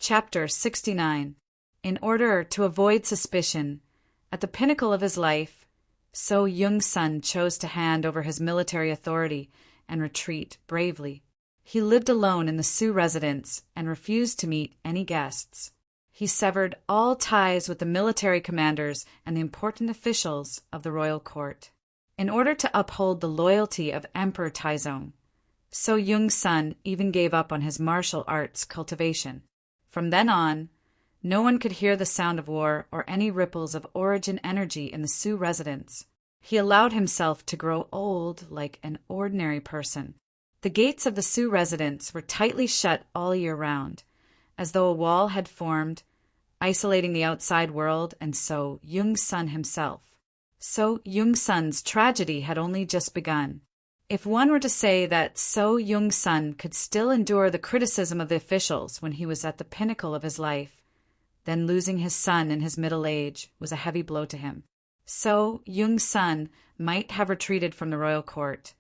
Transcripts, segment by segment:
Chapter 69. In order to avoid suspicion, at the pinnacle of his life, So Yung-sun chose to hand over his military authority and retreat bravely. He lived alone in the Sioux residence and refused to meet any guests. He severed all ties with the military commanders and the important officials of the royal court. In order to uphold the loyalty of Emperor Taizong, So Yung-sun even gave up on his martial arts cultivation. From then on, no one could hear the sound of war or any ripples of origin energy in the Sioux residence. He allowed himself to grow old like an ordinary person. The gates of the Sioux residence were tightly shut all year round, as though a wall had formed, isolating the outside world and So Yung-sun himself. So Yung-sun's tragedy had only just begun. If one were to say that So Yung-sun could still endure the criticism of the officials when he was at the pinnacle of his life, then losing his son in his middle age was a heavy blow to him. So Yung-sun might have retreated from the royal court,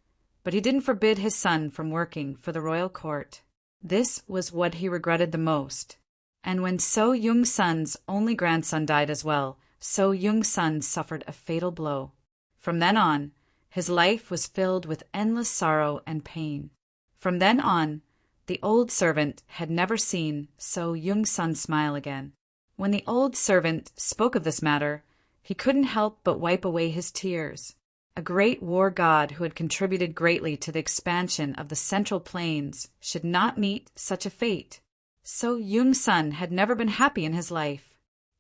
but he didn't forbid his son from working for the royal court. This was what he regretted the most. And when So Yung-sun's only grandson died as well, So Yung-sun suffered a fatal blow. From then on, his life was filled with endless sorrow and pain. From then on, the old servant had never seen So Yung-sun smile again. When the old servant spoke of this matter, he couldn't help but wipe away his tears. A great war god who had contributed greatly to the expansion of the Central Plains should not meet such a fate. So Yung-sun had never been happy in his life.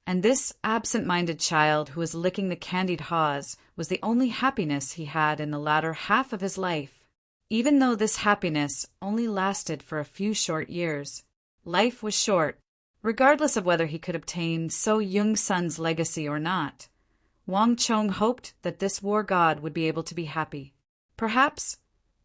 And this absent-minded child who was licking the candied haws was the only happiness he had in the latter half of his life. Even though this happiness only lasted for a few short years, life was short, regardless of whether he could obtain So Yung-sun's legacy or not. Wang Chong hoped that this war god would be able to be happy. Perhaps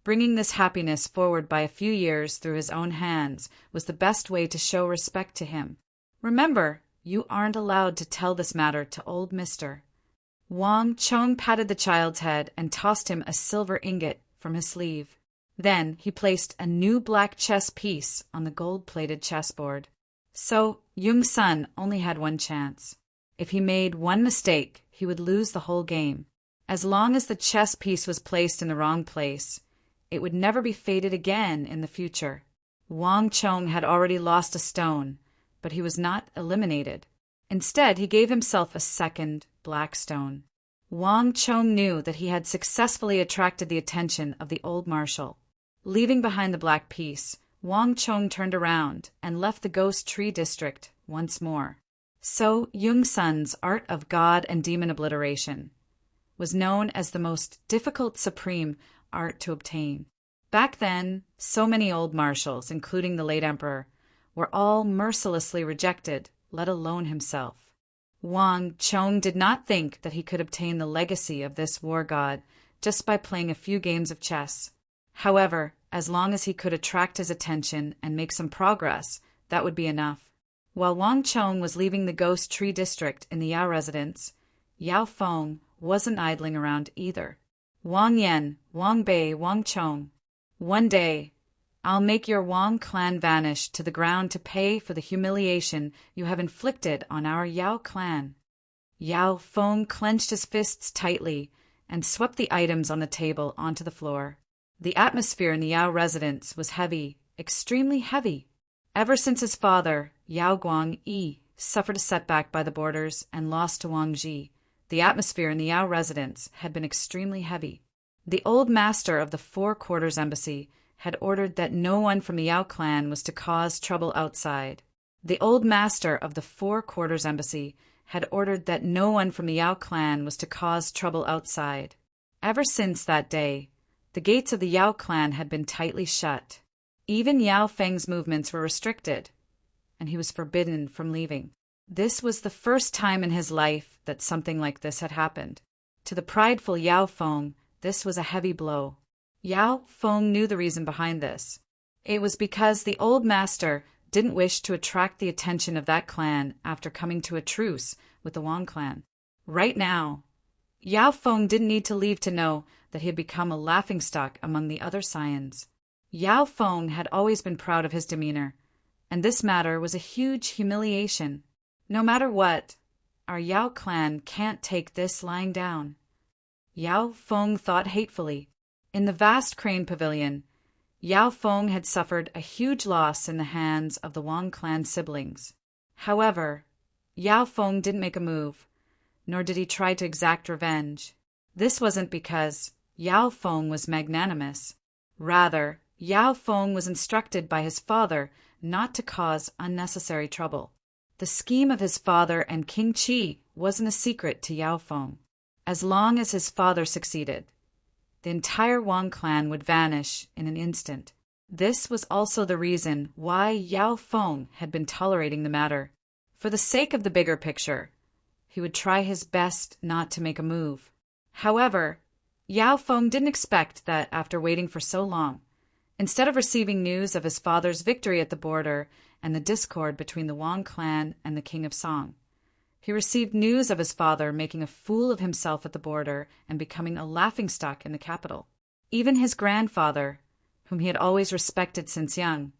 bringing this happiness forward by a few years through his own hands was the best way to show respect to him. Remember, you aren't allowed to tell this matter to old mister. Wang Chong patted the child's head and tossed him a silver ingot from his sleeve. Then he placed a new black chess piece on the gold-plated chessboard. So Yung-sun only had one chance. If he made one mistake, he would lose the whole game. As long as the chess piece was placed in the wrong place, it would never be faded again in the future. Wang Chong had already lost a stone, but he was not eliminated. Instead, he gave himself a second black stone. Wang Chong knew that he had successfully attracted the attention of the old marshal. Leaving behind the black piece, Wang Chong turned around and left the Ghost Tree District once more. So Yung-sun's art of god and demon obliteration was known as the most difficult supreme art to obtain. Back then, so many old marshals, including the late emperor, were all mercilessly rejected, let alone himself. Wang Chong did not think that he could obtain the legacy of this war god just by playing a few games of chess. However, as long as he could attract his attention and make some progress, that would be enough. While Wang Chong was leaving the Ghost Tree District in the Yao residence, Yao Feng wasn't idling around either. Wang Yan, Wang Bei, Wang Chong. One day, I'll make your Wang clan vanish to the ground to pay for the humiliation you have inflicted on our Yao clan. Yao Feng clenched his fists tightly and swept the items on the table onto the floor. The atmosphere in the Yao residence was heavy, extremely heavy. Ever since his father, Yao Guang-yi, suffered a setback by the borders and lost to Wang Ji, the atmosphere in the Yao residence had been extremely heavy. The old master of the Four Quarters Embassy had ordered that no one from the Yao clan was to cause trouble outside. The old master of the Four Quarters Embassy had ordered that no one from the Yao clan was to cause trouble outside. Ever since that day, the gates of the Yao clan had been tightly shut. Even Yao Feng's movements were restricted, and he was forbidden from leaving. This was the first time in his life that something like this had happened. To the prideful Yao Feng, this was a heavy blow. Yao Feng knew the reason behind this. It was because the old master didn't wish to attract the attention of that clan after coming to a truce with the Wang clan. Right now, Yao Feng didn't need to leave to know that he had become a laughingstock among the other scions. Yao Feng had always been proud of his demeanor, and this matter was a huge humiliation. No matter what, our Yao clan can't take this lying down. Yao Feng thought hatefully. In the vast crane pavilion, Yao Feng had suffered a huge loss in the hands of the Wang clan siblings. However, Yao Feng didn't make a move, nor did he try to exact revenge. This wasn't because Yao Feng was magnanimous. Rather, Yao Feng was instructed by his father not to cause unnecessary trouble. The scheme of his father and King Qi wasn't a secret to Yao Feng. As long as his father succeeded, the entire Wang clan would vanish in an instant. This was also the reason why Yao Feng had been tolerating the matter. For the sake of the bigger picture, he would try his best not to make a move. However, Yao Feng didn't expect that after waiting for so long, instead of receiving news of his father's victory at the border and the discord between the Wang clan and the King of Song, he received news of his father making a fool of himself at the border and becoming a laughingstock in the capital. Even his grandfather, whom he had always respected since young,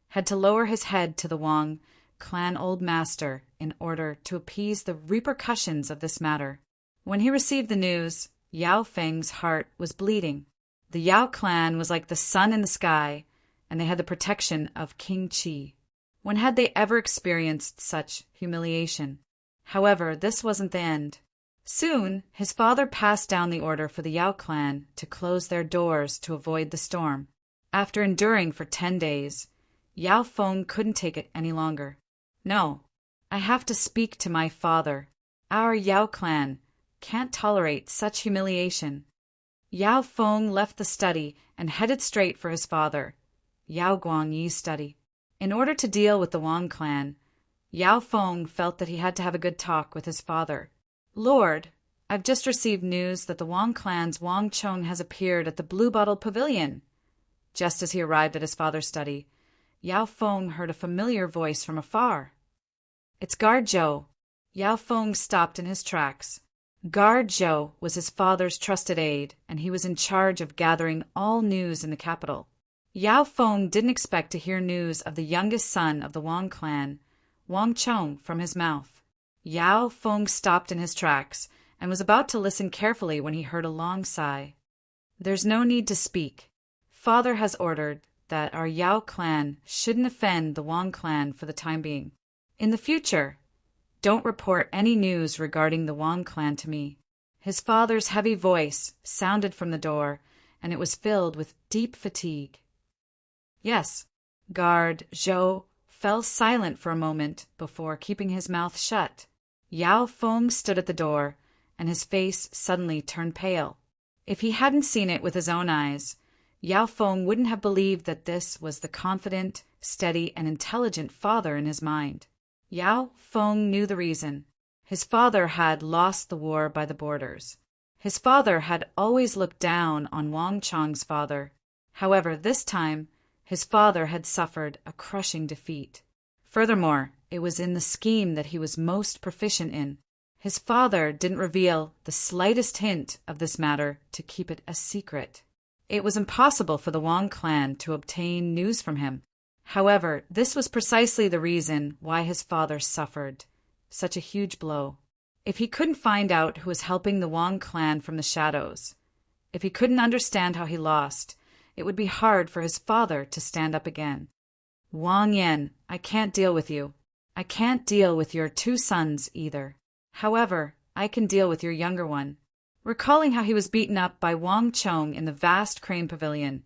had to lower his head to the Wang clan old master in order to appease the repercussions of this matter. When he received the news, Yao Feng's heart was bleeding. The Yao clan was like the sun in the sky, and they had the protection of King Qi. When had they ever experienced such humiliation? However, this wasn't the end. Soon, his father passed down the order for the Yao clan to close their doors to avoid the storm. After enduring for 10 days, Yao Feng couldn't take it any longer. No, I have to speak to my father. Our Yao clan can't tolerate such humiliation. Yao Feng left the study and headed straight for his father, Yao Guangyi's study. In order to deal with the Wang clan, Yao Feng felt that he had to have a good talk with his father. Lord, I've just received news that the Wang clan's Wang Chong has appeared at the Blue Bottle Pavilion. Just as he arrived at his father's study, Yao Feng heard a familiar voice from afar. It's Guard Zhou. Yao Feng stopped in his tracks. Guard Zhou was his father's trusted aide, and he was in charge of gathering all news in the capital. Yao Feng didn't expect to hear news of the youngest son of the Wang clan, Wang Chong, from his mouth. Yao Feng stopped in his tracks and was about to listen carefully when he heard a long sigh. There's no need to speak. Father has ordered that our Yao clan shouldn't offend the Wang clan for the time being. In the future, don't report any news regarding the Wang clan to me. His father's heavy voice sounded from the door, and it was filled with deep fatigue. Yes, Guard Zhou fell silent for a moment before keeping his mouth shut. Yao Feng stood at the door, and his face suddenly turned pale. If he hadn't seen it with his own eyes, Yao Feng wouldn't have believed that this was the confident, steady, and intelligent father in his mind. Yao Feng knew the reason. His father had lost the war by the borders. His father had always looked down on Wang Chong's father. However, this time, his father had suffered a crushing defeat. Furthermore, it was in the scheme that he was most proficient in. His father didn't reveal the slightest hint of this matter to keep it a secret. It was impossible for the Wang clan to obtain news from him. However, this was precisely the reason why his father suffered such a huge blow. If he couldn't find out who was helping the Wang clan from the shadows, if he couldn't understand how he lost, it would be hard for his father to stand up again. Wang Yan, I can't deal with you. I can't deal with your 2 sons either. However, I can deal with your younger one. Recalling how he was beaten up by Wang Chong in the vast crane pavilion,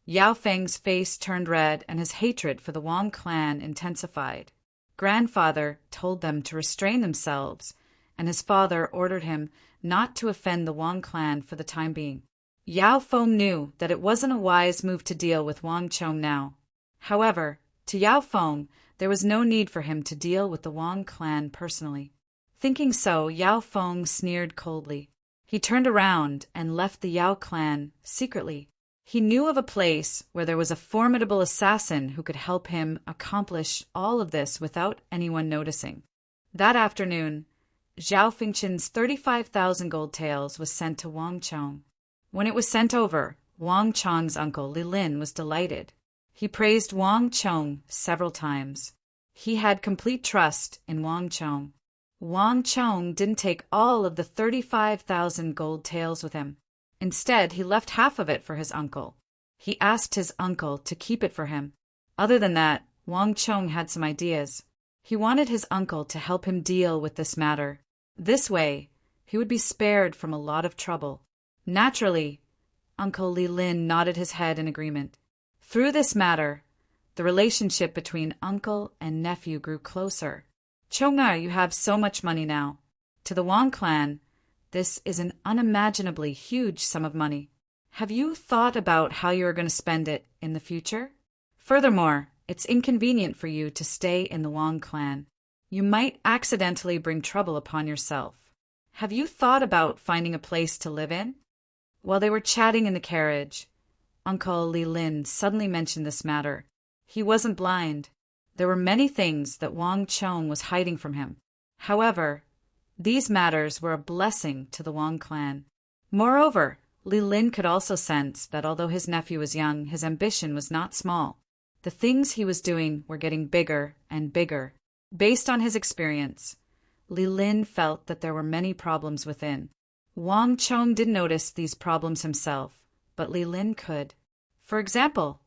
Yao Feng's face turned red and his hatred for the Wang clan intensified. Grandfather told them to restrain themselves, and his father ordered him not to offend the Wang clan for the time being. Yao Feng knew that it wasn't a wise move to deal with Wang Chong now. However, to Yao Feng, there was no need for him to deal with the Wang clan personally. Thinking so, Yao Feng sneered coldly. He turned around and left the Yao clan secretly. He knew of a place where there was a formidable assassin who could help him accomplish all of this without anyone noticing. That afternoon, Zhao Fengchen's 35,000 gold taels was sent to Wang Chong. When it was sent over, Wang Chong's uncle Li Lin was delighted. He praised Wang Chong several times. He had complete trust in Wang Chong. Wang Chong didn't take all of the 35,000 gold taels with him. Instead, he left half of it for his uncle. He asked his uncle to keep it for him. Other than that, Wang Chong had some ideas. He wanted his uncle to help him deal with this matter. This way, he would be spared from a lot of trouble. Naturally, Uncle Li Lin nodded his head in agreement. Through this matter, the relationship between uncle and nephew grew closer. Chong-er, you have so much money now. To the Wang clan, this is an unimaginably huge sum of money. Have you thought about how you are going to spend it in the future? Furthermore, it's inconvenient for you to stay in the Wang clan. You might accidentally bring trouble upon yourself. Have you thought about finding a place to live in? While they were chatting in the carriage, Uncle Li Lin suddenly mentioned this matter. He wasn't blind. There were many things that Wang Chong was hiding from him. However, these matters were a blessing to the Wang clan. Moreover, Li Lin could also sense that although his nephew was young, his ambition was not small. The things he was doing were getting bigger and bigger. Based on his experience, Li Lin felt that there were many problems within. Wang Chong didn't notice these problems himself, but Li Lin could. For example,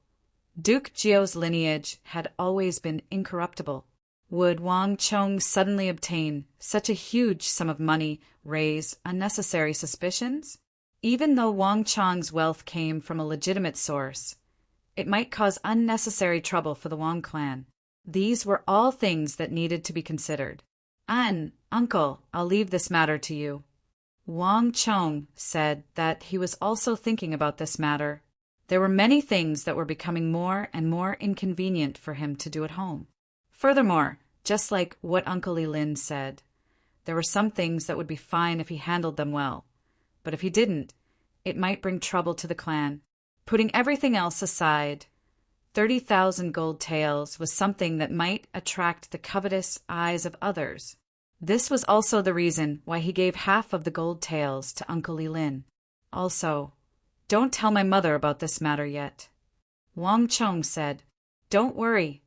Duke Jiao's lineage had always been incorruptible. Would Wang Chong suddenly obtain such a huge sum of money raise unnecessary suspicions? Even though Wang Chong's wealth came from a legitimate source, it might cause unnecessary trouble for the Wang clan. These were all things that needed to be considered. Uncle, I'll leave this matter to you. Wang Chong said that he was also thinking about this matter. There were many things that were becoming more and more inconvenient for him to do at home. Furthermore, just like what Uncle Li Lin said, there were some things that would be fine if he handled them well. But if he didn't, it might bring trouble to the clan. Putting everything else aside, 30,000 gold taels was something that might attract the covetous eyes of others. This was also the reason why he gave half of the gold taels to Uncle Li Lin. Also, don't tell my mother about this matter yet. Wang Chong said, Don't worry.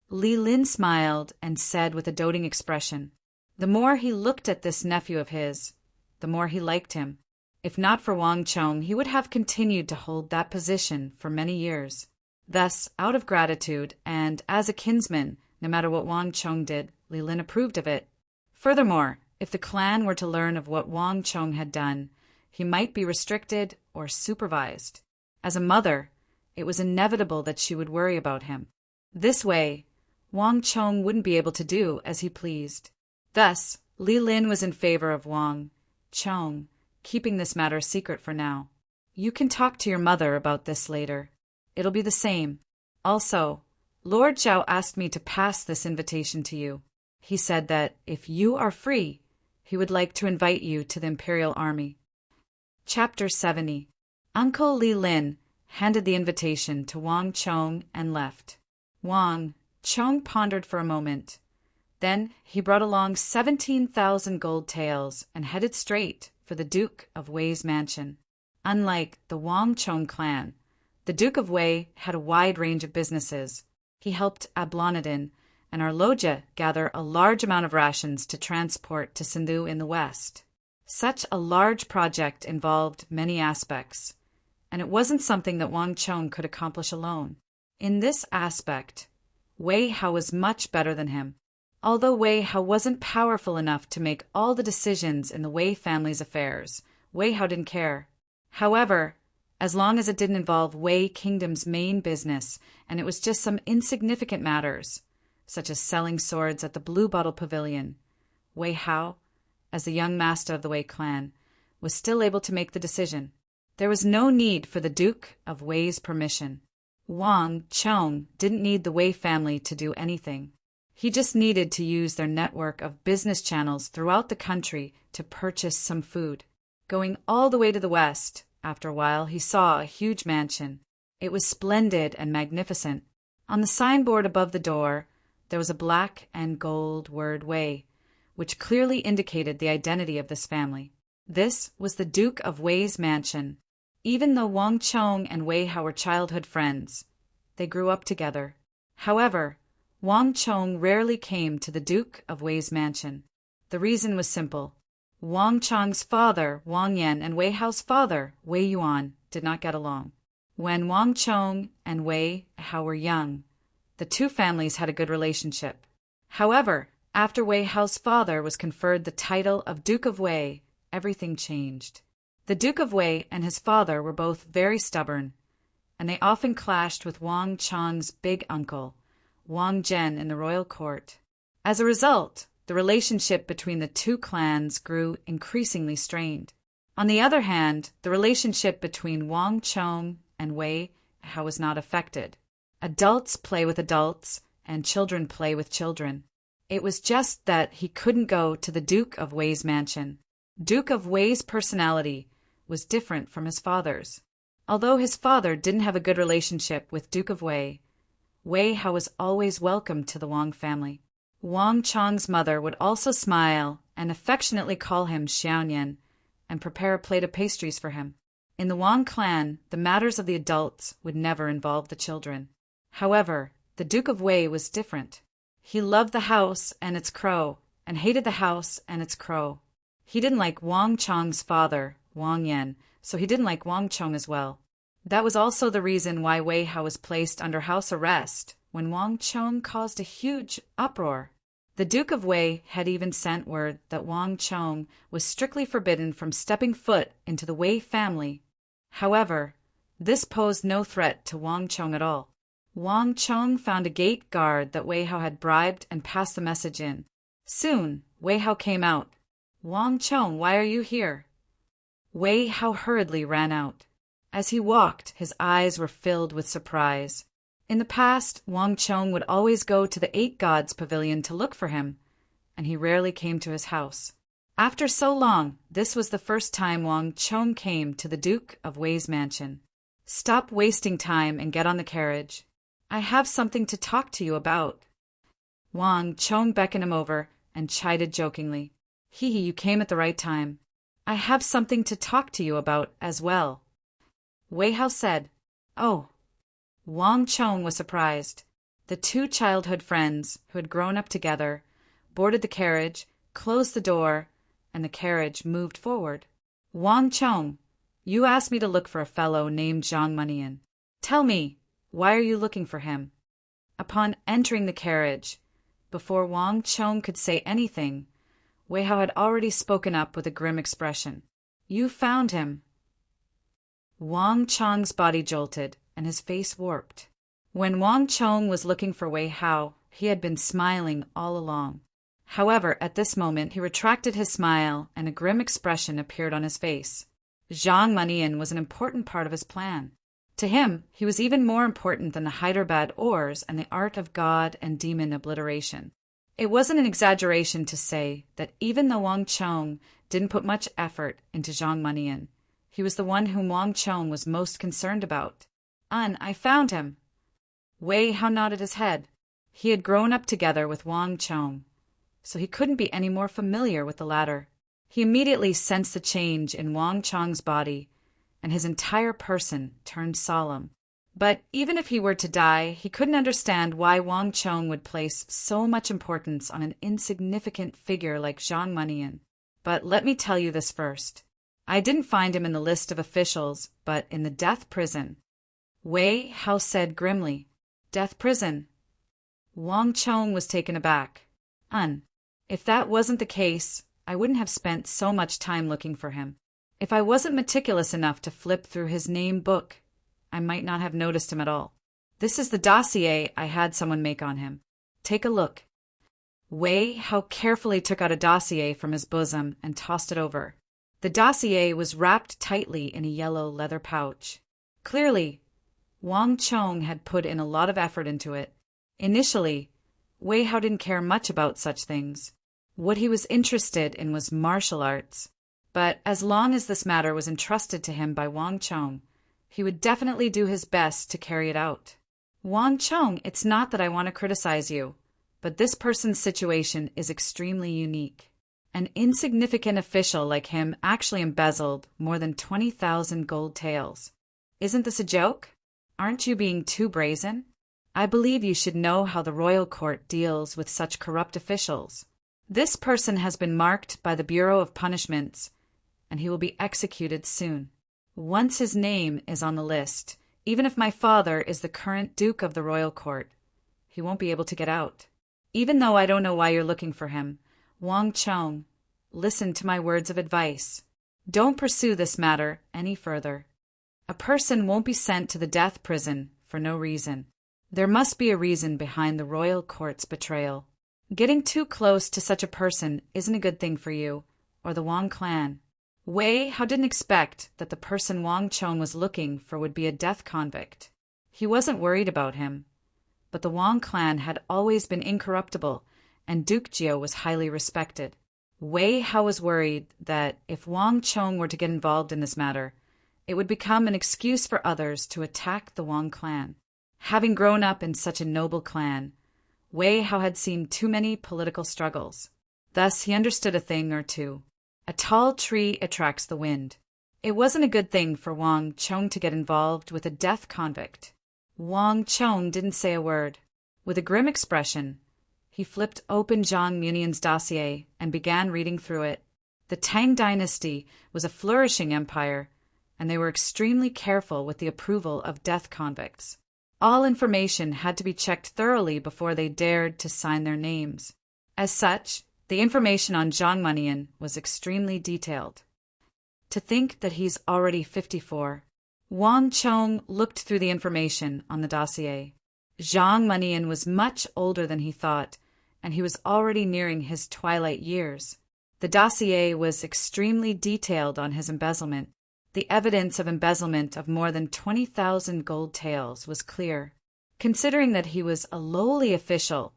Li Lin smiled and said with a doting expression. The more he looked at this nephew of his, the more he liked him. If not for Wang Chong, he would have continued to hold that position for many years. Thus, out of gratitude and as a kinsman, no matter what Wang Chong did, Li Lin approved of it. Furthermore, if the clan were to learn of what Wang Chong had done, he might be restricted or supervised. As a mother, it was inevitable that she would worry about him. This way, Wang Chong wouldn't be able to do as he pleased. Thus, Li Lin was in favor of Wang Chong keeping this matter secret for now. You can talk to your mother about this later. It'll be the same. Also, Lord Zhao asked me to pass this invitation to you. He said that if you are free, he would like to invite you to the Imperial Army. Chapter 70. Uncle Li Lin handed the invitation to Wang Chong and left. Wang Chong pondered for a moment. Then he brought along 17,000 gold taels and headed straight for the Duke of Wei's mansion. Unlike the Wang Chong clan, the Duke of Wei had a wide range of businesses. He helped Ablonidin and Arloja gather a large amount of rations to transport to Sindhu in the west. Such a large project involved many aspects, and it wasn't something that Wang Chong could accomplish alone. In this aspect, Wei Hao was much better than him. Although Wei Hao wasn't powerful enough to make all the decisions in the Wei family's affairs, Wei Hao didn't care. However, as long as it didn't involve Wei Kingdom's main business and it was just some insignificant matters, such as selling swords at the Blue Bottle Pavilion, Wei Hao, as the young master of the Wei clan, was still able to make the decision. There was no need for the Duke of Wei's permission. Wang Chong didn't need the Wei family to do anything. He just needed to use their network of business channels throughout the country to purchase some food. Going all the way to the west, after a while he saw a huge mansion. It was splendid and magnificent. On the signboard above the door, there was a black and gold word Wei, which clearly indicated the identity of this family. This was the Duke of Wei's mansion. Even though Wang Chong and Wei Hao were childhood friends, they grew up together. However, Wang Chong rarely came to the Duke of Wei's mansion. The reason was simple. Wang Chong's father, Wang Yan, and Wei Hao's father, Wei Yuan, did not get along. When Wang Chong and Wei Hao were young, the two families had a good relationship. However, after Wei Hao's father was conferred the title of Duke of Wei, everything changed. The Duke of Wei and his father were both very stubborn, and they often clashed with Wang Chong's big uncle, Wang Zhen, in the royal court. As a result, the relationship between the two clans grew increasingly strained. On the other hand, the relationship between Wang Chong and Wei Hao was not affected. Adults play with adults, and children play with children. It was just that he couldn't go to the Duke of Wei's mansion. Duke of Wei's personality was different from his father's. Although his father didn't have a good relationship with Duke of Wei, Wei Hao was always welcome to the Wang family. Wang Chong's mother would also smile and affectionately call him Xiaonian and prepare a plate of pastries for him. In the Wang clan, the matters of the adults would never involve the children. However, the Duke of Wei was different. He loved the house and its crow, and hated the house and its crow. He didn't like Wang Chong's father, Wang Yan, so he didn't like Wang Chong as well. That was also the reason why Wei Hao was placed under house arrest when Wang Chong caused a huge uproar. The Duke of Wei had even sent word that Wang Chong was strictly forbidden from stepping foot into the Wei family. However, this posed no threat to Wang Chong at all. Wang Chong found a gate guard that Wei Hao had bribed and passed the message in. Soon, Wei Hao came out. "Wang Chong, why are you here?" Wei Hao hurriedly ran out. As he walked, his eyes were filled with surprise. In the past, Wang Chong would always go to the Eight Gods Pavilion to look for him, and he rarely came to his house. After so long, this was the first time Wang Chong came to the Duke of Wei's mansion. "Stop wasting time and get on the carriage. I have something to talk to you about." Wang Chong beckoned him over and chided jokingly. "Hee, you came at the right time. I have something to talk to you about as well." Wei Hao said, "Oh." Wang Chong was surprised. The two childhood friends, who had grown up together, boarded the carriage, closed the door, and the carriage moved forward. "Wang Chong, you asked me to look for a fellow named Zhang Manian. Tell me, why are you looking for him?" Upon entering the carriage, before Wang Chong could say anything, Wei Hao had already spoken up with a grim expression. "You found him." Wang Chong's body jolted, and his face warped. When Wang Chong was looking for Wei Hao, he had been smiling all along. However, at this moment, he retracted his smile, and a grim expression appeared on his face. Zhang Manian was an important part of his plan. To him, he was even more important than the Hyderabad ores and the art of god and demon obliteration. It wasn't an exaggeration to say that even though Wang Chong didn't put much effort into Zhang Manian, he was the one whom Wang Chong was most concerned about. I found him." Wei Hao nodded his head. He had grown up together with Wang Chong, so he couldn't be any more familiar with the latter. He immediately sensed the change in Wang Chong's body, and his entire person turned solemn. But even if he were to die, he couldn't understand why Wang Chong would place so much importance on an insignificant figure like Zhang Manian. "But let me tell you this first. I didn't find him in the list of officials, but in the death prison." Wei Hao said grimly. "Death prison?" Wang Chong was taken aback. If that wasn't the case, I wouldn't have spent so much time looking for him. If I wasn't meticulous enough to flip through his name book, I might not have noticed him at all. This is the dossier I had someone make on him. Take a look." Wei Hao carefully took out a dossier from his bosom and tossed it over. The dossier was wrapped tightly in a yellow leather pouch. Clearly, Wang Chong had put in a lot of effort into it. Initially, Wei Hao didn't care much about such things. What he was interested in was martial arts. But as long as this matter was entrusted to him by Wang Chong, he would definitely do his best to carry it out. "Wang Chong, it's not that I want to criticize you, but this person's situation is extremely unique. An insignificant official like him actually embezzled more than 20,000 gold taels. Isn't this a joke? Aren't you being too brazen?" I believe you should know how the royal court deals with such corrupt officials. This person has been marked by the Bureau of Punishments, and he will be executed soon. Once his name is on the list, even if my father is the current Duke of the royal court, he won't be able to get out. Even though I don't know why you're looking for him, Wang Chong, listen to my words of advice. Don't pursue this matter any further. A person won't be sent to the death prison for no reason. There must be a reason behind the royal court's betrayal. Getting too close to such a person isn't a good thing for you, or the Wang clan. Wei Hao didn't expect that the person Wang Chong was looking for would be a death convict. He wasn't worried about him, but the Wang clan had always been incorruptible, and Duke Jiao was highly respected. Wei Hao was worried that if Wang Chong were to get involved in this matter, it would become an excuse for others to attack the Wang clan. Having grown up in such a noble clan, Wei Hao had seen too many political struggles. Thus he understood a thing or two. A tall tree attracts the wind. It wasn't a good thing for Wang Chong to get involved with a death convict. Wang Chong didn't say a word. With a grim expression, he flipped open Zhang Munian's dossier and began reading through it. The Tang dynasty was a flourishing empire, and they were extremely careful with the approval of death convicts. All information had to be checked thoroughly before they dared to sign their names. As such, the information on Zhang Munian was extremely detailed. To think that he's already 54. Wang Chong looked through the information on the dossier. Zhang Munian was much older than he thought, and he was already nearing his twilight years. The dossier was extremely detailed on his embezzlement. The evidence of embezzlement of more than 20,000 gold taels was clear. Considering that he was a lowly official,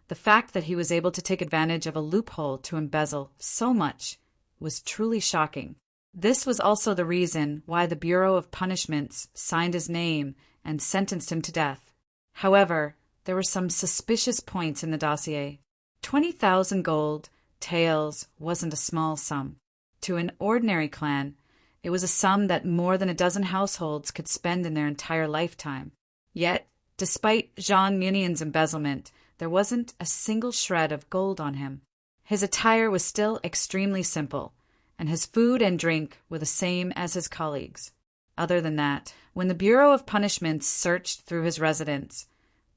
the fact that he was able to take advantage of a loophole to embezzle so much was truly shocking. This was also the reason why the Bureau of Punishments signed his name and sentenced him to death. However, there were some suspicious points in the dossier. 20,000 gold taels wasn't a small sum. To an ordinary clan, it was a sum that more than a dozen households could spend in their entire lifetime. Yet, despite Zhang Munian's embezzlement, there wasn't a single shred of gold on him. His attire was still extremely simple, and his food and drink were the same as his colleagues. Other than that, when the Bureau of Punishments searched through his residence,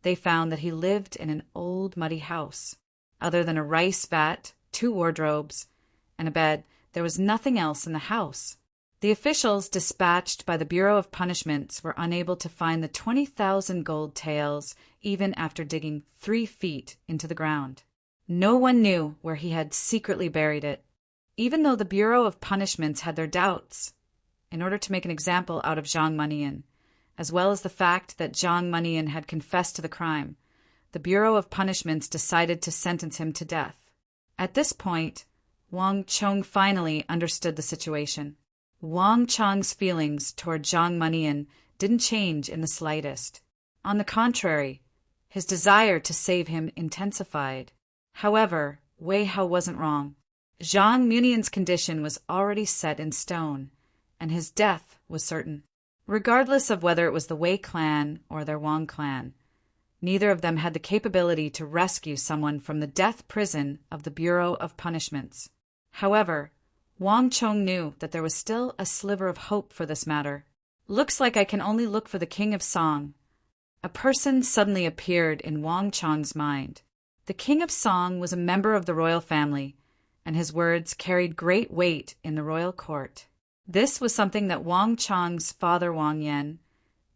they found that he lived in an old muddy house. Other than a rice vat, 2 wardrobes, and a bed, there was nothing else in the house. The officials dispatched by the Bureau of Punishments were unable to find the 20,000 gold taels even after digging 3 feet into the ground. No one knew where he had secretly buried it. Even though the Bureau of Punishments had their doubts, in order to make an example out of Zhang Munian, as well as the fact that Zhang Munian had confessed to the crime, the Bureau of Punishments decided to sentence him to death. At this point, Wang Chong finally understood the situation. Wang Chong's feelings toward Zhang Munian didn't change in the slightest. On the contrary, his desire to save him intensified. However, Wei Hao wasn't wrong. Zhang Munian's condition was already set in stone, and his death was certain. Regardless of whether it was the Wei clan or their Wang clan, neither of them had the capability to rescue someone from the death prison of the Bureau of Punishments. However, Wang Chong knew that there was still a sliver of hope for this matter. Looks like I can only look for the King of Song. A person suddenly appeared in Wang Chong's mind. The King of Song was a member of the royal family, and his words carried great weight in the royal court. This was something that Wang Chong's father Wang Yan,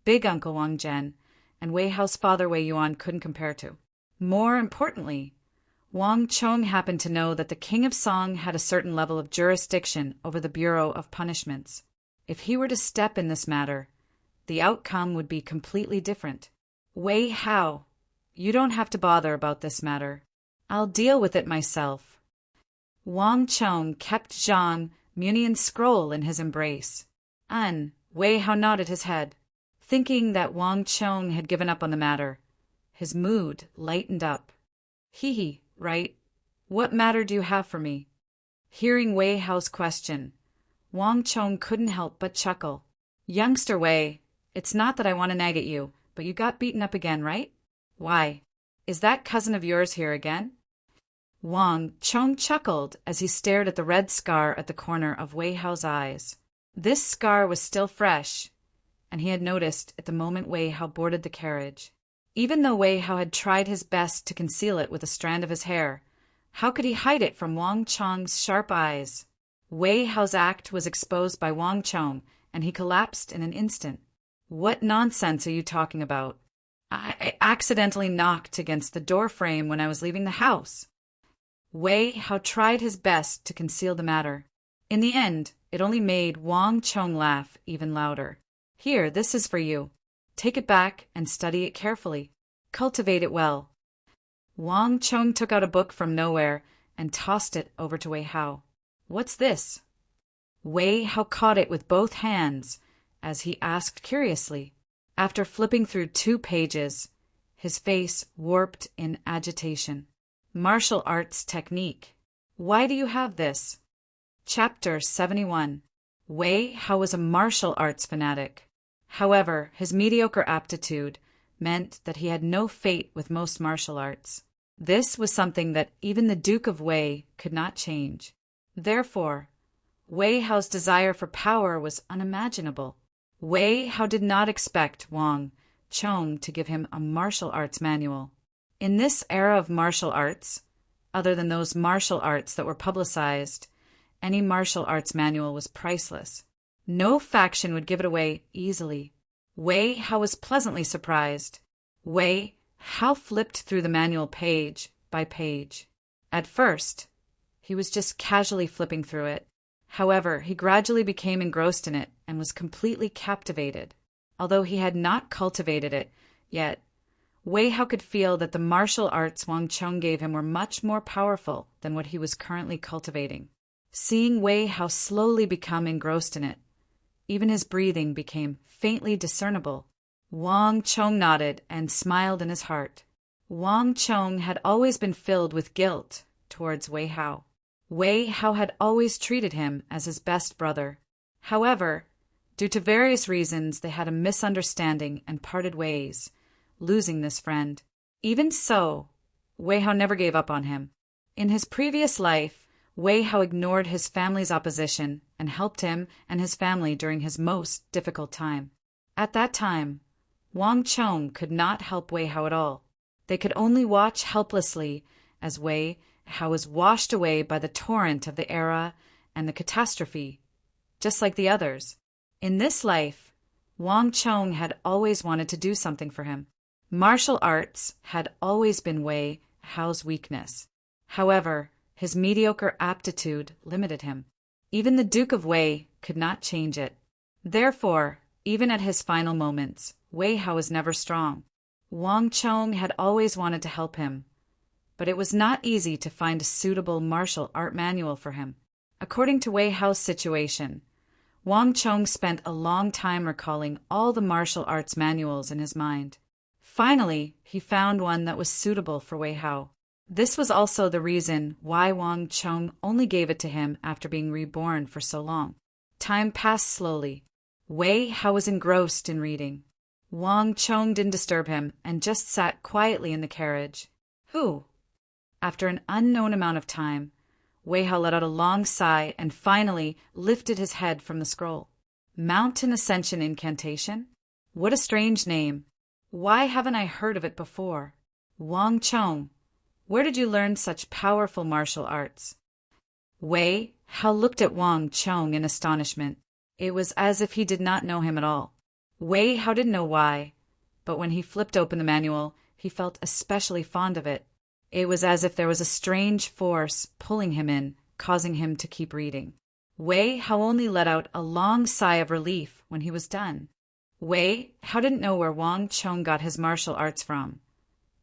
big uncle Wang Zhen, and Wei Hao's father Wei Yuan couldn't compare to. More importantly, Wang Chong happened to know that the King of Song had a certain level of jurisdiction over the Bureau of Punishments. If he were to step in this matter, the outcome would be completely different. Wei Hao, you don't have to bother about this matter. I'll deal with it myself. Wang Chong kept Zhang Munian's scroll in his embrace. Wei Hao nodded his head. Thinking that Wang Chong had given up on the matter, his mood lightened up. Hee, right? What matter do you have for me? Hearing Wei Hao's question, Wang Chong couldn't help but chuckle. Youngster Wei, it's not that I want to nag at you, but you got beaten up again, right? Why, is that cousin of yours here again? Wang Chong chuckled as he stared at the red scar at the corner of Wei Hao's eyes. This scar was still fresh, and he had noticed it the moment Wei Hao boarded the carriage. Even though Wei Hao had tried his best to conceal it with a strand of his hair, how could he hide it from Wang Chong's sharp eyes? Wei Hao's act was exposed by Wang Chong, and he collapsed in an instant. What nonsense are you talking about? I accidentally knocked against the door frame when I was leaving the house. Wei Hao tried his best to conceal the matter. In the end, it only made Wang Chong laugh even louder. Here, this is for you. Take it back and study it carefully. Cultivate it well. Wang Chong took out a book from nowhere and tossed it over to Wei Hao. What's this? Wei Hao caught it with both hands as he asked curiously. After flipping through 2 pages, his face warped in agitation. Martial arts technique. Why do you have this? Chapter 71. Wei Hao was a martial arts fanatic. However, his mediocre aptitude meant that he had no fate with most martial arts. This was something that even the Duke of Wei could not change. Therefore, Wei Hao's desire for power was unimaginable. Wei Hao did not expect Wang Chong to give him a martial arts manual. In this era of martial arts, other than those martial arts that were publicized, any martial arts manual was priceless. No faction would give it away easily. Wei Hao was pleasantly surprised. Wei Hao flipped through the manual page by page. At first, he was just casually flipping through it. However, he gradually became engrossed in it and was completely captivated. Although he had not cultivated it yet, Wei Hao could feel that the martial arts Wang Chong gave him were much more powerful than what he was currently cultivating. Seeing Wei Hao slowly become engrossed in it, even his breathing became faintly discernible. Wang Chong nodded and smiled in his heart. Wang Chong had always been filled with guilt towards Wei Hao. Wei Hao had always treated him as his best brother. However, due to various reasons, they had a misunderstanding and parted ways, losing this friend. Even so, Wei Hao never gave up on him. In his previous life, Wei Hao ignored his family's opposition and helped him and his family during his most difficult time. At that time, Wang Chong could not help Wei Hao at all. They could only watch helplessly as Wei Hao was washed away by the torrent of the era and the catastrophe, just like the others. In this life, Wang Chong had always wanted to do something for him. Martial arts had always been Wei Hao's weakness. However, his mediocre aptitude limited him. Even the Duke of Wei could not change it. Therefore, even at his final moments, Wei Hao was never strong. Wang Chong had always wanted to help him, but it was not easy to find a suitable martial art manual for him. According to Wei Hao's situation, Wang Chong spent a long time recalling all the martial arts manuals in his mind. Finally, he found one that was suitable for Wei Hao. This was also the reason why Wang Chong only gave it to him after being reborn for so long. Time passed slowly. Wei Hao was engrossed in reading. Wang Chong didn't disturb him and just sat quietly in the carriage. Who? After an unknown amount of time, Wei Hao let out a long sigh and finally lifted his head from the scroll. Mountain Ascension Incantation? What a strange name. Why haven't I heard of it before? Wang Chong, where did you learn such powerful martial arts? Wei Hao looked at Wang Chong in astonishment. It was as if he did not know him at all. Wei Hao didn't know why, but when he flipped open the manual, he felt especially fond of it. It was as if there was a strange force pulling him in, causing him to keep reading. Wei Hao only let out a long sigh of relief when he was done. Wei Hao didn't know where Wang Chong got his martial arts from,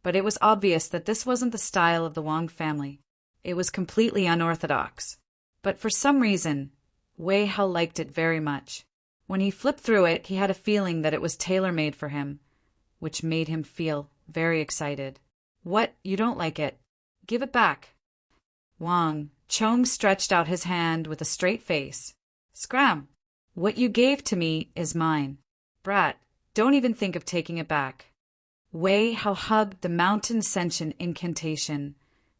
but it was obvious that this wasn't the style of the Wang family. It was completely unorthodox. But for some reason, Wei Hao liked it very much. When he flipped through it, he had a feeling that it was tailor-made for him, which made him feel very excited. What, you don't like it? Give it back. Wang Chong stretched out his hand with a straight face. Scram! What you gave to me is mine. Brat, don't even think of taking it back. Wei Hao hugged the mountain ascension incantation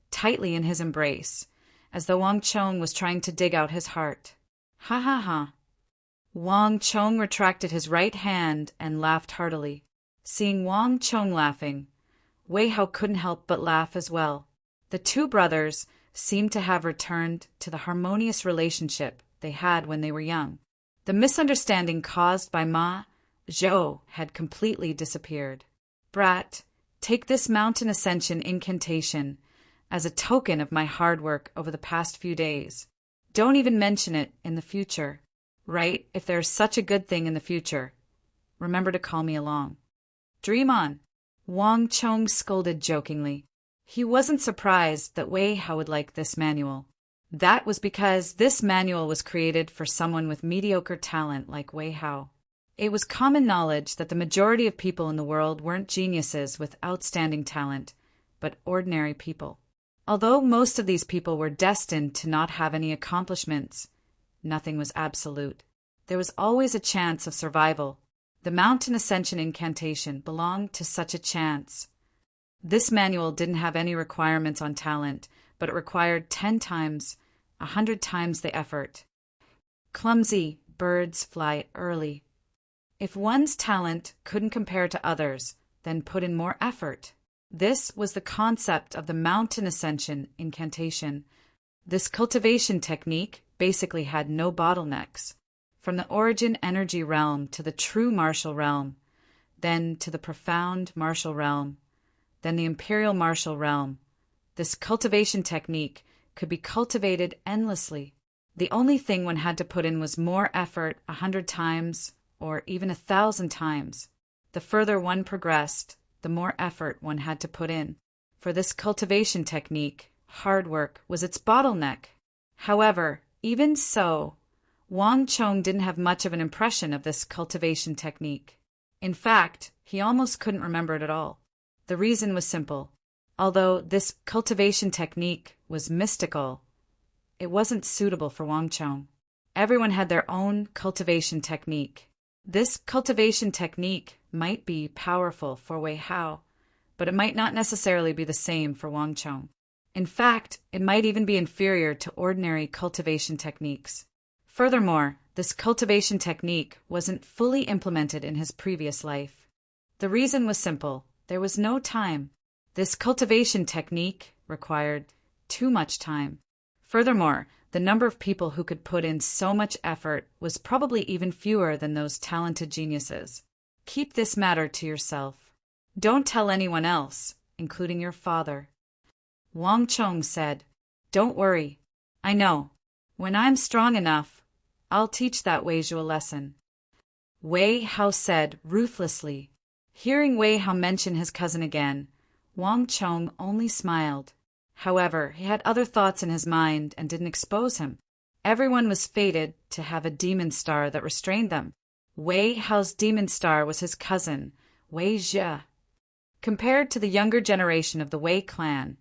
tightly in his embrace, as though Wang Chong was trying to dig out his heart. Ha ha ha. Wang Chong retracted his right hand and laughed heartily. Seeing Wang Chong laughing, Wei Hao couldn't help but laugh as well. The two brothers seemed to have returned to the harmonious relationship they had when they were young. The misunderstanding caused by Ma Zhou had completely disappeared. Brat, take this mountain ascension incantation as a token of my hard work over the past few days. Don't even mention it in the future. Right? If there's such a good thing in the future, remember to call me along. Dream on. Wang Chong scolded jokingly. He wasn't surprised that Wei Hao would like this manual. That was because this manual was created for someone with mediocre talent like Wei Hao. It was common knowledge that the majority of people in the world weren't geniuses with outstanding talent, but ordinary people. Although most of these people were destined to not have any accomplishments, nothing was absolute. There was always a chance of survival. The mountain ascension incantation belonged to such a chance. This manual didn't have any requirements on talent, but it required 10 times, 100 times the effort. Clumsy birds fly early. If one's talent couldn't compare to others, then put in more effort. This was the concept of the mountain ascension incantation. This cultivation technique basically had no bottlenecks. From the origin energy realm to the true martial realm, then to the profound martial realm, then the imperial martial realm. This cultivation technique could be cultivated endlessly. The only thing one had to put in was more effort 100 times or even 1,000 times. The further one progressed, the more effort one had to put in. For this cultivation technique, hard work was its bottleneck. However, even so, Wang Chong didn't have much of an impression of this cultivation technique. In fact, he almost couldn't remember it at all. The reason was simple. Although this cultivation technique was mystical, it wasn't suitable for Wang Chong. Everyone had their own cultivation technique. This cultivation technique might be powerful for Wei Hao, but it might not necessarily be the same for Wang Chong. In fact, it might even be inferior to ordinary cultivation techniques. Furthermore, this cultivation technique wasn't fully implemented in his previous life. The reason was simple. There was no time. This cultivation technique required too much time. Furthermore, the number of people who could put in so much effort was probably even fewer than those talented geniuses. Keep this matter to yourself. Don't tell anyone else, including your father. Wang Chong said, Don't worry. I know. When I'm strong enough, I'll teach that Wei Zhou a lesson. Wei Hao said ruthlessly. Hearing Wei Hao mention his cousin again, Wang Chong only smiled. However, he had other thoughts in his mind and didn't expose him. Everyone was fated to have a demon star that restrained them. Wei Hao's demon star was his cousin, Wei Zhe. Compared to the younger generation of the Wei clan,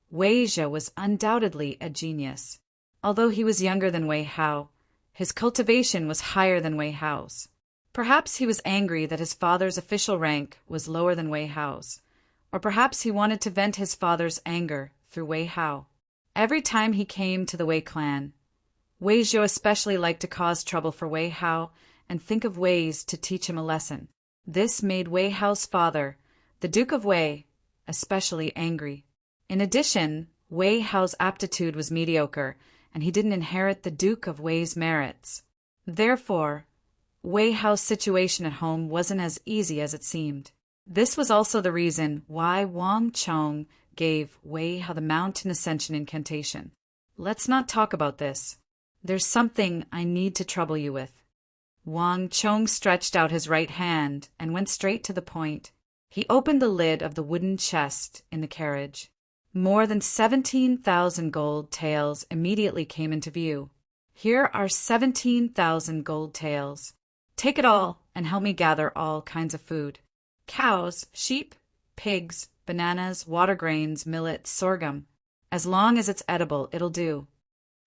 Wei Zhe was undoubtedly a genius. Although he was younger than Wei Hao, his cultivation was higher than Wei Hao's. Perhaps he was angry that his father's official rank was lower than Wei Hao's, or perhaps he wanted to vent his father's anger through Wei Hao. Every time he came to the Wei clan, Wei Zhou especially liked to cause trouble for Wei Hao and think of ways to teach him a lesson. This made Wei Hao's father, the Duke of Wei, especially angry. In addition, Wei Hao's aptitude was mediocre, and he didn't inherit the Duke of Wei's merits. Therefore, Wei Hao's situation at home wasn't as easy as it seemed. This was also the reason why Wang Chong gave Wei Hao the mountain ascension incantation. Let's not talk about this. There's something I need to trouble you with. Wang Chong stretched out his right hand and went straight to the point. He opened the lid of the wooden chest in the carriage. More than 17,000 gold taels immediately came into view. Here are 17,000 gold taels. Take it all and help me gather all kinds of food. Cows, sheep, pigs, bananas, water grains, millet, sorghum. As long as it's edible, it'll do.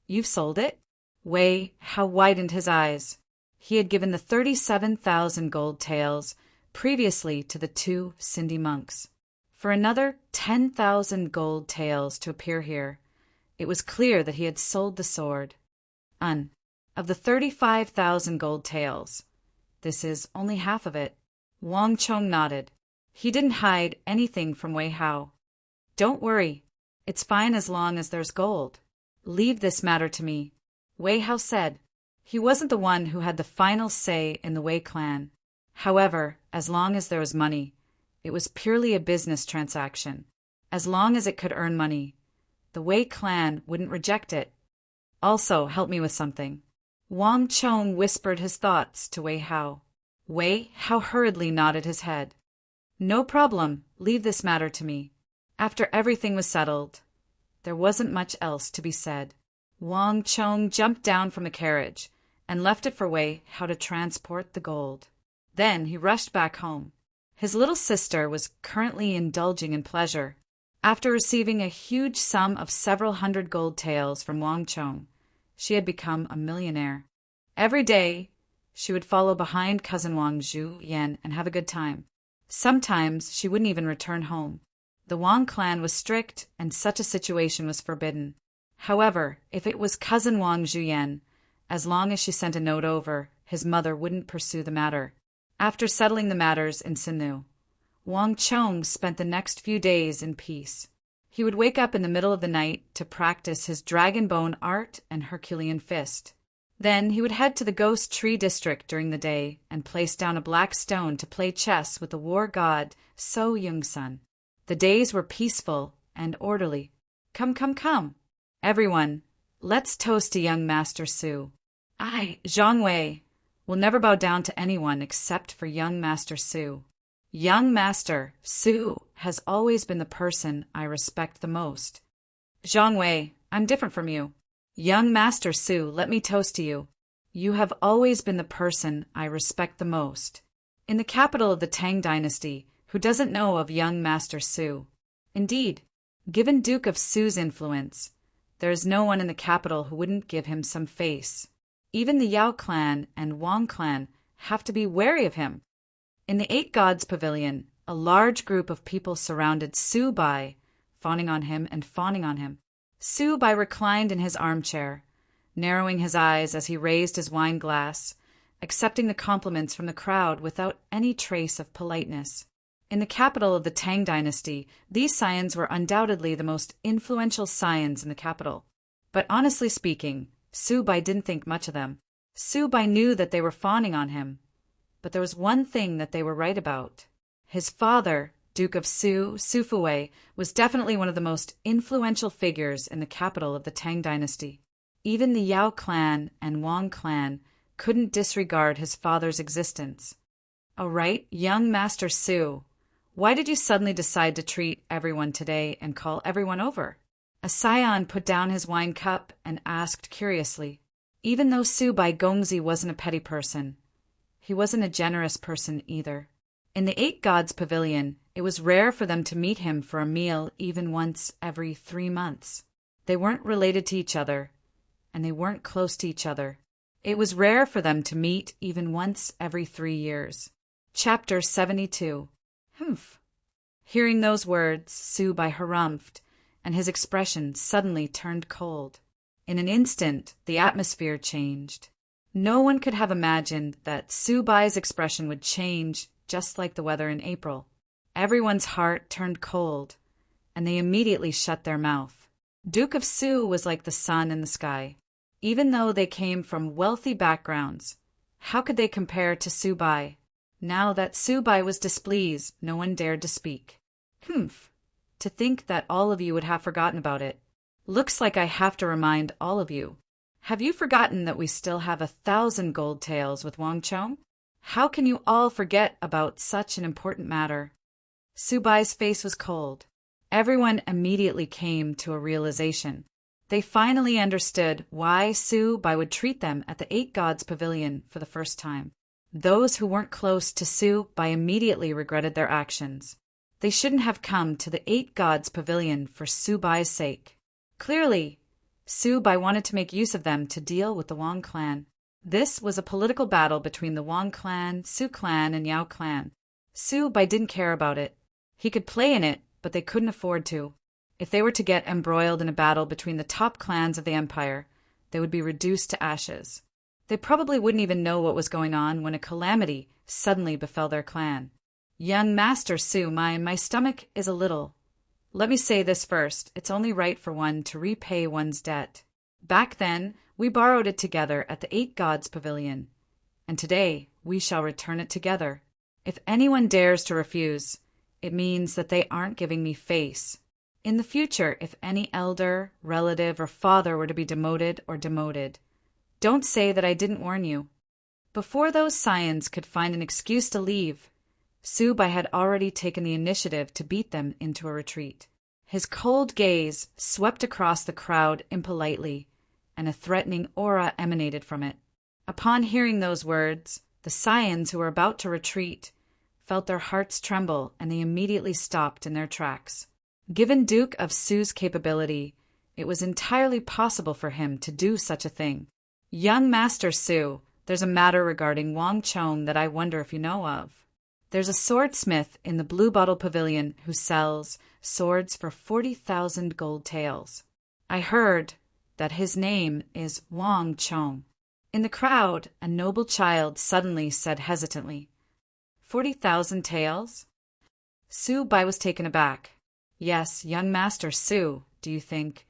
You've sold it? Wei Hao widened his eyes. He had given the 37,000 gold taels previously to the two Cindy monks. For another 10,000 gold taels to appear here, it was clear that he had sold the sword. Of the 35,000 gold taels, this is only half of it. Wang Chong nodded. He didn't hide anything from Wei Hao. Don't worry. It's fine as long as there's gold. Leave this matter to me, Wei Hao said. He wasn't the one who had the final say in the Wei clan. However, as long as there was money, it was purely a business transaction. As long as it could earn money, the Wei clan wouldn't reject it. Also, help me with something. Wang Chong whispered his thoughts to Wei Hao. Wei Hao hurriedly nodded his head. No problem, leave this matter to me. After everything was settled, there wasn't much else to be said. Wang Chong jumped down from the carriage and left it for Wei Hao to transport the gold. Then he rushed back home. His little sister was currently indulging in pleasure. After receiving a huge sum of several hundred gold taels from Wang Chong, she had become a millionaire. Every day, she would follow behind cousin Wang Zhu Yan and have a good time. Sometimes she wouldn't even return home. The Wang clan was strict, and such a situation was forbidden. However, if it was cousin Wang Zhuyan, as long as she sent a note over, his mother wouldn't pursue the matter. After settling the matters in Sinu, Wang Chong spent the next few days in peace. He would wake up in the middle of the night to practice his dragon bone art and Herculean fist. Then he would head to the Ghost Tree District during the day and place down a black stone to play chess with the war god So Young-sun. The days were peaceful and orderly. Come, everyone, let's toast to young Master Su. I, Zhang Wei, will never bow down to anyone except for young Master Su. Young Master Su has always been the person I respect the most. Zhang Wei, I'm different from you. Young Master Su, let me toast to you. You have always been the person I respect the most. In the capital of the Tang dynasty, who doesn't know of young Master Su? Indeed, given Duke of Su's influence, there is no one in the capital who wouldn't give him some face. Even the Yao clan and Wang clan have to be wary of him. In the Eight Gods Pavilion, a large group of people surrounded Su Bai, fawning on him and fawning on him. Su Bai reclined in his armchair, narrowing his eyes as he raised his wine glass, accepting the compliments from the crowd without any trace of politeness. In the capital of the Tang dynasty, these scions were undoubtedly the most influential scions in the capital. But honestly speaking, Su Bai didn't think much of them. Su Bai knew that they were fawning on him. But there was one thing that they were right about. His father, Duke of Su, Su Fuwei, was definitely one of the most influential figures in the capital of the Tang dynasty. Even the Yao clan and Wang clan couldn't disregard his father's existence. All right, young Master Su, why did you suddenly decide to treat everyone today and call everyone over? A scion put down his wine cup and asked curiously. Even though Su Bai Gongzi wasn't a petty person, he wasn't a generous person either. In the Eight Gods Pavilion, it was rare for them to meet him for a meal even once every 3 months. They weren't related to each other, and they weren't close to each other. It was rare for them to meet even once every 3 years. Chapter 72. Humph. Hearing those words, Su Bai harumphed, and his expression suddenly turned cold. In an instant, the atmosphere changed. No one could have imagined that Su Bai's expression would change just like the weather in April. Everyone's heart turned cold, and they immediately shut their mouth. Duke of Su was like the sun in the sky. Even though they came from wealthy backgrounds, how could they compare to Su Bai? Now that Su Bai was displeased, no one dared to speak. Humph. To think that all of you would have forgotten about it. Looks like I have to remind all of you. Have you forgotten that we still have 1,000 gold taels with Wang Chong? How can you all forget about such an important matter? Su Bai's face was cold. Everyone immediately came to a realization. They finally understood why Su Bai would treat them at the Eight Gods Pavilion for the first time. Those who weren't close to Su Bai immediately regretted their actions. They shouldn't have come to the Eight Gods Pavilion for Su Bai's sake. Clearly, Su Bai wanted to make use of them to deal with the Wang clan. This was a political battle between the Wang clan, Su clan, and Yao clan. Su Bai didn't care about it. He could play in it, but they couldn't afford to. If they were to get embroiled in a battle between the top clans of the empire, they would be reduced to ashes. They probably wouldn't even know what was going on when a calamity suddenly befell their clan. Young Master Su, my stomach is a little. Let me say this first, it's only right for one to repay one's debt. Back then, we borrowed it together at the 8 Gods Pavilion, and today we shall return it together. If anyone dares to refuse, it means that they aren't giving me face. In the future, if any elder, relative, or father were to be demoted, don't say that I didn't warn you. Before those scions could find an excuse to leave, Su Bai had already taken the initiative to beat them into a retreat. His cold gaze swept across the crowd impolitely, and a threatening aura emanated from it. Upon hearing those words, the scions who were about to retreat felt their hearts tremble, and they immediately stopped in their tracks. Given Duke of Su's capability, it was entirely possible for him to do such a thing. Young Master Su, there's a matter regarding Wang Chong that I wonder if you know of. There's a swordsmith in the Blue Bottle Pavilion who sells swords for 40,000 gold taels. I heard that his name is Wang Chong. In the crowd, a noble child suddenly said hesitantly, 40,000 taels? Su Bai was taken aback. Yes, young Master Su, do you think,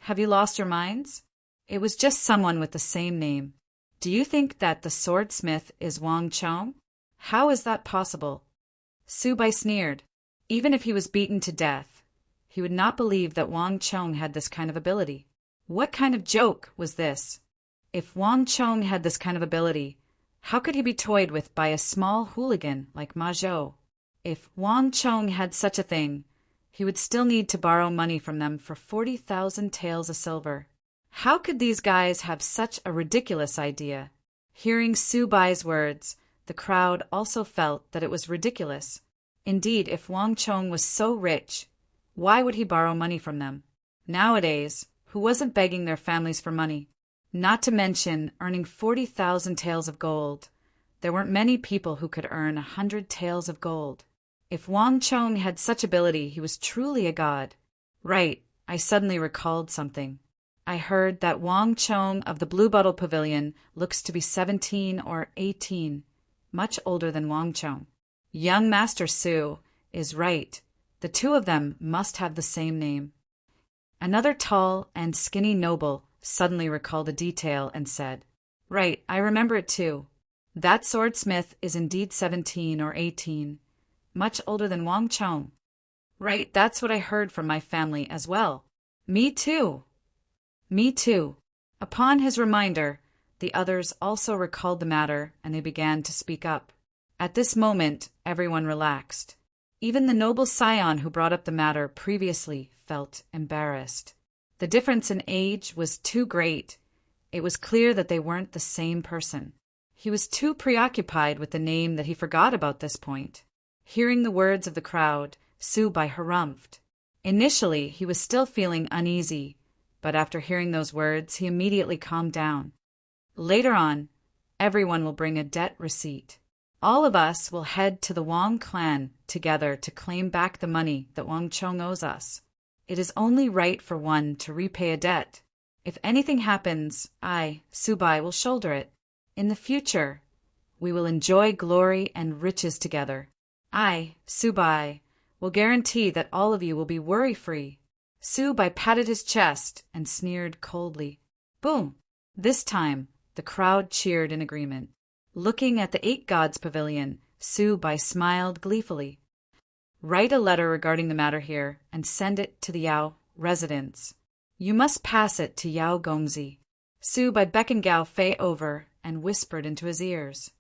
have you lost your minds? It was just someone with the same name. Do you think that the swordsmith is Wang Chong? How is that possible? Su Bai sneered. Even if he was beaten to death, he would not believe that Wang Chong had this kind of ability. What kind of joke was this? If Wang Chong had this kind of ability, how could he be toyed with by a small hooligan like Ma Zhou? If Wang Chong had such a thing, he would still need to borrow money from them for 40,000 taels of silver. How could these guys have such a ridiculous idea? Hearing Su Bai's words, the crowd also felt that it was ridiculous. Indeed, if Wang Chong was so rich, why would he borrow money from them? Nowadays, who wasn't begging their families for money? Not to mention earning 40,000 taels of gold. There weren't many people who could earn 100 taels of gold. If Wang Chong had such ability, he was truly a god. Right, I suddenly recalled something. I heard that Wang Chong of the Blue Bottle Pavilion looks to be 17 or 18, much older than Wang Chong. Young Master Su is right. The two of them must have the same name. Another tall and skinny noble suddenly recalled a detail and said, Right, I remember it too. That swordsmith is indeed 17 or 18, much older than Wang Chong. Right, that's what I heard from my family as well. Me too. Me too. Upon his reminder, the others also recalled the matter, and they began to speak up. At this moment, everyone relaxed. Even the noble scion who brought up the matter previously felt embarrassed. The difference in age was too great. It was clear that they weren't the same person. He was too preoccupied with the name that he forgot about this point. Hearing the words of the crowd, Su Bai harumphed. Initially, he was still feeling uneasy, but after hearing those words, he immediately calmed down. Later on, everyone will bring a debt receipt. All of us will head to the Wang clan together to claim back the money that Wang Chong owes us. It is only right for one to repay a debt. If anything happens, I, Su Bai, will shoulder it. In the future, we will enjoy glory and riches together. I, Su Bai, will guarantee that all of you will be worry-free. Su Bai patted his chest and sneered coldly. Boom! This time, the crowd cheered in agreement. Looking at the 8 Gods Pavilion, Su Bai smiled gleefully. Write a letter regarding the matter here and send it to the Yao residence. You must pass it to Yao Gongzi. Su Bai beckoned Gao Fei over and whispered into his ears.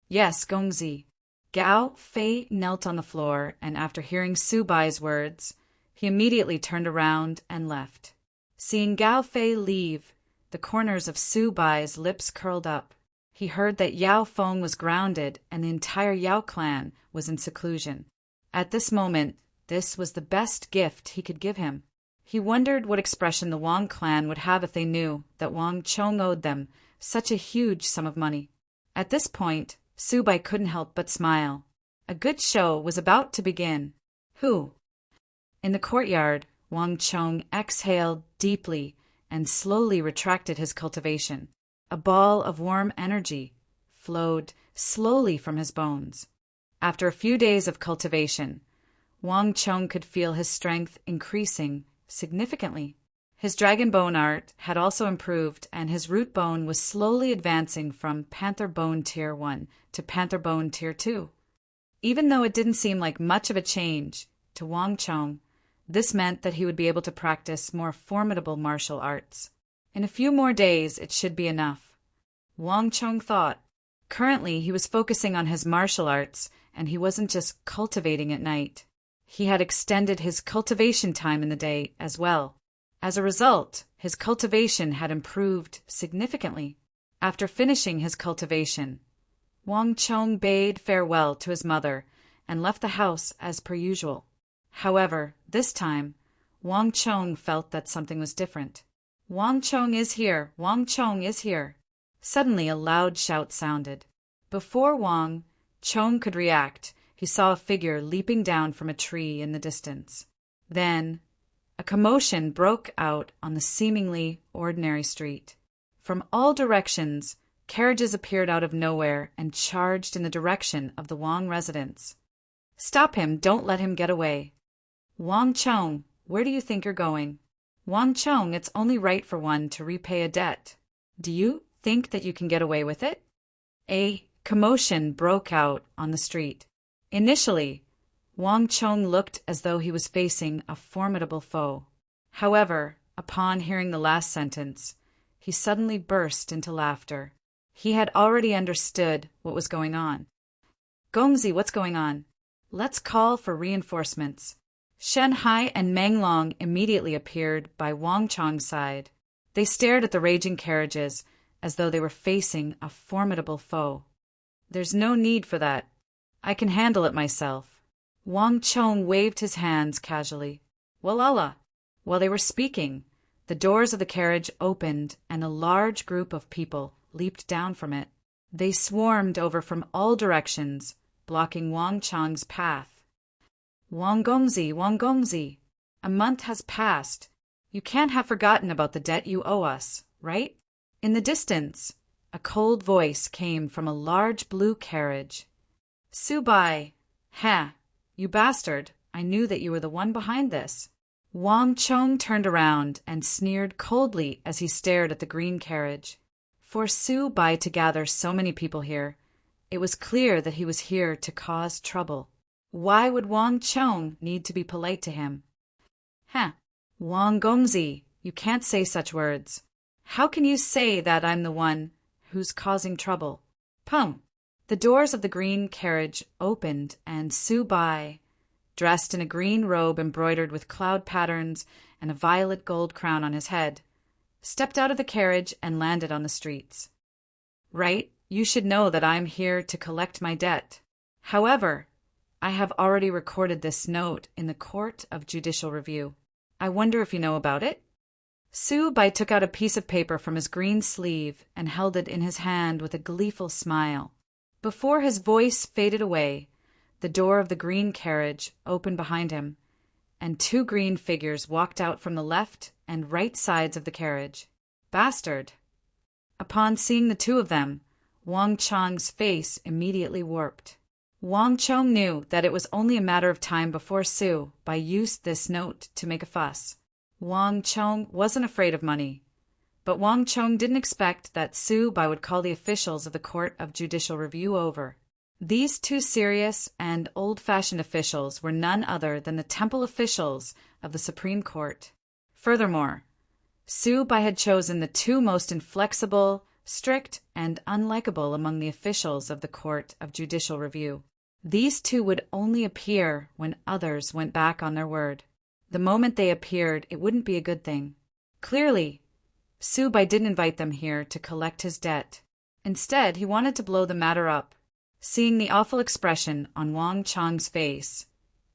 Yes, Gongzi. Gao Fei knelt on the floor, and after hearing Su Bai's words, he immediately turned around and left. Seeing Gao Fei leave, the corners of Su Bai's lips curled up. He heard that Yao Feng was grounded and the entire Yao clan was in seclusion. At this moment, this was the best gift he could give him. He wondered what expression the Wang clan would have if they knew that Wang Chong owed them such a huge sum of money. At this point, Su Bai couldn't help but smile. A good show was about to begin. Who? In the courtyard, Wang Chong exhaled deeply and slowly retracted his cultivation. A ball of warm energy flowed slowly from his bones. After a few days of cultivation, Wang Chong could feel his strength increasing significantly. His dragon bone art had also improved, and his root bone was slowly advancing from Panther Bone Tier 1 to Panther Bone Tier 2. Even though it didn't seem like much of a change to Wang Chong, this meant that he would be able to practice more formidable martial arts. In a few more days, it should be enough, Wang Chong thought. Currently, he was focusing on his martial arts, and he wasn't just cultivating at night. He had extended his cultivation time in the day as well. As a result, his cultivation had improved significantly. After finishing his cultivation, Wang Chong bade farewell to his mother and left the house as per usual. However, this time, Wang Chong felt that something was different. "Wang Chong is here! Wang Chong is here!" Suddenly a loud shout sounded. Before Wang Chong could react, he saw a figure leaping down from a tree in the distance. Then, a commotion broke out on the seemingly ordinary street. From all directions, carriages appeared out of nowhere and charged in the direction of the Wang residence. "Stop him! Don't let him get away!" "Wang Chong, where do you think you're going?" "Wang Chong, it's only right for one to repay a debt. Do you think that you can get away with it?" A commotion broke out on the street. Initially, Wang Chong looked as though he was facing a formidable foe. However, upon hearing the last sentence, he suddenly burst into laughter. He had already understood what was going on. "Gongzi, what's going on? Let's call for reinforcements." Shen Hai and Meng Long immediately appeared by Wang Chong's side. They stared at the raging carriages as though they were facing a formidable foe. "There's no need for that. I can handle it myself." Wang Chong waved his hands casually. "Walala." While they were speaking, the doors of the carriage opened and a large group of people leaped down from it. They swarmed over from all directions, blocking Wang Chong's path. "Wang Gongzi, Wang Gongzi, a month has passed. You can't have forgotten about the debt you owe us, right?" In the distance, a cold voice came from a large blue carriage. "Subai! Ha! You bastard! I knew that you were the one behind this." Wang Chong turned around and sneered coldly as he stared at the green carriage. For Subai to gather so many people here, it was clear that he was here to cause trouble. Why would Wang Chong need to be polite to him? "Huh! Wang Gongzi, you can't say such words. How can you say that I'm the one who's causing trouble?" Pum! The doors of the green carriage opened and Subai, dressed in a green robe embroidered with cloud patterns and a violet gold crown on his head, stepped out of the carriage and landed on the streets. "Right, you should know that I'm here to collect my debt. However, I have already recorded this note in the Court of Judicial Review. I wonder if you know about it?" Subai took out a piece of paper from his green sleeve and held it in his hand with a gleeful smile. Before his voice faded away, the door of the green carriage opened behind him, and two green figures walked out from the left and right sides of the carriage. "Bastard!" Upon seeing the two of them, Wang Chong's face immediately warped. Wang Chong knew that it was only a matter of time before Subai used this note to make a fuss. Wang Chong wasn't afraid of money, but Wang Chong didn't expect that Subai would call the officials of the Court of Judicial Review over. These two serious and old-fashioned officials were none other than the temple officials of the Supreme Court. Furthermore, Subai had chosen the two most inflexible, strict, and unlikable among the officials of the Court of Judicial Review. These two would only appear when others went back on their word. The moment they appeared, it wouldn't be a good thing. Clearly, Subai didn't invite them here to collect his debt. Instead, he wanted to blow the matter up. Seeing the awful expression on Wang Chong's face,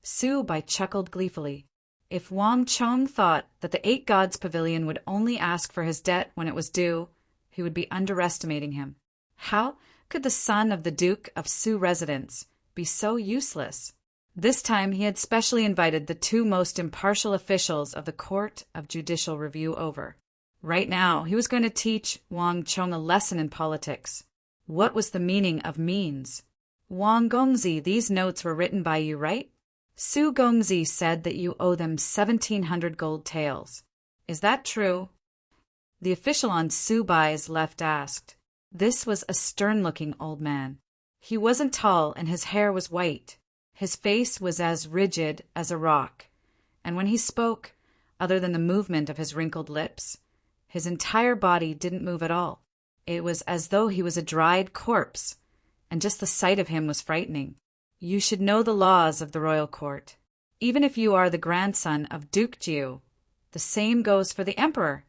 Subai chuckled gleefully. If Wang Chong thought that the Eight Gods Pavilion would only ask for his debt when it was due, he would be underestimating him. How could the son of the Duke of Su residence be so useless. This time he had specially invited the two most impartial officials of the Court of Judicial Review over. Right now, he was going to teach Wang Chong a lesson in politics. What was the meaning of means? Wang Gongzi, these notes were written by you, right? Su Gongzi said that you owe them 1,700 gold taels. Is that true? The official on Su Bai's left asked. This was a stern-looking old man. He wasn't tall and his hair was white. His face was as rigid as a rock, and when he spoke, other than the movement of his wrinkled lips, his entire body didn't move at all. It was as though he was a dried corpse, and just the sight of him was frightening. You should know the laws of the royal court. Even if you are the grandson of Duke Jiu, the same goes for the emperor.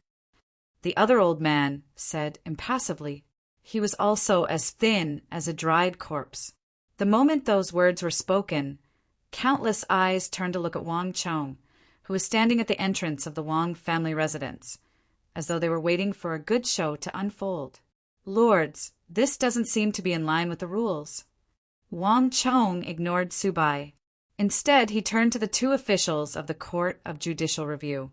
The other old man said impassively. He was also as thin as a dried corpse. The moment those words were spoken, countless eyes turned to look at Wang Chong, who was standing at the entrance of the Wang family residence, as though they were waiting for a good show to unfold. Lords, this doesn't seem to be in line with the rules. Wang Chong ignored Su Bai. Instead, he turned to the two officials of the Court of Judicial Review.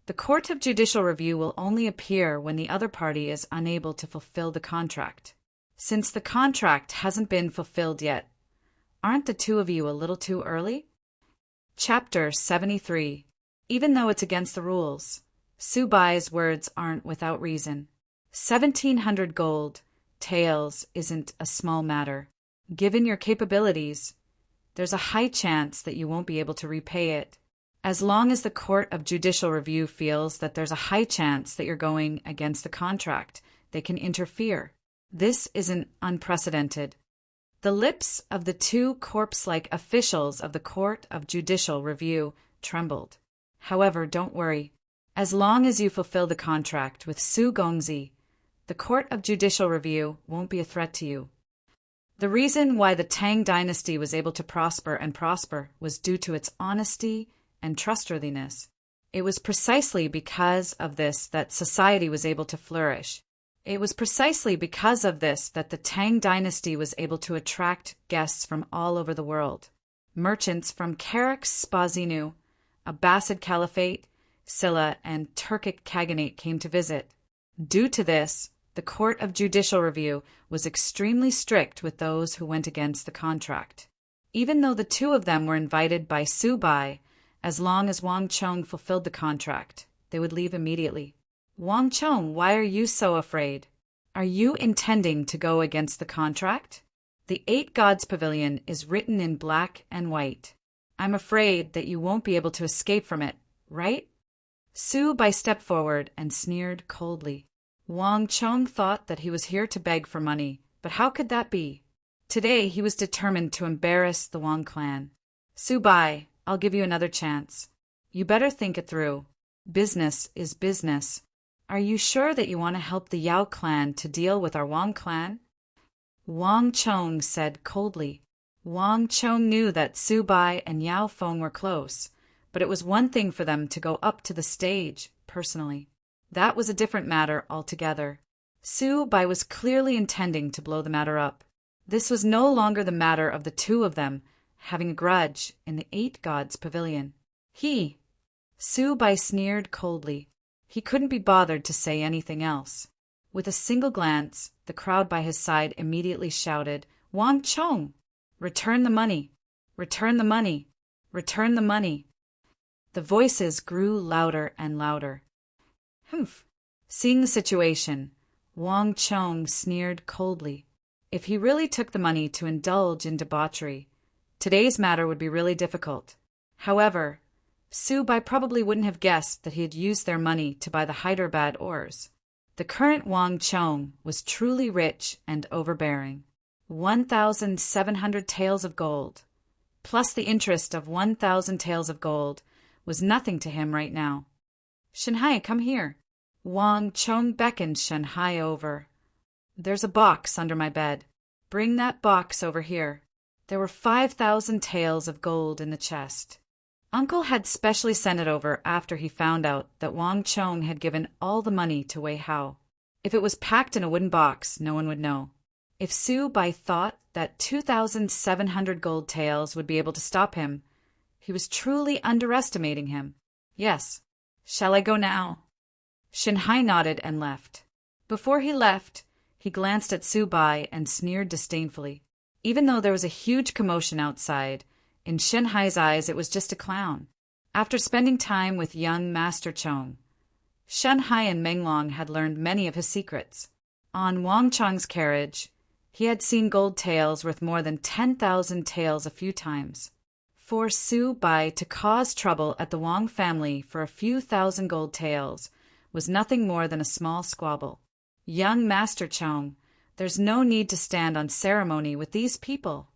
The Court of Judicial Review will only appear when the other party is unable to fulfill the contract. Since the contract hasn't been fulfilled yet, aren't the two of you a little too early? Chapter 73. Even though it's against the rules, Su Bai's words aren't without reason. 1,700 gold taels isn't a small matter. Given your capabilities, there's a high chance that you won't be able to repay it. As long as the Court of Judicial Review feels that there's a high chance that you're going against the contract, they can interfere. This isn't unprecedented. The lips of the two corpse-like officials of the Court of Judicial Review trembled. However, don't worry. As long as you fulfill the contract with Su Gongzi, the Court of Judicial Review won't be a threat to you. The reason why the Tang dynasty was able to prosper was due to its honesty and trustworthiness. It was precisely because of this that society was able to flourish. It was precisely because of this that the Tang dynasty was able to attract guests from all over the world. Merchants from Karak Spazinu, Abbasid Caliphate, Silla, and Turkic Khaganate came to visit. Due to this, the Court of Judicial Review was extremely strict with those who went against the contract. Even though the two of them were invited by Su Bai, as long as Wang Chong fulfilled the contract, they would leave immediately. Wang Chong, why are you so afraid? Are you intending to go against the contract? The 8 Gods Pavilion is written in black and white. I'm afraid that you won't be able to escape from it, right? Su Bai stepped forward and sneered coldly. Wang Chong thought that he was here to beg for money, but how could that be? Today he was determined to embarrass the Wang clan. Su Bai, I'll give you another chance. You better think it through. Business is business. Are you sure that you want to help the Yao clan to deal with our Wang clan? Wang Chong said coldly. Wang Chong knew that Su Bai and Yao Feng were close, but it was one thing for them to go up to the stage personally. That was a different matter altogether. Su Bai was clearly intending to blow the matter up. This was no longer the matter of the two of them having a grudge in the 8 Gods Pavilion. Su Bai sneered coldly. He couldn't be bothered to say anything else. With a single glance, the crowd by his side immediately shouted, Wang Chong! Return the money! Return the money! Return the money! The voices grew louder and louder. Humph! Seeing the situation, Wang Chong sneered coldly. If he really took the money to indulge in debauchery, today's matter would be really difficult. However, Su Bai probably wouldn't have guessed that he had used their money to buy the Hyderabad ores. The current Wang Chong was truly rich and overbearing. 1,700 taels of gold, plus the interest of 1,000 taels of gold, was nothing to him right now. Shanghai, come here. Wang Chong beckoned Shanghai over. There's a box under my bed. Bring that box over here. There were 5,000 taels of gold in the chest. Uncle had specially sent it over after he found out that Wang Chong had given all the money to Wei Hao. If it was packed in a wooden box, no one would know. If Su Bai thought that 2,700 gold taels would be able to stop him, he was truly underestimating him. Yes. Shall I go now? Shinhai nodded and left. Before he left, he glanced at Su Bai and sneered disdainfully. Even though there was a huge commotion outside, in Shinhai's eyes it was just a clown. After spending time with young Master Chong, Shinhai and Menglong had learned many of his secrets. On Wang Chong's carriage, he had seen gold taels worth more than 10,000 taels a few times. For Su Bai to cause trouble at the Wang family for a few thousand gold taels was nothing more than a small squabble. Young Master Chong, there's no need to stand on ceremony with these people,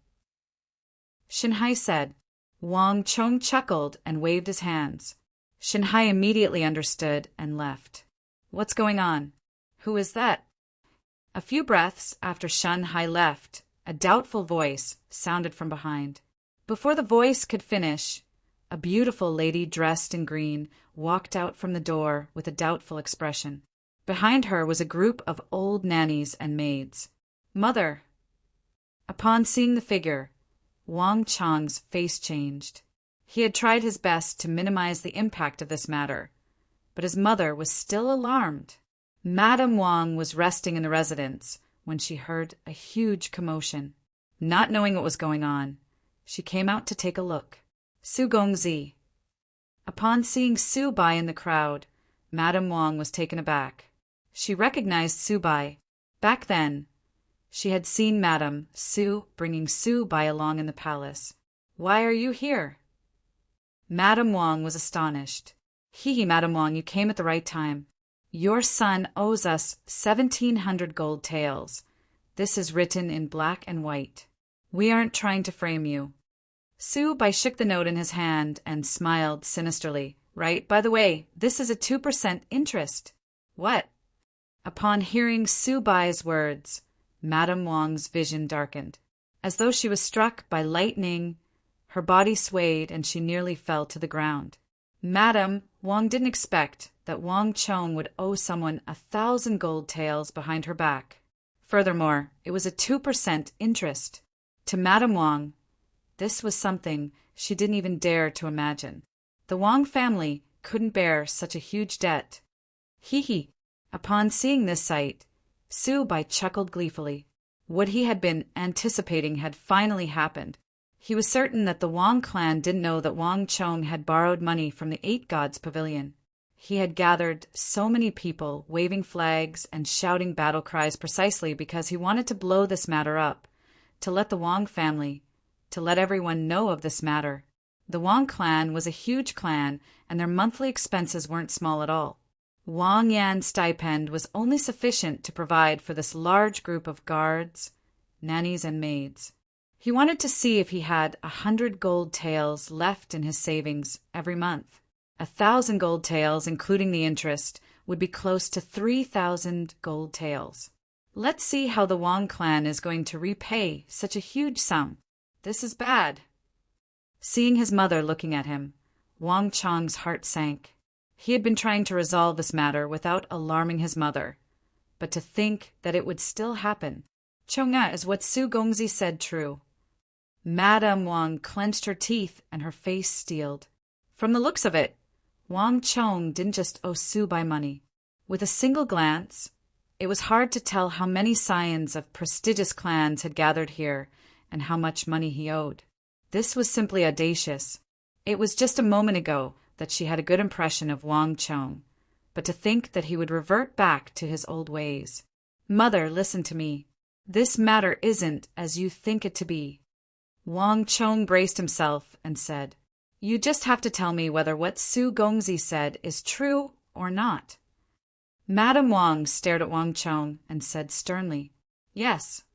Shinhai said. Wang Chong chuckled and waved his hands. Shinhai immediately understood and left. What's going on? Who is that? A few breaths after Shinhai left, a doubtful voice sounded from behind. Before the voice could finish, a beautiful lady dressed in green walked out from the door with a doubtful expression. Behind her was a group of old nannies and maids. Mother! Upon seeing the figure, Wang Chong's face changed. He had tried his best to minimize the impact of this matter, but his mother was still alarmed. Madame Wang was resting in the residence when she heard a huge commotion. Not knowing what was going on, she came out to take a look. Su Gongzi. Upon seeing Su Bai in the crowd, Madame Wang was taken aback. She recognized Su Bai. Back then, she had seen Madame Su bringing Su Bai along in the palace. Why are you here? Madame Wang was astonished. Madame Wang, you came at the right time. Your son owes us 1,700 gold taels. This is written in black and white. We aren't trying to frame you. Su Bai shook the note in his hand and smiled sinisterly. Right, by the way, this is a 2% interest. What? Upon hearing Su Bai's words, Madame Wang's vision darkened. As though she was struck by lightning, her body swayed and she nearly fell to the ground. Madame Wang didn't expect that Wang Chong would owe someone 1,000 gold taels behind her back. Furthermore, it was a 2% interest. To Madame Wang, this was something she didn't even dare to imagine. The Wang family couldn't bear such a huge debt. Upon seeing this sight, Su Bai chuckled gleefully. What he had been anticipating had finally happened. He was certain that the Wang clan didn't know that Wang Chong had borrowed money from the Eight Gods Pavilion. He had gathered so many people, waving flags and shouting battle cries precisely because he wanted to blow this matter up, to let the Wang family, to let everyone know of this matter. The Wang clan was a huge clan, and their monthly expenses weren't small at all. Wang Yan's stipend was only sufficient to provide for this large group of guards, nannies, and maids. He wanted to see if he had 100 gold taels left in his savings every month. 1,000 gold taels, including the interest, would be close to 3,000 gold taels. Let's see how the Wang clan is going to repay such a huge sum. This is bad. Seeing his mother looking at him, Wang Chong's heart sank. He had been trying to resolve this matter without alarming his mother, but to think that it would still happen. Chonga, is what Su Gongzi said true? Madame Wang clenched her teeth and her face steeled. From the looks of it, Wang Chong didn't just owe Su Bai money. With a single glance, it was hard to tell how many scions of prestigious clans had gathered here and how much money he owed. This was simply audacious. It was just a moment ago that she had a good impression of Wang Chong, but to think that he would revert back to his old ways. Mother, listen to me. This matter isn't as you think it to be. Wang Chong braced himself and said, You just have to tell me whether what Su Gongzi said is true or not. Madame Wang stared at Wang Chong and said sternly, Yes.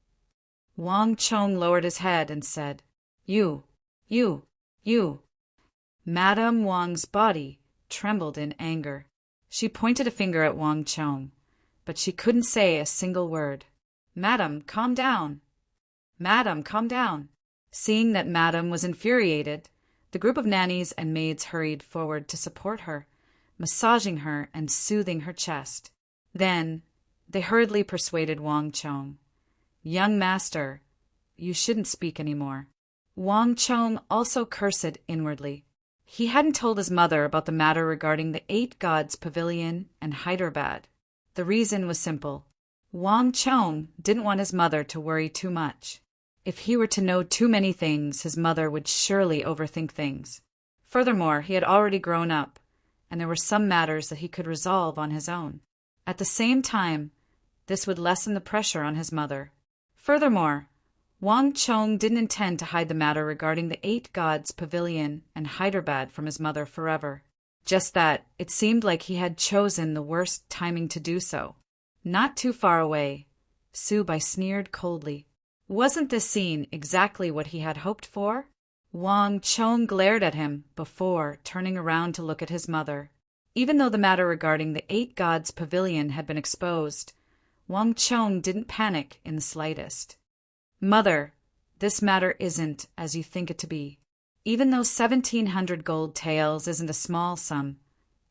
Wang Chong lowered his head and said, You. Madame Wang's body trembled in anger. She pointed a finger at Wang Chong, but she couldn't say a single word. Madam, calm down. Madam, calm down. Seeing that Madam was infuriated, the group of nannies and maids hurried forward to support her, massaging her and soothing her chest. Then they hurriedly persuaded Wang Chong. "Young master, you shouldn't speak any more." Wang Chong also cursed inwardly. He hadn't told his mother about the matter regarding the 8 Gods Pavilion and Hyderabad. The reason was simple. Wang Chong didn't want his mother to worry too much. If he were to know too many things, his mother would surely overthink things. Furthermore, he had already grown up, and there were some matters that he could resolve on his own. At the same time, this would lessen the pressure on his mother. Furthermore, Wang Chong didn't intend to hide the matter regarding the 8 Gods Pavilion and Hyderabad from his mother forever. Just that it seemed like he had chosen the worst timing to do so. Not too far away, Subai sneered coldly. Wasn't this scene exactly what he had hoped for? Wang Chong glared at him before turning around to look at his mother. Even though the matter regarding the 8 Gods Pavilion had been exposed, Wang Chong didn't panic in the slightest. "Mother, this matter isn't as you think it to be. Even though 1,700 gold taels isn't a small sum,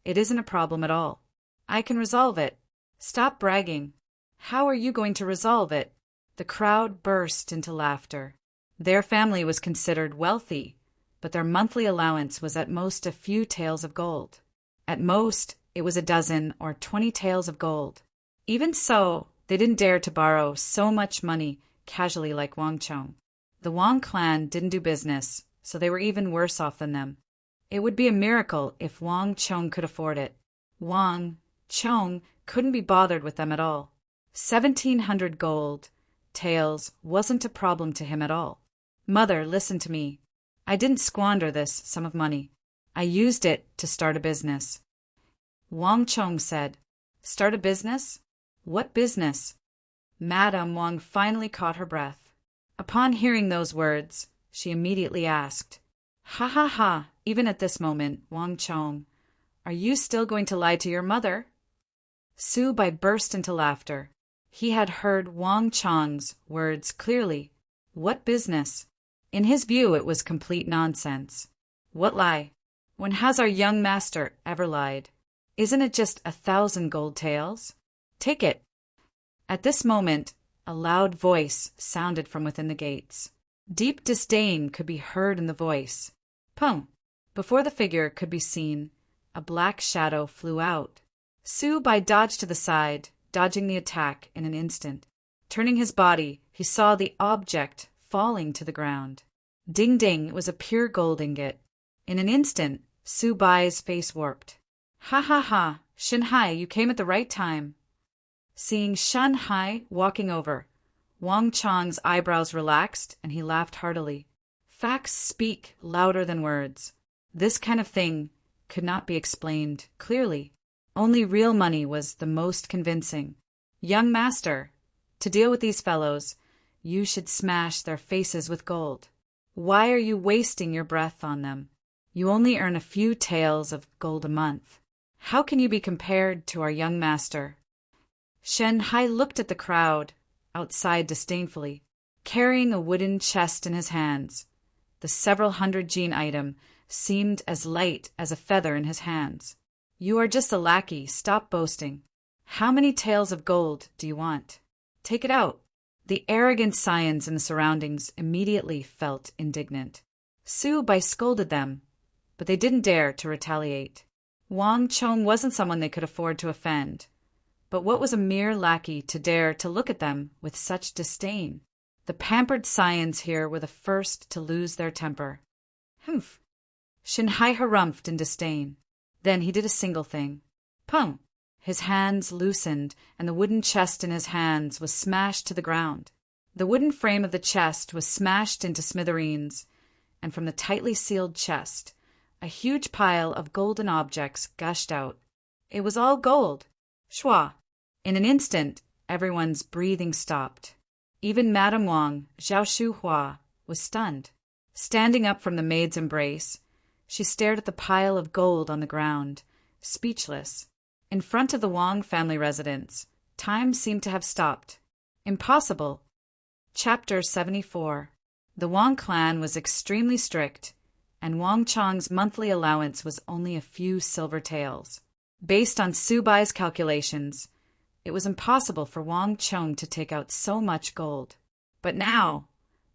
it isn't a problem at all. I can resolve it. Stop bragging. How are you going to resolve it?" The crowd burst into laughter. Their family was considered wealthy, but their monthly allowance was at most a few taels of gold. At most, it was 12 or 20 taels of gold. Even so, they didn't dare to borrow so much money casually like Wang Chong. The Wang clan didn't do business, so they were even worse off than them. It would be a miracle if Wang Chong could afford it. Wang Chong couldn't be bothered with them at all. 1,700 gold taels wasn't a problem to him at all. "Mother, listen to me. I didn't squander this sum of money. I used it to start a business." Wang Chong said, "Start a business? What business?" Madame Wang finally caught her breath. Upon hearing those words, she immediately asked, "Ha ha ha, even at this moment, Wang Chong, are you still going to lie to your mother?" Subai burst into laughter. He had heard Wang Chong's words clearly. What business? In his view, it was complete nonsense. What lie? When has our young master ever lied? Isn't it just 1,000 gold taels? Take it. At this moment, a loud voice sounded from within the gates. Deep disdain could be heard in the voice. Pung! Before the figure could be seen, a black shadow flew out. Subai dodged to the side, dodging the attack in an instant. Turning his body, he saw the object falling to the ground. Ding ding, it was a pure gold ingot. In an instant, Subai's face warped. "Ha ha ha, Shanhai, you came at the right time." Seeing Shanhai walking over, Wang Chong's eyebrows relaxed and he laughed heartily. Facts speak louder than words. This kind of thing could not be explained clearly. Only real money was the most convincing. "Young master, to deal with these fellows, you should smash their faces with gold. Why are you wasting your breath on them? You only earn a few taels of gold a month. How can you be compared to our young master?" Shen Hai looked at the crowd outside disdainfully, carrying a wooden chest in his hands. The several hundred gene item seemed as light as a feather in his hands. "You are just a lackey, stop boasting. How many taels of gold do you want? Take it out." The arrogant scions in the surroundings immediately felt indignant. Subai scolded them, but they didn't dare to retaliate. Wang Chong wasn't someone they could afford to offend. But what was a mere lackey to dare to look at them with such disdain? The pampered scions here were the first to lose their temper. "Humph!" Shanhai harumphed in disdain. Then he did a single thing. Pung! His hands loosened, and the wooden chest in his hands was smashed to the ground. The wooden frame of the chest was smashed into smithereens, and from the tightly sealed chest, a huge pile of golden objects gushed out. It was all gold. Shwa! In an instant, everyone's breathing stopped. Even Madame Wang, Zhao Shuhua, was stunned. Standing up from the maid's embrace, she stared at the pile of gold on the ground, speechless. In front of the Wang family residence, time seemed to have stopped. Impossible. Chapter 74. The Wang clan was extremely strict, and Wang Chong's monthly allowance was only a few silver taels. Based on Subai's calculations, it was impossible for Wang Chong to take out so much gold. But now,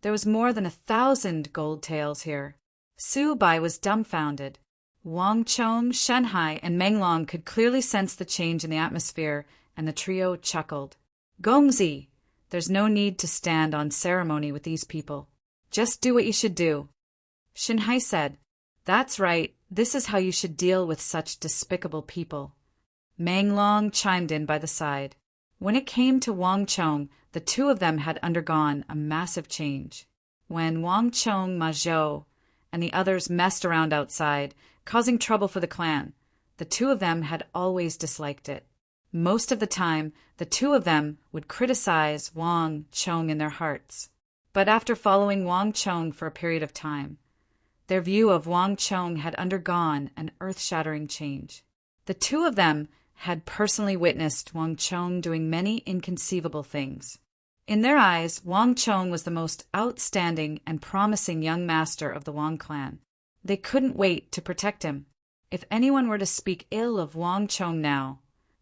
there was more than 1,000 gold taels here. Su Bai was dumbfounded. Wang Chong, Shen Hai, and Meng Long could clearly sense the change in the atmosphere, and the trio chuckled. Gongzi, there's no need to stand on ceremony with these people. Just do what you should do. Shen Hai said, That's right, this is how you should deal with such despicable people. Meng Long chimed in by the side. When it came to Wang Chong, the two of them had undergone a massive change. When Wang Chong, Ma Zhou, and the others messed around outside, causing trouble for the clan, the two of them had always disliked it. Most of the time, the two of them would criticize Wang Chong in their hearts. But after following Wang Chong for a period of time, their view of Wang Chong had undergone an earth-shattering change. The two of them had personally witnessed Wang Chong doing many inconceivable things. In their eyes, Wang Chong was the most outstanding and promising young master of the Wang clan. They couldn't wait to protect him. If anyone were to speak ill of Wang Chong now,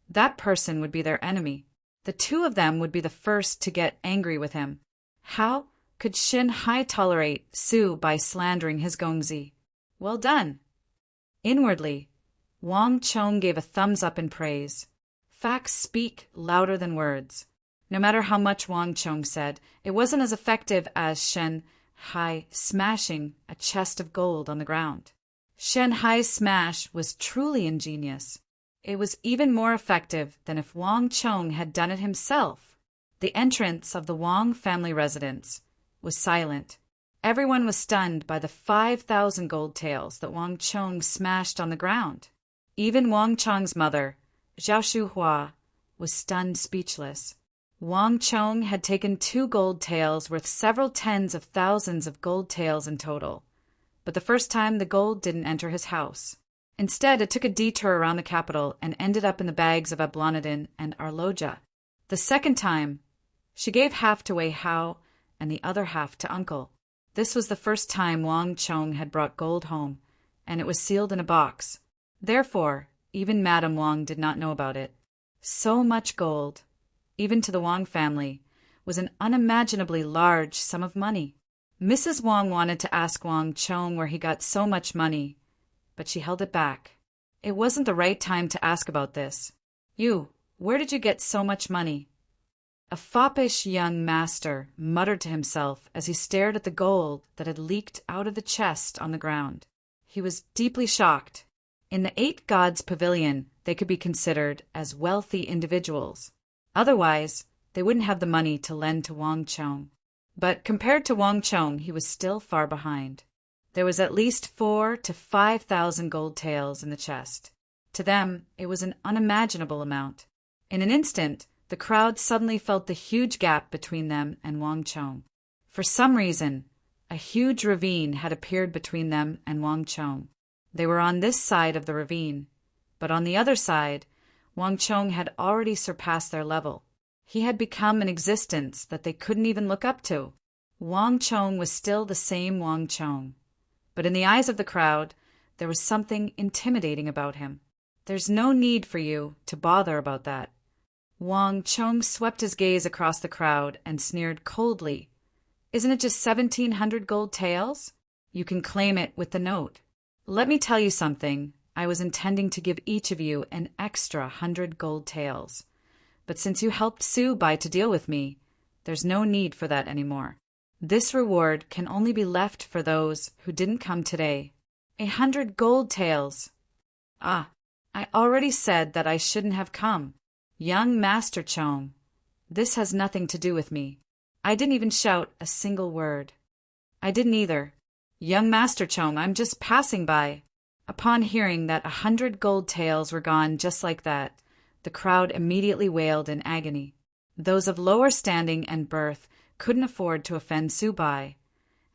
that person would be their enemy. The two of them would be the first to get angry with him. How could Shen Hai tolerate Su by slandering his Gongzi? Well done. Inwardly, Wang Chong gave a thumbs up in praise. Facts speak louder than words. No matter how much Wang Chong said, it wasn't as effective as Shen Hai smashing a chest of gold on the ground. Shen Hai's smash was truly ingenious. It was even more effective than if Wang Chong had done it himself. The entrance of the Wang family residence was silent. Everyone was stunned by the 5,000 gold taels that Wang Chong smashed on the ground. Even Wang Chong's mother, Zhao Shuhua, was stunned speechless. Wang Chong had taken 2 gold taels worth several tens of thousands of gold taels in total. But the first time the gold didn't enter his house. Instead, it took a detour around the capital and ended up in the bags of Ablonidin and Arloja. The second time, she gave half to Wei Hao and the other half to Uncle. This was the first time Wang Chong had brought gold home, and it was sealed in a box. Therefore, even Madame Wang did not know about it. So much gold, even to the Wang family, was an unimaginably large sum of money. Mrs. Wang wanted to ask Wang Chong where he got so much money, but she held it back. It wasn't the right time to ask about this. You, where did you get so much money? A foppish young master muttered to himself as he stared at the gold that had leaked out of the chest on the ground. He was deeply shocked. In the 8 gods' pavilion, they could be considered as wealthy individuals. Otherwise, they wouldn't have the money to lend to Wang Chong. But compared to Wang Chong, he was still far behind. There was at least 4,000 to 5,000 gold taels in the chest. To them, it was an unimaginable amount. In an instant, the crowd suddenly felt the huge gap between them and Wang Chong. For some reason, a huge ravine had appeared between them and Wang Chong. They were on this side of the ravine, but on the other side, Wang Chong had already surpassed their level. He had become an existence that they couldn't even look up to. Wang Chong was still the same Wang Chong, but in the eyes of the crowd, there was something intimidating about him. There's no need for you to bother about that. Wang Chong swept his gaze across the crowd and sneered coldly. Isn't it just 1,700 gold taels? You can claim it with the note. Let me tell you something. I was intending to give each of you an extra 100 gold taels. But since you helped Su Bai to deal with me, there's no need for that anymore. This reward can only be left for those who didn't come today. 100 gold taels. Ah, I already said that I shouldn't have come. Young Master Chong, this has nothing to do with me. I didn't even shout a single word. I didn't either. Young Master Chong, I'm just passing by. Upon hearing that 100 gold taels were gone just like that, the crowd immediately wailed in agony. Those of lower standing and birth couldn't afford to offend Su Bai,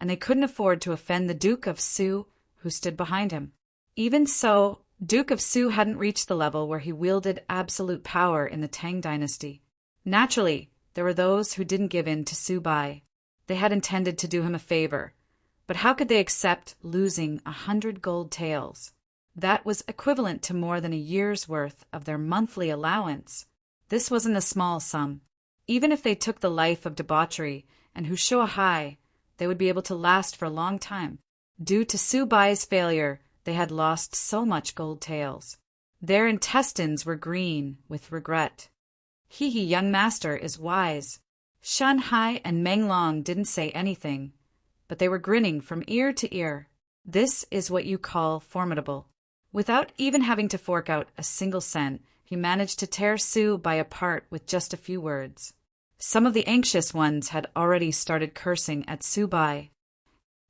and they couldn't afford to offend the Duke of Su, who stood behind him. Even so, Duke of Su hadn't reached the level where he wielded absolute power in the Tang dynasty. Naturally, there were those who didn't give in to Su Bai. They had intended to do him a favor, but how could they accept losing 100 gold taels? That was equivalent to more than a year's worth of their monthly allowance. This wasn't a small sum. Even if they took the life of debauchery and who show a high, they would be able to last for a long time. Due to Su Bai's failure, they had lost so much gold tails. Their intestines were green with regret. He, young master, is wise. Shan Hai and Meng Long didn't say anything, but they were grinning from ear to ear. This is what you call formidable. Without even having to fork out a single cent, he managed to tear Su Bai apart with just a few words. Some of the anxious ones had already started cursing at Su Bai.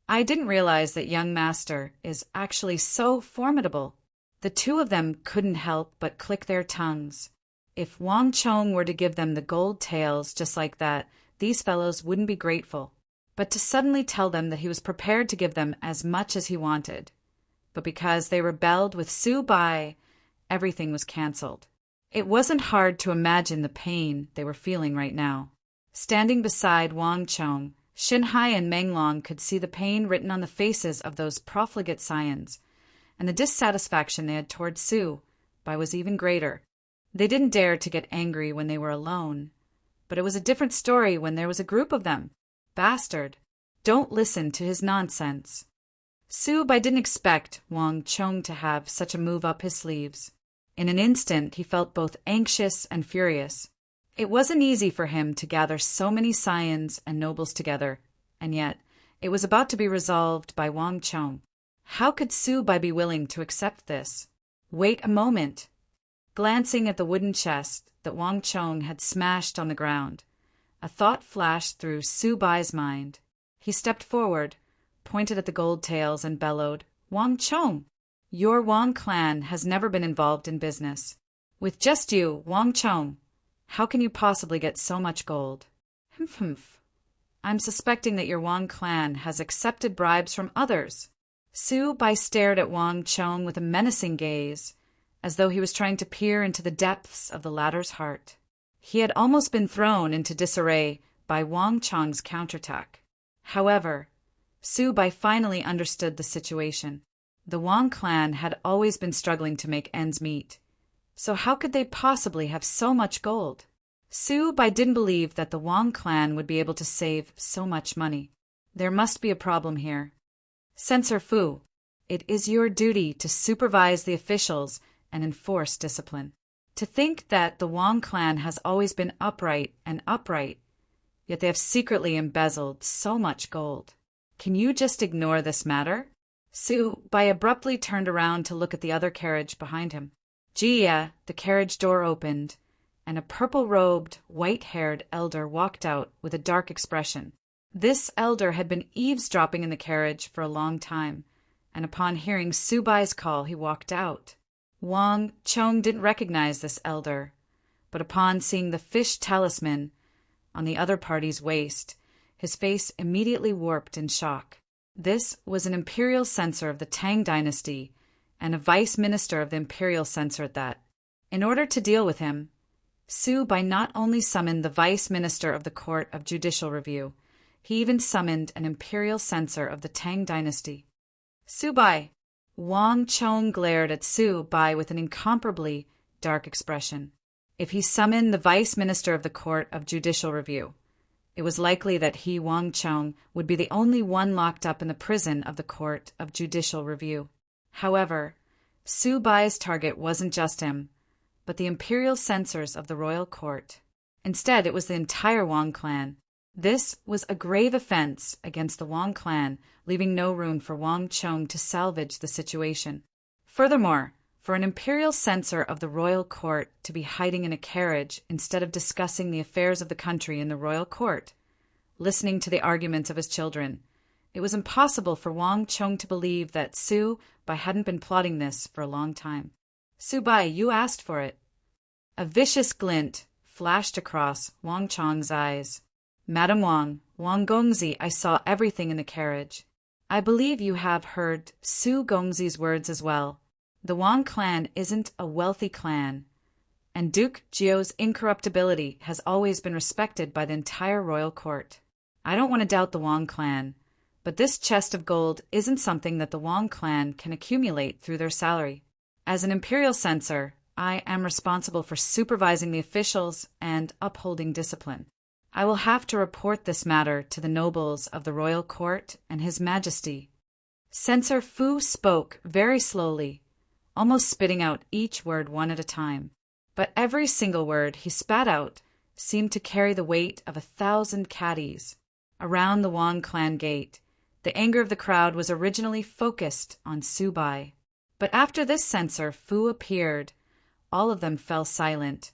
I didn't realize that young master is actually so formidable. The two of them couldn't help but click their tongues. If Wang Chong were to give them the gold tails just like that, these fellows wouldn't be grateful. But to suddenly tell them that he was prepared to give them as much as he wanted. But because they rebelled with Su Bai, everything was cancelled. It wasn't hard to imagine the pain they were feeling right now. Standing beside Wang Chong, Shin Hai and Meng Long could see the pain written on the faces of those profligate scions, and the dissatisfaction they had toward Su Bai was even greater. They didn't dare to get angry when they were alone, but it was a different story when there was a group of them. Bastard! Don't listen to his nonsense. Su Bai didn't expect Wang Chong to have such a move up his sleeves. In an instant, he felt both anxious and furious. It wasn't easy for him to gather so many scions and nobles together, and yet it was about to be resolved by Wang Chong. How could Su Bai be willing to accept this? Wait a moment. Glancing at the wooden chest that Wang Chong had smashed on the ground, a thought flashed through Su Bai's mind. He stepped forward, pointed at the gold tails, and bellowed, "Wang Chong! Your Wang clan has never been involved in business. With just you, Wang Chong, how can you possibly get so much gold? Humph. I'm suspecting that your Wang clan has accepted bribes from others." Su Bai stared at Wang Chong with a menacing gaze, as though he was trying to peer into the depths of the latter's heart. He had almost been thrown into disarray by Wang Chong's counterattack. However, Su Bai finally understood the situation. The Wang clan had always been struggling to make ends meet, so how could they possibly have so much gold? Su Bai didn't believe that the Wang clan would be able to save so much money. There must be a problem here. Censor Fu, it is your duty to supervise the officials and enforce discipline. To think that the Wang clan has always been upright, yet they have secretly embezzled so much gold. Can you just ignore this matter? Su Bai abruptly turned around to look at the other carriage behind him. The carriage door opened, and a purple-robed, white-haired elder walked out with a dark expression. This elder had been eavesdropping in the carriage for a long time, and upon hearing Su Bai's call, he walked out. Wang Chong didn't recognize this elder, but upon seeing the fish talisman on the other party's waist, his face immediately warped in shock. This was an imperial censor of the Tang dynasty, and a vice minister of the imperial censor at that. In order to deal with him, Su Bai not only summoned the vice minister of the Court of Judicial Review, he even summoned an imperial censor of the Tang dynasty. Su Bai! Wang Chong glared at Su Bai with an incomparably dark expression. If he summoned the vice minister of the Court of Judicial Review, it was likely that he, Wang Chong, would be the only one locked up in the prison of the Court of Judicial Review. However, Su Bai's target wasn't just him, but the imperial censors of the royal court. Instead, it was the entire Wang clan. This was a grave offense against the Wang clan, leaving no room for Wang Chong to salvage the situation. Furthermore, for an imperial censor of the royal court to be hiding in a carriage instead of discussing the affairs of the country in the royal court, listening to the arguments of his children, it was impossible for Wang Chong to believe that Su Bai hadn't been plotting this for a long time. Su Bai, you asked for it. A vicious glint flashed across Wang Chong's eyes. Madam Wang, Wang Gongzi, I saw everything in the carriage. I believe you have heard Su Gongzi's words as well. The Wang clan isn't a wealthy clan, and Duke Jiu's incorruptibility has always been respected by the entire royal court. I don't want to doubt the Wang clan, but this chest of gold isn't something that the Wang clan can accumulate through their salary. As an imperial censor, I am responsible for supervising the officials and upholding discipline. I will have to report this matter to the nobles of the royal court and His Majesty." Censor Fu spoke very slowly, almost spitting out each word one at a time. But every single word he spat out seemed to carry the weight of 1,000 caddies. Around the Wang clan gate, the anger of the crowd was originally focused on Su Bai. But after this censor Fu appeared, all of them fell silent,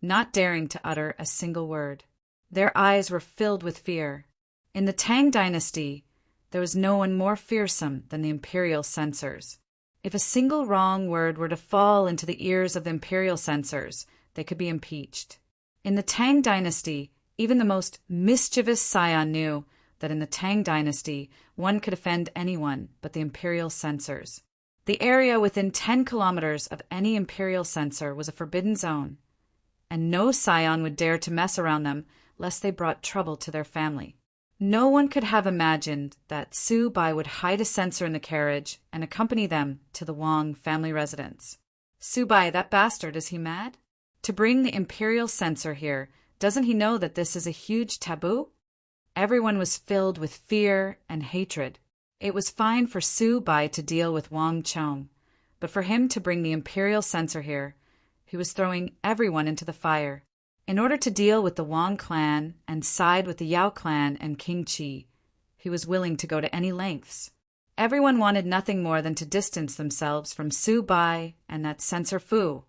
not daring to utter a single word. Their eyes were filled with fear. In the Tang dynasty, there was no one more fearsome than the imperial censors. If a single wrong word were to fall into the ears of the imperial censors, they could be impeached. In the Tang dynasty, even the most mischievous scion knew that in the Tang dynasty one could offend anyone but the imperial censors. The area within 10 kilometers of any imperial censor was a forbidden zone, and no scion would dare to mess around them lest they brought trouble to their family. No one could have imagined that Su Bai would hide a censor in the carriage and accompany them to the Wang family residence. Su Bai, that bastard, is he mad? To bring the imperial censor here, doesn't he know that this is a huge taboo? Everyone was filled with fear and hatred. It was fine for Su Bai to deal with Wang Chong, but for him to bring the imperial censor here, he was throwing everyone into the fire. In order to deal with the Wang clan and side with the Yao clan and King Qi, he was willing to go to any lengths. Everyone wanted nothing more than to distance themselves from Su Bai and that censor Fu,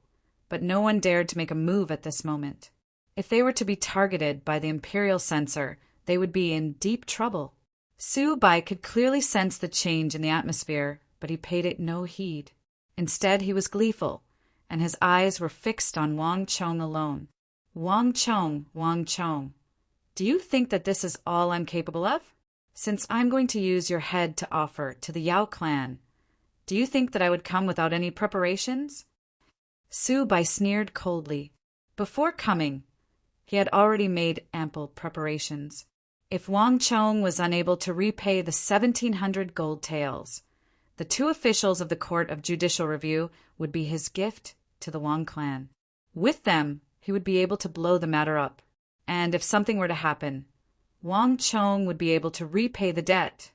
but no one dared to make a move at this moment. If they were to be targeted by the imperial censor, they would be in deep trouble. Su Bai could clearly sense the change in the atmosphere, but he paid it no heed. Instead, he was gleeful, and his eyes were fixed on Wang Chong alone. Wang Chong, do you think that this is all I'm capable of? Since I'm going to use your head to offer to the Yao clan, do you think that I would come without any preparations? Su Bai sneered coldly. Before coming, he had already made ample preparations. If Wang Chong was unable to repay the 1,700 gold taels, the 2 officials of the Court of Judicial Review would be his gift to the Wang clan. With them, he would be able to blow the matter up, and if something were to happen, Wang Chong would be able to repay the debt.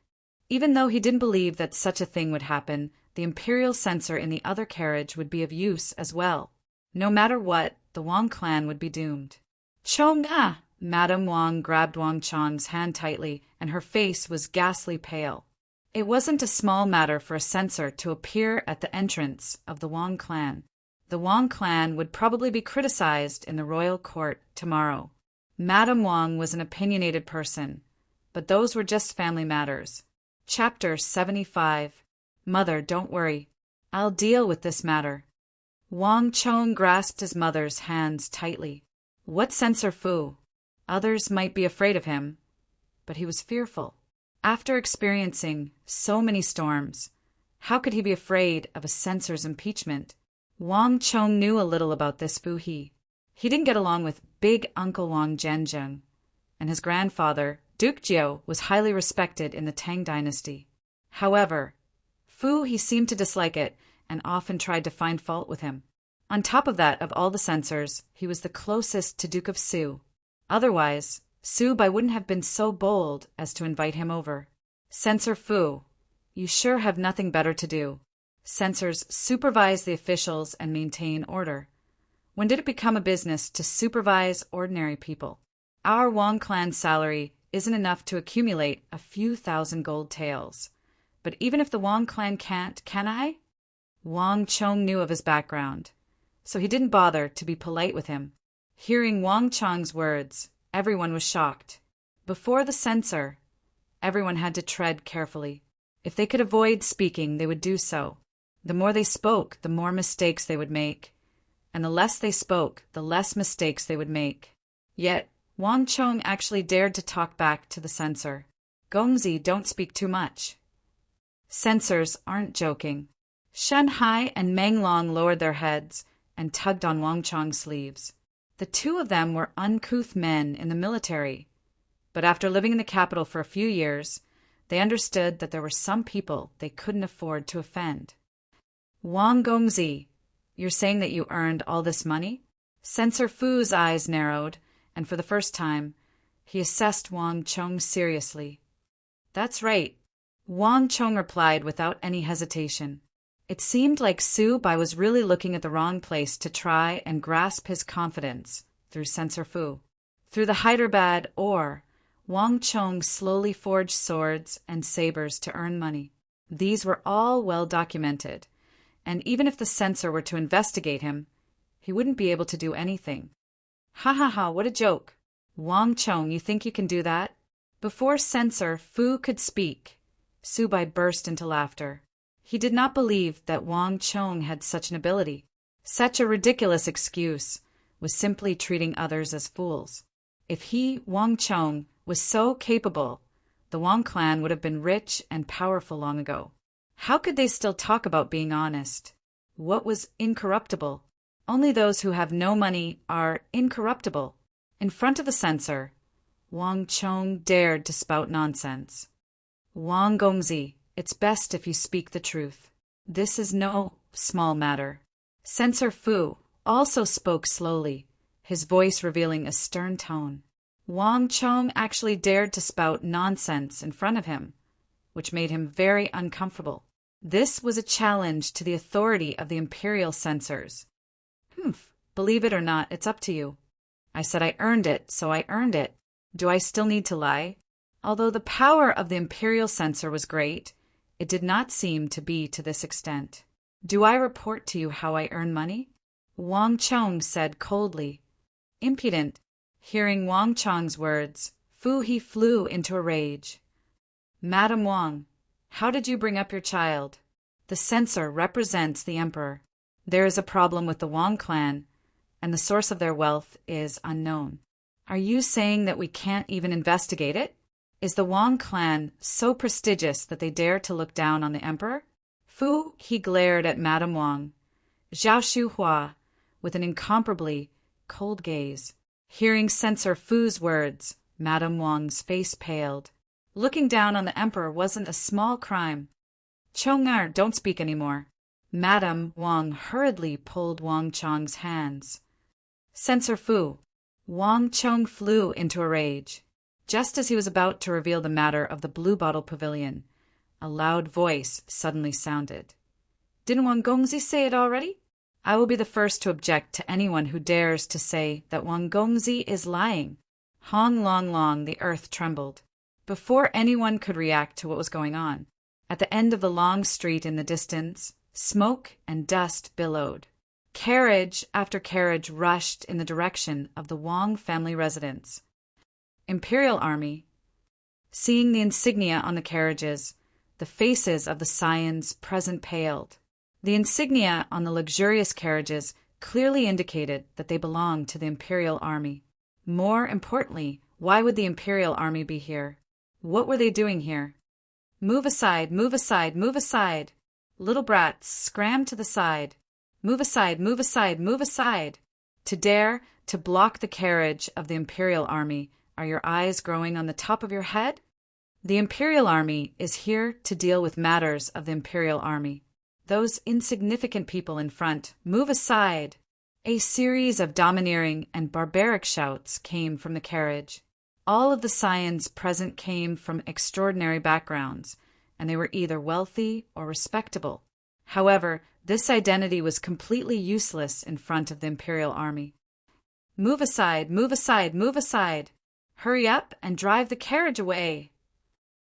Even though he didn't believe that such a thing would happen, the imperial censor in the other carriage would be of use as well. No matter what, the Wang clan would be doomed. Chong ah! Madame Wang grabbed Wang Chong's hand tightly, and her face was ghastly pale. It wasn't a small matter for a censor to appear at the entrance of the Wang clan. The Wang clan would probably be criticized in the royal court tomorrow. Madame Wang was an opinionated person, but those were just family matters. Chapter 75. Mother, don't worry. I'll deal with this matter. Wang Chong grasped his mother's hands tightly. What censor Fu? Others might be afraid of him, but he was fearful. After experiencing so many storms, how could he be afraid of a censor's impeachment? Wang Chong knew a little about this Fu He. He didn't get along with big Uncle Wang Zhenjiang, and his grandfather, Duke Jiao, was highly respected in the Tang dynasty. However, Fu He seemed to dislike it and often tried to find fault with him. On top of that, of all the censors, he was the closest to Duke of Su. Otherwise, Su Bai wouldn't have been so bold as to invite him over. Censor Fu, you sure have nothing better to do. Censors supervise the officials and maintain order. When did it become a business to supervise ordinary people? Our Wang clan's salary isn't enough to accumulate a few thousand gold taels. But even if the Wang clan can't, can I? Wang Chong knew of his background, so he didn't bother to be polite with him. Hearing Wang Chong's words, everyone was shocked. Before the censor, everyone had to tread carefully. If they could avoid speaking, they would do so. The more they spoke, the more mistakes they would make. And the less they spoke, the less mistakes they would make. Yet, Wang Chong actually dared to talk back to the censor. Gongzi, don't speak too much. Censors aren't joking. Shen Hai and Meng Long lowered their heads and tugged on Wang Chong's sleeves. The two of them were uncouth men in the military, but after living in the capital for a few years, they understood that there were some people they couldn't afford to offend. Wang Gongzi, you're saying that you earned all this money? Censor Fu's eyes narrowed, and for the first time, He assessed Wang Chong seriously. That's right, Wang Chong replied without any hesitation. It seemed like Su Bai was really looking at the wrong place to try and grasp his confidence through censor fu. Through the Hyderabad ore, Wang Chong slowly forged swords and sabers to earn money. These were all well documented, and even if the censor were to investigate him, he wouldn't be able to do anything. Ha ha ha, what a joke! Wang Chong, you think you can do that? Before censor Fu could speak, Su Bai burst into laughter. He did not believe that Wang Chong had such an ability. Such a ridiculous excuse was simply treating others as fools. If he, Wang Chong, was so capable, the Wang clan would have been rich and powerful long ago. How could they still talk about being honest? What was incorruptible? Only those who have no money are incorruptible. In front of the censor, Wang Chong dared to spout nonsense. Wang Gongzi, it's best if you speak the truth. This is no small matter. Censor Fu also spoke slowly, his voice revealing a stern tone. Wang Chong actually dared to spout nonsense in front of him, which made him very uncomfortable. This was a challenge to the authority of the imperial censors. Believe it or not, it's up to you. I said I earned it, so I earned it. Do I still need to lie? Although the power of the imperial censor was great, it did not seem to be to this extent. Do I report to you how I earn money? Wang Chong said coldly. Impudent. Hearing Wang Chong's words, he flew into a rage. Madam Wang, how did you bring up your child? The censor represents the emperor. There is a problem with the Wang clan, and the source of their wealth is unknown. Are you saying that we can't even investigate it? Is the Wang clan so prestigious that they dare to look down on the emperor? He glared at Madame Wang, Zhao Shuhua, with an incomparably cold gaze. Hearing censor Fu's words, Madame Wang's face paled. Looking down on the emperor wasn't a small crime. Chong-er, don't speak anymore. Madame Wang hurriedly pulled Wang Chong's hands. Censor Fu. Wang Chong flew into a rage. Just as he was about to reveal the matter of the Blue Bottle Pavilion, a loud voice suddenly sounded. Didn't Wang Gongzi say it already? I will be the first to object to anyone who dares to say that Wang Gongzi is lying. Hong Long Long, the earth trembled. Before anyone could react to what was going on, at the end of the long street in the distance, smoke and dust billowed. Carriage after carriage rushed in the direction of the Wang family residence. Imperial Army. Seeing the insignia on the carriages, the faces of the scions present paled. The insignia on the luxurious carriages clearly indicated that they belonged to the Imperial Army. More importantly, why would the Imperial Army be here? What were they doing here? Move aside, move aside, move aside. Little brats, scram to the side. Move aside, move aside, move aside. To dare to block the carriage of the Imperial Army, are your eyes growing on the top of your head? The Imperial Army is here to deal with matters of the Imperial Army. Those insignificant people in front, move aside. A series of domineering and barbaric shouts came from the carriage. All of the scions present came from extraordinary backgrounds, and they were either wealthy or respectable. However, this identity was completely useless in front of the Imperial Army. Move aside, move aside, move aside. Hurry up and drive the carriage away.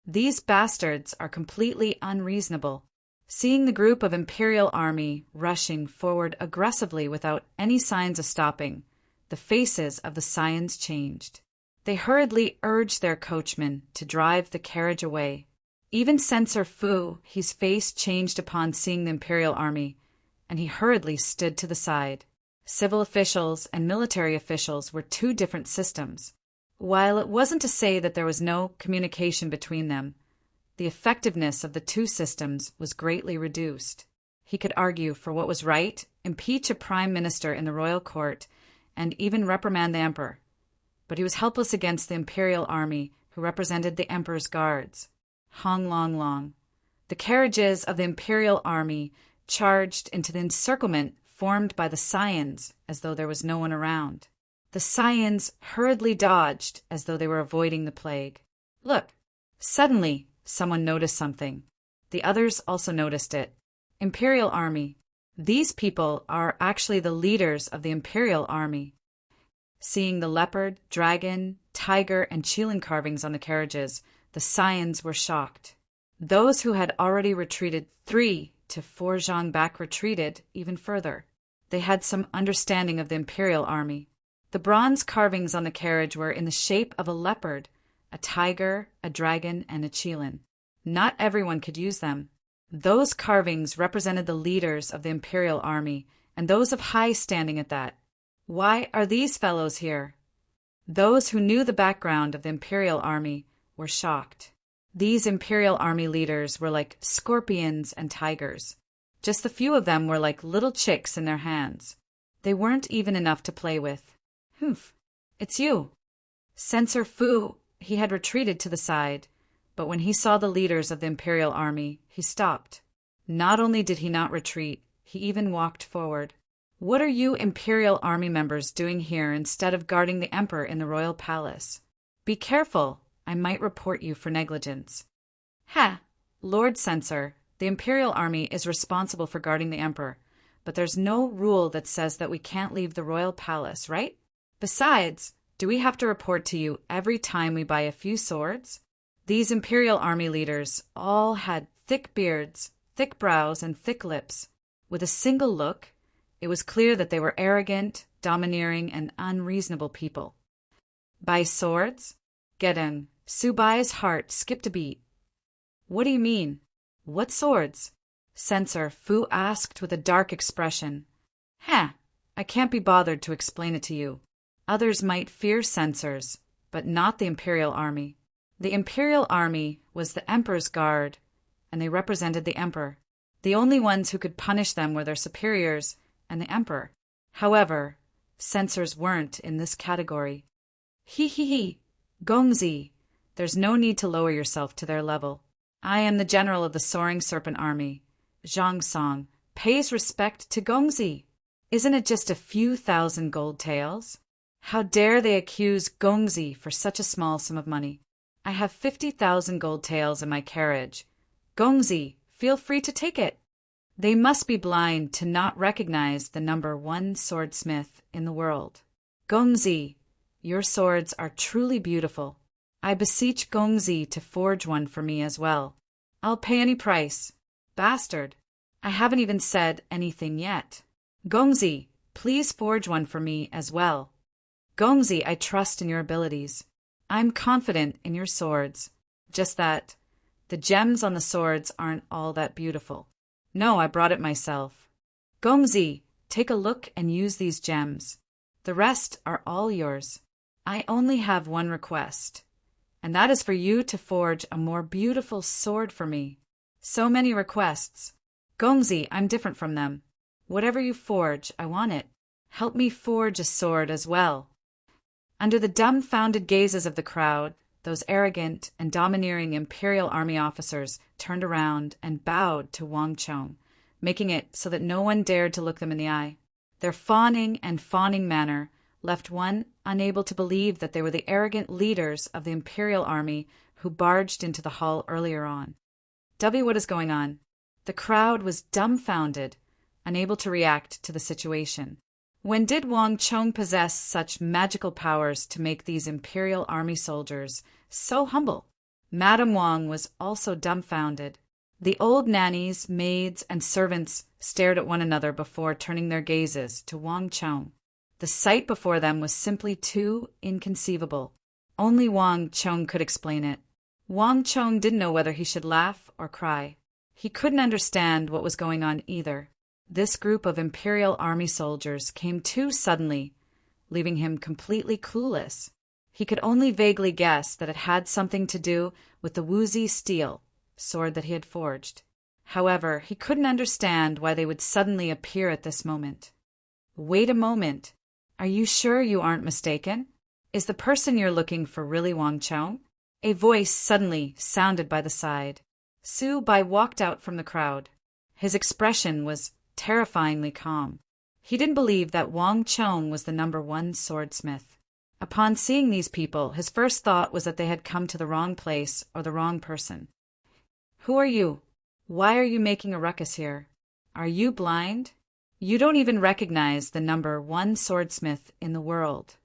These bastards are completely unreasonable. Seeing the group of Imperial Army rushing forward aggressively without any signs of stopping, the faces of the scions changed. They hurriedly urged their coachman to drive the carriage away. Even Censor Fu, his face changed upon seeing the Imperial Army, and he hurriedly stood to the side. Civil officials and military officials were two different systems. While it wasn't to say that there was no communication between them, the effectiveness of the two systems was greatly reduced. He could argue for what was right, impeach a prime minister in the royal court, and even reprimand the emperor. But he was helpless against the Imperial Army, who represented the emperor's guards. Hong Long Long. The carriages of the Imperial Army charged into the encirclement formed by the scions as though there was no one around. The Scions hurriedly dodged as though they were avoiding the plague. Look! Suddenly, someone noticed something. The others also noticed it. Imperial Army. These people are actually the leaders of the Imperial Army. Seeing the leopard, dragon, tiger, and qilin carvings on the carriages, the Scions were shocked. Those who had already retreated 3 to 4 zhang back retreated even further. They had some understanding of the Imperial Army. The bronze carvings on the carriage were in the shape of a leopard, a tiger, a dragon, and a qilin. Not everyone could use them. Those carvings represented the leaders of the Imperial Army, and those of high standing at that. Why are these fellows here? Those who knew the background of the Imperial Army were shocked. These Imperial Army leaders were like scorpions and tigers. Just a few of them were like little chicks in their hands. They weren't even enough to play with. Humph, it's you. Censor Fu. He had retreated to the side, but when he saw the leaders of the Imperial Army, he stopped. Not only did he not retreat, he even walked forward. What are you Imperial Army members doing here instead of guarding the Emperor in the royal palace? Be careful, I might report you for negligence. Ha! Lord Censor, the Imperial Army is responsible for guarding the Emperor, but there's no rule that says that we can't leave the royal palace, right? Besides, do we have to report to you every time we buy a few swords? These Imperial Army leaders all had thick beards, thick brows, and thick lips. With a single look, it was clear that they were arrogant, domineering, and unreasonable people. Buy swords? Get in. Su Bai's heart skipped a beat. What do you mean? What swords? Censor Fu asked with a dark expression. I can't be bothered to explain it to you. Others might fear censors, but not the Imperial Army. The Imperial Army was the Emperor's guard, and they represented the Emperor. The only ones who could punish them were their superiors and the Emperor. However, censors weren't in this category. He, Gongzi, there's no need to lower yourself to their level. I am the general of the Soaring Serpent Army. Zhang Song pays respect to Gongzi. Isn't it just a few thousand gold taels? How dare they accuse Gongzi for such a small sum of money? I have 50,000 gold taels in my carriage. Gongzi, feel free to take it. They must be blind to not recognize the number 1 swordsmith in the world. Gongzi, your swords are truly beautiful. I beseech Gongzi to forge one for me as well. I'll pay any price. Bastard, I haven't even said anything yet. Gongzi, please forge one for me as well. Gongzi, I trust in your abilities. I'm confident in your swords. Just that the gems on the swords aren't all that beautiful. No, I brought it myself. Gongzi, take a look and use these gems. The rest are all yours. I only have one request, and that is for you to forge a more beautiful sword for me. So many requests. Gongzi, I'm different from them. Whatever you forge, I want it. Help me forge a sword as well. Under the dumbfounded gazes of the crowd, those arrogant and domineering Imperial Army officers turned around and bowed to Wang Chong, making it so that no one dared to look them in the eye. Their fawning manner left one unable to believe that they were the arrogant leaders of the Imperial Army who barged into the hall earlier on. What is going on? The crowd was dumbfounded, unable to react to the situation. When did Wang Chong possess such magical powers to make these Imperial Army soldiers so humble? Madame Wang was also dumbfounded. The old nannies, maids, and servants stared at one another before turning their gazes to Wang Chong. The sight before them was simply too inconceivable. Only Wang Chong could explain it. Wang Chong didn't know whether he should laugh or cry. He couldn't understand what was going on either. This group of Imperial Army soldiers came too suddenly, leaving him completely clueless. He could only vaguely guess that it had something to do with the Wuzi steel sword that he had forged. However, he couldn't understand why they would suddenly appear at this moment. Wait a moment. Are you sure you aren't mistaken? Is the person you're looking for really Wang Chong? A voice suddenly sounded by the side. Su Bai walked out from the crowd. His expression was terrifyingly calm. He didn't believe that Wang Chong was the #1 swordsmith. Upon seeing these people, his first thought was that they had come to the wrong place or the wrong person. "Who are you? Why are you making a ruckus here? Are you blind? You don't even recognize the #1 swordsmith in the world.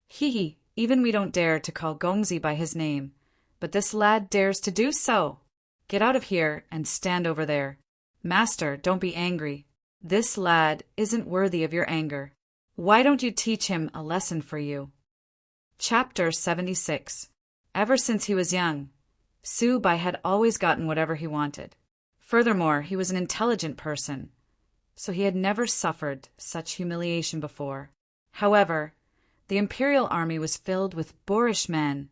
Hee, even we don't dare to call Gongzi by his name, but this lad dares to do so. Get out of here and stand over there. Master, don't be angry. This lad isn't worthy of your anger. Why don't you teach him a lesson for you?" Chapter 76. Ever since he was young, Su Bai had always gotten whatever he wanted. Furthermore, he was an intelligent person, so he had never suffered such humiliation before. However, the imperial army was filled with boorish men,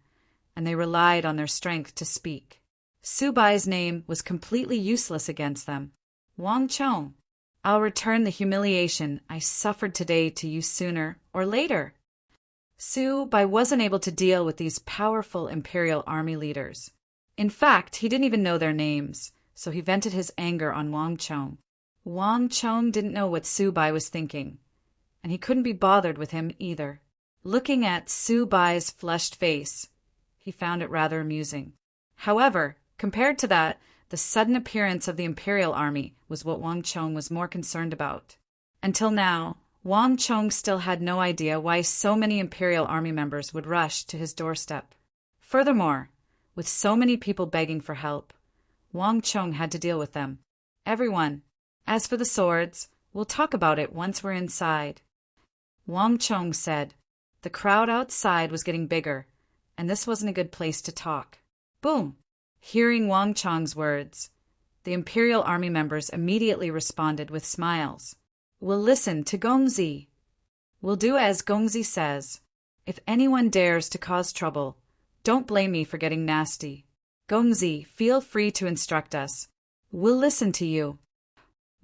and they relied on their strength to speak. Su Bai's name was completely useless against them. "Wang Chong, I'll return the humiliation I suffered today to you sooner or later." Su Bai wasn't able to deal with these powerful imperial army leaders. In fact, he didn't even know their names, so he vented his anger on Wang Chong. Wang Chong didn't know what Su Bai was thinking, and he couldn't be bothered with him either. Looking at Su Bai's flushed face, he found it rather amusing. However, compared to that, the sudden appearance of the imperial army was what Wang Chong was more concerned about. Until now, Wang Chong still had no idea why so many imperial army members would rush to his doorstep. Furthermore, with so many people begging for help, Wang Chong had to deal with them. "Everyone, as for the swords, we'll talk about it once we're inside," Wang Chong said. The crowd outside was getting bigger, and this wasn't a good place to talk. Boom! Hearing Wang Chong's words, the imperial army members immediately responded with smiles. "We'll listen to Gongzi. We'll do as Gongzi says. If anyone dares to cause trouble, don't blame me for getting nasty. Gongzi, feel free to instruct us. We'll listen to you.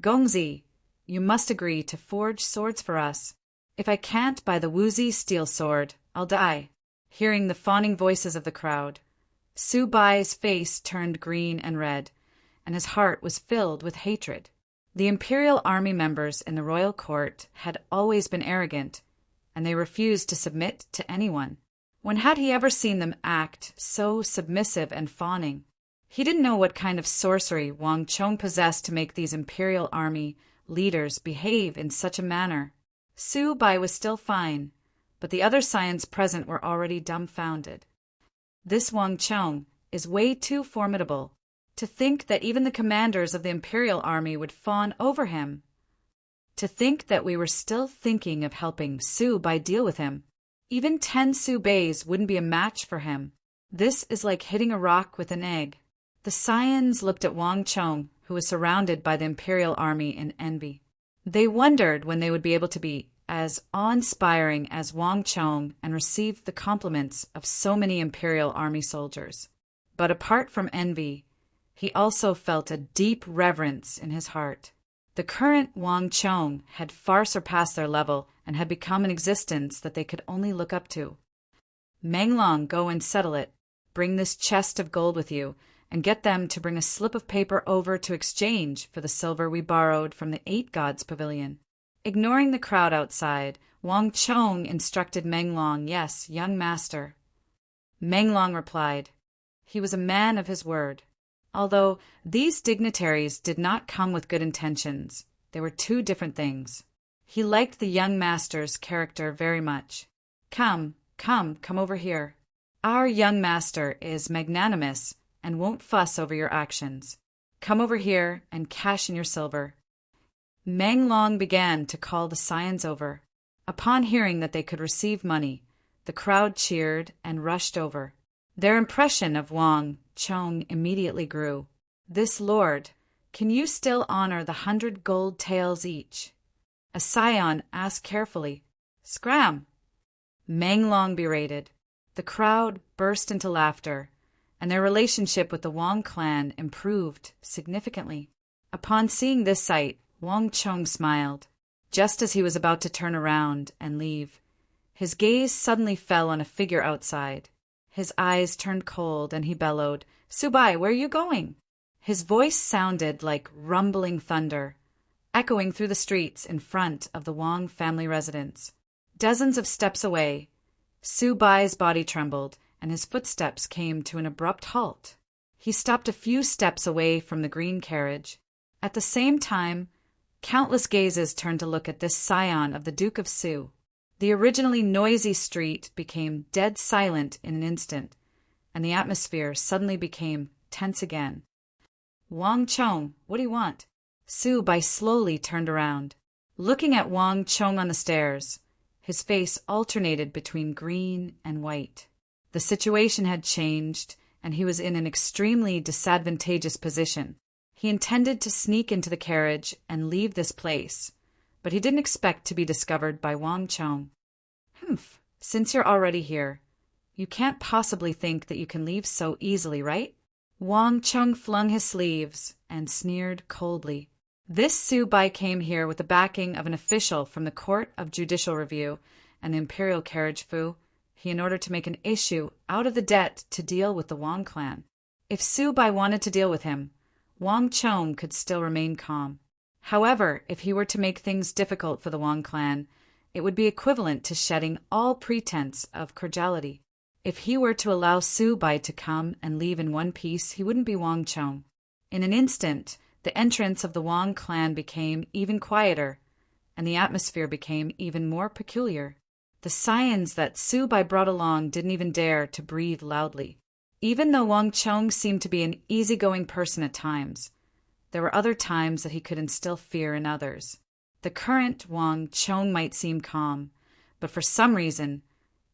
Gongzi, you must agree to forge swords for us. If I can't buy the Wuzi steel sword, I'll die." Hearing the fawning voices of the crowd, Su Bai's face turned green and red, and his heart was filled with hatred. The imperial army members in the royal court had always been arrogant, and they refused to submit to anyone. When had he ever seen them act so submissive and fawning? He didn't know what kind of sorcery Wang Chong possessed to make these imperial army leaders behave in such a manner. Su Bai was still fine, but the other scions present were already dumbfounded. This Wang Chong is way too formidable. To think that even the commanders of the imperial army would fawn over him. To think that we were still thinking of helping Su Bai deal with him. Even 10 Su Bais wouldn't be a match for him. This is like hitting a rock with an egg. The scions looked at Wang Chong, who was surrounded by the imperial army, in envy. They wondered when they would be able to be as awe-inspiring as Wang Chong and receive the compliments of so many imperial army soldiers. But apart from envy, he also felt a deep reverence in his heart. The current Wang Chong had far surpassed their level and had become an existence that they could only look up to. "Meng Long, go and settle it. Bring this chest of gold with you, and get them to bring a slip of paper over to exchange for the silver we borrowed from the 8 Gods Pavilion." Ignoring the crowd outside, Wang Chong instructed Meng Long, "Yes, young master." Meng Long replied. He was a man of his word. Although these dignitaries did not come with good intentions, they were 2 different things. He liked the young master's character very much. Come over here. Our young master is magnanimous and won't fuss over your actions. Come over here and cash in your silver." Meng Long began to call the scions over. Upon hearing that they could receive money, the crowd cheered and rushed over. Their impression of Wang Chong immediately grew. "This lord, can you still honor the 100 gold taels each?" A scion asked carefully. "Scram!" Meng Long berated. The crowd burst into laughter, and their relationship with the Wang clan improved significantly. Upon seeing this sight, Wang Chong smiled. Just as he was about to turn around and leave, his gaze suddenly fell on a figure outside. His eyes turned cold, and he bellowed, "Su Bai, where are you going?" His voice sounded like rumbling thunder. echoing through the streets in front of the Wang family residence. Dozens of steps away, Su Bai's body trembled, and his footsteps came to an abrupt halt. He stopped a few steps away from the green carriage. At the same time, countless gazes turned to look at this scion of the Duke of Su. The originally noisy street became dead silent in an instant, and the atmosphere suddenly became tense again. "Wang Chong, what do you want?" Su Bai slowly turned around. Looking at Wang Chong on the stairs, his face alternated between green and white. The situation had changed, and he was in an extremely disadvantageous position. He intended to sneak into the carriage and leave this place, but he didn't expect to be discovered by Wang Chong. "Humph, since you're already here, you can't possibly think that you can leave so easily, right?" Wang Chong flung his sleeves and sneered coldly. This Su Bai came here with the backing of an official from the Court of Judicial Review and the Imperial Carriage Fu, in order to make an issue out of the debt to deal with the Wang clan. If Su Bai wanted to deal with him, Wang Chong could still remain calm. However, if he were to make things difficult for the Wang clan, it would be equivalent to shedding all pretense of cordiality. If he were to allow Su Bai to come and leave in one piece, he wouldn't be Wang Chong. In an instant, the entrance of the Wang clan became even quieter, and the atmosphere became even more peculiar. The scions that Su Bai brought along didn't even dare to breathe loudly. Even though Wang Chong seemed to be an easygoing person at times, there were other times that he could instill fear in others. The current Wang Chong might seem calm, but for some reason,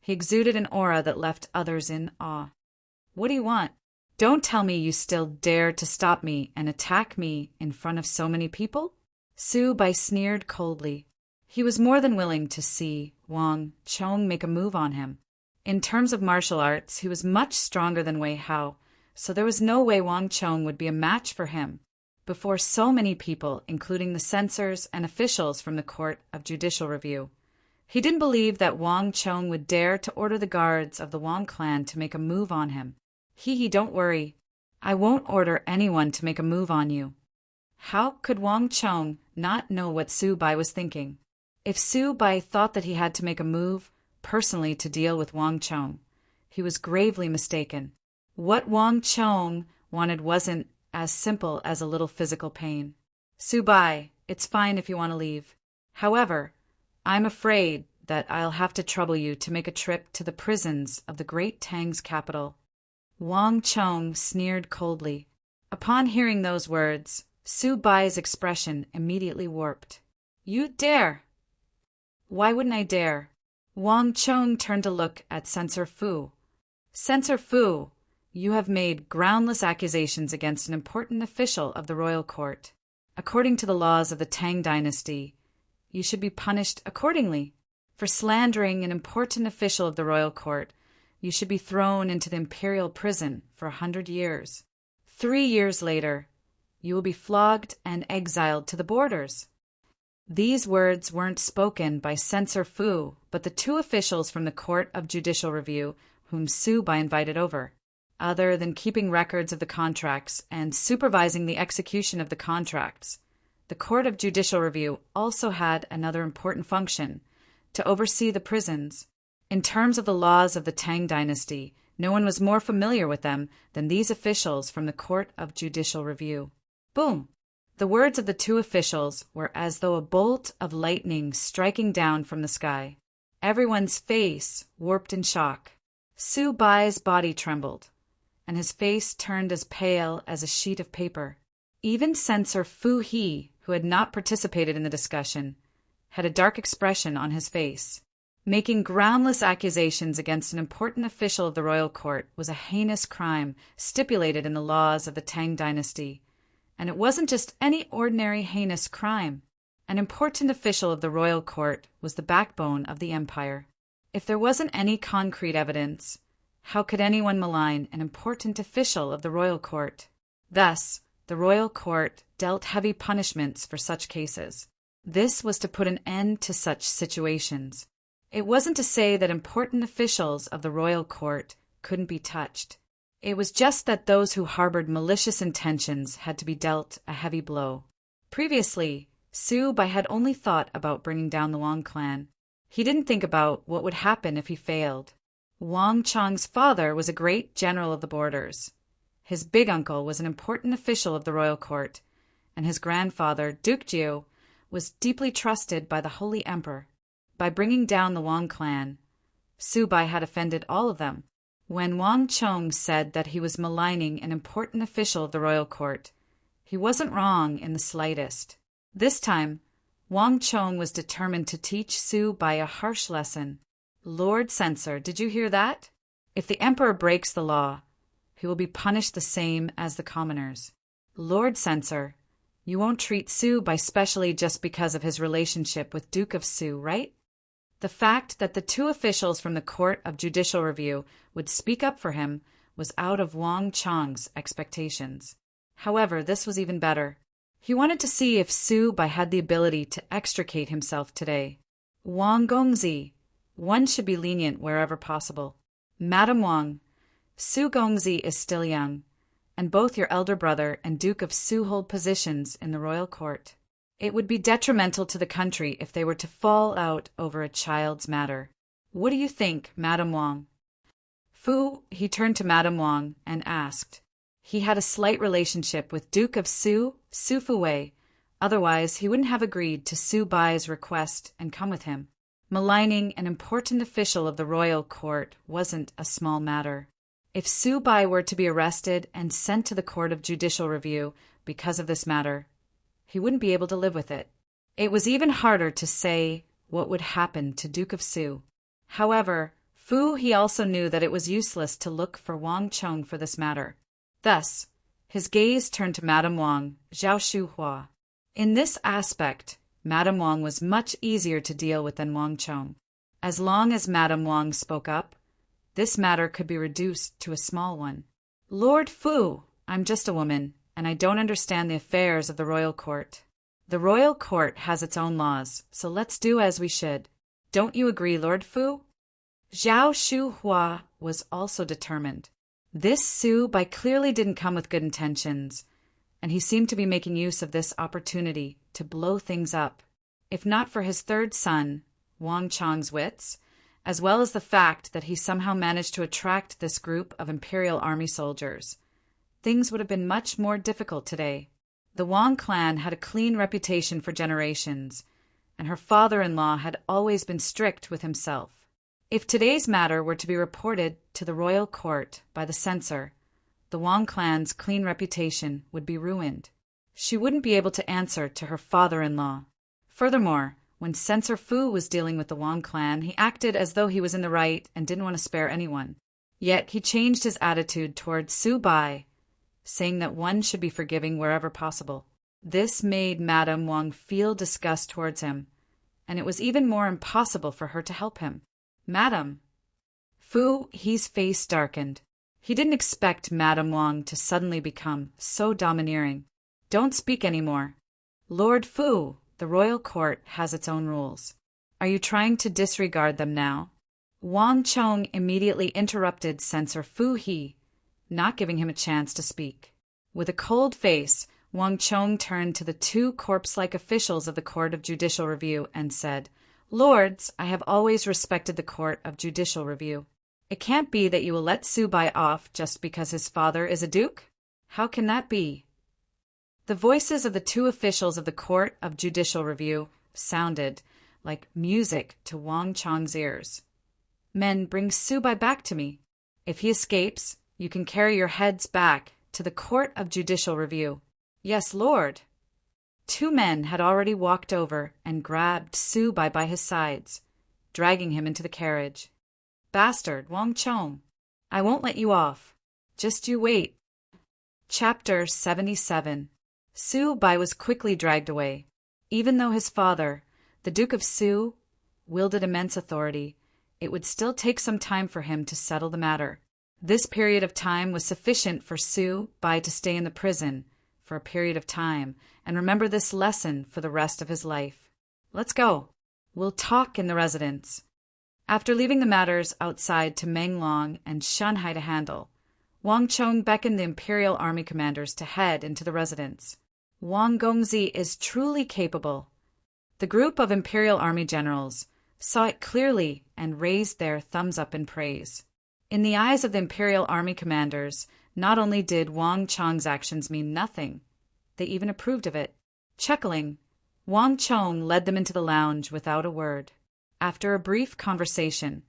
he exuded an aura that left others in awe. "What do you want? Don't tell me you still dare to stop me and attack me in front of so many people?" Su Bai sneered coldly. He was more than willing to see Wang Chong make a move on him. In terms of martial arts, he was much stronger than Wei Hao, so there was no way Wang Chong would be a match for him. Before so many people, including the censors and officials from the Court of Judicial Review, he didn't believe that Wang Chong would dare to order the guards of the Wang clan to make a move on him. Don't worry. I won't order anyone to make a move on you." How could Wang Chong not know what Su Bai was thinking? If Su Bai thought that he had to make a move personally to deal with Wang Chong, he was gravely mistaken. What Wang Chong wanted wasn't as simple as a little physical pain. "Su Bai, it's fine if you want to leave. However, I'm afraid that I'll have to trouble you to make a trip to the prisons of the Great Tang's capital." Wang Chong sneered coldly. Upon hearing those words, Su Bai's expression immediately warped. "You dare?" "Why wouldn't I dare?" Wang Chong turned to look at Censor Fu. "Censor Fu, you have made groundless accusations against an important official of the royal court. According to the laws of the Tang dynasty, you should be punished accordingly. For slandering an important official of the royal court, you should be thrown into the imperial prison for 100 years. 3 years later, you will be flogged and exiled to the borders." These words weren't spoken by Censor Fu, but the 2 officials from the Court of Judicial Review whom Su Bai invited over. Other than keeping records of the contracts and supervising the execution of the contracts, the Court of Judicial Review also had another important function: to oversee the prisons. In terms of the laws of the Tang dynasty, no one was more familiar with them than these officials from the Court of Judicial Review. Boom! The words of the 2 officials were as though a bolt of lightning striking down from the sky. Everyone's face warped in shock. Su Bai's body trembled, and his face turned as pale as a sheet of paper. Even Censor Fu He, who had not participated in the discussion, had a dark expression on his face. Making groundless accusations against an important official of the royal court was a heinous crime stipulated in the laws of the Tang dynasty. And it wasn't just any ordinary heinous crime. An important official of the royal court was the backbone of the empire. If there wasn't any concrete evidence, how could anyone malign an important official of the royal court? Thus, the royal court dealt heavy punishments for such cases. This was to put an end to such situations. It wasn't to say that important officials of the royal court couldn't be touched. It was just that those who harbored malicious intentions had to be dealt a heavy blow. Previously, Su Bai had only thought about bringing down the Wang clan. He didn't think about what would happen if he failed. Wang Chang's father was a great general of the borders. His big uncle was an important official of the royal court, and his grandfather, Duke Jiu, was deeply trusted by the Holy Emperor. By bringing down the Wang clan, Su Bai had offended all of them. When Wang Chong said that he was maligning an important official of the royal court, he wasn't wrong in the slightest. This time, Wang Chong was determined to teach Su Bai a harsh lesson. Lord Censor, did you hear that? If the emperor breaks the law, he will be punished the same as the commoners. Lord Censor, you won't treat Su Bai specially just because of his relationship with Duke of Su, right? The fact that the two officials from the Court of Judicial Review would speak up for him was out of Wang Chong's expectations. However, this was even better. He wanted to see if Su Bai had the ability to extricate himself today. Wang Gongzi, one should be lenient wherever possible. Madam Wang, Su Gongzi is still young, and both your elder brother and Duke of Su hold positions in the royal court. It would be detrimental to the country if they were to fall out over a child's matter. What do you think, Madam Wang? Fu, he turned to Madam Wang and asked. He had a slight relationship with Duke of Su, Su Fuwei, otherwise he wouldn't have agreed to Su Bai's request and come with him. Maligning an important official of the royal court wasn't a small matter. If Su Bai were to be arrested and sent to the Court of Judicial Review because of this matter, he wouldn't be able to live with it. It was even harder to say what would happen to Duke of Su. However, he also knew that it was useless to look for Wang Chong for this matter. Thus, his gaze turned to Madame Wang, Zhao Shuhua. In this aspect, Madame Wang was much easier to deal with than Wang Chong. As long as Madame Wang spoke up, this matter could be reduced to a small one. Lord Fu, I'm just a woman, and I don't understand the affairs of the royal court. The royal court has its own laws, so let's do as we should. Don't you agree, Lord Fu? Zhao Shuhua was also determined. This Su Bai clearly didn't come with good intentions, and he seemed to be making use of this opportunity to blow things up. If not for his third son, Wang Chong's wits, as well as the fact that he somehow managed to attract this group of imperial army soldiers, things would have been much more difficult today. The Wang clan had a clean reputation for generations, and her father-in-law had always been strict with himself. If today's matter were to be reported to the royal court by the censor, the Wang clan's clean reputation would be ruined. She wouldn't be able to answer to her father-in-law. Furthermore, when Censor Fu was dealing with the Wang clan, he acted as though he was in the right and didn't want to spare anyone. Yet he changed his attitude toward Su Bai, saying that one should be forgiving wherever possible. This made Madame Wang feel disgust towards him, and it was even more impossible for her to help him. Madam. His face darkened. He didn't expect Madame Wang to suddenly become so domineering. Don't speak anymore. Lord Fu, the royal court has its own rules. Are you trying to disregard them now? Wang Chong immediately interrupted Censor Fu He, not giving him a chance to speak. With a cold face, Wang Chong turned to the two corpse-like officials of the Court of Judicial Review and said, Lords, I have always respected the Court of Judicial Review. It can't be that you will let Su Bai off just because his father is a duke? How can that be? The voices of the two officials of the Court of Judicial Review sounded like music to Wang Chong's ears. Men, bring Su Bai back to me. If he escapes, you can carry your heads back to the Court of Judicial Review. Yes, Lord. Two men had already walked over and grabbed Su Bai by his sides, dragging him into the carriage. Bastard, Wang Chong, I won't let you off. Just you wait. Chapter 77. Su Bai was quickly dragged away. Even though his father, the Duke of Su, wielded immense authority, it would still take some time for him to settle the matter. This period of time was sufficient for Su Bai to stay in the prison for a period of time and remember this lesson for the rest of his life. Let's go. We'll talk in the residence. After leaving the matters outside to Meng Long and Shanhai to handle, Wang Chong beckoned the imperial army commanders to head into the residence. Wang Gongzi is truly capable. The group of Imperial Army generals saw it clearly and raised their thumbs up in praise. In the eyes of the Imperial Army commanders, not only did Wang Chong's actions mean nothing, they even approved of it. Chuckling, Wang Chong led them into the lounge without a word. After a brief conversation,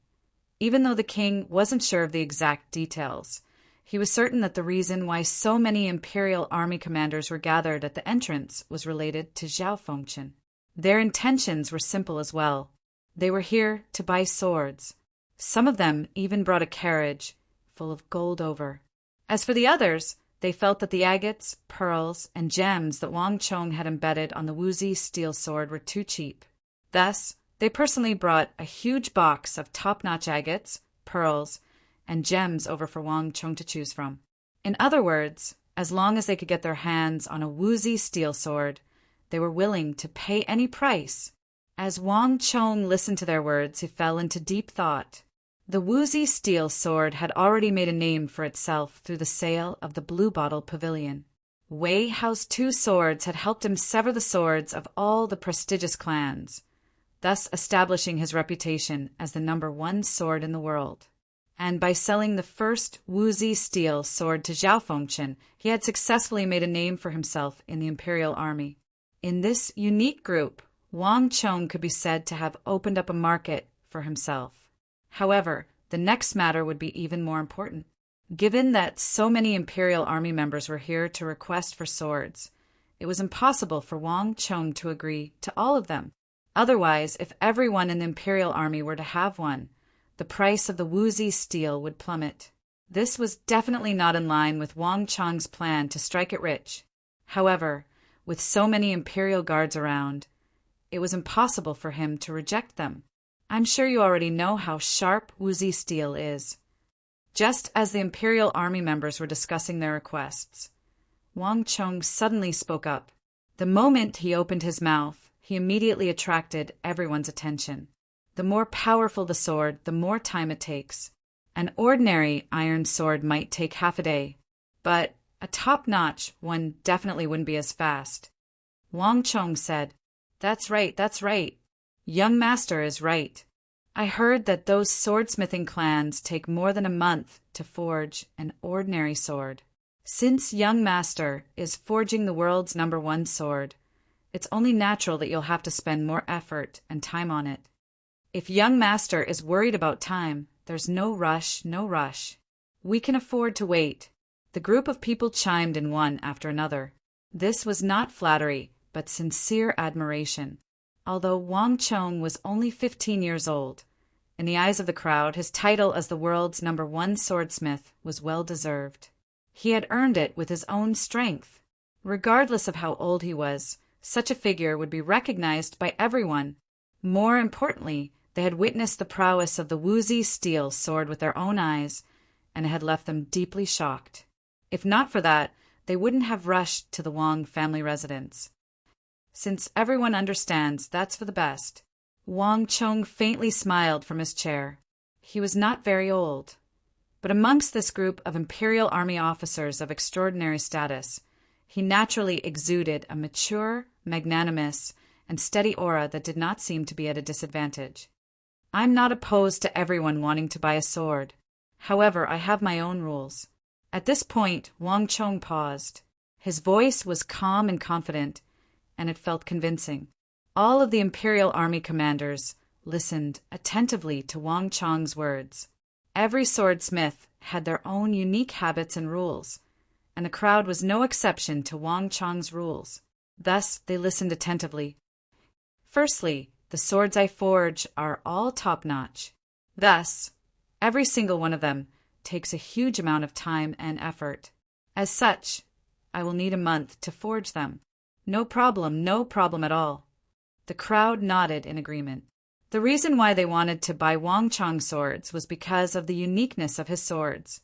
even though the king wasn't sure of the exact details, he was certain that the reason why so many Imperial Army commanders were gathered at the entrance was related to Zhao Fengchen. Their intentions were simple as well. They were here to buy swords. Some of them even brought a carriage full of gold over. As for the others, they felt that the agates, pearls, and gems that Wang Chong had embedded on the Wuzi steel sword were too cheap. Thus, they personally brought a huge box of top-notch agates, pearls, and gems over for Wang Chong to choose from. In other words, as long as they could get their hands on a Wuzi steel sword, they were willing to pay any price. As Wang Chong listened to their words, he fell into deep thought. The Wuzi steel sword had already made a name for itself through the sale of the Blue Bottle Pavilion. Wei Hao's 2 swords had helped him sever the swords of all the prestigious clans, thus establishing his reputation as the #1 sword in the world. And by selling the first Wuzi steel sword to Zhao Fengchen, he had successfully made a name for himself in the Imperial Army. In this unique group, Wang Chong could be said to have opened up a market for himself. However, the next matter would be even more important. Given that so many Imperial Army members were here to request for swords, it was impossible for Wang Chong to agree to all of them. Otherwise, if everyone in the Imperial Army were to have one, the price of the Wuzi steel would plummet. This was definitely not in line with Wang Chong's plan to strike it rich. However, with so many Imperial guards around, it was impossible for him to reject them. I'm sure you already know how sharp Wuzi steel is. Just as the Imperial Army members were discussing their requests, Wang Chong suddenly spoke up. The moment he opened his mouth, he immediately attracted everyone's attention. The more powerful the sword, the more time it takes. An ordinary iron sword might take half a day, but a top-notch one definitely wouldn't be as fast. Wang Chong said, That's right. Young master is right. I heard that those swordsmithing clans take more than a month to forge an ordinary sword. Since young master is forging the world's #1 sword, it's only natural that you'll have to spend more effort and time on it. If young master is worried about time, there's no rush. We can afford to wait. The group of people chimed in one after another. This was not flattery, but sincere admiration. Although Wang Chong was only 15 years old, in the eyes of the crowd, his title as the world's #1 swordsmith was well-deserved. He had earned it with his own strength. Regardless of how old he was, such a figure would be recognized by everyone. More importantly, they had witnessed the prowess of the Wuzi steel sword with their own eyes, and it had left them deeply shocked. If not for that, they wouldn't have rushed to the Wang family residence. Since everyone understands that's for the best, Wang Chong faintly smiled from his chair. He was not very old, but amongst this group of Imperial Army officers of extraordinary status, he naturally exuded a mature, magnanimous, and steady aura that did not seem to be at a disadvantage. I'm not opposed to everyone wanting to buy a sword. However, I have my own rules. At this point, Wang Chong paused. His voice was calm and confident, and it felt convincing. All of the Imperial Army commanders listened attentively to Wang Chong's words. Every swordsmith had their own unique habits and rules, and the crowd was no exception to Wang Chong's rules. Thus, they listened attentively. Firstly, the swords I forge are all top-notch. Thus, every single one of them takes a huge amount of time and effort. As such, I will need a month to forge them. No problem at all. The crowd nodded in agreement. The reason why they wanted to buy Wang Chong's swords was because of the uniqueness of his swords,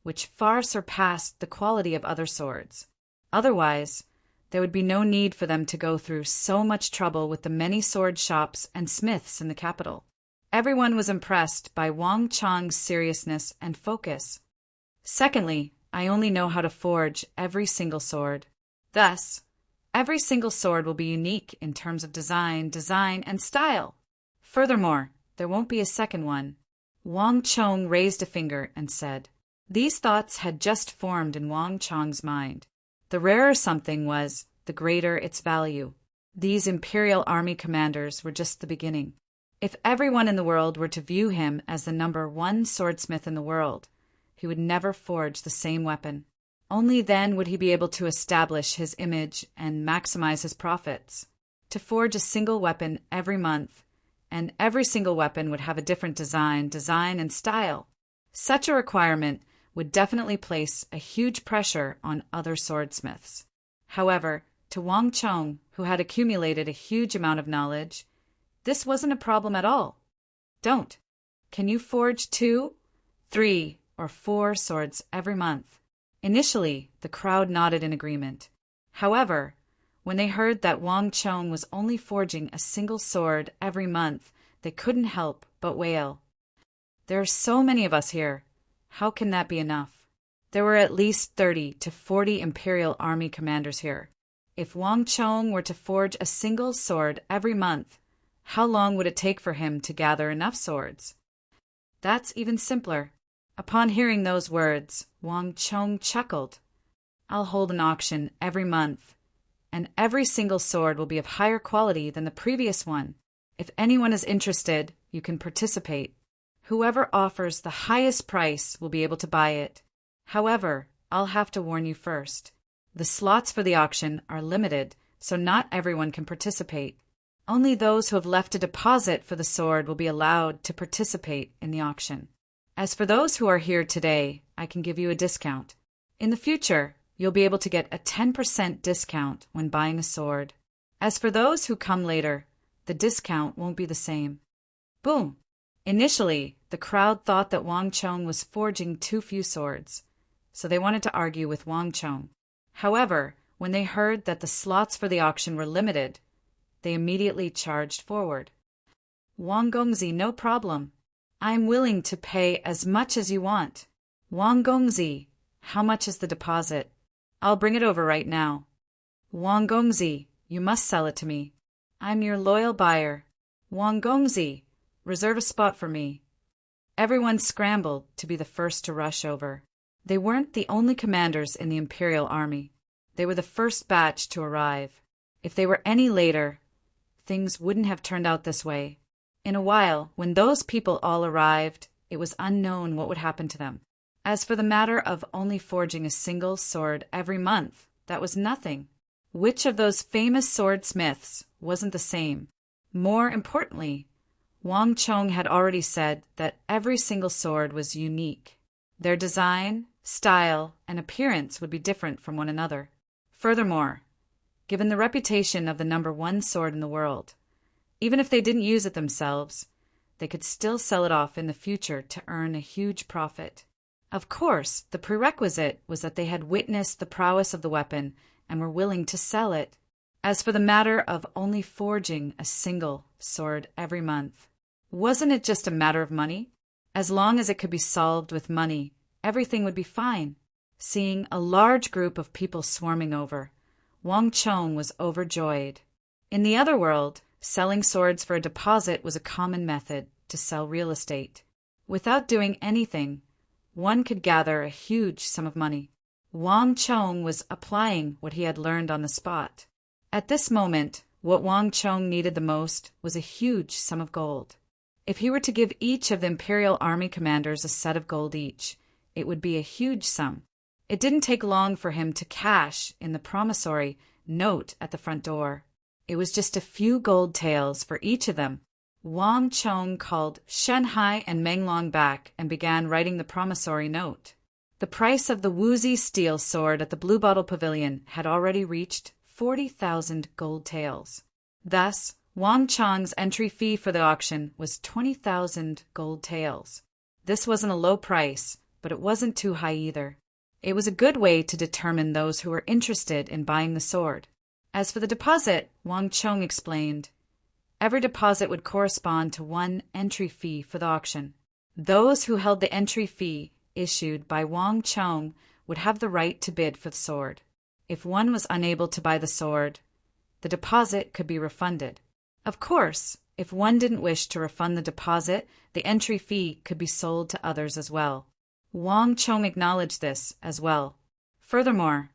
which far surpassed the quality of other swords. Otherwise, there would be no need for them to go through so much trouble with the many sword shops and smiths in the capital. Everyone was impressed by Wang Chong's seriousness and focus. Secondly, I only know how to forge every single sword. Thus, Every single sword will be unique in terms of design, and style. Furthermore, there won't be a second one. Wang Chong raised a finger and said. These thoughts had just formed in Wang Chong's mind. The rarer something was, the greater its value. These imperial army commanders were just the beginning. If everyone in the world were to view him as the number one swordsmith in the world, he would never forge the same weapon. Only then would he be able to establish his image and maximize his profits. To forge a single weapon every month, and every single weapon would have a different design, and style. Such a requirement would definitely place a huge pressure on other swordsmiths. However, to Wang Chong, who had accumulated a huge amount of knowledge, this wasn't a problem at all. Don't. Can you forge 2, 3, or 4 swords every month? Initially, the crowd nodded in agreement. However, when they heard that Wang Chong was only forging a single sword every month, they couldn't help but wail. There are so many of us here. How can that be enough? There were at least 30 to 40 Imperial Army commanders here. If Wang Chong were to forge a single sword every month, how long would it take for him to gather enough swords? That's even simpler. Upon hearing those words, Wang Chong chuckled. I'll hold an auction every month, and every single sword will be of higher quality than the previous one. If anyone is interested, you can participate. Whoever offers the highest price will be able to buy it. However, I'll have to warn you first. The slots for the auction are limited, so not everyone can participate. Only those who have left a deposit for the sword will be allowed to participate in the auction. As for those who are here today, I can give you a discount. In the future, you'll be able to get a 10% discount when buying a sword. As for those who come later, the discount won't be the same. Boom! Initially, the crowd thought that Wang Chong was forging too few swords, so they wanted to argue with Wang Chong. However, when they heard that the slots for the auction were limited, they immediately charged forward. Wang Gongzi, no problem. I'm willing to pay as much as you want. Wang Gongzi, how much is the deposit? I'll bring it over right now. Wang Gongzi, you must sell it to me. I'm your loyal buyer. Wang Gongzi, reserve a spot for me. Everyone scrambled to be the first to rush over. They weren't the only commanders in the Imperial Army. They were the first batch to arrive. If they were any later, things wouldn't have turned out this way. In a while, when those people all arrived, it was unknown what would happen to them. As for the matter of only forging a single sword every month, that was nothing. Which of those famous swordsmiths wasn't the same? More importantly, Wang Chong had already said that every single sword was unique. Their design, style, and appearance would be different from one another. Furthermore, given the reputation of the number one sword in the world, even if they didn't use it themselves, they could still sell it off in the future to earn a huge profit. Of course, the prerequisite was that they had witnessed the prowess of the weapon and were willing to sell it. As for the matter of only forging a single sword every month, wasn't it just a matter of money? As long as it could be solved with money, everything would be fine. Seeing a large group of people swarming over, Wang Chong was overjoyed. In the other world, selling swords for a deposit was a common method to sell real estate. Without doing anything, one could gather a huge sum of money. Wang Chong was applying what he had learned on the spot. At this moment, what Wang Chong needed the most was a huge sum of gold. If he were to give each of the Imperial Army commanders a set of gold each, it would be a huge sum. It didn't take long for him to cash in the promissory note at the front door. It was just a few gold taels for each of them. Wang Chong called Shenhai and Menglong back and began writing the promissory note. The price of the Wuzi steel sword at the Blue Bottle Pavilion had already reached 40,000 gold taels. Thus, Wang Chong's entry fee for the auction was 20,000 gold taels. This wasn't a low price, but it wasn't too high either. It was a good way to determine those who were interested in buying the sword. As for the deposit, Wang Chong explained, every deposit would correspond to one entry fee for the auction. Those who held the entry fee issued by Wang Chong would have the right to bid for the sword. If one was unable to buy the sword, the deposit could be refunded. Of course, if one didn't wish to refund the deposit, the entry fee could be sold to others as well. Wang Chong acknowledged this as well. Furthermore,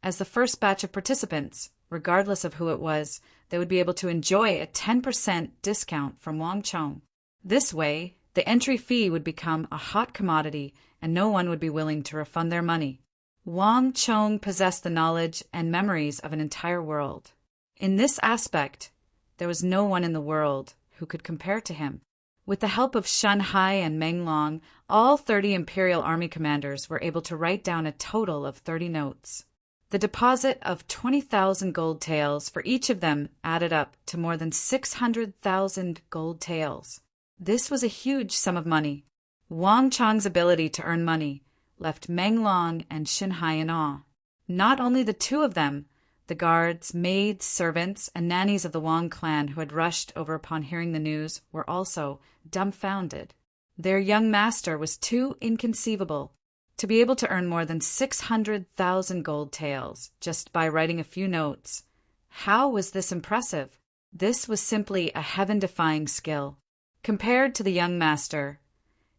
as the first batch of participants, regardless of who it was, they would be able to enjoy a 10% discount from Wang Chong. This way, the entry fee would become a hot commodity and no one would be willing to refund their money. Wang Chong possessed the knowledge and memories of an entire world. In this aspect, there was no one in the world who could compare to him. With the help of Shen Hai and Meng Long, all 30 Imperial Army commanders were able to write down a total of 30 notes. The deposit of 20,000 gold taels for each of them added up to more than 600,000 gold taels. This was a huge sum of money. Wang Chong's ability to earn money left Meng Long and Shen Hai in awe. Not only the two of them, the guards, maids, servants, and nannies of the Wang clan who had rushed over upon hearing the news were also dumbfounded. Their young master was too inconceivable. To be able to earn more than 600,000 gold taels just by writing a few notes. How was this impressive? This was simply a heaven-defying skill. Compared to the young master,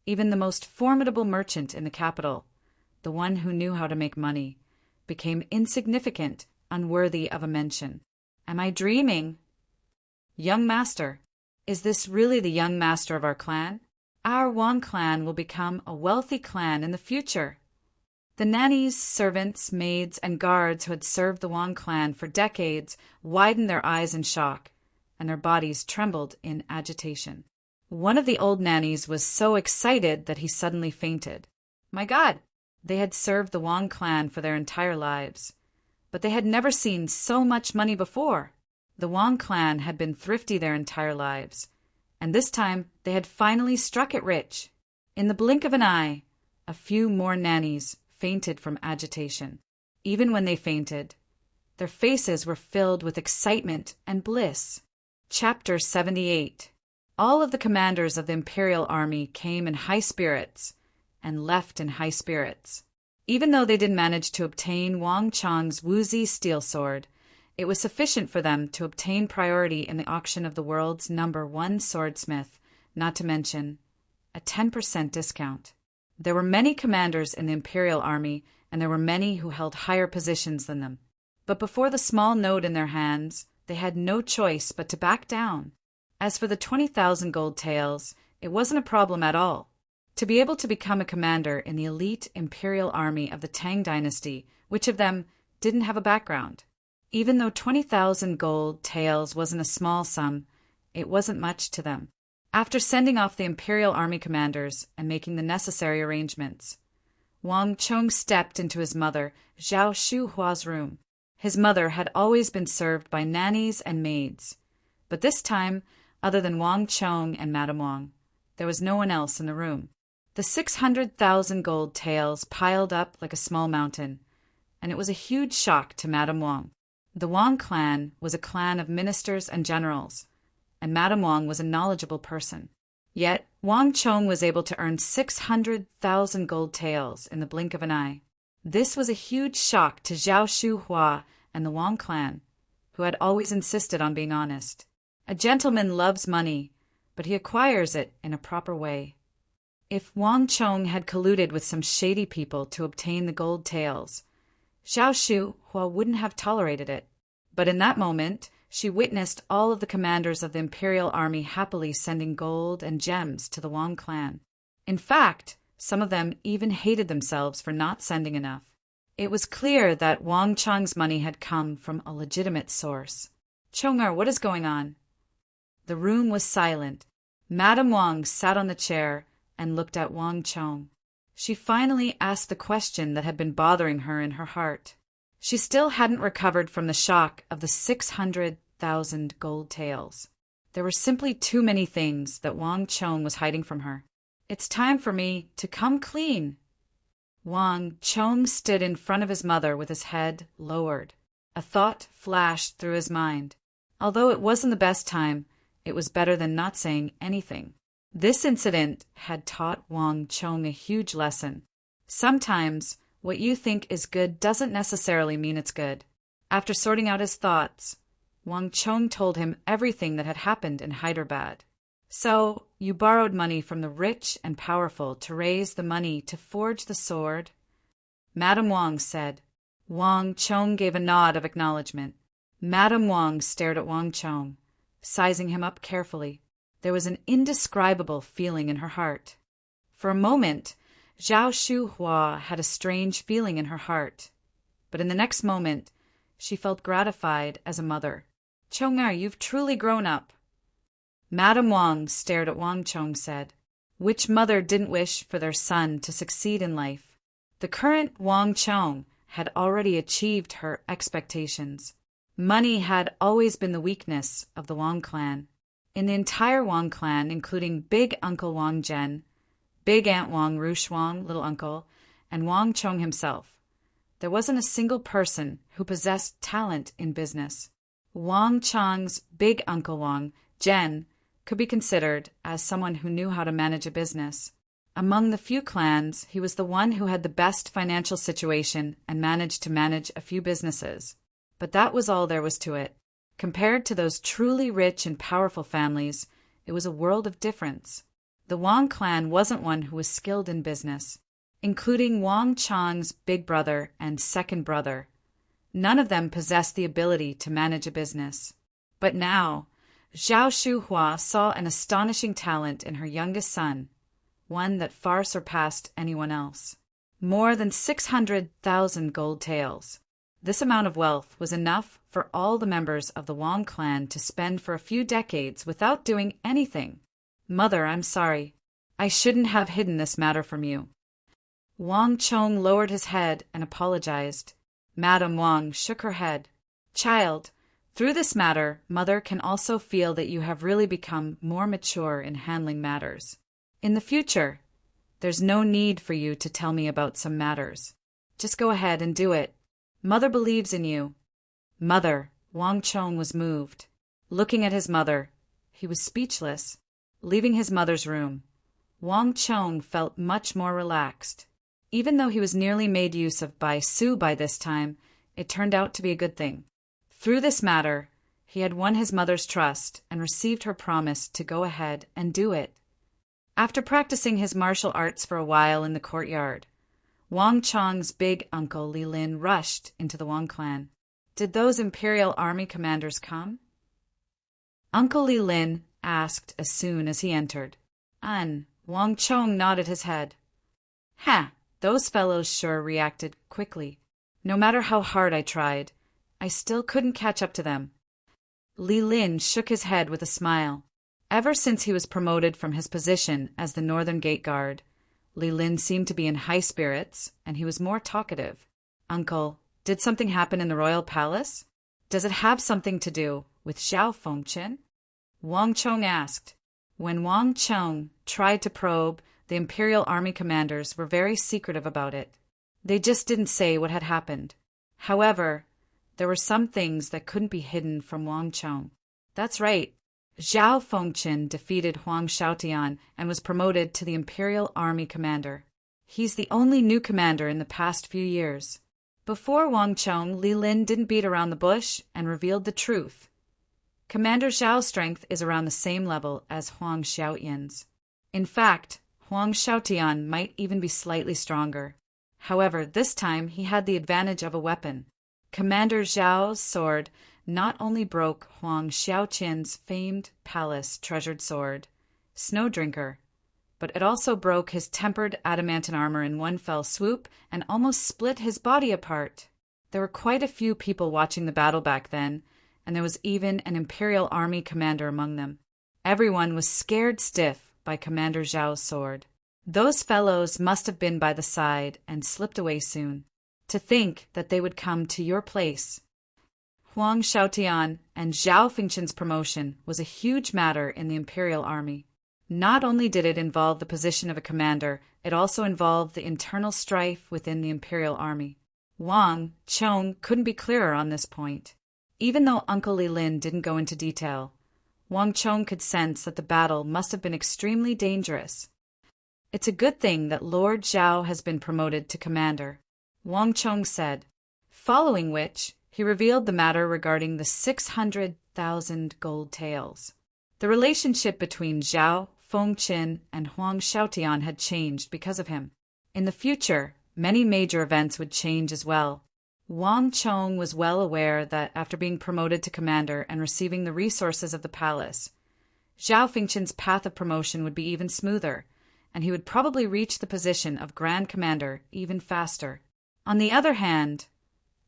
even the most formidable merchant in the capital, the one who knew how to make money, became insignificant, unworthy of a mention. Am I dreaming? Young master, is this really the young master of our clan? Our Wang clan will become a wealthy clan in the future. The nannies, servants, maids, and guards who had served the Wang clan for decades widened their eyes in shock, and their bodies trembled in agitation. One of the old nannies was so excited that he suddenly fainted. My God! They had served the Wang clan for their entire lives, but they had never seen so much money before. The Wang clan had been thrifty their entire lives, and this time they had finally struck it rich. In the blink of an eye, a few more nannies fainted from agitation. Even when they fainted, their faces were filled with excitement and bliss. Chapter 78. All of the commanders of the Imperial Army came in high spirits and left in high spirits. Even though they didn't manage to obtain Wang Chong's Wuzi steel sword, it was sufficient for them to obtain priority in the auction of the world's #1 swordsmith, not to mention a 10% discount. There were many commanders in the Imperial Army, and there were many who held higher positions than them. But before the small note in their hands, they had no choice but to back down. As for the 20,000 gold taels, it wasn't a problem at all. To be able to become a commander in the elite Imperial Army of the Tang Dynasty, which of them didn't have a background? Even though 20,000 gold taels wasn't a small sum, it wasn't much to them. After sending off the Imperial Army commanders and making the necessary arrangements, Wang Chong stepped into his mother, Zhao Shuhua's room. His mother had always been served by nannies and maids, but this time, other than Wang Chong and Madame Wang, there was no one else in the room. The 600,000 gold taels piled up like a small mountain, and it was a huge shock to Madame Wang. The Wang clan was a clan of ministers and generals, and Madame Wang was a knowledgeable person. Yet Wang Chong was able to earn 600,000 gold taels in the blink of an eye. This was a huge shock to Zhao Shuhua and the Wang clan, who had always insisted on being honest. A gentleman loves money, but he acquires it in a proper way. If Wang Chong had colluded with some shady people to obtain the gold taels, Zhao Shuhua wouldn't have tolerated it. But in that moment, she witnessed all of the commanders of the Imperial Army happily sending gold and gems to the Wang clan. In fact, some of them even hated themselves for not sending enough. It was clear that Wang Chong's money had come from a legitimate source. Chong-er, what is going on? The room was silent. Madame Wang sat on the chair and looked at Wang Chong. She finally asked the question that had been bothering her in her heart. She still hadn't recovered from the shock of the 600,000 gold taels. There were simply too many things that Wang Chong was hiding from her. It's time for me to come clean. Wang Chong stood in front of his mother with his head lowered. A thought flashed through his mind. Although it wasn't the best time, it was better than not saying anything. This incident had taught Wang Chong a huge lesson. Sometimes, What you think is good doesn't necessarily mean it's good. After sorting out his thoughts, Wang Chong told him everything that had happened in Hyderabad. So, you borrowed money from the rich and powerful to raise the money to forge the sword? Madame Wang said. Wang Chong gave a nod of acknowledgement. Madame Wang stared at Wang Chong, sizing him up carefully. There was an indescribable feeling in her heart. For a moment, Zhao Shuhua had a strange feeling in her heart. But in the next moment, she felt gratified as a mother. Chong-er, you've truly grown up. Madame Wang stared at Wang Chong said, which mother didn't wish for their son to succeed in life? The current Wang Chong had already achieved her expectations. Money had always been the weakness of the Wang clan. In the entire Wang clan, including Big Uncle Wang Zhen, Big Aunt Wang Rushuang, Little Uncle, and Wang Chong himself, there wasn't a single person who possessed talent in business. Wang Chong's Big Uncle Wang Zhen could be considered as someone who knew how to manage a business. Among the few clans, he was the one who had the best financial situation and managed to manage a few businesses. But that was all there was to it. Compared to those truly rich and powerful families, it was a world of difference. The Wang clan wasn't one who was skilled in business, including Wang Chong's big brother and second brother. None of them possessed the ability to manage a business. But now, Zhao Shuhua saw an astonishing talent in her youngest son, one that far surpassed anyone else. More than 600,000 gold taels. This amount of wealth was enough for all the members of the Wang clan to spend for a few decades without doing anything. Mother, I'm sorry. I shouldn't have hidden this matter from you. Wang Chong lowered his head and apologized. Madame Wang shook her head. Child, through this matter, Mother can also feel that you have really become more mature in handling matters. In the future, there's no need for you to tell me about some matters. Just go ahead and do it. Mother believes in you. Mother, Wang Chong was moved. Looking at his mother, he was speechless. Leaving his mother's room, Wang Chong felt much more relaxed. Even though he was nearly made use of by Su by this time, it turned out to be a good thing. Through this matter, he had won his mother's trust and received her promise to go ahead and do it. After practicing his martial arts for a while in the courtyard, Wang Chong's big uncle Li Lin rushed into the Wang clan. Did those imperial army commanders come? Uncle Li Lin asked as soon as he entered. Wang Chong nodded his head. Those fellows sure reacted quickly. No matter how hard I tried, I still couldn't catch up to them. Li Lin shook his head with a smile. Ever since he was promoted from his position as the Northern Gate Guard, Li Lin seemed to be in high spirits, and he was more talkative. Uncle, did something happen in the royal palace? Does it have something to do with Zhao Fengchen? Wang Chong asked. When Wang Chong tried to probe, the imperial army commanders were very secretive about it. They just didn't say what had happened. However, there were some things that couldn't be hidden from Wang Chong. That's right. Zhao Fengchen defeated Huang Xiaotian and was promoted to the imperial army commander. He's the only new commander in the past few years. Before Wang Chong, Li Lin didn't beat around the bush and revealed the truth. Commander Zhao's strength is around the same level as Huang Xiaotian's. In fact, Huang Xiaotian might even be slightly stronger. However, this time he had the advantage of a weapon. Commander Zhao's sword not only broke Huang Xiaotian's famed palace treasured sword, Snowdrinker, but it also broke his tempered adamantine armor in one fell swoop and almost split his body apart. There were quite a few people watching the battle back then, and there was even an imperial army commander among them. Everyone was scared stiff by Commander Zhao's sword. Those fellows must have been by the side and slipped away soon. To think that they would come to your place. Huang Xiaotian and Zhao Fengchen's promotion was a huge matter in the imperial army. Not only did it involve the position of a commander, it also involved the internal strife within the imperial army. Wang Chong couldn't be clearer on this point. Even though Uncle Li Lin didn't go into detail, Wang Chong could sense that the battle must have been extremely dangerous. It's a good thing that Lord Zhao has been promoted to commander. Wang Chong said, following which he revealed the matter regarding the 600,000 gold taels. The relationship between Zhao Fengqin and Huang Xiaotian had changed because of him. In the future, many major events would change as well. Wang Chong was well aware that after being promoted to commander and receiving the resources of the palace, Zhao Fengqin's path of promotion would be even smoother, and he would probably reach the position of Grand Commander even faster. On the other hand,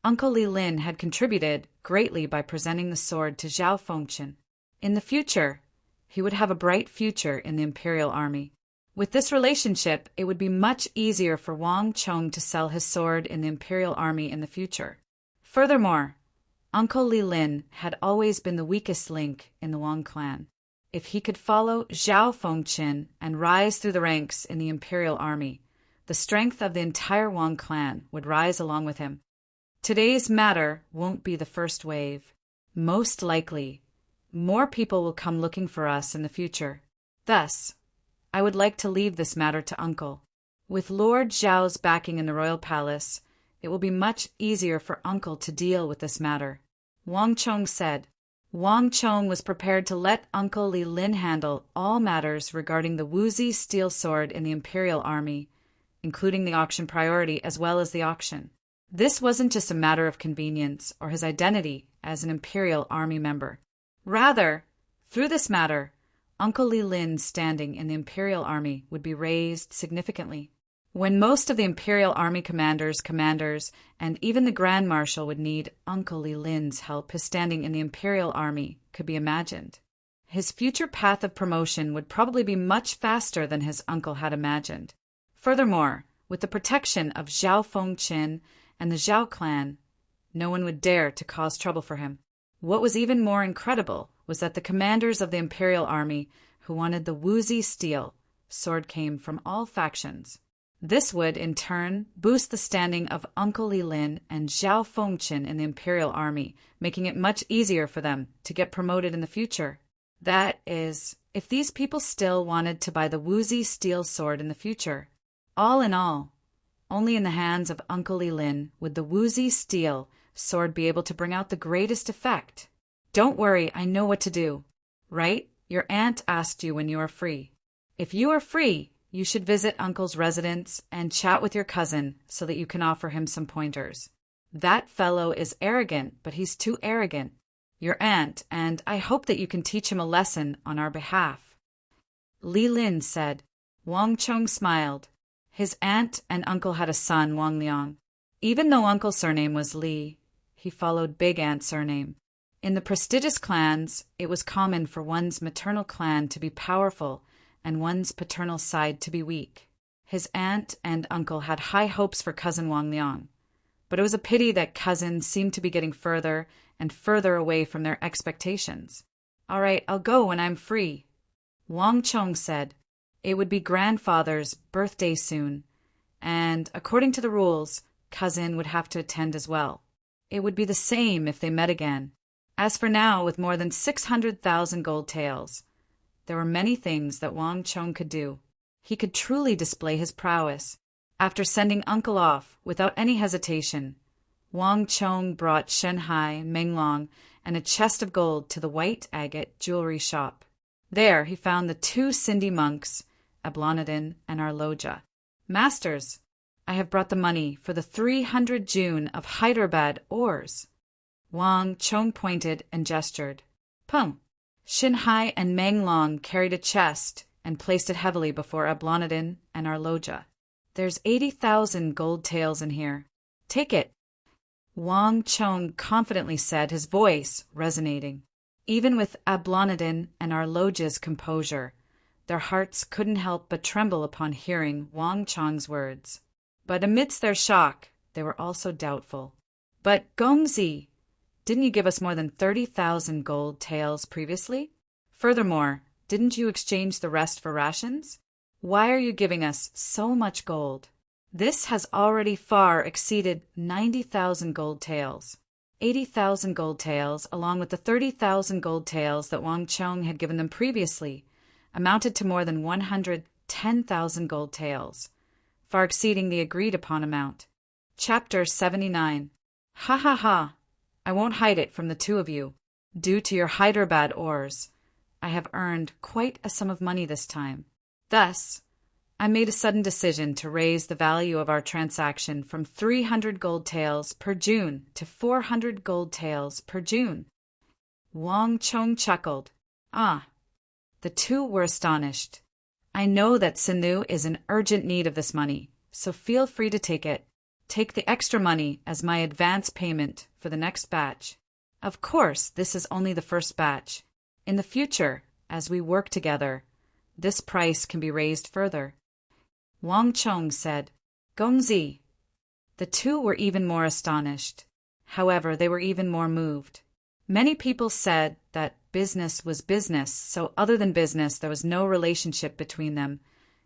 Uncle Li Lin had contributed greatly by presenting the sword to Zhao Fengqin. In the future, he would have a bright future in the imperial army. With this relationship, it would be much easier for Wang Chong to sell his sword in the imperial army in the future. Furthermore, Uncle Li Lin had always been the weakest link in the Wang clan. If he could follow Zhao Fengqin and rise through the ranks in the imperial army, the strength of the entire Wang clan would rise along with him. Today's matter won't be the first wave. Most likely, more people will come looking for us in the future. Thus, I would like to leave this matter to Uncle. With Lord Zhao's backing in the royal palace, it will be much easier for Uncle to deal with this matter, Wang Chong said. Wang Chong was prepared to let Uncle Li Lin handle all matters regarding the Wuzi steel sword in the imperial army, including the auction priority as well as the auction. This wasn't just a matter of convenience or his identity as an imperial army member. Rather, through this matter, Uncle Li Lin's standing in the imperial army would be raised significantly. When most of the imperial army commanders, and even the Grand Marshal would need Uncle Li Lin's help, his standing in the imperial army could be imagined. His future path of promotion would probably be much faster than his uncle had imagined. Furthermore, with the protection of Zhao Fengqin and the Zhao clan, no one would dare to cause trouble for him. What was even more incredible was that the commanders of the imperial army who wanted the Wuzi steel sword came from all factions. This would, in turn, boost the standing of Uncle Li Lin and Zhao Fengqin in the imperial army, making it much easier for them to get promoted in the future. That is, if these people still wanted to buy the Wuzi steel sword in the future. All in all, only in the hands of Uncle Li Lin would the Wuzi steel sword be able to bring out the greatest effect. Don't worry, I know what to do. Right? Your aunt asked you when you are free. If you are free, you should visit Uncle's residence and chat with your cousin so that you can offer him some pointers. That fellow is arrogant, but he's too arrogant. Your aunt, and I hope that you can teach him a lesson on our behalf. Li Lin said. Wang Chong smiled. His aunt and uncle had a son, Wang Liang. Even though Uncle's surname was Li, he followed Big Aunt's surname. In the prestigious clans, it was common for one's maternal clan to be powerful and one's paternal side to be weak. His aunt and uncle had high hopes for cousin Wang Liang, but it was a pity that cousin seemed to be getting further and further away from their expectations. All right, I'll go when I'm free. Wang Chong said. It would be grandfather's birthday soon, and according to the rules, cousin would have to attend as well. It would be the same if they met again. As for now, with more than 600,000 gold taels, there were many things that Wang Chong could do. He could truly display his prowess. After sending Uncle off without any hesitation, Wang Chong brought Shenhai, Menglong, and a chest of gold to the white agate jewelry shop. There he found the 2 Sindhi monks, Ablonidin and Arloja. Masters, I have brought the money for the 300 June of Hyderabad ores. Wang Chong pointed and gestured. Pum! Shinhai and Menglong carried a chest and placed it heavily before Ablonidin and Arloja. There's 80,000 gold taels in here. Take it. Wang Chong confidently said, his voice resonating. Even with Ablonidin and Arloja's composure, their hearts couldn't help but tremble upon hearing Wang Chong's words. But amidst their shock, they were also doubtful. But Gongzi, didn't you give us more than 30,000 gold taels previously? Furthermore, didn't you exchange the rest for rations? Why are you giving us so much gold? This has already far exceeded 90,000 gold taels. 80,000 gold taels, along with the 30,000 gold taels that Wang Chong had given them previously, amounted to more than 110,000 gold taels, far exceeding the agreed-upon amount. Chapter 79. Ha ha ha! I won't hide it from the two of you. Due to your Hyderabad ores, I have earned quite a sum of money this time. Thus, I made a sudden decision to raise the value of our transaction from 300 gold taels per June to 400 gold taels per June. Wang Chong chuckled. Ah! The two were astonished. I know that Sinu is in urgent need of this money, so feel free to take it. Take the extra money as my advance payment for the next batch. Of course, this is only the first batch. In the future, as we work together, this price can be raised further. Wang Chong said, Gongzi. The two were even more astonished. However, they were even more moved. Many people said that business was business, so other than business, there was no relationship between them.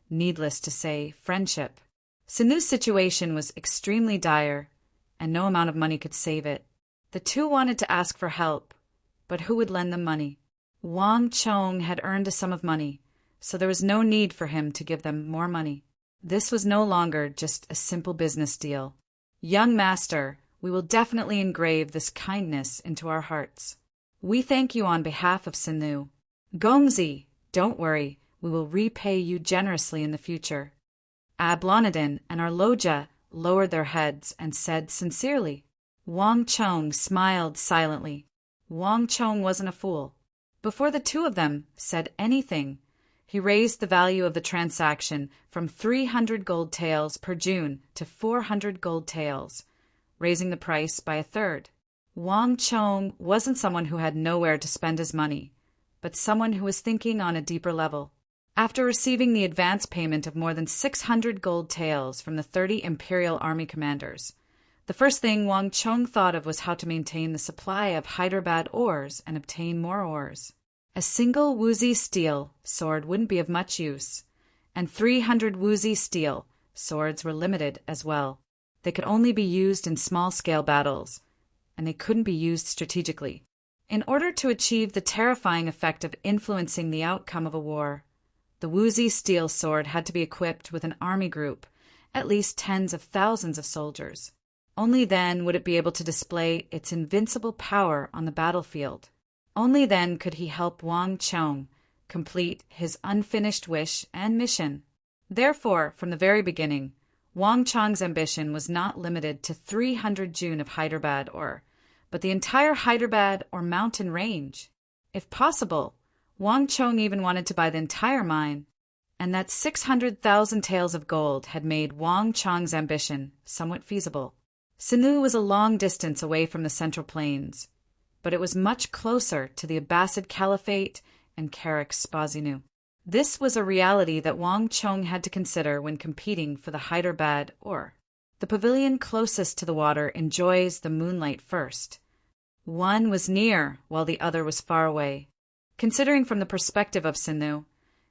Needless to say, friendship. Sinu's situation was extremely dire, and no amount of money could save it. The two wanted to ask for help, but who would lend them money? Wang Chong had earned a sum of money, so there was no need for him to give them more money. This was no longer just a simple business deal. Young master, we will definitely engrave this kindness into our hearts. We thank you on behalf of Sinu. Gongzi, don't worry, we will repay you generously in the future. Ablonadin and Arloja lowered their heads and said sincerely. Wang Chong smiled silently. Wang Chong wasn't a fool. Before the two of them said anything, he raised the value of the transaction from 300 gold taels per June to 400 gold taels, raising the price by a third. Wang Chong wasn't someone who had nowhere to spend his money, but someone who was thinking on a deeper level. After receiving the advance payment of more than 600 gold taels from the 30 Imperial Army commanders, the first thing Wang Chong thought of was how to maintain the supply of Hyderabad ores and obtain more ores. A single woozy steel sword wouldn't be of much use, and 300 woozy steel swords were limited as well. They could only be used in small-scale battles, and they couldn't be used strategically. In order to achieve the terrifying effect of influencing the outcome of a war, the woozy steel sword had to be equipped with an army group, at least tens of thousands of soldiers. Only then would it be able to display its invincible power on the battlefield. Only then could he help Wang Chong complete his unfinished wish and mission. Therefore, from the very beginning, Wang Chong's ambition was not limited to 300 June of Hyderabad ore, but the entire Hyderabad or mountain range. If possible, Wang Chong even wanted to buy the entire mine, and that 600,000 taels of gold had made Wang Chong's ambition somewhat feasible. Sinu was a long distance away from the Central Plains, but it was much closer to the Abbasid Caliphate and Karak-Spazinu. This was a reality that Wang Chong had to consider when competing for the Hyderabad ore. The pavilion closest to the water enjoys the moonlight first. One was near while the other was far away. Considering from the perspective of Sinu,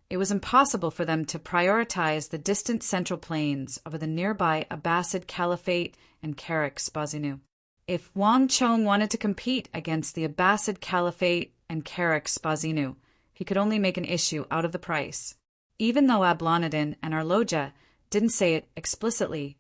it was impossible for them to prioritize the distant Central Plains over the nearby Abbasid Caliphate and Karak-Spazinu. If Wang Chong wanted to compete against the Abbasid Caliphate and Karak-Spazinu, he could only make an issue out of the price. Even though Ablonadin and Arloja didn't say it explicitly,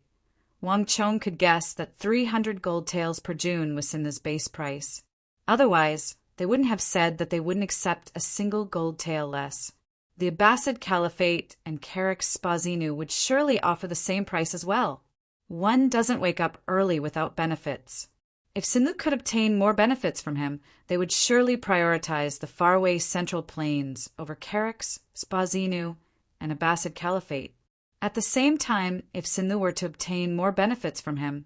Wang Chong could guess that 300 gold taels per June was Sinu's base price. Otherwise, they wouldn't have said that they wouldn't accept a single gold tael less. The Abbasid Caliphate and Karak-Spazinu would surely offer the same price as well. One doesn't wake up early without benefits. If Sinu could obtain more benefits from him, they would surely prioritize the faraway Central Plains over Karak-Spazinu and Abbasid Caliphate. At the same time, if Sinu were to obtain more benefits from him,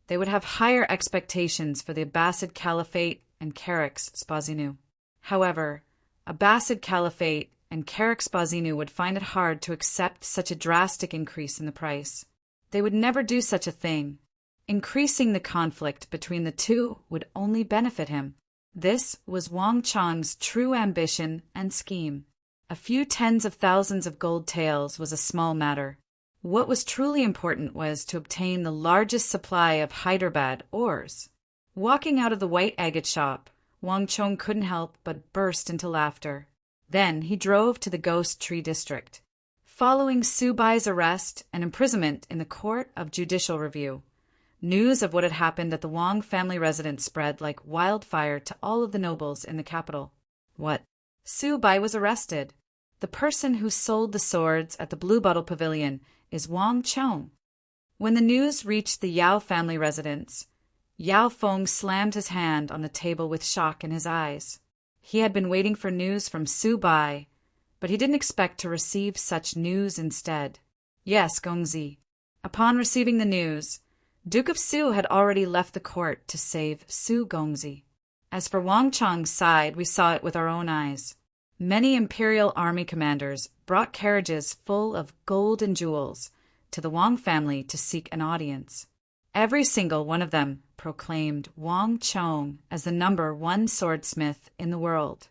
they would have higher expectations for the Abbasid Caliphate and Karak-Spazinu. However, Abbasid Caliphate and Karak-Spazinu would find it hard to accept such a drastic increase in the price. They would never do such a thing. Increasing the conflict between the two would only benefit him. This was Wang Chong's true ambition and scheme. A few tens of thousands of gold taels was a small matter. What was truly important was to obtain the largest supply of Hyderabad ores. Walking out of the white agate shop, Wang Chong couldn't help but burst into laughter. Then he drove to the Ghost Tree District. Following Subai's arrest and imprisonment in the Court of Judicial Review, News of what had happened at the Wang family residence spread like wildfire to all of the nobles in the capital. What? Su Bai was arrested. The person who sold the swords at the Blue Bottle Pavilion is Wang Chong. When the news reached the Yao family residence, Yao Feng slammed his hand on the table with shock in his eyes. He had been waiting for news from Su Bai, but he didn't expect to receive such news instead. Yes, Gongzi. Upon receiving the news, Duke of Su had already left the court to save Su Gongzi. As for Wang Chong's side, we saw it with our own eyes. Many imperial army commanders brought carriages full of gold and jewels to the Wang family to seek an audience. Every single one of them proclaimed Wang Chong as the #1 swordsmith in the world.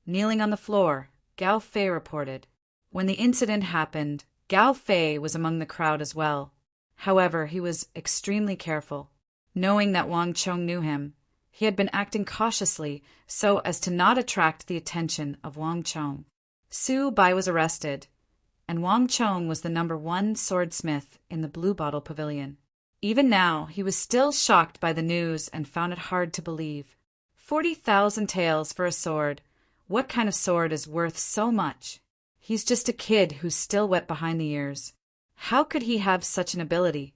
Kneeling on the floor, Gao Fei reported. When the incident happened, Gao Fei was among the crowd as well. However, he was extremely careful. Knowing that Wang Chong knew him, he had been acting cautiously so as to not attract the attention of Wang Chong. Su Bai was arrested, and Wang Chong was the #1 swordsmith in the Blue Bottle Pavilion. Even now, he was still shocked by the news and found it hard to believe. 40,000 taels for a sword. What kind of sword is worth so much? He's just a kid who's still wet behind the ears. How could he have such an ability?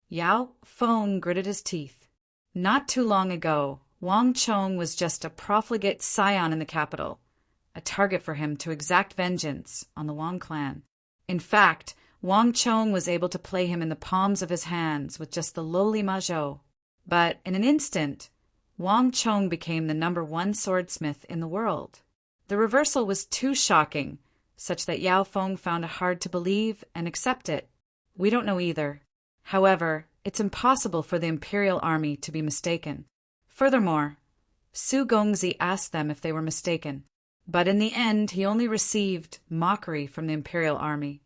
Yao Feng gritted his teeth. Not too long ago, Wang Chong was just a profligate scion in the capital, a target for him to exact vengeance on the Wang clan. In fact, Wang Chong was able to play him in the palms of his hands with just the lowly Mazhou. But in an instant, Wang Chong became the #1 swordsmith in the world. The reversal was too shocking, such that Yao Feng found it hard to believe and accept it. We don't know either. However, it's impossible for the imperial army to be mistaken. Furthermore, Su Gongzi asked them if they were mistaken, but in the end he only received mockery from the imperial army.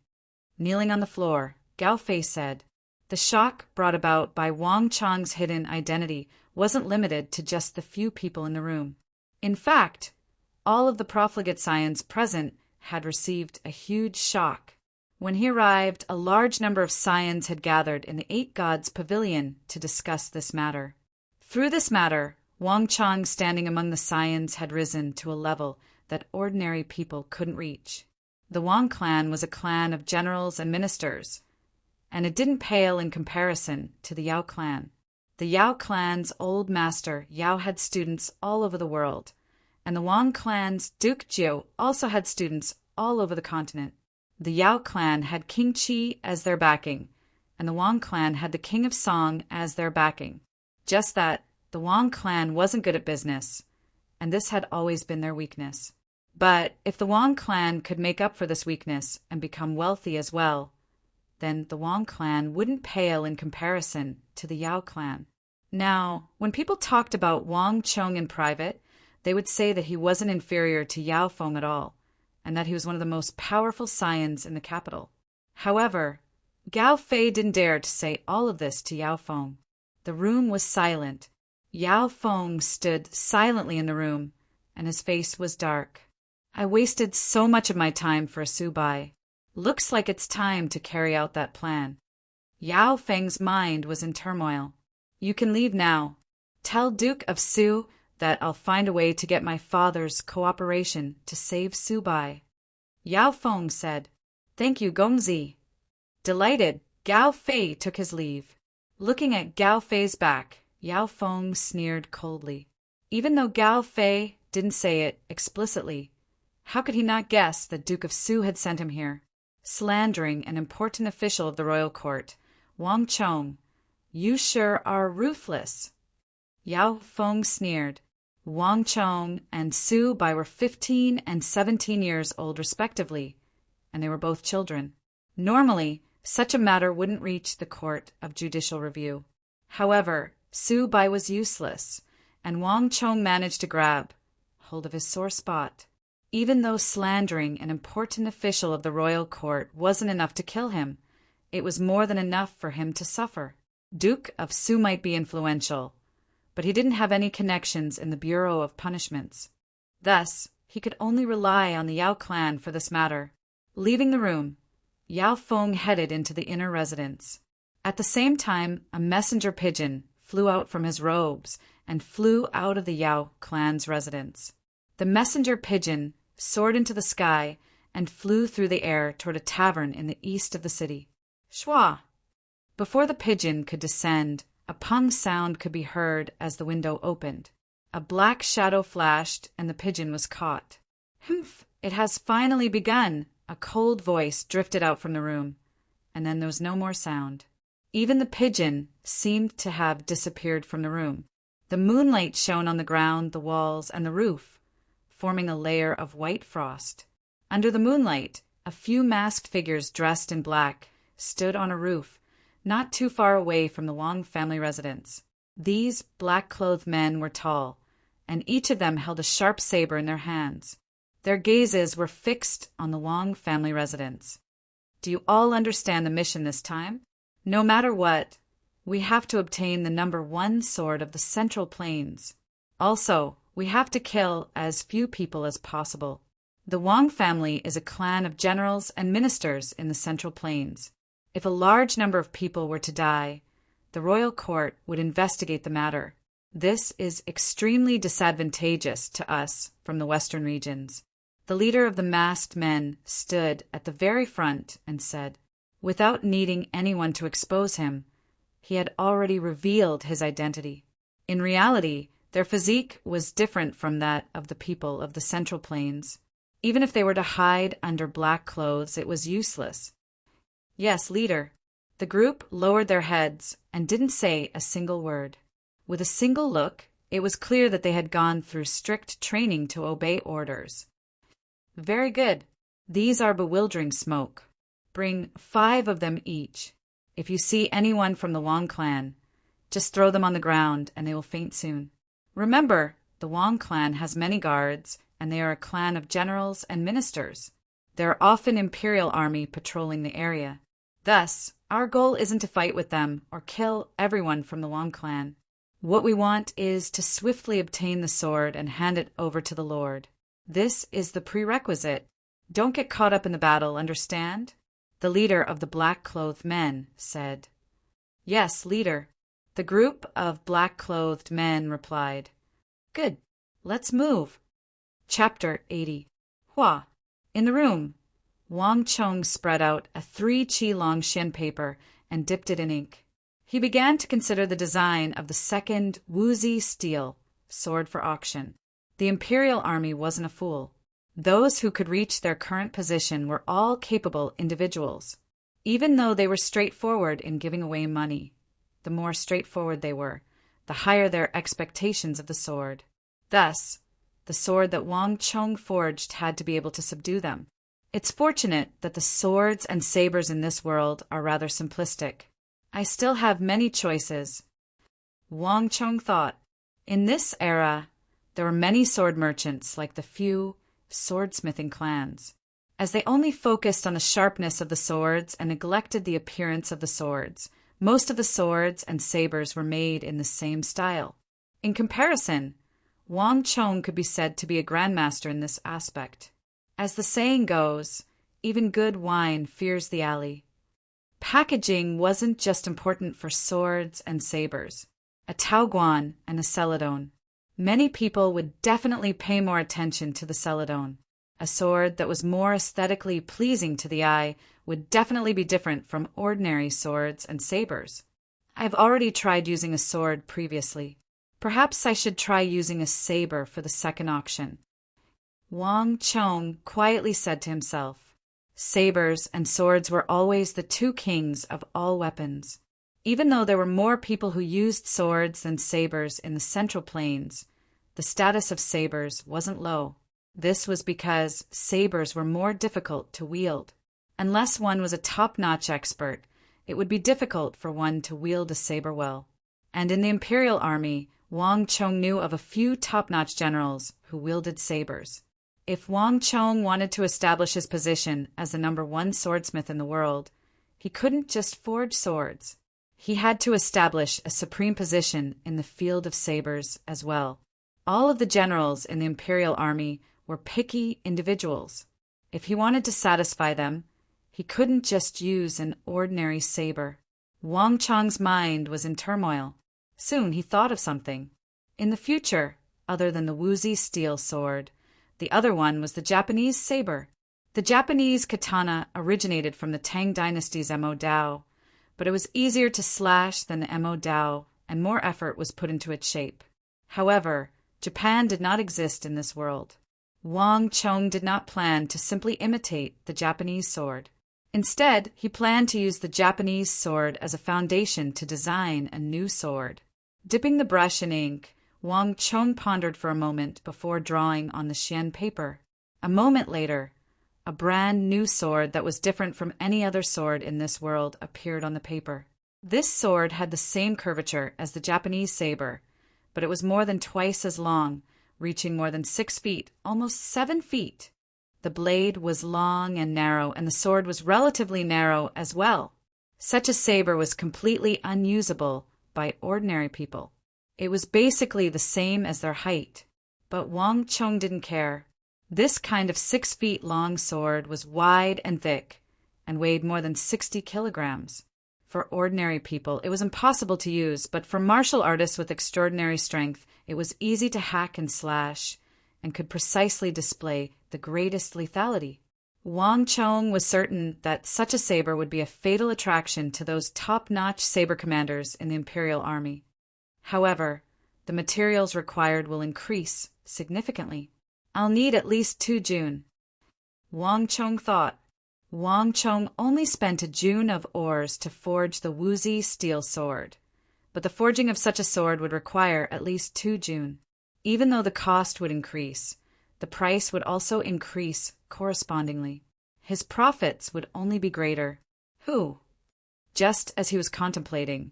Kneeling on the floor, Gao Fei said, the shock brought about by Wang Chong's hidden identity wasn't limited to just the few people in the room. In fact, all of the profligate scions present had received a huge shock. When he arrived, a large number of scions had gathered in the 8 Gods Pavilion to discuss this matter. Through this matter, Wang Chong standing among the scions had risen to a level that ordinary people couldn't reach. The Wang clan was a clan of generals and ministers, and it didn't pale in comparison to the Yao clan. The Yao clan's old master Yao had students all over the world, and the Wang clan's Duke Jiu also had students all over the continent. The Yao clan had King Qi as their backing, and the Wang clan had the King of Song as their backing. Just that the Wang clan wasn't good at business, and this had always been their weakness. But if the Wang clan could make up for this weakness and become wealthy as well, then the Wang clan wouldn't pale in comparison to the Yao clan. Now, when people talked about Wang Chong in private, they would say that he wasn't inferior to Yao Feng at all, and that he was one of the most powerful scions in the capital. However, Gao Fei didn't dare to say all of this to Yao Feng. The room was silent. Yao Feng stood silently in the room, and his face was dark. I wasted so much of my time for Su Bai. Looks like it's time to carry out that plan. Yao Feng's mind was in turmoil. You can leave now. Tell Duke of Su that I'll find a way to get my father's cooperation to save Su Bai. Yao Feng said, Thank you, Gongzi. Delighted, Gao Fei took his leave. Looking at Gao Fei's back, Yao Feng sneered coldly. Even though Gao Fei didn't say it explicitly, how could he not guess that Duke of Su had sent him here? Slandering an important official of the royal court, Wang Chong, you sure are ruthless. Yao Feng sneered. Wang Chong and Su Bai were 15 and 17 years old respectively, and they were both children. Normally, such a matter wouldn't reach the court of judicial review. However, Su Bai was useless, and Wang Chong managed to grab hold of his sore spot. Even though slandering an important official of the royal court wasn't enough to kill him, it was more than enough for him to suffer. Duke of Su might be influential, but he didn't have any connections in the Bureau of Punishments. Thus, he could only rely on the Yao clan for this matter. Leaving the room, Yao Feng headed into the inner residence. At the same time, a messenger pigeon flew out from his robes and flew out of the Yao clan's residence. The messenger pigeon soared into the sky and flew through the air toward a tavern in the east of the city. Shwa! Before the pigeon could descend, a pung sound could be heard as the window opened. A black shadow flashed, and the pigeon was caught. Humph! It has finally begun! A cold voice drifted out from the room, and then there was no more sound. Even the pigeon seemed to have disappeared from the room. The moonlight shone on the ground, the walls, and the roof, forming a layer of white frost. Under the moonlight, a few masked figures dressed in black stood on a roof, not too far away from the Wang family residence. These black-clothed men were tall, and each of them held a sharp saber in their hands. Their gazes were fixed on the Wang family residence. Do you all understand the mission this time? No matter what, we have to obtain the number 1 sword of the Central Plains. Also, we have to kill as few people as possible. The Wang family is a clan of generals and ministers in the Central Plains. If a large number of people were to die, the royal court would investigate the matter. This is extremely disadvantageous to us from the western regions. The leader of the masked men stood at the very front and said, without needing anyone to expose him, he had already revealed his identity. In reality, their physique was different from that of the people of the Central Plains. Even if they were to hide under black clothes, it was useless. Yes, leader. The group lowered their heads and didn't say a single word. With a single look, it was clear that they had gone through strict training to obey orders. Very good. These are bewildering smoke. Bring 5 of them each. If you see anyone from the Wang clan, just throw them on the ground and they will faint soon. Remember, the Wang clan has many guards, and they are a clan of generals and ministers. There are often imperial army patrolling the area. Thus, our goal isn't to fight with them or kill everyone from the Wang clan. What we want is to swiftly obtain the sword and hand it over to the Lord. This is the prerequisite. Don't get caught up in the battle, understand? The leader of the black-clothed men said. Yes, leader. The group of black-clothed men replied. Good. Let's move. Chapter 80. Hua. In the room, Wang Chong spread out a 3 chi long Xian paper and dipped it in ink. He began to consider the design of the second Wuzi steel sword for auction. The imperial army wasn't a fool. Those who could reach their current position were all capable individuals. Even though they were straightforward in giving away money, the more straightforward they were, the higher their expectations of the sword. Thus, the sword that Wang Chong forged had to be able to subdue them. It's fortunate that the swords and sabers in this world are rather simplistic. I still have many choices. Wang Chong thought. In this era, there were many sword merchants like the few swordsmithing clans. As they only focused on the sharpness of the swords and neglected the appearance of the swords, most of the swords and sabers were made in the same style. In comparison, Wang Chong could be said to be a grandmaster in this aspect. As the saying goes, even good wine fears the alley. Packaging wasn't just important for swords and sabers, a taoguan and a celadon. Many people would definitely pay more attention to the celadon. A sword that was more aesthetically pleasing to the eye would definitely be different from ordinary swords and sabers. I've already tried using a sword previously. Perhaps I should try using a saber for the second auction. Wang Chong quietly said to himself. Sabers and swords were always the 2 kings of all weapons. Even though there were more people who used swords than sabers in the Central Plains, the status of sabers wasn't low. This was because sabers were more difficult to wield. Unless one was a top-notch expert, it would be difficult for one to wield a saber well. And in the imperial army, Wang Chong knew of a few top-notch generals who wielded sabers. If Wang Chong wanted to establish his position as the number 1 swordsmith in the world, he couldn't just forge swords. He had to establish a supreme position in the field of sabers as well. All of the generals in the imperial army were picky individuals. If he wanted to satisfy them, he couldn't just use an ordinary saber. Wang Chang's mind was in turmoil. Soon he thought of something. In the future, other than the woozy steel sword, the other one was the Japanese saber. The Japanese katana originated from the Tang dynasty's Mo Dao, but it was easier to slash than the Mo Dao, and more effort was put into its shape. However, Japan did not exist in this world. Wang Chong did not plan to simply imitate the Japanese sword. Instead, he planned to use the Japanese sword as a foundation to design a new sword. Dipping the brush in ink, Wang Chong pondered for a moment before drawing on the Xian paper. A moment later, a brand new sword that was different from any other sword in this world appeared on the paper. This sword had the same curvature as the Japanese saber, but it was more than twice as long, reaching more than 6 feet, almost 7 feet. The blade was long and narrow, and the sword was relatively narrow as well. Such a saber was completely unusable by ordinary people. It was basically the same as their height. But Wang Chong didn't care. This kind of 6 feet long sword was wide and thick, and weighed more than 60 kilograms. For ordinary people, it was impossible to use, but for martial artists with extraordinary strength, it was easy to hack and slash, and could precisely display the greatest lethality. Wang Chong was certain that such a saber would be a fatal attraction to those top-notch saber commanders in the Imperial Army. However, the materials required will increase significantly. I'll need at least 2 June. Wang Chong thought. Wang Chong only spent a June of ores to forge the woozy steel sword, but the forging of such a sword would require at least 2 June. Even though the cost would increase, the price would also increase correspondingly. His profits would only be greater. Just as he was contemplating,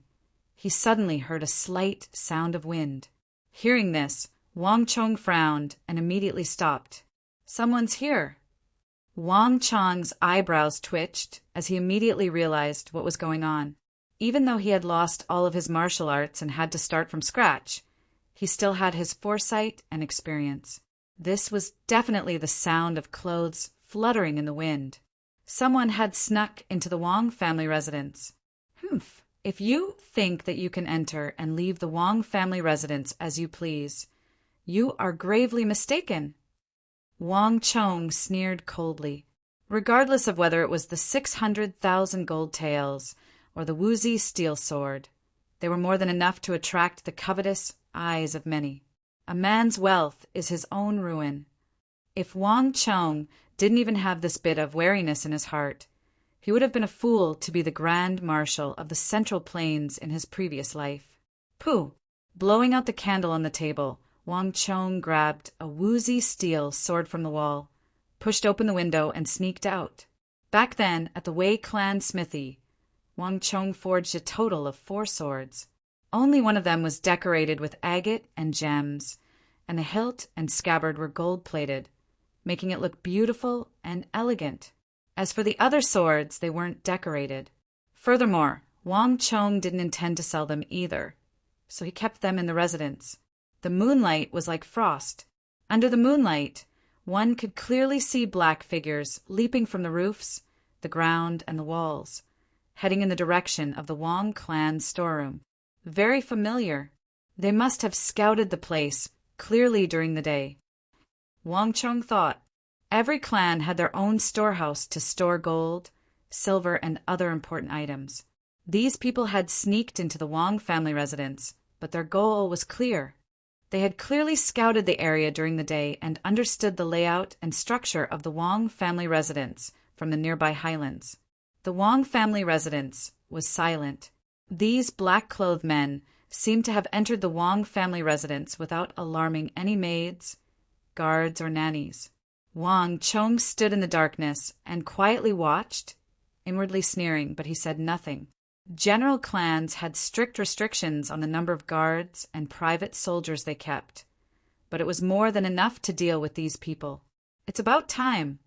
he suddenly heard a slight sound of wind. Hearing this, Wang Chong frowned and immediately stopped. Someone's here. Wang Chong's eyebrows twitched as he immediately realized what was going on. Even though he had lost all of his martial arts and had to start from scratch, he still had his foresight and experience. This was definitely the sound of clothes fluttering in the wind. Someone had snuck into the Wang family residence. If you think that you can enter and leave the Wang family residence as you please, you are gravely mistaken. Wang Chong sneered coldly. Regardless of whether it was the 600,000 gold taels or the woozy steel sword, they were more than enough to attract the covetous eyes of many. A man's wealth is his own ruin. If Wang Chong didn't even have this bit of wariness in his heart, he would have been a fool to be the Grand Marshal of the Central Plains in his previous life. Blowing out the candle on the table, Wang Chong grabbed a woozy steel sword from the wall, pushed open the window, and sneaked out. Back then, at the Wei clan smithy, Wang Chong forged a total of 4 swords. Only one of them was decorated with agate and gems, and the hilt and scabbard were gold-plated, making it look beautiful and elegant. As for the other swords, they weren't decorated. Furthermore, Wang Chong didn't intend to sell them either, so he kept them in the residence. The moonlight was like frost. Under the moonlight, one could clearly see black figures leaping from the roofs, the ground, and the walls, heading in the direction of the Wang clan storeroom. Very familiar. They must have scouted the place clearly during the day. Wang Chong thought. Every clan had their own storehouse to store gold, silver, and other important items. These people had sneaked into the Wang family residence, but their goal was clear. They had clearly scouted the area during the day and understood the layout and structure of the Wang family residence from the nearby highlands. The Wang family residence was silent. These black-clothed men seemed to have entered the Wang family residence without alarming any maids, guards, or nannies. Wang Chong stood in the darkness and quietly watched, inwardly sneering, but he said nothing. General clans had strict restrictions on the number of guards and private soldiers they kept, but it was more than enough to deal with these people. It's about time.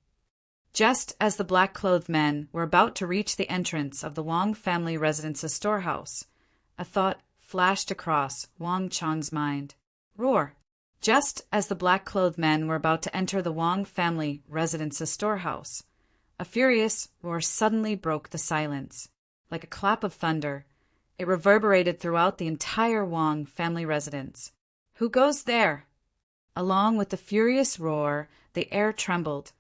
Just as the black-clothed men were about to reach the entrance of the Wang family residence's storehouse, a thought flashed across Wang Chong's mind. Roar! Just as the black-clothed men were about to enter the Wang family residence's storehouse, a furious roar suddenly broke the silence. Like a clap of thunder, It reverberated throughout the entire Wang family residence. "Who goes there?" Along with the furious roar, the air trembled,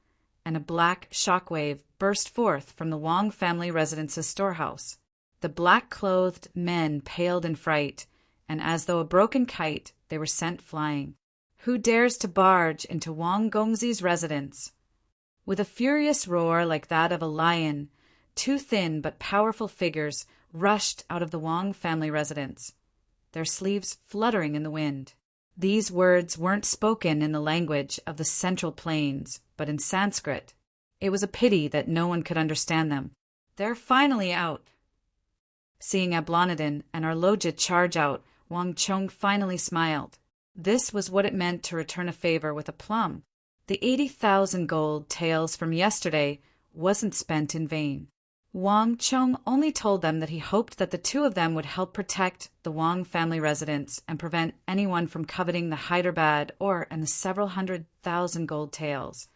and a black shockwave burst forth from the Wang family residence's storehouse. The black-clothed men paled in fright, and as though a broken kite, they were sent flying. "Who dares to barge into Wang Gongzi's residence?" With a furious roar like that of a lion, two thin but powerful figures rushed out of the Wang family residence, their sleeves fluttering in the wind. These words weren't spoken in the language of the Central Plains, but in Sanskrit. It was a pity that no one could understand them. "They're finally out." Seeing Ablonidin and Arloja charge out, Wang Chong finally smiled. This was what it meant to return a favor with aplomb. The 80,000 gold taels from yesterday wasn't spent in vain. Wang Chong only told them that he hoped that the two of them would help protect the Wang family residence and prevent anyone from coveting the Hyderabad ore and the several 100,000 gold taels,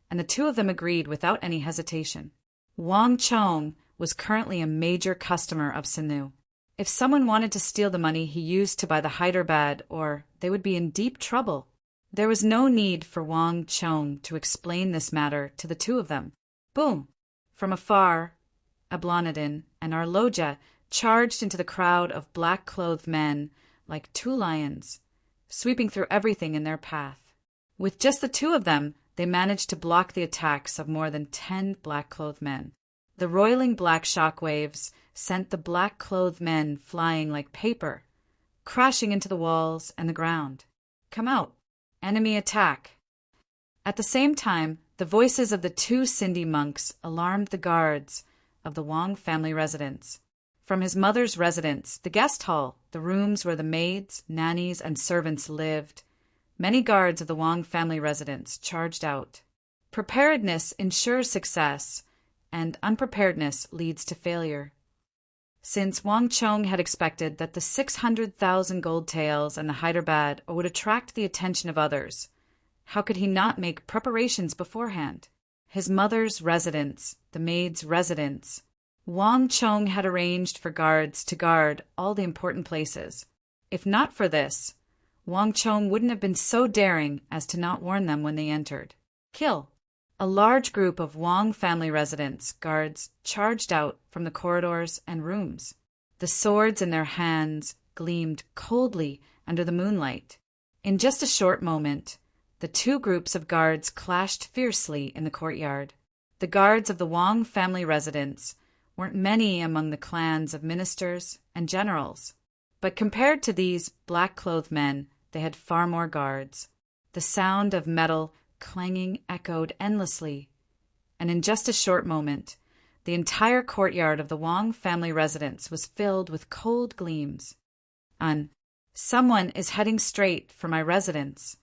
and the two of them agreed without any hesitation. Wang Chong was currently a major customer of Sanu. If someone wanted to steal the money he used to buy the Hyderabad ore, they would be in deep trouble. There was no need for Wang Chong to explain this matter to the two of them. Boom! From afar, Ablonidin and Arloja charged into the crowd of black-clothed men like two lions, sweeping through everything in their path. With just the two of them, they managed to block the attacks of more than 10 black-clothed men. The roiling black shock waves sent the black-clothed men flying like paper, crashing into the walls and the ground. "Come out! Enemy attack!" At the same time, the voices of the two Sindhi monks alarmed the guards of the Wang family residence. From his mother's residence, the guest hall, the rooms where the maids, nannies, and servants lived, many guards of the Wang family residence charged out. Preparedness ensures success, and unpreparedness leads to failure. Since Wang Chong had expected that the 600,000 gold taels and the Hyderabad would attract the attention of others, how could he not make preparations beforehand? His mother's residence, the maid's residence. Wang Chong had arranged for guards to guard all the important places. If not for this, Wang Chong wouldn't have been so daring as to not warn them when they entered. Kill! A large group of Wang family residence guards charged out from the corridors and rooms. The swords in their hands gleamed coldly under the moonlight. In just a short moment, the two groups of guards clashed fiercely in the courtyard. The guards of the Wang family residence weren't many among the clans of ministers and generals, but compared to these black-clothed men, they had far more guards. The sound of metal clanging echoed endlessly, and in just a short moment, the entire courtyard of the Wang family residence was filled with cold gleams. Someone is heading straight for my residence.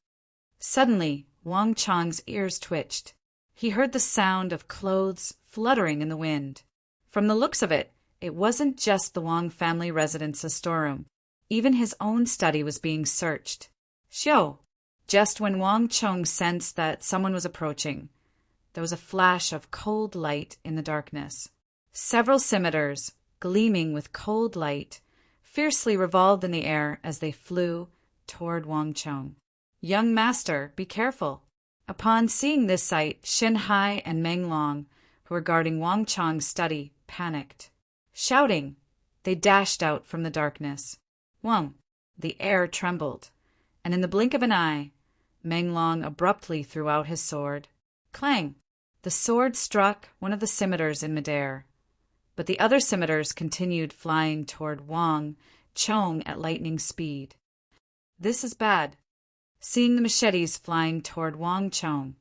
Suddenly, Wang Chong's ears twitched. He heard the sound of clothes fluttering in the wind. From the looks of it, it wasn't just the Wang family residence's storeroom. Even his own study was being searched. Xiao! Just when Wang Chong sensed that someone was approaching, there was a flash of cold light in the darkness. Several scimitars, gleaming with cold light, fiercely revolved in the air as they flew toward Wang Chong. "Young master, be careful." Upon seeing this sight, Xin Hai and Meng Long, who were guarding Wang Chong's study, panicked. Shouting, they dashed out from the darkness. Wang! The air trembled, and in the blink of an eye, Meng Long abruptly threw out his sword. Clang! The sword struck one of the scimitars in midair, but the other scimitars continued flying toward Wang Chong at lightning speed. This is bad. Seeing the machetes flying toward Wang Chong,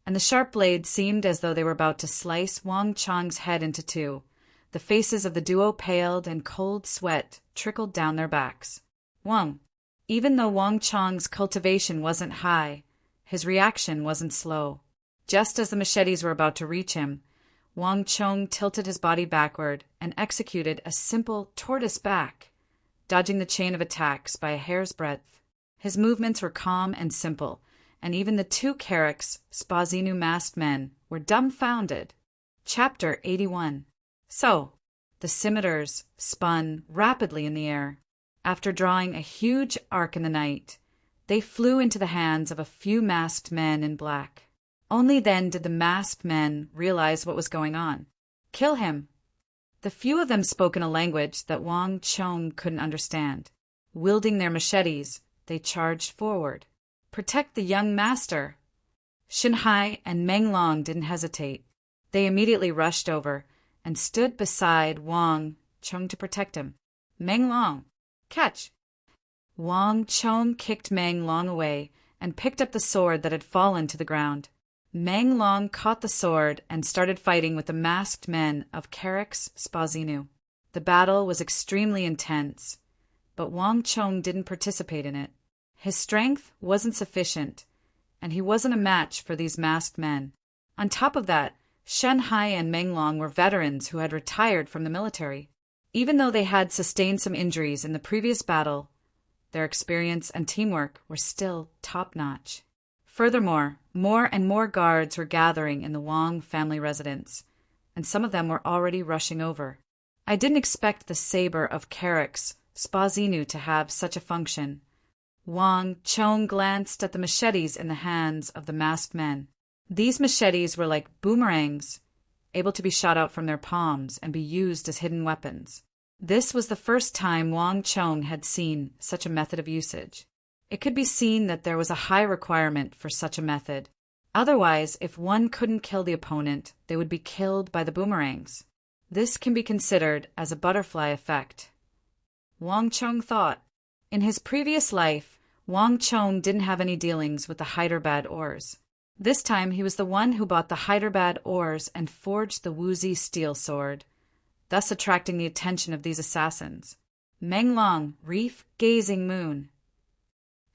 and the sharp blades seemed as though they were about to slice Wang Chong's head into two, the faces of the duo paled and cold sweat trickled down their backs. Wang! Even though Wang Chong's cultivation wasn't high, his reaction wasn't slow. Just as the machetes were about to reach him, Wang Chong tilted his body backward and executed a simple tortoise back, dodging the chain of attacks by a hair's breadth. His movements were calm and simple, and even the two Carricks, Spazinu masked men, were dumbfounded. Chapter 81. So, the The scimitars spun rapidly in the air. After drawing a huge arc in the night, they flew into the hands of a few masked men in black. Only then did the masked men realize what was going on. Kill him! The few of them spoke in a language that Wang Chong couldn't understand. Wielding their machetes, they charged forward. Protect the young master! Shenhai and Meng Long didn't hesitate. They immediately rushed over and stood beside Wang Chong to protect him. Meng Long, catch! Wang Chong kicked Meng Long away and picked up the sword that had fallen to the ground. Meng Long caught the sword and started fighting with the masked men of Carrick's Spazinu. The battle was extremely intense, but Wang Chong didn't participate in it. His strength wasn't sufficient, and he wasn't a match for these masked men. On top of that, Shenhai and Meng Long were veterans who had retired from the military. Even though they had sustained some injuries in the previous battle, their experience and teamwork were still top-notch. Furthermore, more and more guards were gathering in the Wang family residence, and some of them were already rushing over. I didn't expect the saber of Carrick's Spazinu to have such a function. Wang Chong glanced at the machetes in the hands of the masked men. These machetes were like boomerangs, able to be shot out from their palms and be used as hidden weapons. This was the first time Wang Chong had seen such a method of usage. It could be seen that there was a high requirement for such a method. Otherwise, if one couldn't kill the opponent, they would be killed by the boomerangs. This can be considered as a butterfly effect. Wang Chong thought. In his previous life, Wang Chong didn't have any dealings with the Hyderabad ores. This time he was the one who bought the Hyderabad ores and forged the Wuzi steel sword, thus attracting the attention of these assassins. Meng Long, reef gazing moon.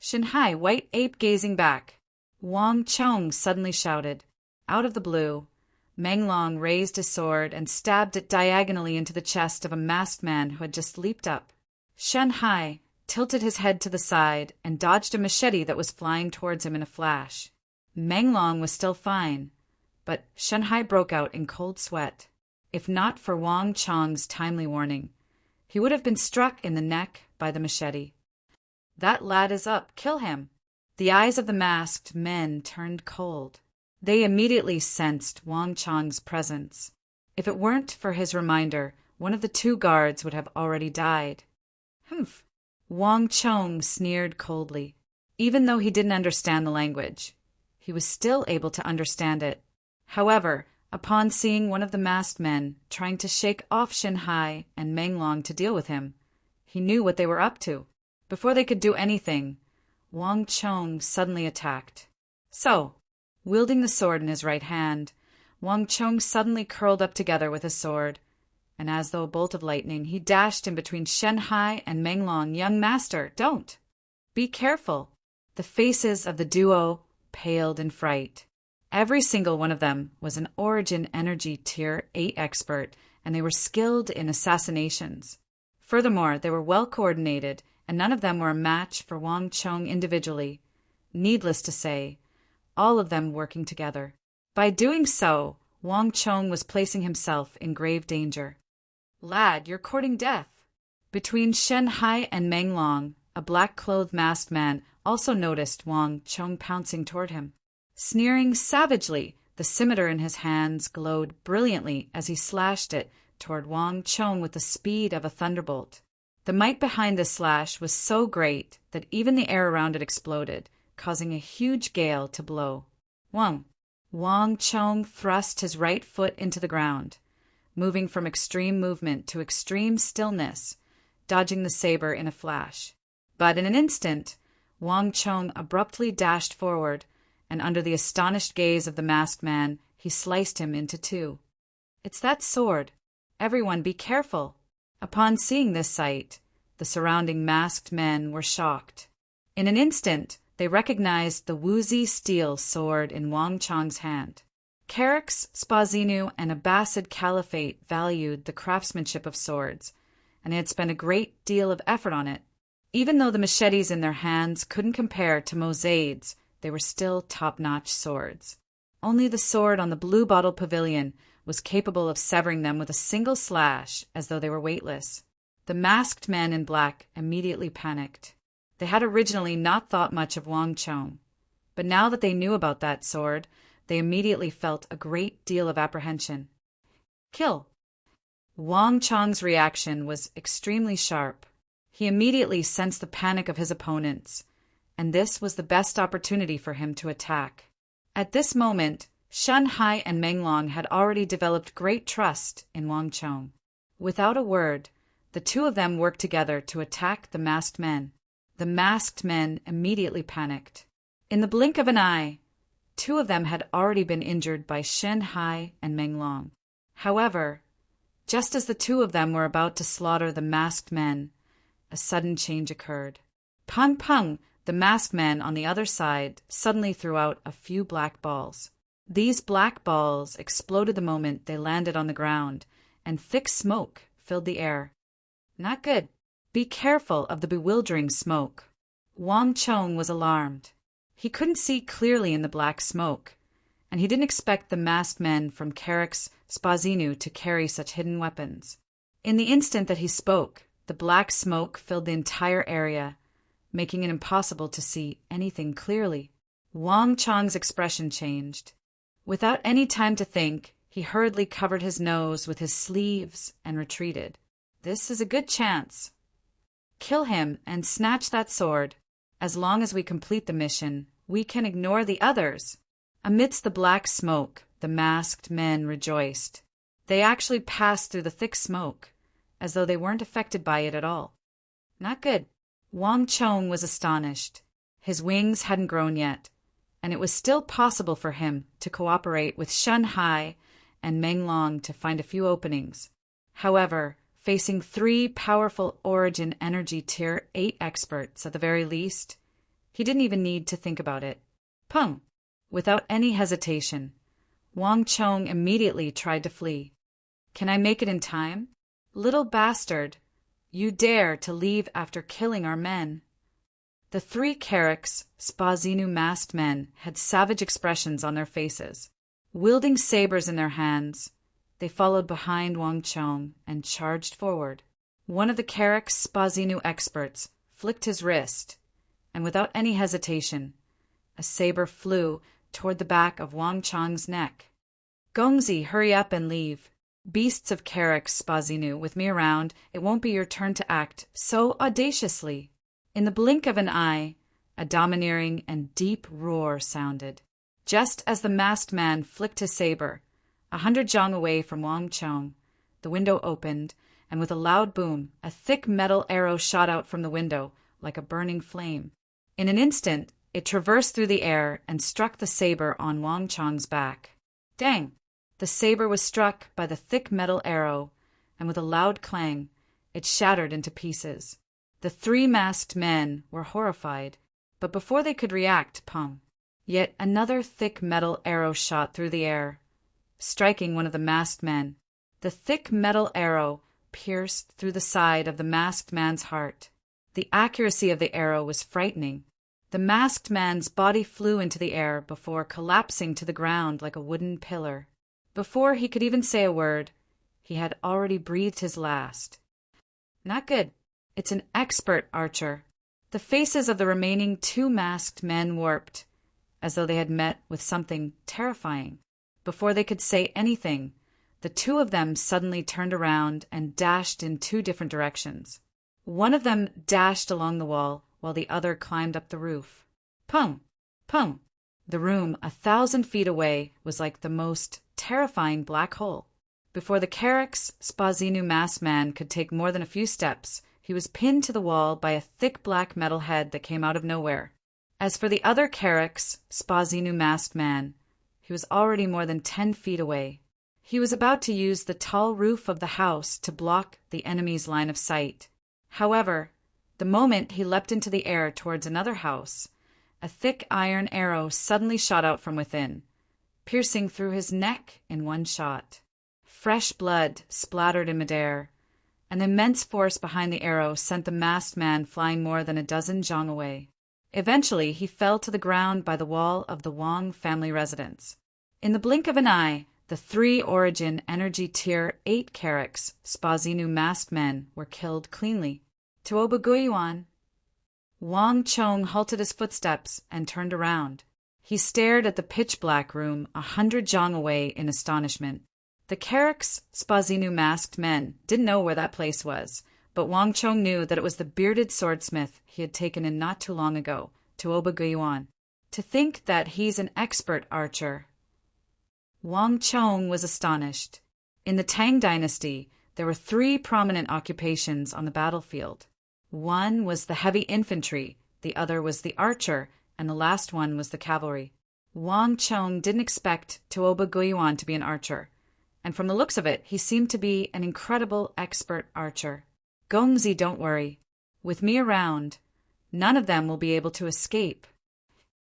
Shenhai, white ape gazing back. Wang Chong suddenly shouted. Out of the blue, Meng Long raised his sword and stabbed it diagonally into the chest of a masked man who had just leaped up. Shenhai tilted his head to the side and dodged a machete that was flying towards him in a flash. Meng Long was still fine, but Shenhai broke out in cold sweat. If not for Wang Chong's timely warning, he would have been struck in the neck by the machete. That lad is up, kill him! The eyes of the masked men turned cold. They immediately sensed Wang Chong's presence. If it weren't for his reminder, one of the two guards would have already died. Humph! Wang Chong sneered coldly. Even though he didn't understand the language, he was still able to understand it. However, upon seeing one of the masked men trying to shake off Shenhai and Meng Long to deal with him, he knew what they were up to. Before they could do anything, Wang Chong suddenly attacked. So, wielding the sword in his right hand, Wang Chong suddenly curled up together with his sword, and as though a bolt of lightning, he dashed in between Shenhai and Meng Long. Young master, don't! Be careful! The faces of the duo paled in fright. Every single one of them was an Origin Energy Tier 8 expert, and they were skilled in assassinations. Furthermore, they were well coordinated, and none of them were a match for Wang Chong individually. Needless to say, all of them working together. By doing so, Wang Chong was placing himself in grave danger. Lad, you're courting death. Between Shenhai and Meng Long, a black-clothed masked man also noticed Wang Chong pouncing toward him. Sneering savagely, the scimitar in his hands glowed brilliantly as he slashed it toward Wang Chong with the speed of a thunderbolt. The might behind this slash was so great that even the air around it exploded, causing a huge gale to blow. Wang Chong thrust his right foot into the ground, moving from extreme movement to extreme stillness, dodging the saber in a flash. But in an instant, Wang Chong abruptly dashed forward, and under the astonished gaze of the masked man, he sliced him into two. It's that sword. Everyone be careful. Upon seeing this sight, the surrounding masked men were shocked. In an instant, they recognized the Wuzi steel sword in Wang Chong's hand. Carrick's Spazinu and Abbasid Caliphate valued the craftsmanship of swords, and they had spent a great deal of effort on it. Even though the machetes in their hands couldn't compare to Mosaid's, they were still top-notch swords. Only the sword on the Blue Bottle Pavilion was capable of severing them with a single slash as though they were weightless. The masked men in black immediately panicked. They had originally not thought much of Wang Chong, but now that they knew about that sword, they immediately felt a great deal of apprehension. Kill! Wang Chong's reaction was extremely sharp. He immediately sensed the panic of his opponents, and this was the best opportunity for him to attack. At this moment, Shen Hai and Meng Long had already developed great trust in Wang Chong. Without a word, the two of them worked together to attack the masked men. The masked men immediately panicked. In the blink of an eye, two of them had already been injured by Shen Hai and Meng Long. However, just as the two of them were about to slaughter the masked men, a sudden change occurred. Pung Pung, the masked man on the other side, suddenly threw out a few black balls. These black balls exploded the moment they landed on the ground, and thick smoke filled the air. Not good. Be careful of the bewildering smoke. Wang Chong was alarmed. He couldn't see clearly in the black smoke, and he didn't expect the masked men from Carrick's Spazinu to carry such hidden weapons. In the instant that he spoke, the black smoke filled the entire area, making it impossible to see anything clearly. Wang Chong's expression changed. Without any time to think, he hurriedly covered his nose with his sleeves and retreated. This is a good chance. Kill him and snatch that sword. As long as we complete the mission, we can ignore the others. Amidst the black smoke, the masked men rejoiced. They actually passed through the thick smoke, as though they weren't affected by it at all. Not good. Wang Chong was astonished. His wings hadn't grown yet, and it was still possible for him to cooperate with Shen Hai and Meng Long to find a few openings. However, facing 3 powerful Origin Energy Tier 8 experts at the very least, he didn't even need to think about it. Pung! Without any hesitation, Wang Chong immediately tried to flee. Can I make it in time? Little bastard! You dare to leave after killing our men. The 3 Carrick's Spazinu masked men had savage expressions on their faces. Wielding sabers in their hands, they followed behind Wang Chong and charged forward. One of the Carrick's Spazinu experts flicked his wrist, and without any hesitation, a saber flew toward the back of Wang Chong's neck. Gongzi, hurry up and leave. Beasts of Carrick's Spazinu, with me around, it won't be your turn to act so audaciously. In the blink of an eye, a domineering and deep roar sounded. Just as the masked man flicked his saber, 100 zhang away from Wang Chong, the window opened, and with a loud boom, a thick metal arrow shot out from the window like a burning flame. In an instant, it traversed through the air and struck the saber on Wang Chong's back. Dang! The saber was struck by the thick metal arrow, and with a loud clang, it shattered into pieces. The 3 masked men were horrified, but before they could react, Pung, yet another thick metal arrow shot through the air, striking one of the masked men. The thick metal arrow pierced through the side of the masked man's heart. The accuracy of the arrow was frightening. The masked man's body flew into the air before collapsing to the ground like a wooden pillar. Before he could even say a word, he had already breathed his last. Not good. It's an expert archer. The faces of the remaining 2 masked men warped, as though they had met with something terrifying. Before they could say anything, the 2 of them suddenly turned around and dashed in 2 different directions. One of them dashed along the wall, while the other climbed up the roof. Pung! Pung! The room 1,000 feet away was like the most terrifying black hole. Before the Carrick's Spazinu masked man could take more than a few steps, he was pinned to the wall by a thick black metal head that came out of nowhere. As for the other Carrick's Spazinu masked man, he was already more than 10 feet away. He was about to use the tall roof of the house to block the enemy's line of sight. However, the moment he leapt into the air towards another house, a thick iron arrow suddenly shot out from within, piercing through his neck in one shot. Fresh blood splattered in midair, and the immense force behind the arrow sent the masked man flying more than a dozen zhang away. Eventually, he fell to the ground by the wall of the Wang family residence. In the blink of an eye, The 3 Origin Energy Tier 8 Carracks Spazinu masked men were killed cleanly. Tuoba Guyuan. Wang Chong halted his footsteps and turned around. He stared at the pitch-black room 100 jong away in astonishment. The Carracks Spazinu masked men didn't know where that place was, but Wang Chong knew that it was the bearded swordsmith he had taken in not too long ago, Tuoba Guyuan. To think that he's an expert archer. Wang Chong was astonished. In the Tang dynasty, there were 3 prominent occupations on the battlefield. One was the heavy infantry, the other was the archer, and the last one was the cavalry. Wang Chong didn't expect Tuoba Guyuan to be an archer, and from the looks of it, he seemed to be an incredible expert archer. Gongzi, don't worry. With me around, none of them will be able to escape.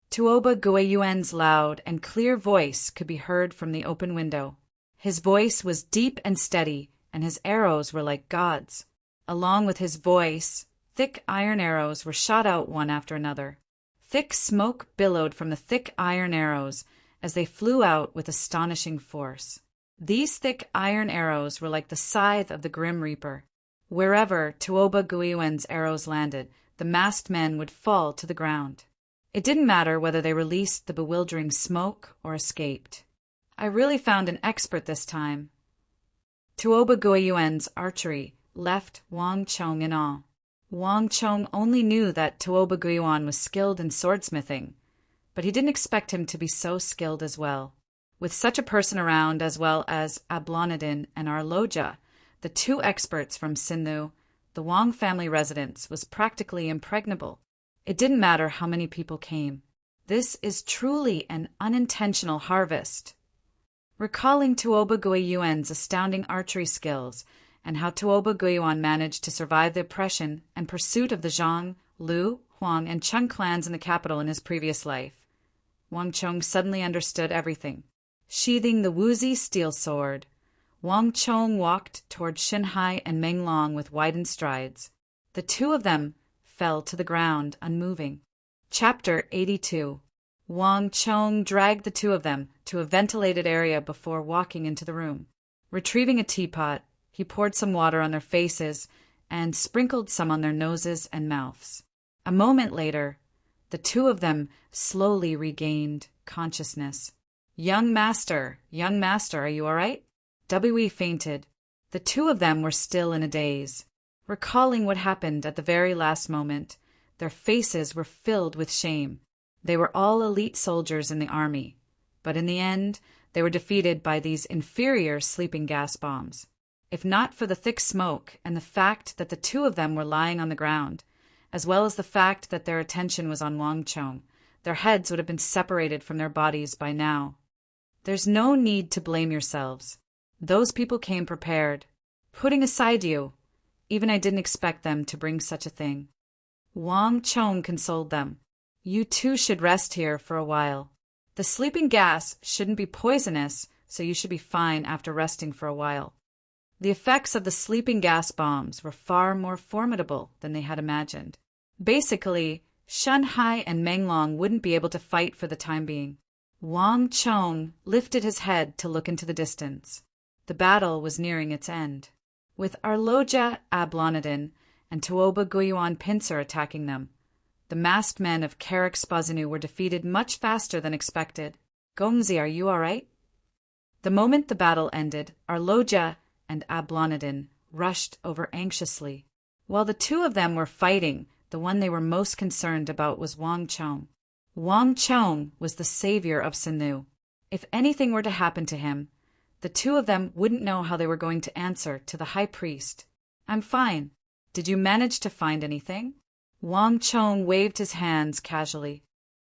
Tuoba Guyuan's loud and clear voice could be heard from the open window. His voice was deep and steady, and his arrows were like gods. Along with his voice, thick iron arrows were shot out one after another. Thick smoke billowed from the thick iron arrows as they flew out with astonishing force. These thick iron arrows were like the scythe of the Grim Reaper. Wherever Tuoba Guyuan's arrows landed, the masked men would fall to the ground. It didn't matter whether they released the bewildering smoke or escaped. I really found an expert this time. Tuoba Guyuan's archery left Wang Chong in awe. Wang Chong only knew that Tuoba Guyuan was skilled in swordsmithing, but he didn't expect him to be so skilled as well. With such a person around, as well as Ablonidin and Arloja, the 2 experts from Sindhu, the Wang family residence was practically impregnable. It didn't matter how many people came. This is truly an unintentional harvest. Recalling Tuoba Guyuan's astounding archery skills and how Tuoba Guyuan managed to survive the oppression and pursuit of the Zhang, Lu, Huang, and Cheng clans in the capital in his previous life, Wang Chong suddenly understood everything. Sheathing the woozy steel sword, Wang Chong walked toward Shinhai and Menglong with widened strides. The 2 of them fell to the ground, unmoving. Chapter 82. Wang Chong dragged the 2 of them to a ventilated area before walking into the room. Retrieving a teapot, he poured some water on their faces and sprinkled some on their noses and mouths. A moment later, the 2 of them slowly regained consciousness. Young master, are you all right? Wee fainted. The 2 of them were still in a daze. Recalling what happened at the very last moment, their faces were filled with shame. They were all elite soldiers in the army, but in the end, they were defeated by these inferior sleeping gas bombs. If not for the thick smoke and the fact that the 2 of them were lying on the ground, as well as the fact that their attention was on Wang Chong, their heads would have been separated from their bodies by now. There's no need to blame yourselves. Those people came prepared. Putting aside you, even I didn't expect them to bring such a thing. Wang Chong consoled them. You 2 should rest here for a while. The sleeping gas shouldn't be poisonous, so you should be fine after resting for a while. The effects of the sleeping gas bombs were far more formidable than they had imagined. Basically, Shanhai and Menglong wouldn't be able to fight for the time being. Wang Chong lifted his head to look into the distance. The battle was nearing its end. With Arloja Ablonidin and Tuoba Guyuan Pincer attacking them, the masked men of Carrack Spazinu were defeated much faster than expected. Gongzi, are you all right? The moment the battle ended, Arloja and Ablonidin rushed over anxiously. While the 2 of them were fighting, the one they were most concerned about was Wang Chong. Wang Chong was the savior of Sindhu. If anything were to happen to him, the 2 of them wouldn't know how they were going to answer to the high priest. I'm fine. Did you manage to find anything? Wang Chong waved his hands casually.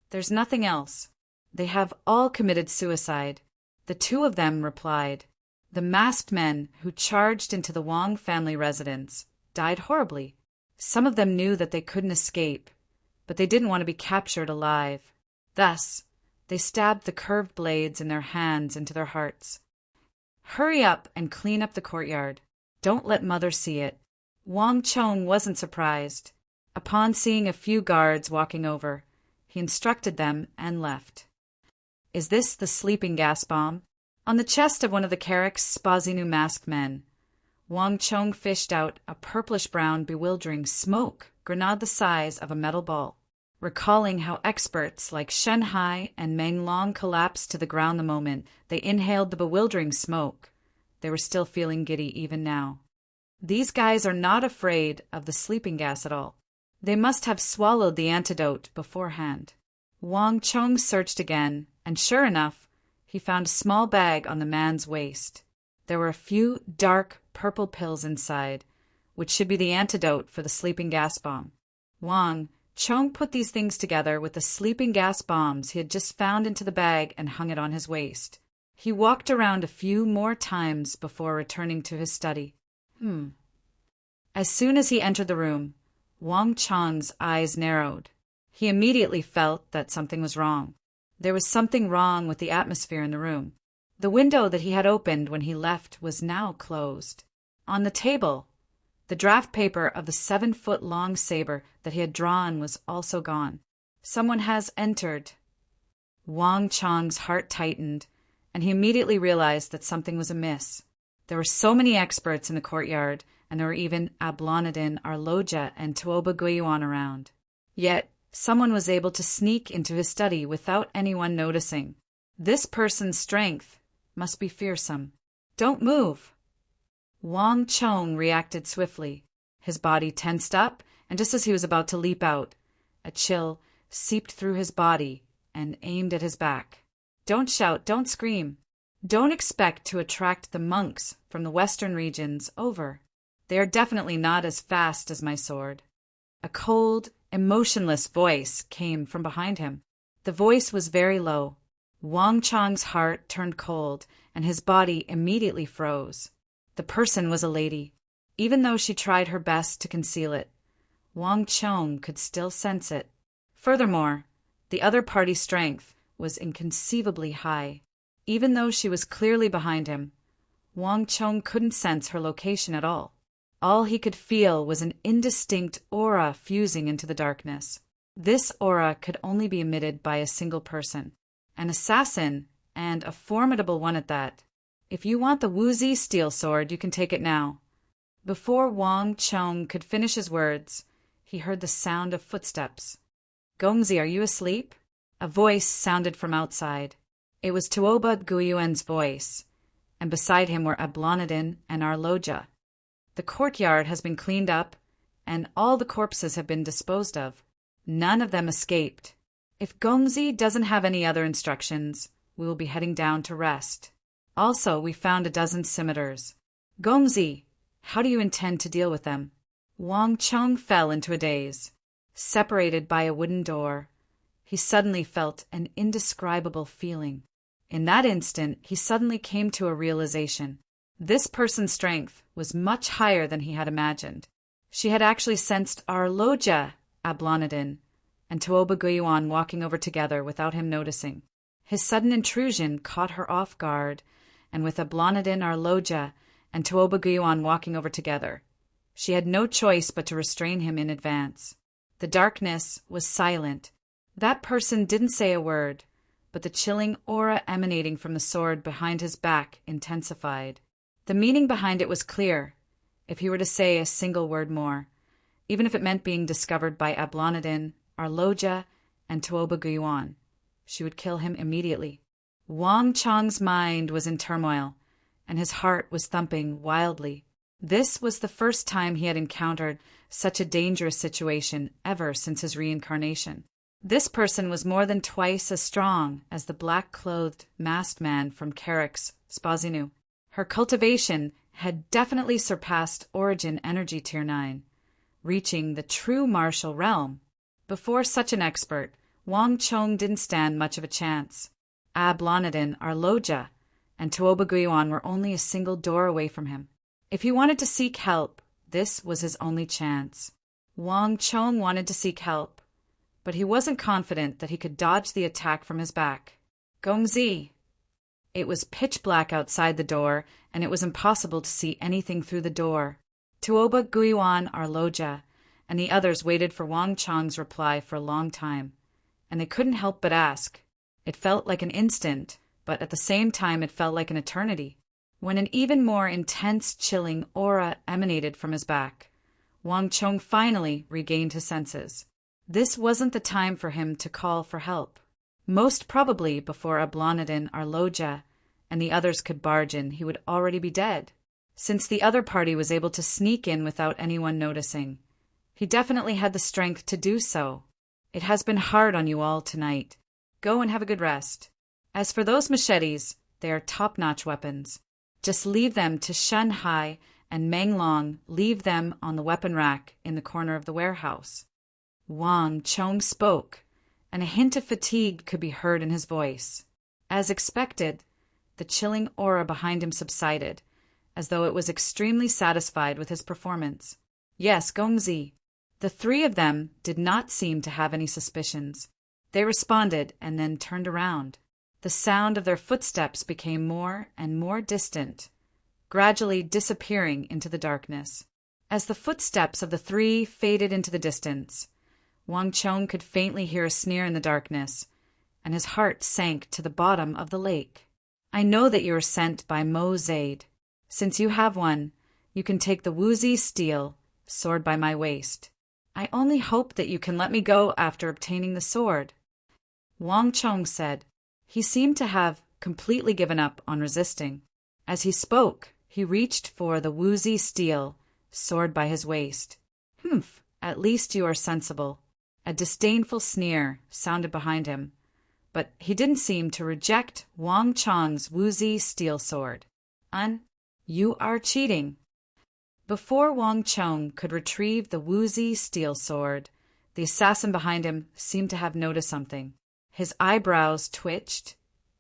There's nothing else. They have all committed suicide. The 2 of them replied. The masked men who charged into the Wang family residence died horribly. Some of them knew that they couldn't escape, but they didn't want to be captured alive. Thus, they stabbed the curved blades in their hands into their hearts. Hurry up and clean up the courtyard. Don't let Mother see it. Wang Chong wasn't surprised. Upon seeing a few guards walking over, he instructed them and left. Is this the sleeping gas bomb? On the chest of one of the Carrick's Spazinu masked men, Wang Chong fished out a purplish-brown, bewildering smoke, grenade the size of a metal ball. Recalling how experts like Shen Hai and Meng Long collapsed to the ground the moment they inhaled the bewildering smoke, they were still feeling giddy even now. These guys are not afraid of the sleeping gas at all. They must have swallowed the antidote beforehand. Wang Chong searched again, and sure enough, he found a small bag on the man's waist. There were a few dark purple pills inside, which should be the antidote for the sleeping gas bomb. Wang Chong put these things together with the sleeping gas bombs he had just found into the bag and hung it on his waist. He walked around a few more times before returning to his study. As soon as he entered the room, Wang Chong's eyes narrowed. He immediately felt that something was wrong. There was something wrong with the atmosphere in the room. The window that he had opened when he left was now closed. On the table, the draft paper of the 7-foot-long saber that he had drawn was also gone. Someone has entered. Wang Chong's heart tightened, and he immediately realized that something was amiss. There were so many experts in the courtyard, and there were even Ablonadin, Arloja, and Tuoba Guyuan around. Yet, someone was able to sneak into his study without anyone noticing. This person's strength must be fearsome. Don't move! Wang Chong reacted swiftly. His body tensed up, and just as he was about to leap out, a chill seeped through his body and aimed at his back. Don't shout, don't scream. Don't expect to attract the monks from the western regions over. They are definitely not as fast as my sword. A cold, emotionless voice came from behind him. The voice was very low. Wang Chong's heart turned cold, and his body immediately froze. The person was a lady. Even though she tried her best to conceal it, Wang Chong could still sense it. Furthermore, the other party's strength was inconceivably high. Even though she was clearly behind him, Wang Chong couldn't sense her location at all. All he could feel was an indistinct aura fusing into the darkness. This aura could only be emitted by a single person. An assassin, and a formidable one at that. If you want the Wuzi steel sword, you can take it now. Before Wang Chong could finish his words, he heard the sound of footsteps. Gongzi, are you asleep? A voice sounded from outside. It was Tuoba Guyuan's voice, and beside him were Ablonadin and Arloja. The courtyard has been cleaned up, and all the corpses have been disposed of. None of them escaped. If Gongzi doesn't have any other instructions, we will be heading down to rest. Also, we found a dozen scimitars. Gongzi, how do you intend to deal with them? Wang Chong fell into a daze. Separated by a wooden door, he suddenly felt an indescribable feeling. In that instant, he suddenly came to a realization. This person's strength was much higher than he had imagined. She had actually sensed Arloja, Ablonadin, and Tuoba Guyuan walking over together without him noticing. His sudden intrusion caught her off guard, and with Ablonadin, Arloja, and Tuoba Guyuan walking over together, she had no choice but to restrain him in advance. The darkness was silent. That person didn't say a word, but the chilling aura emanating from the sword behind his back intensified. The meaning behind it was clear, if he were to say a single word more, even if it meant being discovered by Ablonadin, Arloja, and Tuoba Guyuan. She would kill him immediately. Wang Chong's mind was in turmoil, and his heart was thumping wildly. This was the first time he had encountered such a dangerous situation ever since his reincarnation. This person was more than twice as strong as the black-clothed masked man from Carrick's Spazinu. Her cultivation had definitely surpassed Origin Energy Tier 9, reaching the true martial realm. Before such an expert, Wang Chong didn't stand much of a chance. Ablonadin, Arloja, and Tuoba Guyuan were only a single door away from him. If he wanted to seek help, this was his only chance. Wang Chong wanted to seek help, but he wasn't confident that he could dodge the attack from his back. Gongzi! It was pitch black outside the door, and it was impossible to see anything through the door. Tuoba Guyuan, Arloja, and the others waited for Wang Chong's reply for a long time, and they couldn't help but ask. It felt like an instant, but at the same time it felt like an eternity. When an even more intense, chilling aura emanated from his back, Wang Chong finally regained his senses. This wasn't the time for him to call for help. Most probably before Ablanadin Arloja and the others could barge in, he would already be dead, since the other party was able to sneak in without anyone noticing. He definitely had the strength to do so. It has been hard on you all tonight. Go and have a good rest. As for those machetes, they are top-notch weapons. Just leave them to Shen Hai and Meng Long. Leave them on the weapon rack in the corner of the warehouse. Wang Chong spoke, and a hint of fatigue could be heard in his voice. As expected, the chilling aura behind him subsided, as though it was extremely satisfied with his performance. Yes, Gongzi. The three of them did not seem to have any suspicions. They responded and then turned around. The sound of their footsteps became more and more distant, gradually disappearing into the darkness. As the footsteps of the three faded into the distance, Wang Chong could faintly hear a sneer in the darkness, and his heart sank to the bottom of the lake. I know that you are sent by Mo Zaid. Since you have one, you can take the Wuzi steel sword by my waist. I only hope that you can let me go after obtaining the sword. Wang Chong said. He seemed to have completely given up on resisting. As he spoke, he reached for the Wuzi steel sword by his waist. Humph, at least you are sensible. A disdainful sneer sounded behind him, but he didn't seem to reject Wang Chong's Wuzi steel sword. You are cheating. Before Wang Chong could retrieve the Wuzi steel sword, the assassin behind him seemed to have noticed something. His eyebrows twitched,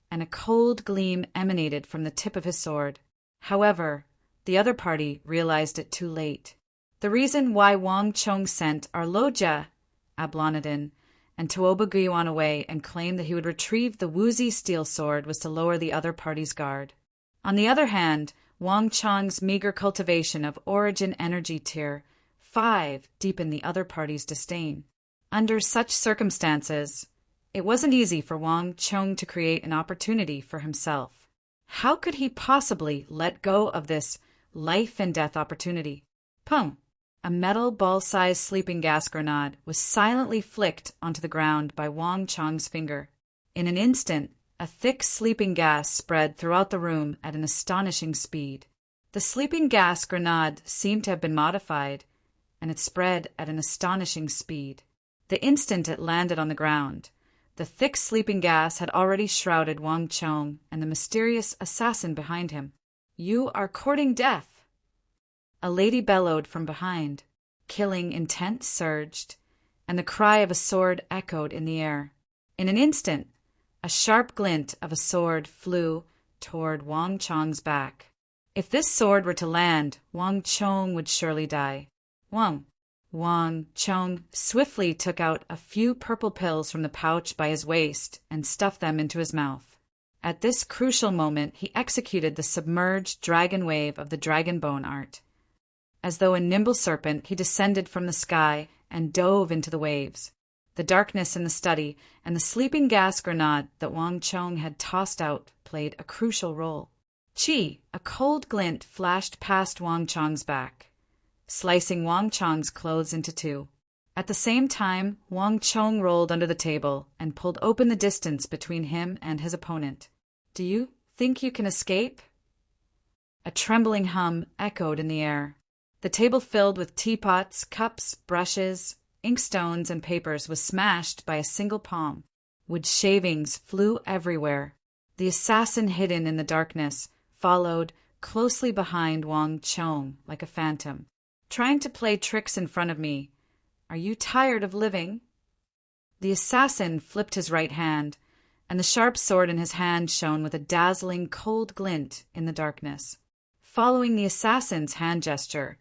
and a cold gleam emanated from the tip of his sword. However, the other party realized it too late. The reason why Wang Chong sent Arloja, Ablanadin, and Tuoba Guiwan away and claimed that he would retrieve the Wuzi steel sword was to lower the other party's guard. On the other hand, Wang Chong's meager cultivation of origin energy tier 5 deepened the other party's disdain. Under such circumstances, it wasn't easy for Wang Chong to create an opportunity for himself. How could he possibly let go of this life-and-death opportunity? Pum! A metal ball-sized sleeping gas grenade was silently flicked onto the ground by Wang Chong's finger. In an instant, a thick sleeping gas spread throughout the room at an astonishing speed. The sleeping gas grenade seemed to have been modified, and it spread at an astonishing speed. The instant it landed on the ground, the thick sleeping gas had already shrouded Wang Chong and the mysterious assassin behind him. You are courting death! A lady bellowed from behind. Killing intent surged, and the cry of a sword echoed in the air. In an instant, a sharp glint of a sword flew toward Wang Chong's back. If this sword were to land, Wang Chong would surely die. Wang Chong swiftly took out a few purple pills from the pouch by his waist and stuffed them into his mouth. At this crucial moment, he executed the submerged dragon wave of the dragon bone art. As though a nimble serpent, he descended from the sky and dove into the waves. The darkness in the study and the sleeping gas grenade that Wang Chong had tossed out played a crucial role. Chi! A cold glint flashed past Wang Chong's back, slicing Wang Chong's clothes into two. At the same time, Wang Chong rolled under the table and pulled open the distance between him and his opponent. Do you think you can escape? A trembling hum echoed in the air. The table filled with teapots, cups, brushes, inkstones, and papers was smashed by a single palm. Wood shavings flew everywhere. The assassin, hidden in the darkness, followed closely behind Wang Chong like a phantom, trying to play tricks in front of me. Are you tired of living? The assassin flipped his right hand, and the sharp sword in his hand shone with a dazzling cold glint in the darkness. Following the assassin's hand gesture,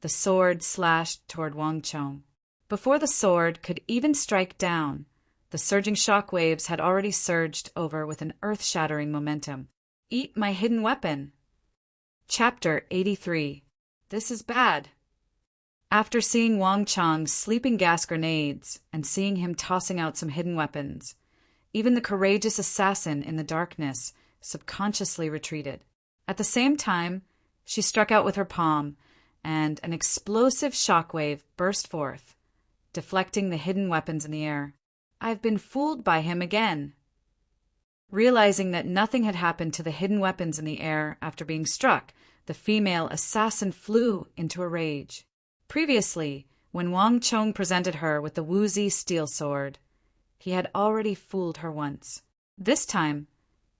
the sword slashed toward Wang Chong. Before the sword could even strike down, the surging shock waves had already surged over with an earth-shattering momentum. Eat my hidden weapon. Chapter 83. This is bad. After seeing Wang Chong's sleeping gas grenades and seeing him tossing out some hidden weapons, even the courageous assassin in the darkness subconsciously retreated. At the same time, she struck out with her palm, and an explosive shockwave burst forth, deflecting the hidden weapons in the air. I've been fooled by him again. Realizing that nothing had happened to the hidden weapons in the air after being struck, the female assassin flew into a rage. Previously, when Wang Chong presented her with the woozy steel sword, he had already fooled her once. This time,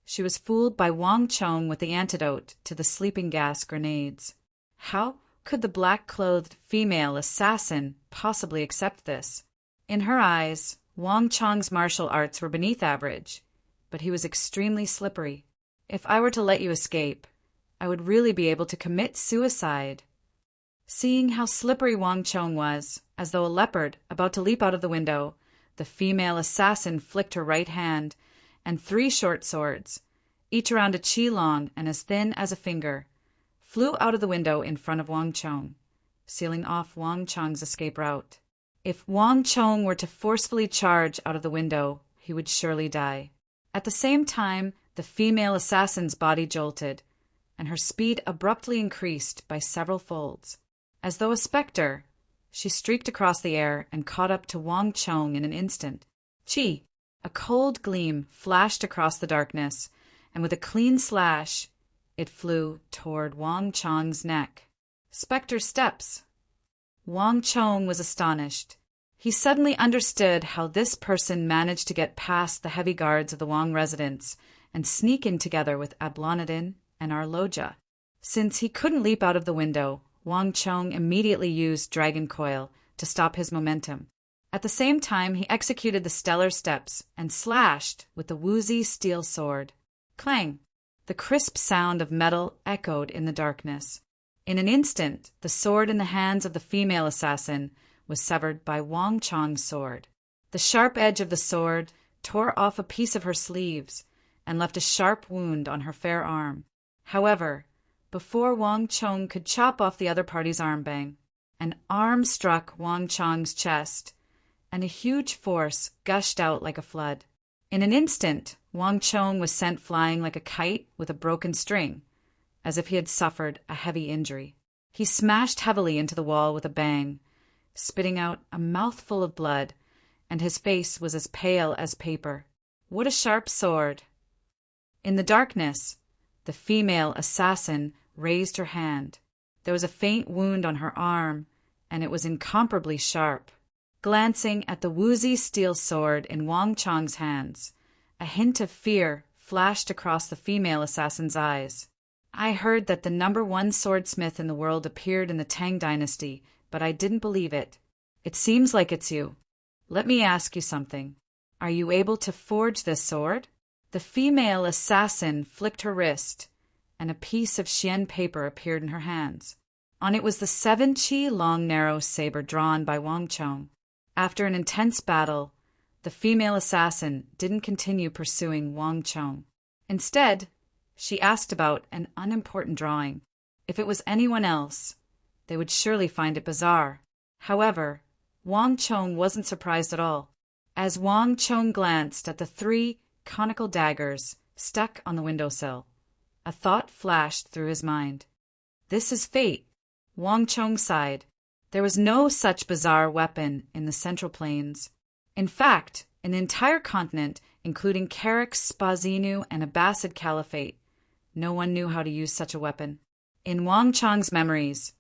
she was fooled by Wang Chong with the antidote to the sleeping gas grenades. How could the black-clothed female assassin possibly accept this? In her eyes, Wang Chong's martial arts were beneath average, but he was extremely slippery. If I were to let you escape, I would really be able to commit suicide. Seeing how slippery Wang Chong was, as though a leopard about to leap out of the window, the female assassin flicked her right hand, and 3 short swords, each around a chi long and as thin as a finger, flew out of the window in front of Wang Chong, sealing off Wang Chong's escape route. If Wang Chong were to forcefully charge out of the window, he would surely die. At the same time, the female assassin's body jolted, and her speed abruptly increased by several folds. As though a specter, she streaked across the air and caught up to Wang Chong in an instant. Chi! A cold gleam flashed across the darkness, and with a clean slash, it flew toward Wang Chong's neck. Spectre steps! Wang Chong was astonished. He suddenly understood how this person managed to get past the heavy guards of the Wang residence and sneak in together with Ablonidin and Arloja. Since he couldn't leap out of the window, Wang Chong immediately used Dragon Coil to stop his momentum. At the same time, he executed the stellar steps and slashed with the woozy steel sword. Clang! The crisp sound of metal echoed in the darkness. In an instant, the sword in the hands of the female assassin was severed by Wang Chong's sword. The sharp edge of the sword tore off a piece of her sleeves and left a sharp wound on her fair arm. However, before Wang Chong could chop off the other party's armband, an arm struck Wang Chong's chest, and a huge force gushed out like a flood. In an instant, Wang Chong was sent flying like a kite with a broken string, as if he had suffered a heavy injury. He smashed heavily into the wall with a bang, spitting out a mouthful of blood, and his face was as pale as paper. What a sharp sword! In the darkness, the female assassin raised her hand. There was a faint wound on her arm, and it was incomparably sharp. Glancing at the woozy steel sword in Wang Chong's hands, a hint of fear flashed across the female assassin's eyes. I heard that the #1 swordsmith in the world appeared in the Tang dynasty, but I didn't believe it. It seems like it's you. Let me ask you something. Are you able to forge this sword? The female assassin flicked her wrist, and a piece of Xian paper appeared in her hands. On it was the 7 chi long narrow saber drawn by Wang Chong. After an intense battle, the female assassin didn't continue pursuing Wang Chong. Instead, she asked about an unimportant drawing. If it was anyone else, they would surely find it bizarre. However, Wang Chong wasn't surprised at all. As Wang Chong glanced at the 3 conical daggers stuck on the windowsill, a thought flashed through his mind. This is fate. Wang Chong sighed. There was no such bizarre weapon in the Central Plains. In fact, in the entire continent, including Carrick, Spazinu, and Abbasid Caliphate, no one knew how to use such a weapon. In Wang Chong's memories,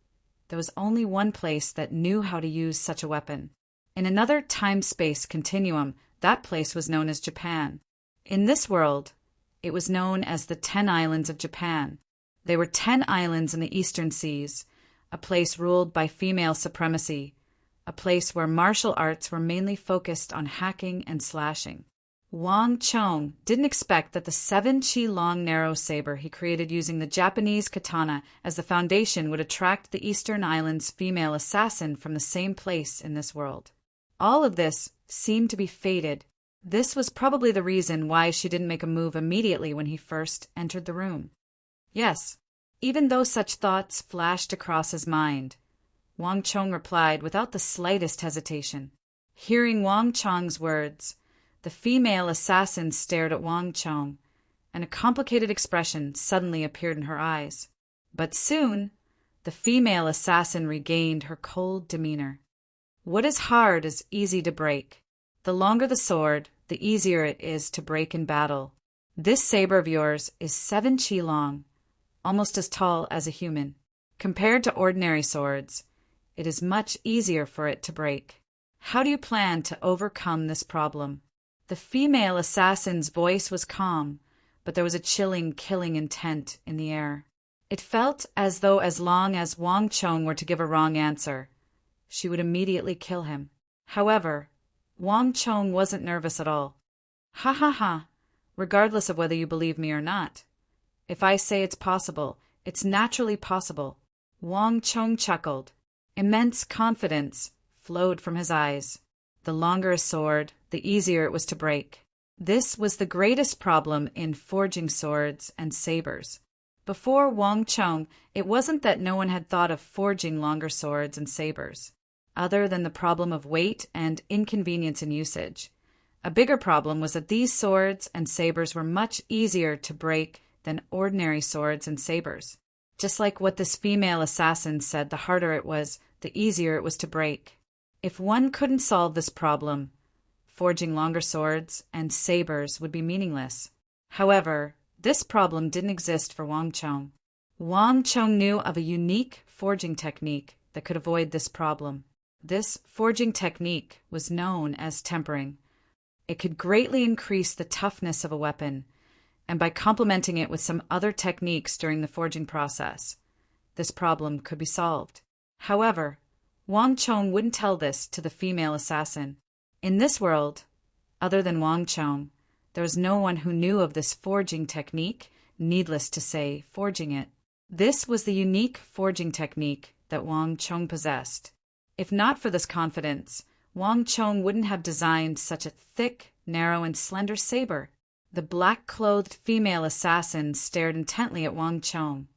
there was only one place that knew how to use such a weapon. In another time-space continuum, that place was known as Japan. In this world, it was known as the 10 Islands of Japan. They were 10 islands in the eastern seas, a place ruled by female supremacy, a place where martial arts were mainly focused on hacking and slashing. Wang Chong didn't expect that the 7 chi long narrow saber he created using the Japanese katana as the foundation would attract the Eastern Islands' female assassin from the same place in this world. All of this seemed to be fated. This was probably the reason why she didn't make a move immediately when he first entered the room. Yes, even though such thoughts flashed across his mind, Wang Chong replied without the slightest hesitation. Hearing Wang Chong's words, the female assassin stared at Wang Chong, and a complicated expression suddenly appeared in her eyes. But soon, the female assassin regained her cold demeanor. What is hard is easy to break. The longer the sword, the easier it is to break in battle. This saber of yours is 7 chi long, almost as tall as a human. Compared to ordinary swords, it is much easier for it to break. How do you plan to overcome this problem? The female assassin's voice was calm, but there was a chilling, killing intent in the air. It felt as though as long as Wang Chong were to give a wrong answer, she would immediately kill him. However, Wang Chong wasn't nervous at all. Ha ha ha, regardless of whether you believe me or not. If I say it's possible, it's naturally possible. Wang Chong chuckled. Immense confidence flowed from his eyes. The longer a sword, the easier it was to break. This was the greatest problem in forging swords and sabers. Before Wang Chong, it wasn't that no one had thought of forging longer swords and sabers, other than the problem of weight and inconvenience in usage. A bigger problem was that these swords and sabers were much easier to break than ordinary swords and sabers. Just like what this female assassin said, the harder it was, the easier it was to break. If one couldn't solve this problem, forging longer swords and sabers would be meaningless. However, this problem didn't exist for Wang Chong. Wang Chong knew of a unique forging technique that could avoid this problem. This forging technique was known as tempering. It could greatly increase the toughness of a weapon, and by complementing it with some other techniques during the forging process, this problem could be solved. However, Wang Chong wouldn't tell this to the female assassin. In this world, other than Wang Chong, there was no one who knew of this forging technique, needless to say, forging it. This was the unique forging technique that Wang Chong possessed. If not for this confidence, Wang Chong wouldn't have designed such a thick, narrow, and slender saber. The black-clothed female assassin stared intently at Wang Chong,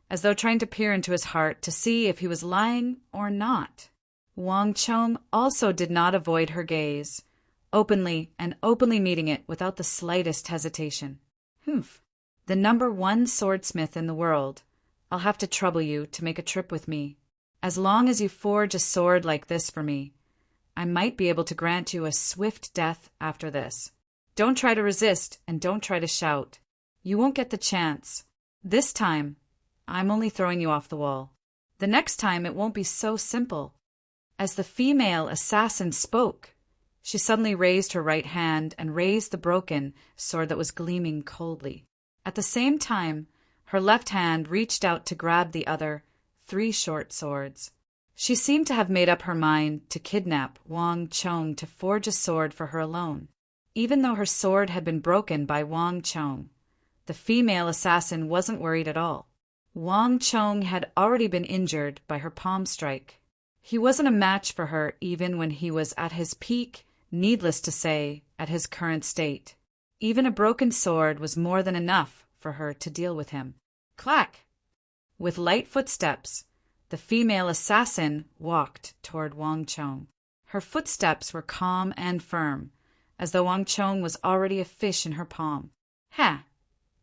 as though trying to peer into his heart to see if he was lying or not. Wang Chong also did not avoid her gaze, openly meeting it without the slightest hesitation. Humph. The #1 swordsmith in the world. I'll have to trouble you to make a trip with me. As long as you forge a sword like this for me, I might be able to grant you a swift death after this. Don't try to resist, and don't try to shout. You won't get the chance. This time, I'm only throwing you off the wall. The next time, it won't be so simple. As the female assassin spoke, she suddenly raised her right hand and raised the broken sword that was gleaming coldly. At the same time, her left hand reached out to grab the other 3 short swords. She seemed to have made up her mind to kidnap Wang Chong to forge a sword for her alone. Even though her sword had been broken by Wang Chong, the female assassin wasn't worried at all. Wang Chong had already been injured by her palm strike. He wasn't a match for her even when he was at his peak, needless to say, at his current state. Even a broken sword was more than enough for her to deal with him. Clack! With light footsteps, the female assassin walked toward Wang Chong. Her footsteps were calm and firm, as though Wang Chong was already a fish in her palm. Ha!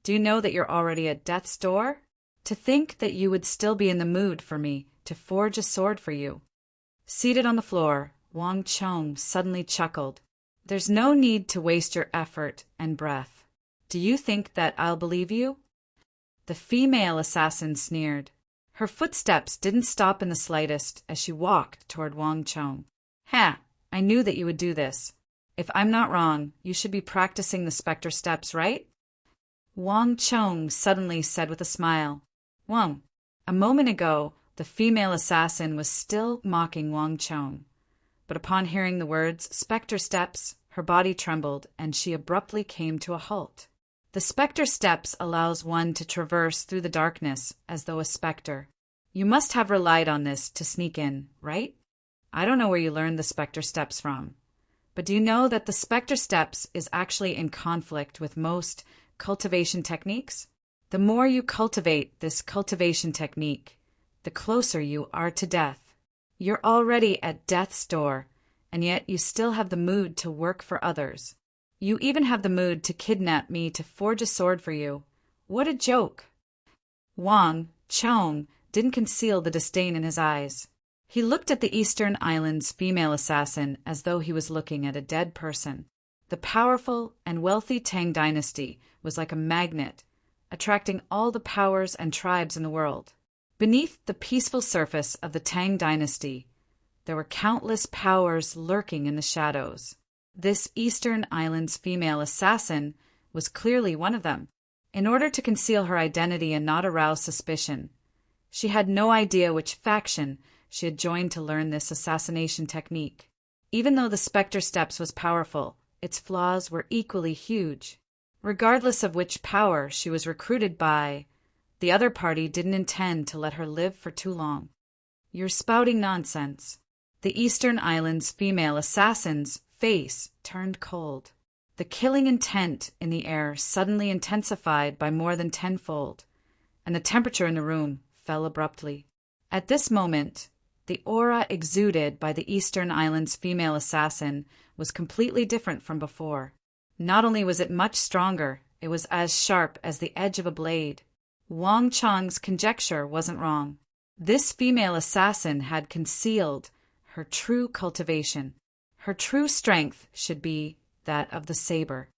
Do you know that you're already at death's door? To think that you would still be in the mood for me to forge a sword for you. Seated on the floor, Wang Chong suddenly chuckled. There's no need to waste your effort and breath. Do you think that I'll believe you? The female assassin sneered. Her footsteps didn't stop in the slightest as she walked toward Wang Chong. Ha! I knew that you would do this. If I'm not wrong, you should be practicing the specter steps, right? Wang Chong suddenly said with a smile. Wang. A moment ago, the female assassin was still mocking Wang Chong. But upon hearing the words specter steps, her body trembled and she abruptly came to a halt. The specter steps allows one to traverse through the darkness as though a specter. You must have relied on this to sneak in, right? I don't know where you learned the specter steps from. But do you know that the specter steps is actually in conflict with most cultivation techniques? The more you cultivate this cultivation technique, the closer you are to death. You're already at death's door, and yet you still have the mood to work for others. You even have the mood to kidnap me to forge a sword for you. What a joke! Wang Chong didn't conceal the disdain in his eyes. He looked at the Eastern Islands' female assassin as though he was looking at a dead person. The powerful and wealthy Tang dynasty was like a magnet, attracting all the powers and tribes in the world. Beneath the peaceful surface of the Tang dynasty, there were countless powers lurking in the shadows. This Eastern Islands female assassin was clearly one of them. In order to conceal her identity and not arouse suspicion, she had no idea which faction she had joined to learn this assassination technique. Even though the Spectre Steps was powerful, its flaws were equally huge. Regardless of which power she was recruited by, the other party didn't intend to let her live for too long. You're spouting nonsense. The Eastern Islands' female assassin's face turned cold. The killing intent in the air suddenly intensified by more than tenfold, and the temperature in the room fell abruptly. At this moment, the aura exuded by the Eastern Islands' female assassin was completely different from before. Not only was it much stronger, it was as sharp as the edge of a blade. Wang Chong's conjecture wasn't wrong. This female assassin had concealed her true cultivation. Her true strength should be that of the saber.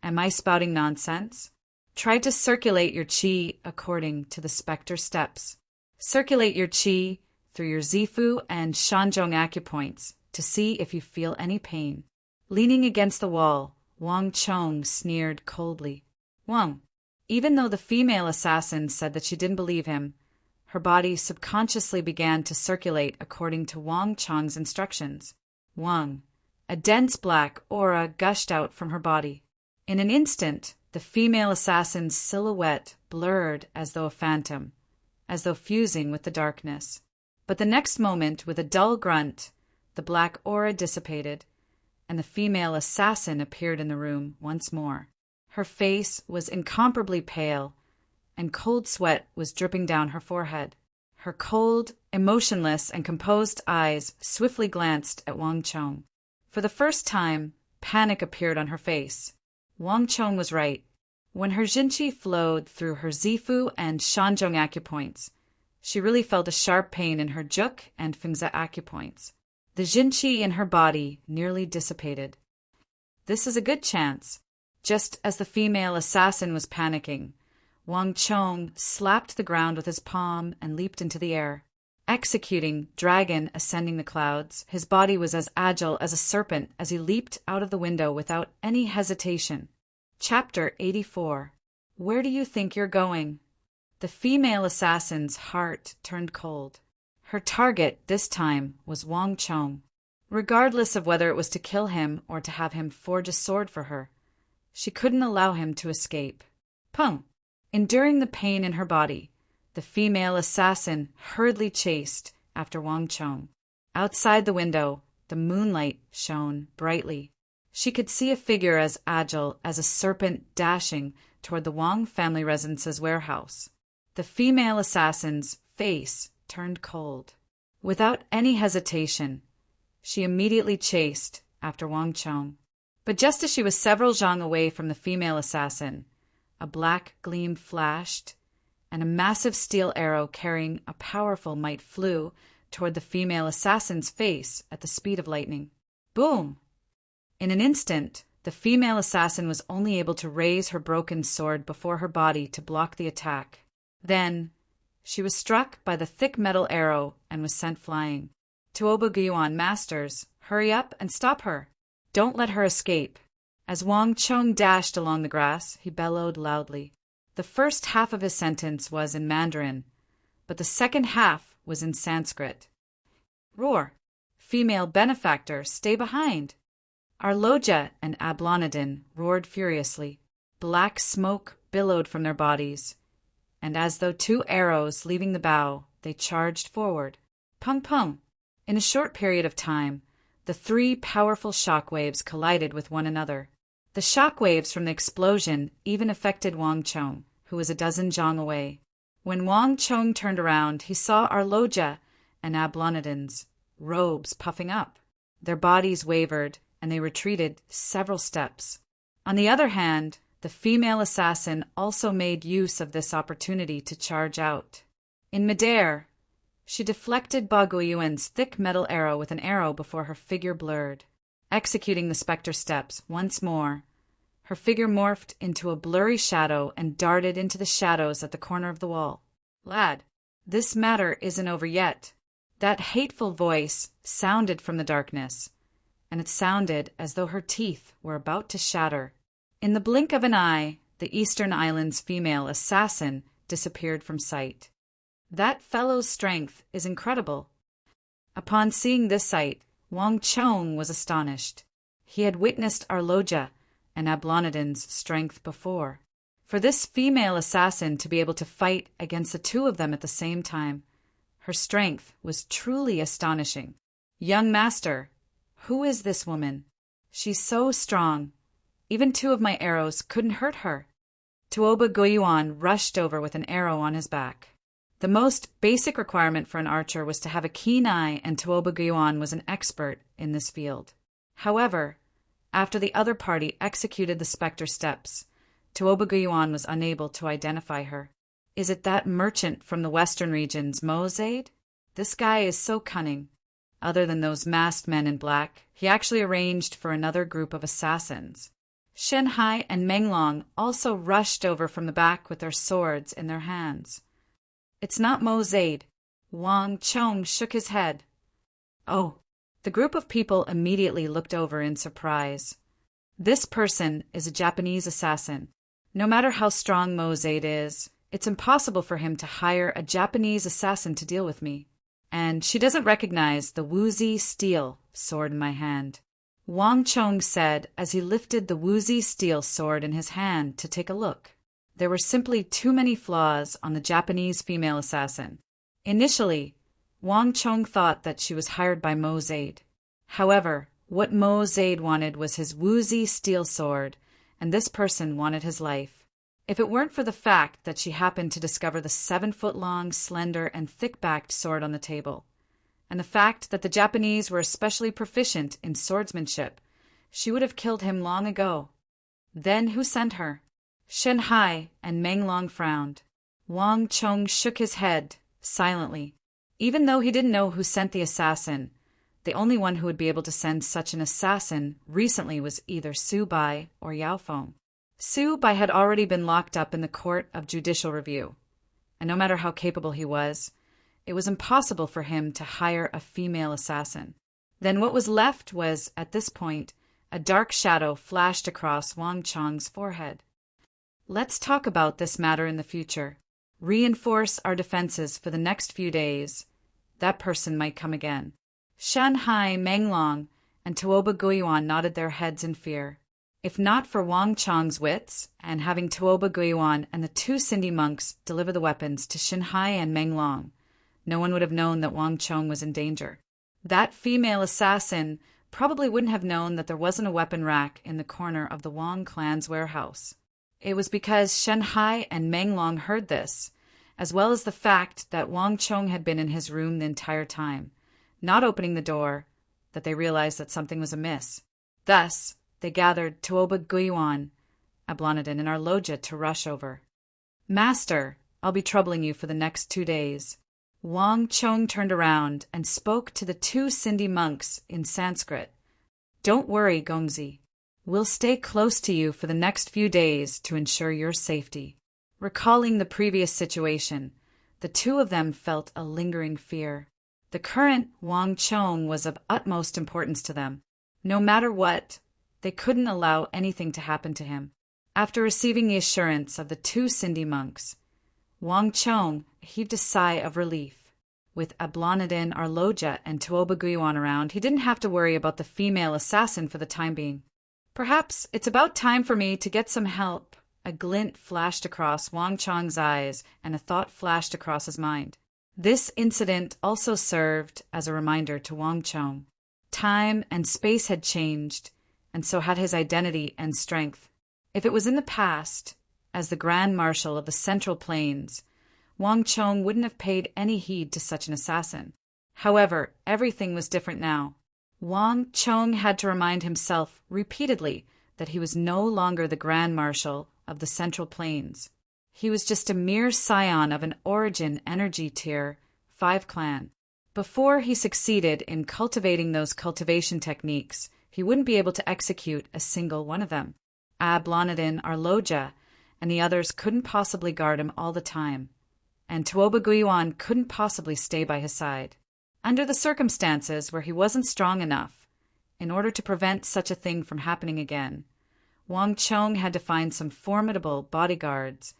Am I spouting nonsense? Try to circulate your qi according to the Spectre Steps. Circulate your qi through your Zifu and Shanzhong acupoints to see if you feel any pain. Leaning against the wall, Wang Chong sneered coldly. Wang, even though the female assassin said that she didn't believe him, her body subconsciously began to circulate according to Wang Chong's instructions. Wang, a dense black aura gushed out from her body. In an instant, the female assassin's silhouette blurred as though a phantom, as though fusing with the darkness. But the next moment, with a dull grunt, the black aura dissipated, and the female assassin appeared in the room once more. Her face was incomparably pale, and cold sweat was dripping down her forehead. Her cold, emotionless, and composed eyes swiftly glanced at Wang Chong. For the first time, panic appeared on her face. Wang Chong was right. When her Jinqi flowed through her Zifu and Shanzhong acupoints, she really felt a sharp pain in her Juk and Fengze acupoints. The Jinqi in her body nearly dissipated. This is a good chance. Just as the female assassin was panicking, Wang Chong slapped the ground with his palm and leaped into the air. Executing dragon ascending the clouds, his body was as agile as a serpent as he leaped out of the window without any hesitation. Chapter 84. Where do you think you're going? The female assassin's heart turned cold. Her target this time was Wang Chong. Regardless of whether it was to kill him or to have him forge a sword for her, she couldn't allow him to escape. Pung! Enduring the pain in her body, the female assassin hurriedly chased after Wang Chong. Outside the window, the moonlight shone brightly. She could see a figure as agile as a serpent dashing toward the Wang family residence's warehouse. The female assassin's face turned cold. Without any hesitation, she immediately chased after Wang Chong. But just as she was several zhang away from the female assassin, a black gleam flashed, and a massive steel arrow carrying a powerful might flew toward the female assassin's face at the speed of lightning. Boom! In an instant, the female assassin was only able to raise her broken sword before her body to block the attack. Then, she was struck by the thick metal arrow and was sent flying. Tuobo Masters, hurry up and stop her. Don't let her escape. As Wang Chong dashed along the grass, he bellowed loudly. The first half of his sentence was in Mandarin, but the second half was in Sanskrit. Roar! Female benefactor, stay behind! Arloja and Ablonidin roared furiously. Black smoke billowed from their bodies, and as though two arrows leaving the bow, they charged forward. Pung pung! In a short period of time, the three powerful shockwaves collided with one another. The shockwaves from the explosion even affected Wang Chong, who was a dozen zhang away. When Wang Chong turned around, he saw Arloja and Ablonidin's robes puffing up. Their bodies wavered, and they retreated several steps. On the other hand, the female assassin also made use of this opportunity to charge out. In midair, she deflected Ba Guiyuan's thick metal arrow with an arrow before her figure blurred. Executing the spectre steps once more, her figure morphed into a blurry shadow and darted into the shadows at the corner of the wall. "Lad, this matter isn't over yet." That hateful voice sounded from the darkness, and it sounded as though her teeth were about to shatter. In the blink of an eye, the Eastern Islands' female assassin disappeared from sight. That fellow's strength is incredible. Upon seeing this sight, Wang Chong was astonished. He had witnessed Arloja and Ablonidin's strength before. For this female assassin to be able to fight against the two of them at the same time, her strength was truly astonishing. "Young master, who is this woman? She's so strong. Even 2 of my arrows couldn't hurt her." Tuoba Guiyuan rushed over with an arrow on his back. The most basic requirement for an archer was to have a keen eye, and Tuoba Guiyuan was an expert in this field. However, after the other party executed the spectre steps, Tuoba Guiyuan was unable to identify her. "Is it that merchant from the western regions, Mo Zaid? This guy is so cunning. Other than those masked men in black, he actually arranged for another group of assassins." Shen Hai and Meng Long also rushed over from the back with their swords in their hands. "It's not Mo Zaid." Wang Chong shook his head. "Oh." The group of people immediately looked over in surprise. "This person is a Japanese assassin. No matter how strong Mo Zaid is, it's impossible for him to hire a Japanese assassin to deal with me. And she doesn't recognize the Wuzi steel sword in my hand," Wang Chong said as he lifted the Wuzi steel sword in his hand to take a look. There were simply too many flaws on the Japanese female assassin. Initially, Wang Chong thought that she was hired by Mo Zaid. However, what Mo Zaid wanted was his Wuzi steel sword, and this person wanted his life. If it weren't for the fact that she happened to discover the 7-foot-long, slender, and thick-backed sword on the table, and the fact that the Japanese were especially proficient in swordsmanship, she would have killed him long ago. Then who sent her? Shen Hai and Meng Long frowned. Wang Chong shook his head, silently. Even though he didn't know who sent the assassin, the only one who would be able to send such an assassin recently was either Su Bai or Yao Feng. Su Bai had already been locked up in the Court of Judicial Review, and no matter how capable he was, it was impossible for him to hire a female assassin. Then what was left was, at this point, a dark shadow flashed across Wang Chong's forehead. "Let's talk about this matter in the future. Reinforce our defenses for the next few days. That person might come again." Shan Hai, Meng Long, and Tuoba Guiyuan nodded their heads in fear. If not for Wang Chong's wits, and having Tuoba Guiyuan and the 2 Cindy monks deliver the weapons to Shan Hai and Meng Long, no one would have known that Wang Chong was in danger. That female assassin probably wouldn't have known that there wasn't a weapon rack in the corner of the Wang clan's warehouse. It was because Shen Hai and Meng Long heard this, as well as the fact that Wang Chong had been in his room the entire time, not opening the door, that they realized that something was amiss. Thus, they gathered Tuoba Guiyuan, Ablonidin, and Arloja to rush over. "Master, I'll be troubling you for the next 2 days." Wang Chong turned around and spoke to the 2 Cindy monks in Sanskrit. "Don't worry, Gongzi. We'll stay close to you for the next few days to ensure your safety." Recalling the previous situation, the 2 of them felt a lingering fear. The current Wang Chong was of utmost importance to them. No matter what, they couldn't allow anything to happen to him. After receiving the assurance of the 2 Cindy monks, Wang Chong heaved a sigh of relief. With Ablonidin, Arloja, and Tuoba Guiyuan around, he didn't have to worry about the female assassin for the time being. "Perhaps it's about time for me to get some help." A glint flashed across Wang Chong's eyes, and a thought flashed across his mind. This incident also served as a reminder to Wang Chong. Time and space had changed, and so had his identity and strength. If it was in the past, as the Grand Marshal of the Central Plains, Wang Chong wouldn't have paid any heed to such an assassin. However, everything was different now. Wang Chong had to remind himself repeatedly that he was no longer the Grand Marshal of the Central Plains. He was just a mere scion of an origin energy tier 5 clan. Before he succeeded in cultivating those cultivation techniques, he wouldn't be able to execute a single one of them. Ablonidin Arloja and the others couldn't possibly guard him all the time, and Tuoba Guiwan couldn't possibly stay by his side. Under the circumstances where he wasn't strong enough, in order to prevent such a thing from happening again, Wang Chong had to find some formidable bodyguards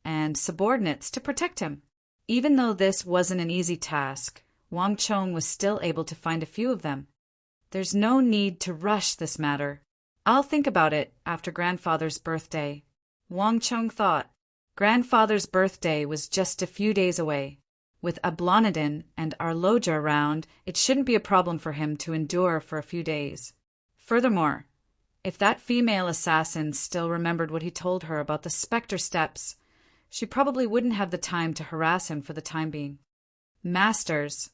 and subordinates to protect him. Even though this wasn't an easy task, Wang Chong was still able to find a few of them. There's no need to rush this matter. I'll think about it after Grandfather's birthday. Wang Chong thought. Grandfather's birthday was just a few days away. With Ablonidin and Arloja around, it shouldn't be a problem for him to endure for a few days. Furthermore, if that female assassin still remembered what he told her about the Spectre Steps, she probably wouldn't have the time to harass him for the time being. Masters,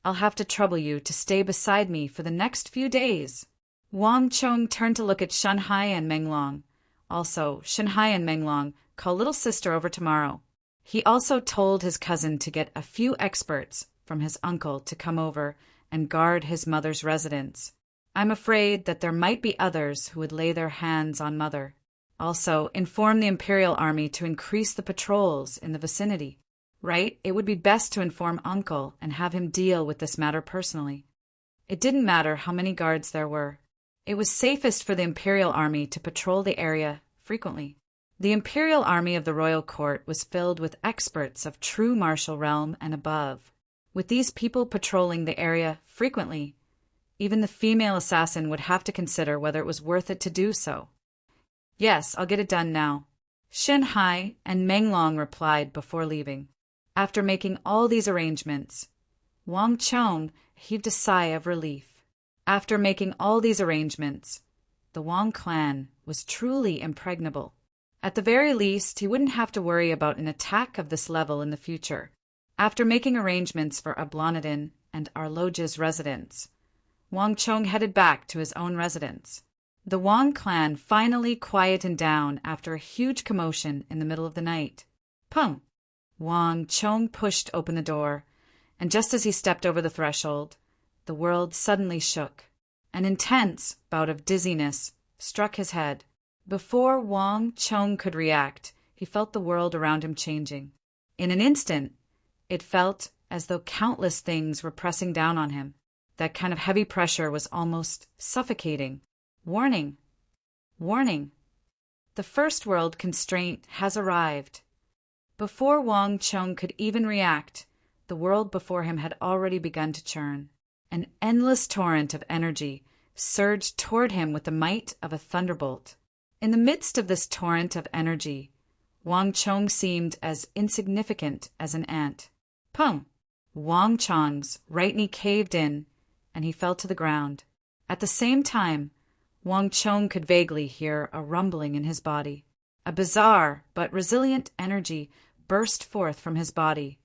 I'll have to trouble you to stay beside me for the next few days. Wang Chong turned to look at Shenhai and Menglong. Also, Shenhai and Menglong, call little sister over tomorrow. He also told his cousin to get a few experts from his uncle to come over and guard his mother's residence. I'm afraid that there might be others who would lay their hands on Mother. Also, inform the Imperial Army to increase the patrols in the vicinity. Right? It would be best to inform Uncle and have him deal with this matter personally. It didn't matter how many guards there were. It was safest for the Imperial Army to patrol the area frequently. The Imperial Army of the Royal Court was filled with experts of true martial realm and above. With these people patrolling the area frequently, even the female assassin would have to consider whether it was worth it to do so. Yes, I'll get it done now. Shenhai and Menglong replied before leaving. After making all these arrangements, Wang Chong heaved a sigh of relief. After making all these arrangements, the Wang clan was truly impregnable. At the very least, he wouldn't have to worry about an attack of this level in the future. After making arrangements for Ablonidin and Arloja's residence, Wang Chong headed back to his own residence. The Wang clan finally quieted down after a huge commotion in the middle of the night. Pung! Wang Chong pushed open the door, and just as he stepped over the threshold, the world suddenly shook. An intense bout of dizziness struck his head. Before Wang Chong could react, he felt the world around him changing. In an instant, it felt as though countless things were pressing down on him. That kind of heavy pressure was almost suffocating. Warning! Warning! The first world constraint has arrived. Before Wang Chong could even react, the world before him had already begun to churn. An endless torrent of energy surged toward him with the might of a thunderbolt. In the midst of this torrent of energy, Wang Chong seemed as insignificant as an ant. Pung! Wang Chong's right knee caved in, and he fell to the ground. At the same time, Wang Chong could vaguely hear a rumbling in his body. A bizarre but resilient energy burst forth from his body,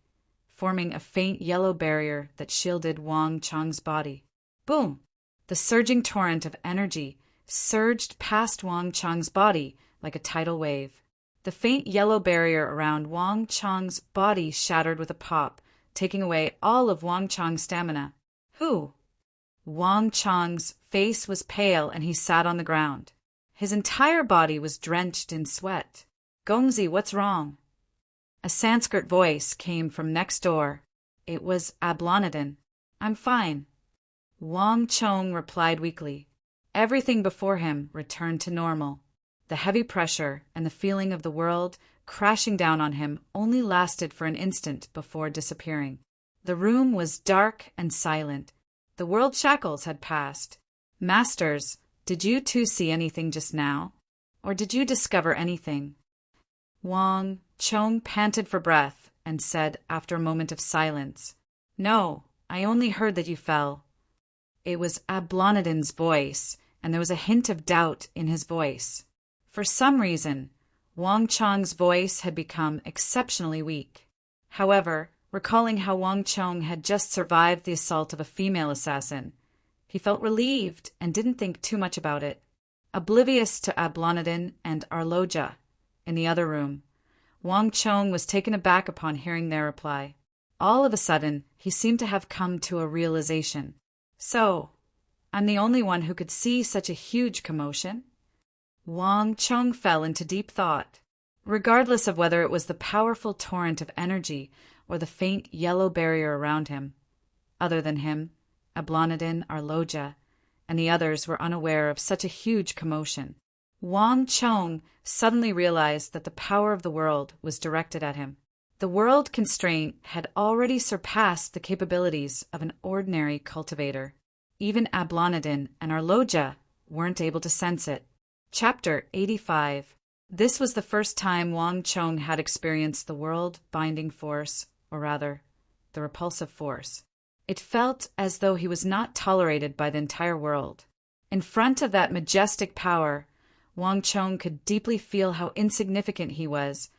forming a faint yellow barrier that shielded Wang Chong's body. Boom! The surging torrent of energy surged past Wang Chong's body like a tidal wave. The faint yellow barrier around Wang Chong's body shattered with a pop, taking away all of Wang Chong's stamina. Who? Wang Chong's face was pale and he sat on the ground. His entire body was drenched in sweat. Gongzi, what's wrong? A Sanskrit voice came from next door. It was Ablonidin. I'm fine. Wang Chong replied weakly. Everything before him returned to normal. The heavy pressure and the feeling of the world crashing down on him only lasted for an instant before disappearing. The room was dark and silent. The world shackles had passed. Masters, did you two see anything just now? Or did you discover anything? Wang Chong panted for breath and said after a moment of silence, No, I only heard that you fell. It was Ablonidin's voice, and there was a hint of doubt in his voice. For some reason, Wang Chong's voice had become exceptionally weak. However, recalling how Wang Chong had just survived the assault of a female assassin, he He felt relieved and didn't think too much about it. Oblivious to Ablonidin and Arloja in the other room, Wang Chong was taken aback upon hearing their reply. All of a sudden, he seemed to have come to a realization. So, I'm the only one who could see such a huge commotion? Wang Chong fell into deep thought. Regardless of whether it was the powerful torrent of energy or the faint yellow barrier around him. Other than him, Ablonidin, Arloja, and the others were unaware of such a huge commotion. Wang Chong suddenly realized that the power of the world was directed at him. The world constraint had already surpassed the capabilities of an ordinary cultivator. Even Ablonidin and Arloja weren't able to sense it. Chapter 85. This was the first time Wang Chong had experienced the world-binding force, or rather, the repulsive force. It felt as though he was not tolerated by the entire world. In front of that majestic power, Wang Chong could deeply feel how insignificant he was,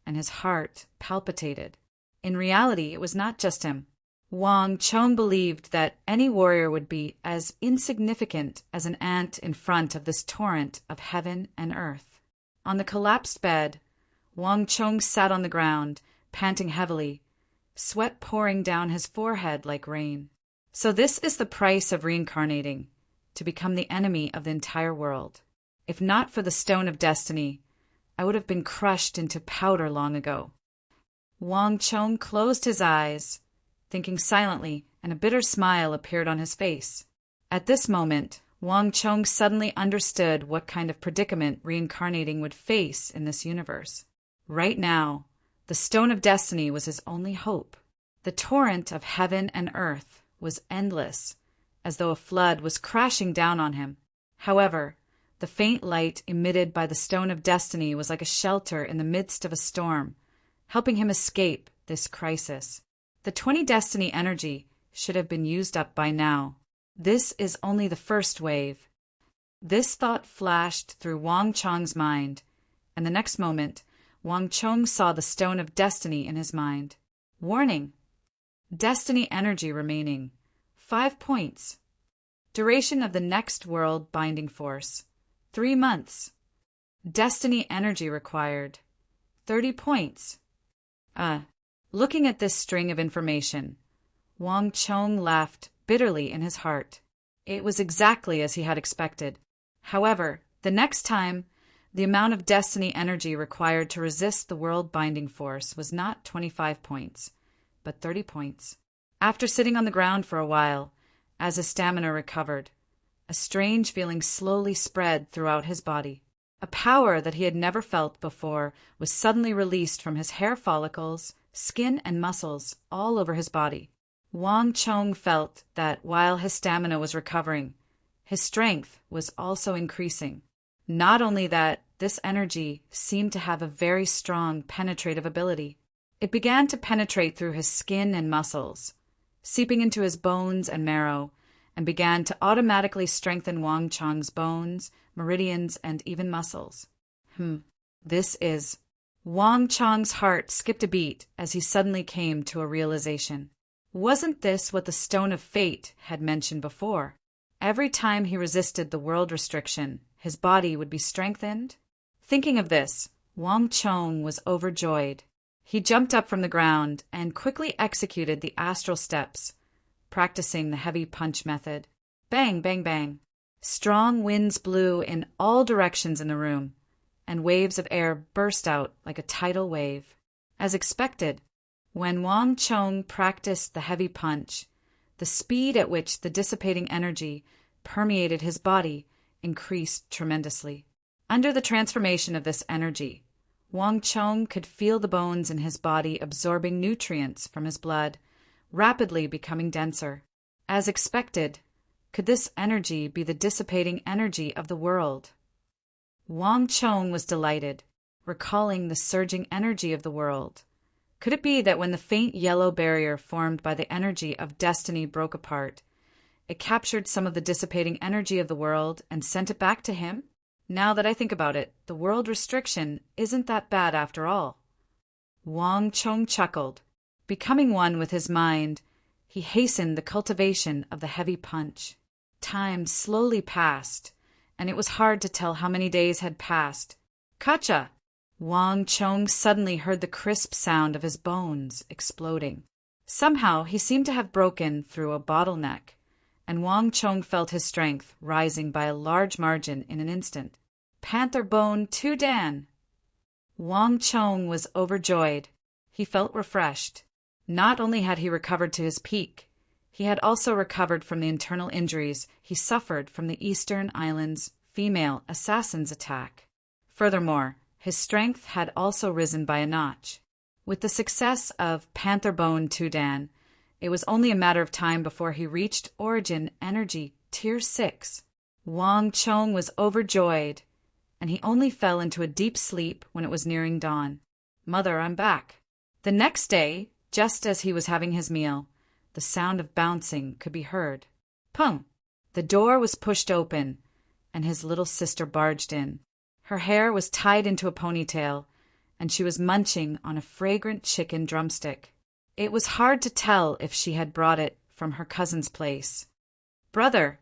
and his heart palpitated. In reality, it was not just him. Wang Chong believed that any warrior would be as insignificant as an ant in front of this torrent of heaven and earth. On the collapsed bed, Wang Chong sat on the ground, panting heavily, sweat pouring down his forehead like rain. So this is the price of reincarnating, to become the enemy of the entire world. If not for the Stone of Destiny, I would have been crushed into powder long ago. Wang Chong closed his eyes, thinking silently, and a bitter smile appeared on his face. At this moment, Wang Chong suddenly understood what kind of predicament reincarnating would face in this universe. Right now, the Stone of Destiny was his only hope. The torrent of heaven and earth was endless, as though a flood was crashing down on him. However, the faint light emitted by the Stone of Destiny was like a shelter in the midst of a storm, helping him escape this crisis. The 20 Destiny energy should have been used up by now. This is only the first wave. This thought flashed through Wang Chong's mind, and the next moment, Wang Chong saw the Stone of Destiny in his mind. Warning: Destiny energy remaining, 5 points. Duration of the next world binding force, 3 months. Destiny energy required, 30 points. Looking at this string of information, Wang Chong laughed bitterly in his heart. It was exactly as he had expected. However, the next time, the amount of destiny energy required to resist the world-binding force was not 25 points, but 30 points. After sitting on the ground for a while, as his stamina recovered, a strange feeling slowly spread throughout his body. A power that he had never felt before was suddenly released from his hair follicles, skin, and muscles all over his body. Wang Chong felt that while his stamina was recovering, his strength was also increasing. Not only that, this energy seemed to have a very strong penetrative ability. It began to penetrate through his skin and muscles, seeping into his bones and marrow, and began to automatically strengthen Wang Chong's bones, meridians, and even muscles. This is... Wang Chong's heart skipped a beat as he suddenly came to a realization. Wasn't this what the Stone of Fate had mentioned before? Every time he resisted the world restriction, his body would be strengthened? Thinking of this, Wang Chong was overjoyed. He jumped up from the ground and quickly executed the astral steps, practicing the heavy punch method. Bang, bang, bang. Strong winds blew in all directions in the room, and waves of air burst out like a tidal wave. As expected, when Wang Chong practiced the heavy punch, the speed at which the dissipating energy permeated his body increased tremendously. Under the transformation of this energy, Wang Chong could feel the bones in his body absorbing nutrients from his blood, rapidly becoming denser. As expected, could this energy be the dissipating energy of the world? Wang Chong was delighted, recalling the surging energy of the world. Could it be that when the faint yellow barrier formed by the energy of destiny broke apart, it captured some of the dissipating energy of the world and sent it back to him? Now that I think about it, the world restriction isn't that bad after all. Wang Chong chuckled. Becoming one with his mind, he hastened the cultivation of the heavy punch. Time slowly passed, and it was hard to tell how many days had passed. Kacha! Wang Chong suddenly heard the crisp sound of his bones exploding. Somehow he seemed to have broken through a bottleneck, and Wang Chong felt his strength rising by a large margin in an instant. Panther bone to Dan! Wang Chong was overjoyed. He felt refreshed. Not only had he recovered to his peak, he had also recovered from the internal injuries he suffered from the Eastern Islands' female assassin's attack. Furthermore, his strength had also risen by a notch. With the success of Panther Bone Tudan, it was only a matter of time before he reached Origin Energy Tier 6. Wang Chong was overjoyed, and he only fell into a deep sleep when it was nearing dawn. Mother, I'm back. The next day, just as he was having his meal, the sound of bouncing could be heard. Pung! The door was pushed open, and his little sister barged in. Her hair was tied into a ponytail, and she was munching on a fragrant chicken drumstick. It was hard to tell if she had brought it from her cousin's place. Brother,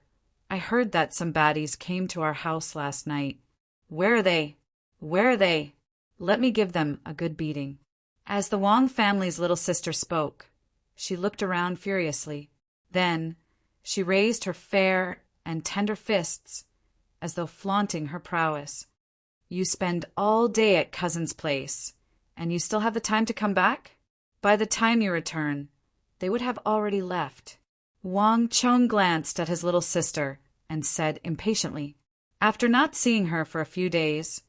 I heard that some baddies came to our house last night. Where are they? Where are they? Let me give them a good beating. As the Wang family's little sister spoke, she looked around furiously. Then she raised her fair and tender fists as though flaunting her prowess. You spend all day at cousin's place, and you still have the time to come back? By the time you return, they would have already left. Wang Chong glanced at his little sister and said impatiently. After not seeing her for a few days,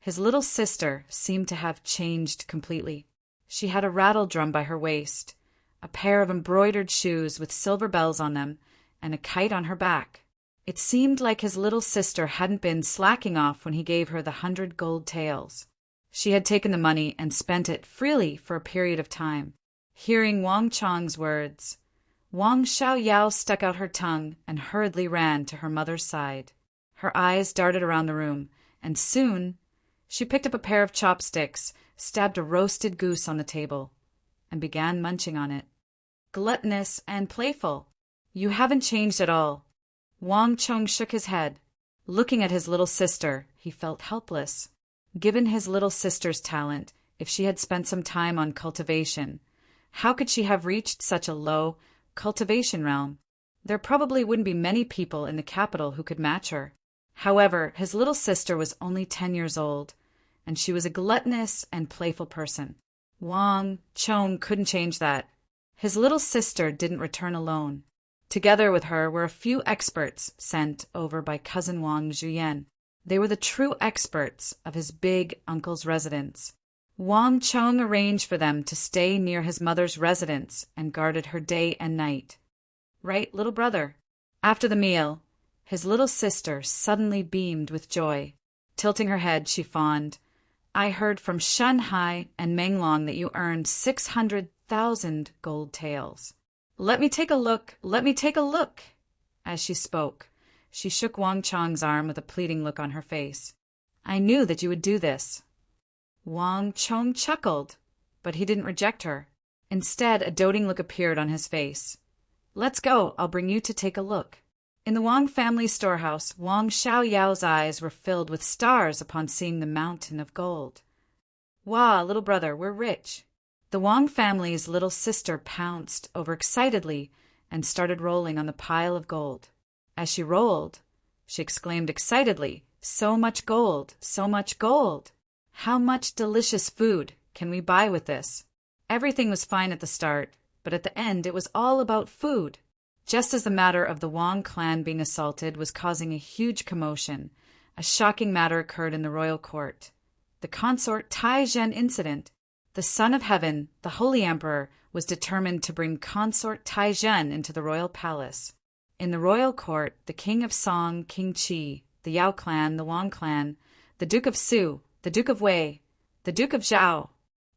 his little sister seemed to have changed completely. She had a rattle drum by her waist, a pair of embroidered shoes with silver bells on them, and a kite on her back. It seemed like his little sister hadn't been slacking off when he gave her the 100 gold taels. She had taken the money and spent it freely for a period of time. Hearing Wang Chong's words, Wang Xiaoyao stuck out her tongue and hurriedly ran to her mother's side. Her eyes darted around the room, and soon she picked up a pair of chopsticks, stabbed a roasted goose on the table, and began munching on it. Gluttonous and playful. You haven't changed at all. Wang Chong shook his head. Looking at his little sister, he felt helpless. Given his little sister's talent, if she had spent some time on cultivation, how could she have reached such a low cultivation realm? There probably wouldn't be many people in the capital who could match her. However, his little sister was only 10 years old, and she was a gluttonous and playful person. Wang Chong couldn't change that. His little sister didn't return alone. Together with her were a few experts sent over by cousin Wang Zhuyan. They were the true experts of his big uncle's residence. Wang Chong arranged for them to stay near his mother's residence and guarded her day and night. Right, little brother? After the meal, his little sister suddenly beamed with joy. Tilting her head, she fawned. I heard from Shanhai and Menglong that you earned 600,000 gold taels. Let me take a look, let me take a look. As she spoke, she shook Wang Chong's arm with a pleading look on her face. I knew that you would do this. Wang Chong chuckled, but he didn't reject her. Instead, a doting look appeared on his face. Let's go, I'll bring you to take a look. In the Wang family storehouse, Wang Xiaoyao's eyes were filled with stars upon seeing the mountain of gold. Wah, little brother, we're rich. The Wang family's little sister pounced overexcitedly and started rolling on the pile of gold. As she rolled, she exclaimed excitedly, So much gold, so much gold! How much delicious food can we buy with this? Everything was fine at the start, but at the end it was all about food. Just as the matter of the Wang clan being assaulted was causing a huge commotion, a shocking matter occurred in the royal court. The consort Tai Zhen incident. The Son of Heaven, the Holy Emperor, was determined to bring consort Tai Zhen into the royal palace. In the royal court, the King of Song, King Qi, the Yao clan, the Wang clan, the Duke of Su, the Duke of Wei, the Duke of Zhao,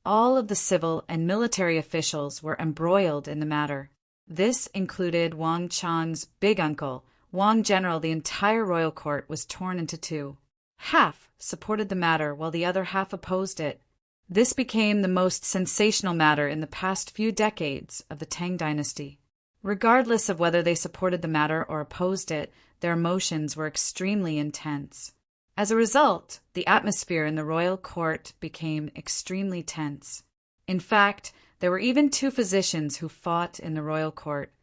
all of the civil and military officials were embroiled in the matter. This included Wang Chong's big uncle, Wang General. The entire royal court was torn into two. Half supported the matter while the other half opposed it. This became the most sensational matter in the past few decades of the Tang dynasty. Regardless of whether they supported the matter or opposed it, their emotions were extremely intense. As a result, the atmosphere in the royal court became extremely tense. In fact, there were even 2 physicians who fought in the royal court,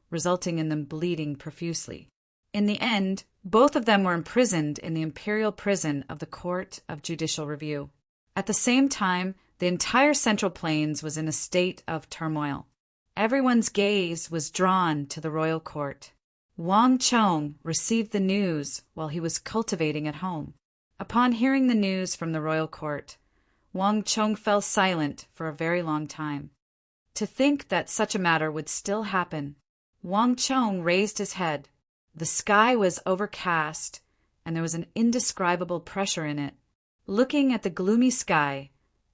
resulting in them bleeding profusely. In the end, both of them were imprisoned in the imperial prison of the Court of Judicial Review. At the same time, the entire Central Plains was in a state of turmoil. Everyone's gaze was drawn to the royal court. Wang Chong received the news while he was cultivating at home. Upon hearing the news from the royal court, Wang Chong fell silent for a very long time. To think that such a matter would still happen, Wang Chong raised his head. The sky was overcast, and there was an indescribable pressure in it. Looking at the gloomy sky,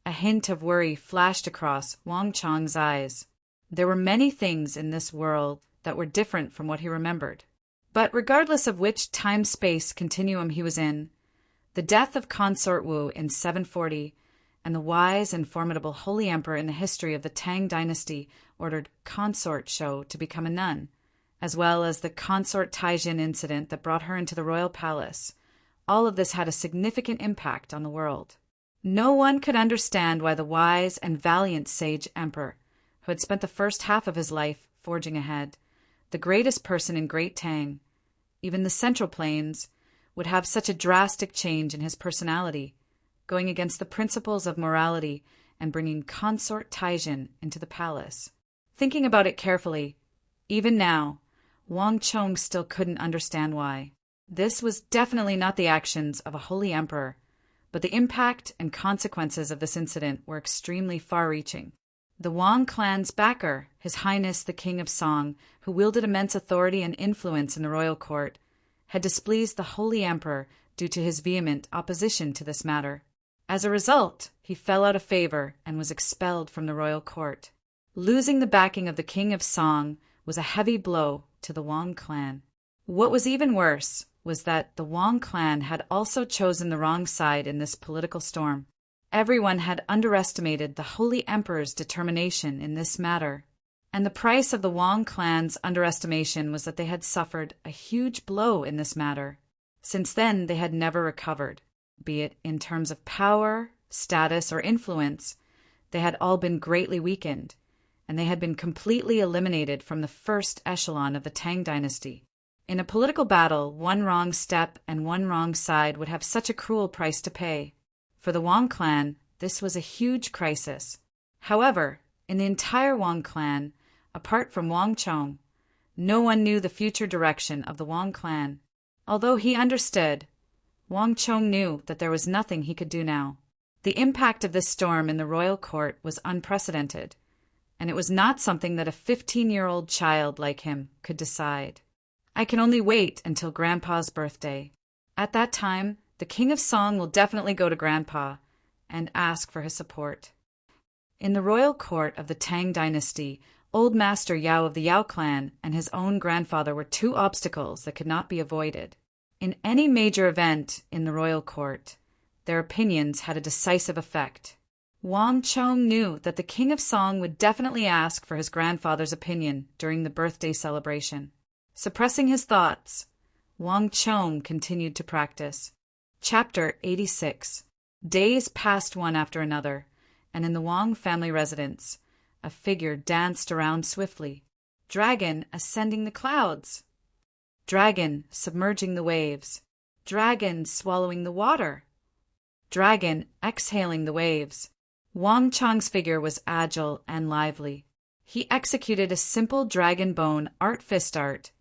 a hint of worry flashed across Wang Chong's eyes. There were many things in this world that were different from what he remembered. But regardless of which time-space continuum he was in, the death of Consort Wu in 740 and the wise and formidable holy emperor in the history of the Tang dynasty ordered Consort Shou to become a nun, as well as the Consort Taijin incident that brought her into the royal palace. All of this had a significant impact on the world. No one could understand why the wise and valiant sage emperor, who had spent the first half of his life forging ahead, the greatest person in Great Tang, even the Central Plains, would have such a drastic change in his personality, going against the principles of morality and bringing Consort Taijin into the palace. Thinking about it carefully, even now, Wang Chong still couldn't understand why. This was definitely not the actions of a holy emperor, but the impact and consequences of this incident were extremely far-reaching. The Wang clan's backer, His Highness the King of Song, who wielded immense authority and influence in the royal court, had displeased the holy emperor due to his vehement opposition to this matter. As a result, he fell out of favor and was expelled from the royal court. Losing the backing of the King of Song was a heavy blow to the Wang clan. What was even worse was that the Wang clan had also chosen the wrong side in this political storm. Everyone had underestimated the holy emperor's determination in this matter, and the price of the Wang clan's underestimation was that they had suffered a huge blow in this matter. Since then, they had never recovered, be it in terms of power, status, or influence. They had all been greatly weakened, and they had been completely eliminated from the first echelon of the Tang dynasty. In a political battle, one wrong step and one wrong side would have such a cruel price to pay. For the Wang clan, this was a huge crisis. However, in the entire Wang clan, apart from Wang Chong, no one knew the future direction of the Wang clan. Although he understood, Wang Chong knew that there was nothing he could do now. The impact of this storm in the royal court was unprecedented, and it was not something that a 15-year-old child like him could decide. I can only wait until Grandpa's birthday. At that time, the King of Song will definitely go to Grandpa and ask for his support. In the royal court of the Tang dynasty, Old Master Yao of the Yao clan and his own grandfather were 2 obstacles that could not be avoided. In any major event in the royal court, their opinions had a decisive effect. Wang Chong knew that the King of Song would definitely ask for his grandfather's opinion during the birthday celebration. Suppressing his thoughts, Wang Chong continued to practice. Chapter 86. Days passed one after another, and in the Wang family residence, a figure danced around swiftly. Dragon ascending the clouds. Dragon submerging the waves. Dragon swallowing the water. Dragon exhaling the waves. Wang Chong's figure was agile and lively. He executed a simple dragon bone art fist art,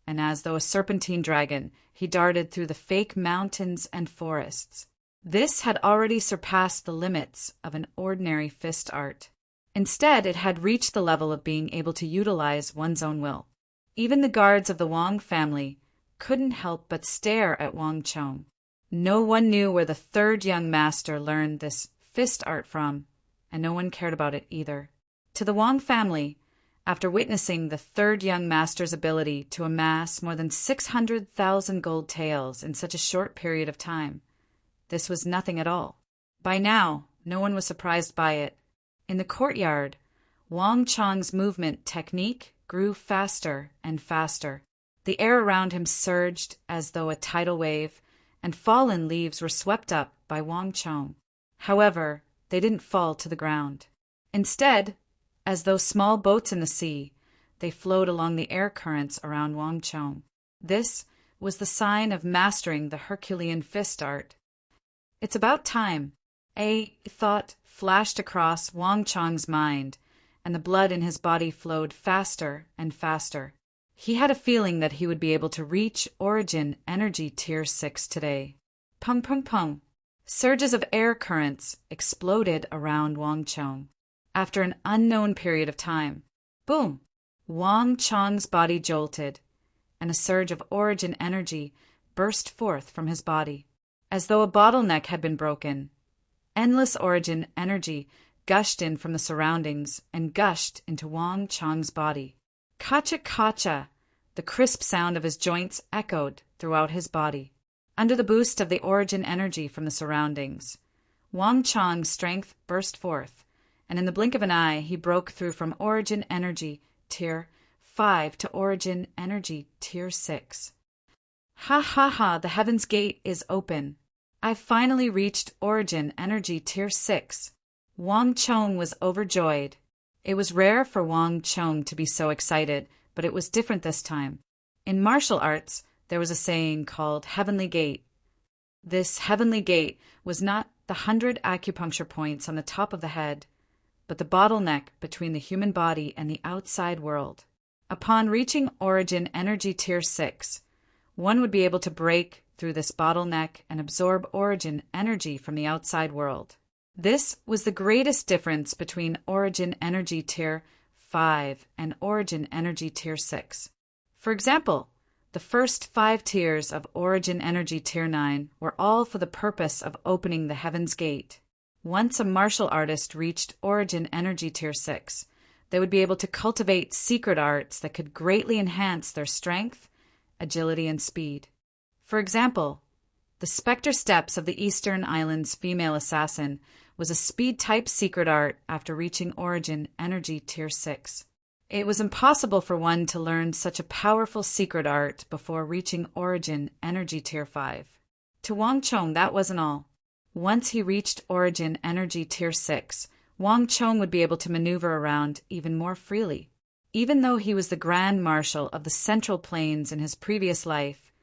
and as though a serpentine dragon, he darted through the fake mountains and forests. This had already surpassed the limits of an ordinary fist art. Instead, it had reached the level of being able to utilize one's own will. Even the guards of the Wang family couldn't help but stare at Wang Chong. No one knew where the 3rd young master learned this fist art from, and no one cared about it either. To the Wang family, after witnessing the 3rd young master's ability to amass more than 600,000 gold taels in such a short period of time, this was nothing at all. By now, no one was surprised by it. In the courtyard, Wang Chong's movement technique grew faster and faster. The air around him surged as though a tidal wave, and fallen leaves were swept up by Wang Chong. However, they didn't fall to the ground. Instead, as though small boats in the sea, they flowed along the air currents around Wang Chong. This was the sign of mastering the Herculean fist art. It's about time. A thought flashed across Wang Chong's mind, and the blood in his body flowed faster and faster. He had a feeling that he would be able to reach Origin Energy Tier 6 today. Pung pung pung. Surges of air currents exploded around Wang Chong. After an unknown period of time, boom! Wang Chong's body jolted, and a surge of Origin energy burst forth from his body. As though a bottleneck had been broken, endless Origin energy gushed in from the surroundings and gushed into Wang Chong's body. Kacha-kacha! The crisp sound of his joints echoed throughout his body. Under the boost of the Origin energy from the surroundings, Wang Chong's strength burst forth, and in the blink of an eye he broke through from Origin Energy Tier 5 to Origin Energy Tier 6. Ha ha ha, the Heaven's Gate is open. I've finally reached Origin Energy Tier 6. Wang Chong was overjoyed. It was rare for Wang Chong to be so excited, but it was different this time. In martial arts, there was a saying called Heavenly Gate. This Heavenly Gate was not the 100 acupuncture points on the top of the head, but the bottleneck between the human body and the outside world. Upon reaching Origin Energy Tier 6, one would be able to break through this bottleneck and absorb Origin energy from the outside world. This was the greatest difference between Origin Energy Tier 5 and Origin Energy Tier 6. For example, the first 5 tiers of Origin Energy Tier 9 were all for the purpose of opening the Heaven's Gate. Once a martial artist reached Origin Energy Tier 6, they would be able to cultivate secret arts that could greatly enhance their strength, agility, and speed. For example, the Spectre Steps of the Eastern Islands female assassin was a speed-type secret art after reaching Origin Energy Tier 6. It was impossible for one to learn such a powerful secret art before reaching Origin Energy Tier 5. To Wang Chong, that wasn't all. Once he reached Origin Energy Tier 6, Wang Chong would be able to maneuver around even more freely. Even though he was the Grand Marshal of the Central Plains in his previous life,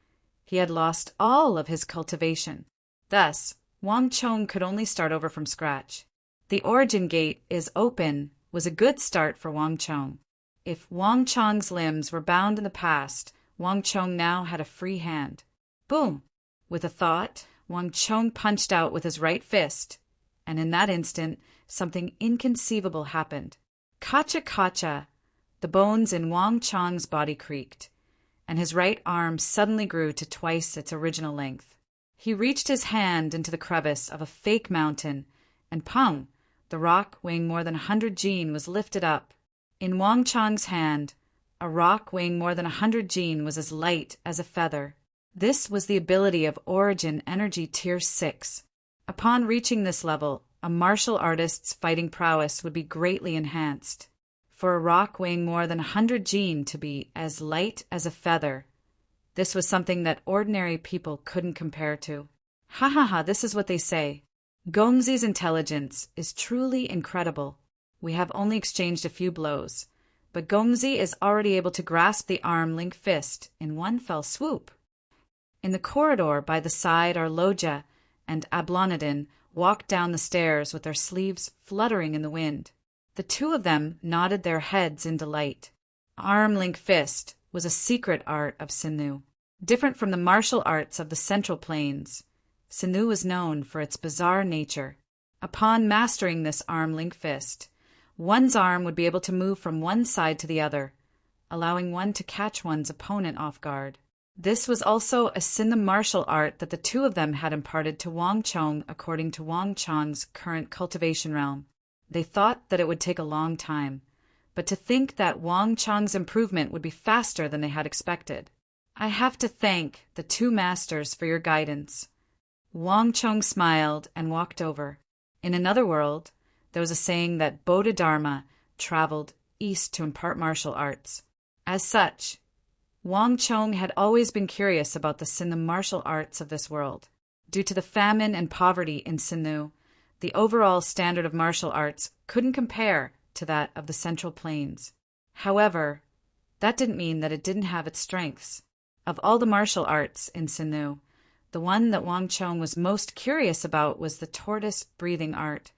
he had lost all of his cultivation. Thus, Wang Chong could only start over from scratch. The Origin Gate is open was a good start for Wang Chong. If Wang Chong's limbs were bound in the past, Wang Chong now had a free hand. Boom! With a thought, Wang Chong punched out with his right fist, and in that instant, something inconceivable happened. Kacha-kacha! The bones in Wang Chong's body creaked, and his right arm suddenly grew to twice its original length. He reached his hand into the crevice of a fake mountain, and pung! The rock weighing more than 100 jin was lifted up. In Wang Chong's hand, a rock weighing more than 100 jin was as light as a feather. This was the ability of Origin Energy Tier 6. Upon reaching this level, a martial artist's fighting prowess would be greatly enhanced. For a rock weighing more than 100 jin to be as light as a feather, this was something that ordinary people couldn't compare to. Ha ha ha, this is what they say. Gongzi's intelligence is truly incredible. We have only exchanged a few blows, but Gongzi is already able to grasp the arm-link fist in one fell swoop. In the corridor by the side, our Loja and Ablonidin walked down the stairs with their sleeves fluttering in the wind. The two of them nodded their heads in delight. Arm-link fist was a secret art of Sinu. Different from the martial arts of the Central Plains, Sinu was known for its bizarre nature. Upon mastering this arm-link fist, one's arm would be able to move from one side to the other, allowing one to catch one's opponent off guard. This was also a Sinu martial art that the two of them had imparted to Wang Chong according to Wang Chong's current cultivation realm. They thought that it would take a long time, but to think that Wang Chong's improvement would be faster than they had expected. I have to thank the two masters for your guidance. Wang Chong smiled and walked over. In another world, there was a saying that Bodhidharma traveled east to impart martial arts. As such, Wang Chong had always been curious about the martial arts of this world. Due to the famine and poverty in Sinu, the overall standard of martial arts couldn't compare to that of the Central Plains. However, that didn't mean that it didn't have its strengths. Of all the martial arts in Sinu, the one that Wang Chong was most curious about was the tortoise breathing art.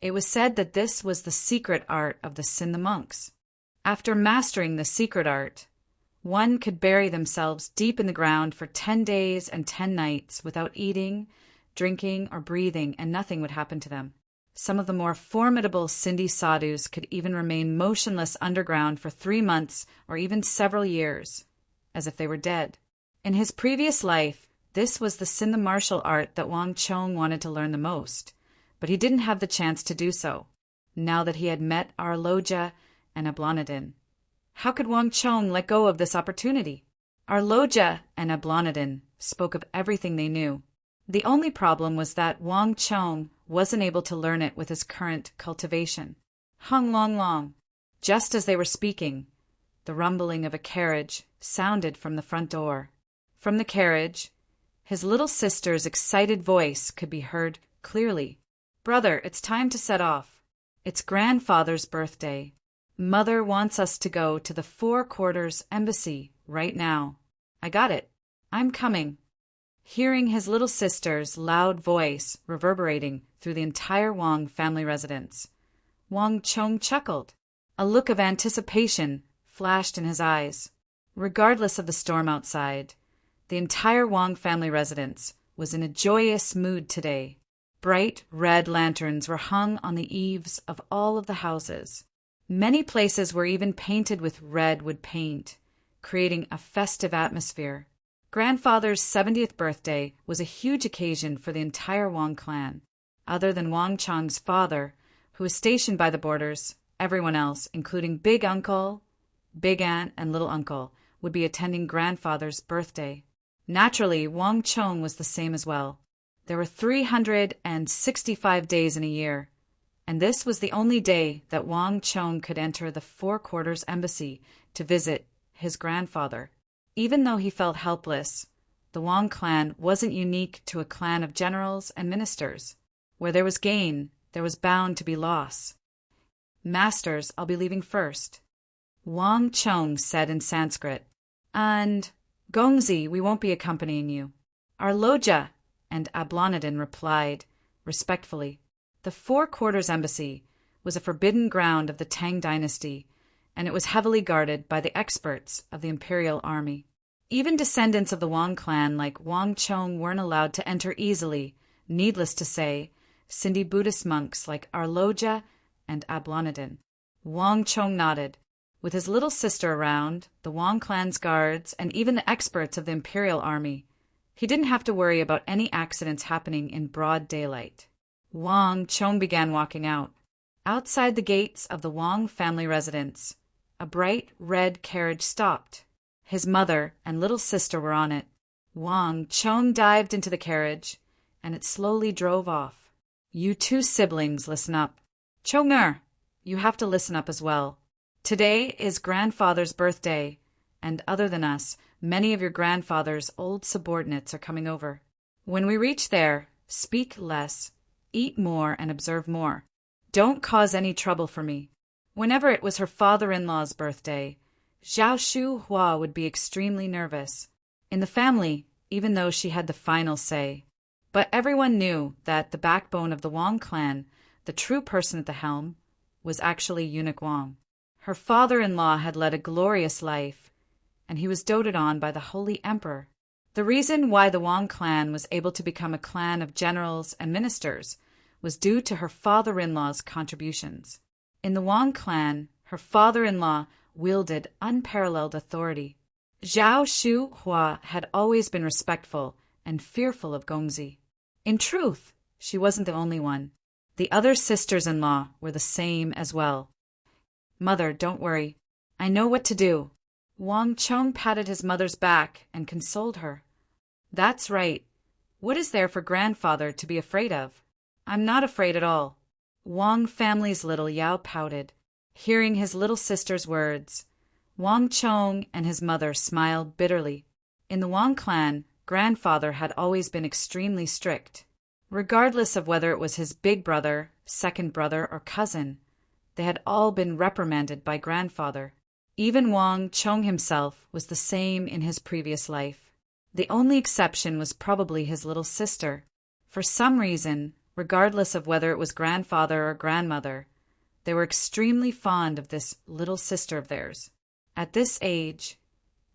It was said that this was the secret art of the Sin monks. After mastering the secret art, one could bury themselves deep in the ground for 10 days and 10 nights without eating, drinking, or breathing, and nothing would happen to them. Some of the more formidable Sindhi sadhus could even remain motionless underground for 3 months or even several years, as if they were dead. In his previous life, this was the Sindhi martial art that Wang Chong wanted to learn the most, but he didn't have the chance to do so, now that he had met Arloja and Ablanadin. How could Wang Chong let go of this opportunity? Arloja and Ablanadin spoke of everything they knew. The only problem was that Wang Chong wasn't able to learn it with his current cultivation. Hung long long. Just as they were speaking, the rumbling of a carriage sounded from the front door. From the carriage, his little sister's excited voice could be heard clearly. "Brother, it's time to set off. It's grandfather's birthday. Mother wants us to go to the Four Quarters Embassy right now." "I got it. I'm coming." Hearing his little sister's loud voice reverberating through the entire Wang family residence, Wang Chong chuckled. A look of anticipation flashed in his eyes. Regardless of the storm outside, the entire Wang family residence was in a joyous mood today. Bright red lanterns were hung on the eaves of all of the houses. Many places were even painted with red wood paint, creating a festive atmosphere. Grandfather's 70th birthday was a huge occasion for the entire Wang clan. Other than Wang Chong's father, who was stationed by the borders, everyone else, including Big Uncle, Big Aunt, and Little Uncle, would be attending grandfather's birthday. Naturally, Wang Chong was the same as well. There were 365 days in a year, and this was the only day that Wang Chong could enter the Four Quarters Embassy to visit his grandfather. Even though he felt helpless, the Wang clan wasn't unique to a clan of generals and ministers. Where there was gain, there was bound to be loss. "Masters, I'll be leaving first," Wang Chong said in Sanskrit. "And Gongzi, we won't be accompanying you." Arloja and Ablanadin replied respectfully. The Four Quarters Embassy was a forbidden ground of the Tang dynasty, and it was heavily guarded by the experts of the imperial army. Even descendants of the Wang clan like Wang Chong weren't allowed to enter easily. Needless to say, Sindhi Buddhist monks like Arloja and Ablanadin. Wang Chong nodded. With his little sister around, the Wang clan's guards, and even the experts of the imperial army, he didn't have to worry about any accidents happening in broad daylight. Wang Chong began walking out. Outside the gates of the Wang family residence, a bright red carriage stopped. His mother and little sister were on it. Wang Chong dived into the carriage, and it slowly drove off. "You two siblings, listen up." "Chonger, you have to listen up as well. Today is grandfather's birthday, and other than us, many of your grandfather's old subordinates are coming over. When we reach there, speak less, eat more, and observe more. Don't cause any trouble for me." Whenever it was her father-in-law's birthday, Zhao Shu Hua would be extremely nervous. In the family, even though she had the final say. But everyone knew that the backbone of the Wang clan, the true person at the helm, was actually Eunuch Wang. Her father-in-law had led a glorious life, and he was doted on by the Holy Emperor. The reason why the Wang clan was able to become a clan of generals and ministers was due to her father-in-law's contributions. In the Wang clan, her father-in-law wielded unparalleled authority. Zhao Shu Hua had always been respectful and fearful of Gongzi. In truth, she wasn't the only one. The other sisters-in-law were the same as well. "Mother, don't worry. I know what to do." Wang Chong patted his mother's back and consoled her. "That's right. What is there for grandfather to be afraid of?" "I'm not afraid at all." Wang family's little Yao pouted. Hearing his little sister's words, Wang Chong and his mother smiled bitterly. In the Wang clan, grandfather had always been extremely strict. Regardless of whether it was his big brother, second brother, or cousin, they had all been reprimanded by grandfather. Even Wang Chong himself was the same in his previous life. The only exception was probably his little sister. For some reason, regardless of whether it was grandfather or grandmother, they were extremely fond of this little sister of theirs. At this age,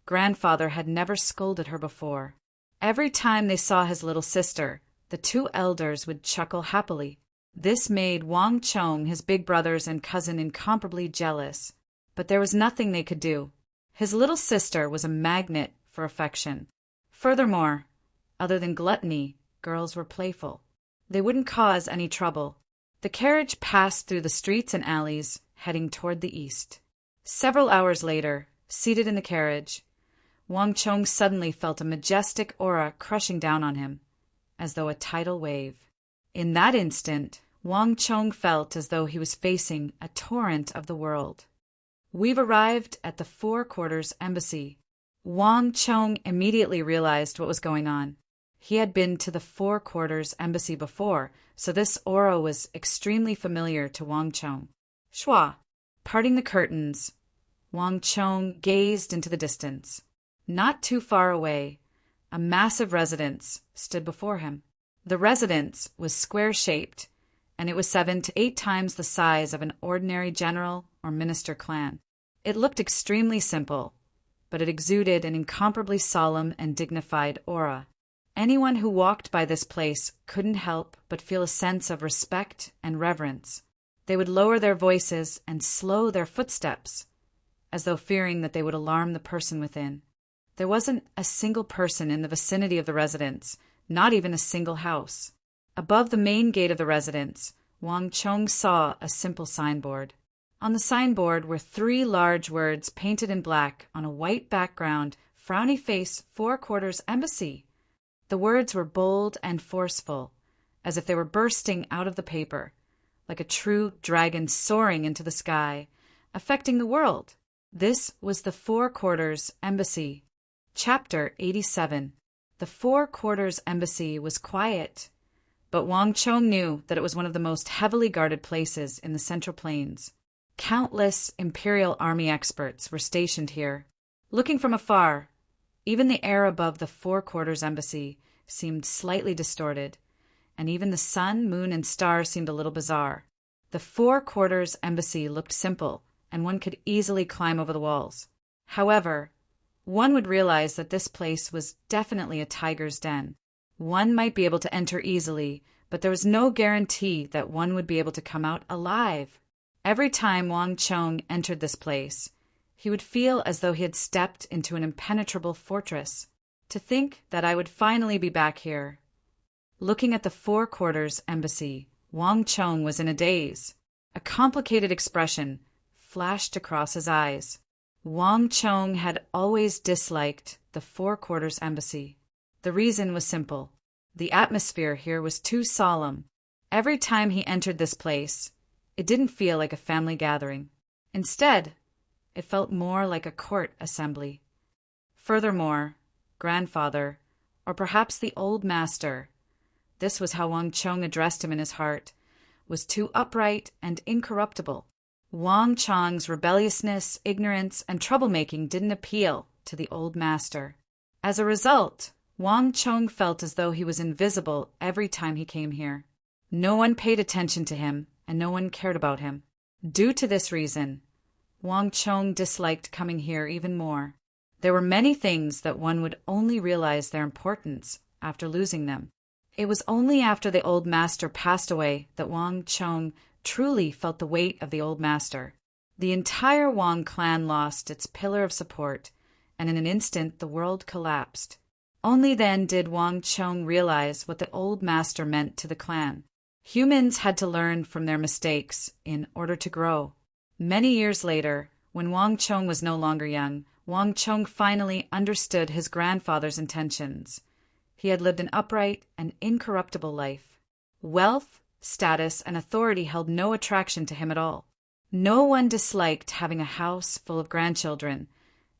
grandfather had never scolded her before. Every time they saw his little sister, the two elders would chuckle happily. This made Wang Chong, his big brothers and cousin, incomparably jealous. But there was nothing they could do. His little sister was a magnet for affection. Furthermore, other than gluttony, girls were playful. They wouldn't cause any trouble. The carriage passed through the streets and alleys, heading toward the east. Several hours later, seated in the carriage, Wang Chong suddenly felt a majestic aura crushing down on him, as though a tidal wave. In that instant, Wang Chong felt as though he was facing a torrent of the world. "We've arrived at the Four Quarters Embassy." Wang Chong immediately realized what was going on. He had been to the Four Quarters Embassy before, so this aura was extremely familiar to Wang Chong. Shua! Parting the curtains, Wang Chong gazed into the distance. Not too far away, a massive residence stood before him. The residence was square-shaped, and it was 7 to 8 times the size of an ordinary general or minister clan. It looked extremely simple, but it exuded an incomparably solemn and dignified aura. Anyone who walked by this place couldn't help but feel a sense of respect and reverence. They would lower their voices and slow their footsteps, as though fearing that they would alarm the person within. There wasn't a single person in the vicinity of the residence, not even a single house. Above the main gate of the residence, Wang Chong saw a simple signboard. On the signboard were 3 large words painted in black on a white background: "Frowny Face, Four Quarters Embassy." The words were bold and forceful, as if they were bursting out of the paper, like a true dragon soaring into the sky, affecting the world. This was the Four Quarters Embassy. Chapter 87. The Four Quarters Embassy was quiet, but Wang Chong knew that it was one of the most heavily guarded places in the Central Plains. Countless Imperial Army experts were stationed here. Looking from afar, even the air above the Four Quarters Embassy seemed slightly distorted, and even the sun, moon, and stars seemed a little bizarre. The Four Quarters Embassy looked simple, and one could easily climb over the walls. However, one would realize that this place was definitely a tiger's den. One might be able to enter easily, but there was no guarantee that one would be able to come out alive. Every time Wang Chong entered this place, he would feel as though he had stepped into an impenetrable fortress. To think that I would finally be back here. Looking at the Four Quarters Embassy, Wang Chong was in a daze. A complicated expression flashed across his eyes. Wang Chong had always disliked the Four Quarters Embassy. The reason was simple. The atmosphere here was too solemn. Every time he entered this place, it didn't feel like a family gathering. Instead, it felt more like a court assembly. Furthermore, grandfather, or perhaps the old master, this was how Wang Chong addressed him in his heart, was too upright and incorruptible. Wang Chong's rebelliousness, ignorance, and troublemaking didn't appeal to the old master. As a result, Wang Chong felt as though he was invisible every time he came here. No one paid attention to him, and no one cared about him. Due to this reason, Wang Chong disliked coming here even more. There were many things that one would only realize their importance after losing them. It was only after the old master passed away that Wang Chong truly felt the weight of the old master. The entire Wang clan lost its pillar of support, and in an instant the world collapsed. Only then did Wang Chong realize what the old master meant to the clan. Humans had to learn from their mistakes in order to grow. Many years later, when Wang Chong was no longer young, Wang Chong finally understood his grandfather's intentions. He had lived an upright and incorruptible life. Wealth, status, and authority held no attraction to him at all. No one disliked having a house full of grandchildren,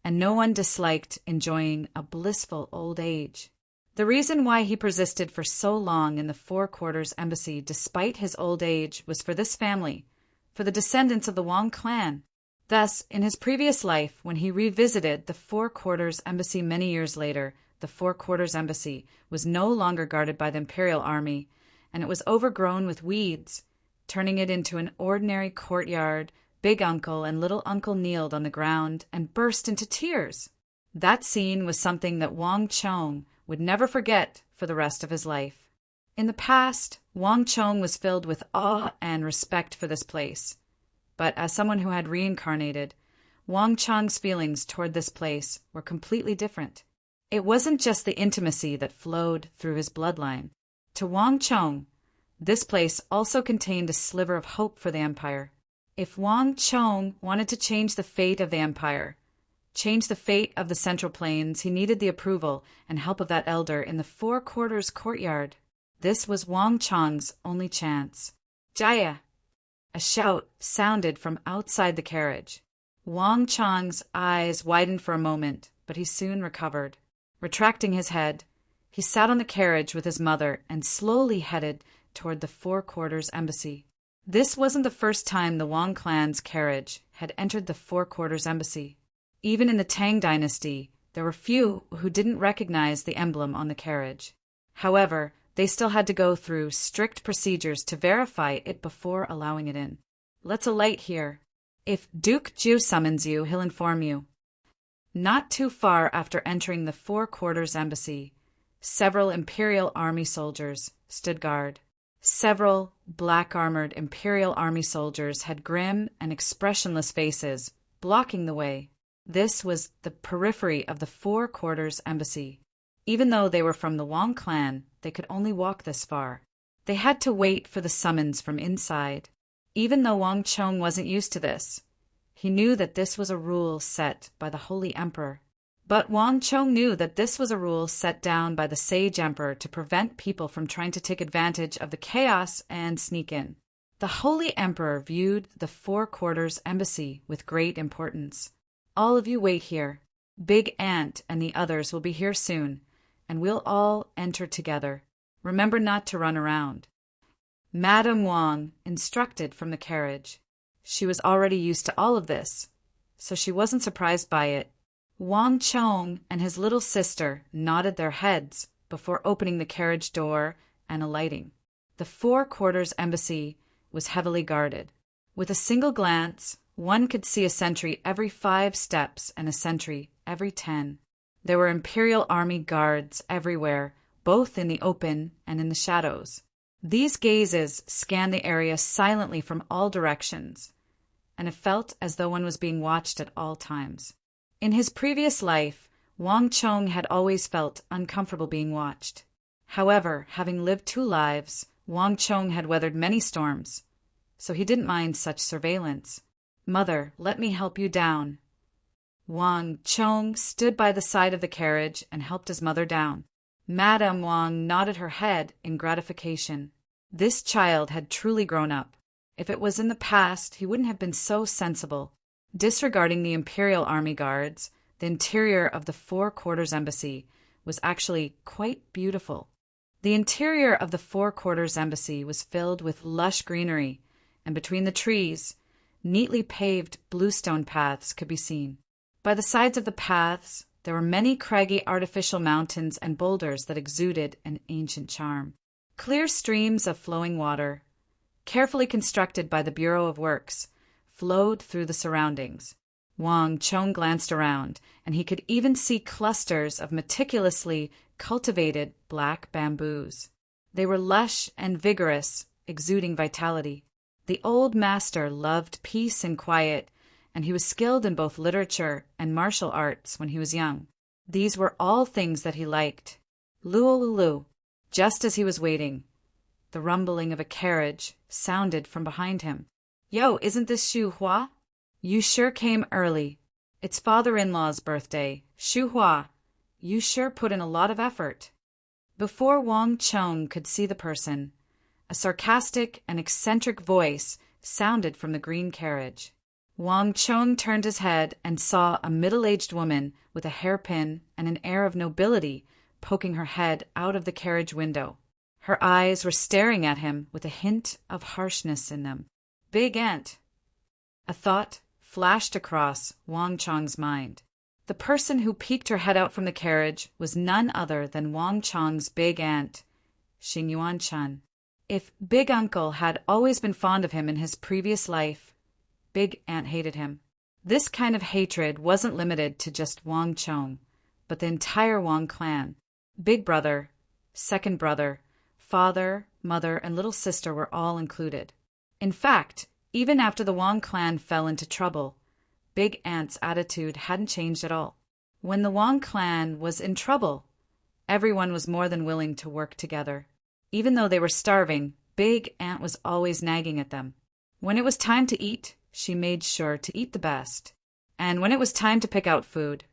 and no one disliked enjoying a blissful old age. The reason why he persisted for so long in the Four Quarters Embassy despite his old age was for this family, for the descendants of the Wang clan. Thus, in his previous life, when he revisited the Four Quarters Embassy many years later, the Four Quarters Embassy was no longer guarded by the imperial army, and it was overgrown with weeds, turning it into an ordinary courtyard. Big Uncle and Little Uncle kneeled on the ground and burst into tears. That scene was something that Wang Chong would never forget for the rest of his life. In the past, Wang Chong was filled with awe and respect for this place. But as someone who had reincarnated, Wang Chong's feelings toward this place were completely different. It wasn't just the intimacy that flowed through his bloodline. To Wang Chong, this place also contained a sliver of hope for the empire. If Wang Chong wanted to change the fate of the empire, change the fate of the Central Plains, he needed the approval and help of that elder in the Four Quarters courtyard. This was Wang Chong's only chance. Jaya! A shout sounded from outside the carriage. Wang Chong's eyes widened for a moment, but he soon recovered. Retracting his head, he sat on the carriage with his mother and slowly headed toward the Four Quarters Embassy. This wasn't the first time the Wang clan's carriage had entered the Four Quarters Embassy. Even in the Tang dynasty, there were few who didn't recognize the emblem on the carriage. However, they still had to go through strict procedures to verify it before allowing it in. Let's alight here. If Duke Ju summons you, he'll inform you. Not too far after entering the Four Quarters Embassy, several Imperial Army soldiers stood guard. Several black-armored Imperial Army soldiers had grim and expressionless faces, blocking the way. This was the periphery of the Four Quarters Embassy. Even though they were from the Wang clan, they could only walk this far. They had to wait for the summons from inside. Even though Wang Chong wasn't used to this, he knew that this was a rule set by the Holy Emperor. But Wang Chong knew that this was a rule set down by the Sage Emperor to prevent people from trying to take advantage of the chaos and sneak in. The Holy Emperor viewed the Four Quarters Embassy with great importance. All of you wait here. Big Ant and the others will be here soon, and we'll all enter together. Remember not to run around. Madame Wang instructed from the carriage. She was already used to all of this, so she wasn't surprised by it. Wang Chong and his little sister nodded their heads before opening the carriage door and alighting. The Four Quarters Embassy was heavily guarded. With a single glance, one could see a sentry every 5 steps and a sentry every 10. There were Imperial Army guards everywhere, both in the open and in the shadows. These gazes scanned the area silently from all directions, and it felt as though one was being watched at all times. In his previous life, Wang Chong had always felt uncomfortable being watched. However, having lived 2 lives, Wang Chong had weathered many storms, so he didn't mind such surveillance. Mother, let me help you down. Wang Chong stood by the side of the carriage and helped his mother down. Madame Wang nodded her head in gratification. This child had truly grown up. If it was in the past, he wouldn't have been so sensible. Disregarding the Imperial Army guards, the interior of the Four Quarters Embassy was actually quite beautiful. The interior of the Four Quarters Embassy was filled with lush greenery, and between the trees, neatly paved bluestone paths could be seen. By the sides of the paths, there were many craggy artificial mountains and boulders that exuded an ancient charm. Clear streams of flowing water, carefully constructed by the Bureau of Works, flowed through the surroundings. Wang Chong glanced around, and he could even see clusters of meticulously cultivated black bamboos. They were lush and vigorous, exuding vitality. The old master loved peace and quiet, and he was skilled in both literature and martial arts when he was young. These were all things that he liked. Luolulu, just as he was waiting, the rumbling of a carriage sounded from behind him. Yo, isn't this Shu Hua? You sure came early. It's father-in-law's birthday. Shu Hua, you sure put in a lot of effort. Before Wang Chong could see the person, a sarcastic and eccentric voice sounded from the green carriage. Wang Chong turned his head and saw a middle-aged woman with a hairpin and an air of nobility poking her head out of the carriage window. Her eyes were staring at him with a hint of harshness in them. Big Aunt. A thought flashed across Wang Chong's mind. The person who peeked her head out from the carriage was none other than Wang Chong's big aunt, Xing Yuan Chun. If Big Uncle had always been fond of him in his previous life, Big Aunt hated him. This kind of hatred wasn't limited to just Wang Chong, but the entire Wang clan. Big brother, second brother, father, mother, and little sister were all included. In fact, even after the Wang clan fell into trouble, Big Aunt's attitude hadn't changed at all. When the Wang clan was in trouble, everyone was more than willing to work together. Even though they were starving, Big Aunt was always nagging at them. When it was time to eat, she made sure to eat the best. And when it was time to pick out food,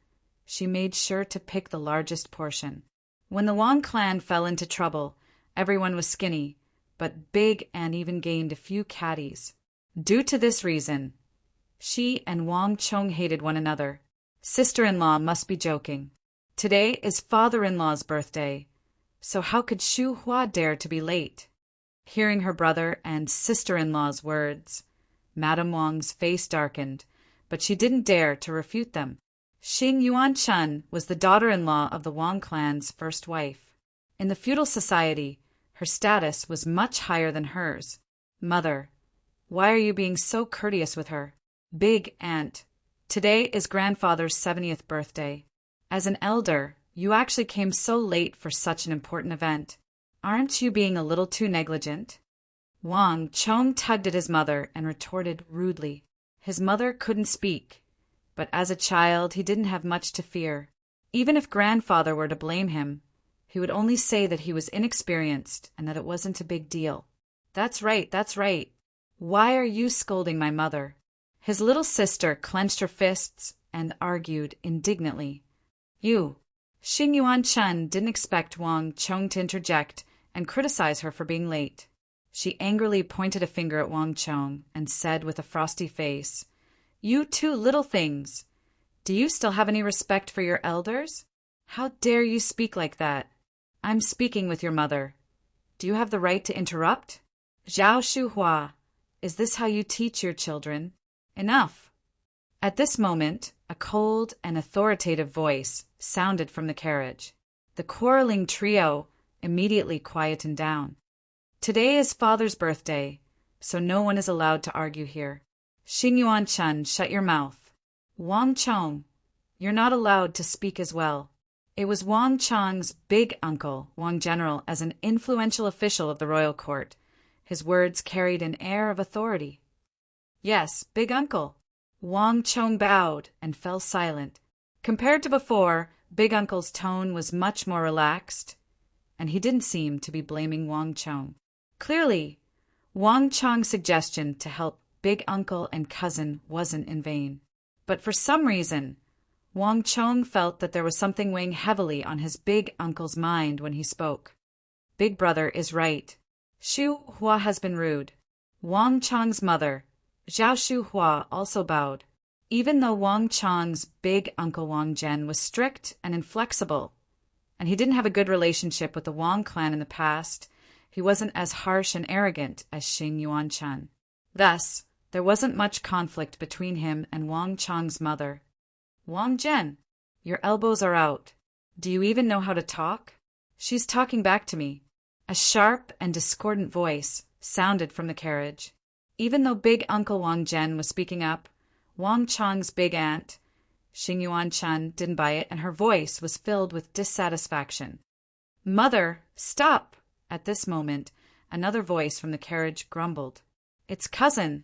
she made sure to pick the largest portion. When the Wang clan fell into trouble, everyone was skinny, but Big Aunt even gained a few caddies. Due to this reason, she and Wang Chong hated one another. Sister-in-law must be joking. Today is father-in-law's birthday, so how could Shu Hua dare to be late? Hearing her brother and sister-in-law's words, Madame Wang's face darkened, but she didn't dare to refute them. Xing Yuan Chun was the daughter-in-law of the Wang clan's first wife. In the feudal society, her status was much higher than hers. Mother, why are you being so courteous with her? Big Aunt, today is grandfather's 70th birthday. As an elder, you actually came so late for such an important event. Aren't you being a little too negligent? Wang Chong tugged at his mother and retorted rudely. His mother couldn't speak, but as a child he didn't have much to fear. Even if grandfather were to blame him, he would only say that he was inexperienced and that it wasn't a big deal. That's right, that's right. Why are you scolding my mother? His little sister clenched her fists and argued indignantly. You. Xing Yuan Chun didn't expect Wang Chong to interject and criticize her for being late. She angrily pointed a finger at Wang Chong and said with a frosty face, You two little things! Do you still have any respect for your elders? How dare you speak like that? I'm speaking with your mother. Do you have the right to interrupt? Zhao Shuhua, is this how you teach your children? Enough! At this moment, a cold and authoritative voice sounded from the carriage. The quarreling trio immediately quietened down. Today is father's birthday, so no one is allowed to argue here. Xing Yuan Chun, shut your mouth. Wang Chong, you're not allowed to speak as well. It was Wang Chong's big uncle, Wang General, as an influential official of the royal court. His words carried an air of authority. Yes, big uncle. Wang Chong bowed and fell silent. Compared to before, Big Uncle's tone was much more relaxed, and he didn't seem to be blaming Wang Chong. Clearly, Wang Chong's suggestion to help Big Uncle and cousin wasn't in vain. But for some reason, Wang Chong felt that there was something weighing heavily on his Big Uncle's mind when he spoke. Big brother is right. Shu Hua has been rude. Wang Chong's mother, Zhao Shu Hua, also bowed. Even though Wang Chong's big uncle Wang Zhen was strict and inflexible, and he didn't have a good relationship with the Wang clan in the past, he wasn't as harsh and arrogant as Xing Yuan Chun. Thus, there wasn't much conflict between him and Wang Chong's mother. Wang Zhen, your elbows are out. Do you even know how to talk? She's talking back to me. A sharp and discordant voice sounded from the carriage. Even though big uncle Wang Zhen was speaking up, Wang Chong's big aunt, Xing Yuan Chun, didn't buy it, and her voice was filled with dissatisfaction. Mother, stop! At this moment, another voice from the carriage grumbled. It's cousin.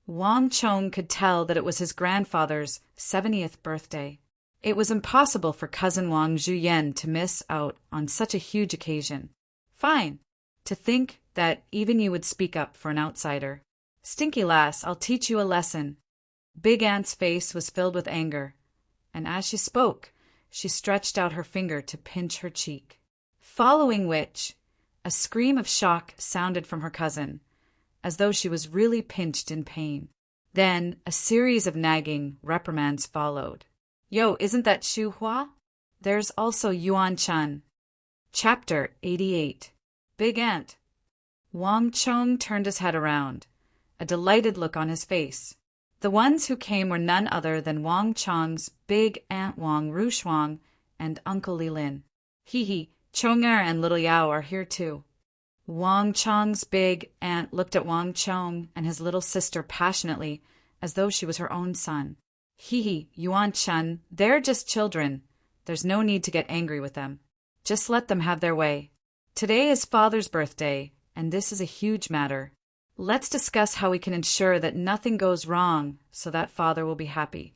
Wang Chong could tell that it was his grandfather's 70th birthday. It was impossible for cousin Wang Zhuyen to miss out on such a huge occasion. Fine. To think that even you would speak up for an outsider. Stinky lass, I'll teach you a lesson. Big Aunt's face was filled with anger, and as she spoke, she stretched out her finger to pinch her cheek. Following which, a scream of shock sounded from her cousin, as though she was really pinched in pain. Then a series of nagging reprimands followed. Yo, isn't that Shu Hua? There's also Yuan Chun. Chapter 88. Big Ant. Wang Chong turned his head around, a delighted look on his face. The ones who came were none other than Wang Chong's big aunt Wang Rushuang and Uncle Li Lin. Hee, Chong-er and little Yao are here too. Wang Chong's big aunt looked at Wang Chong and his little sister passionately, as though she was her own son. Yuan Chun, they're just children. There's no need to get angry with them. Just let them have their way. Today is Father's birthday, and this is a huge matter. Let's discuss how we can ensure that nothing goes wrong so that Father will be happy.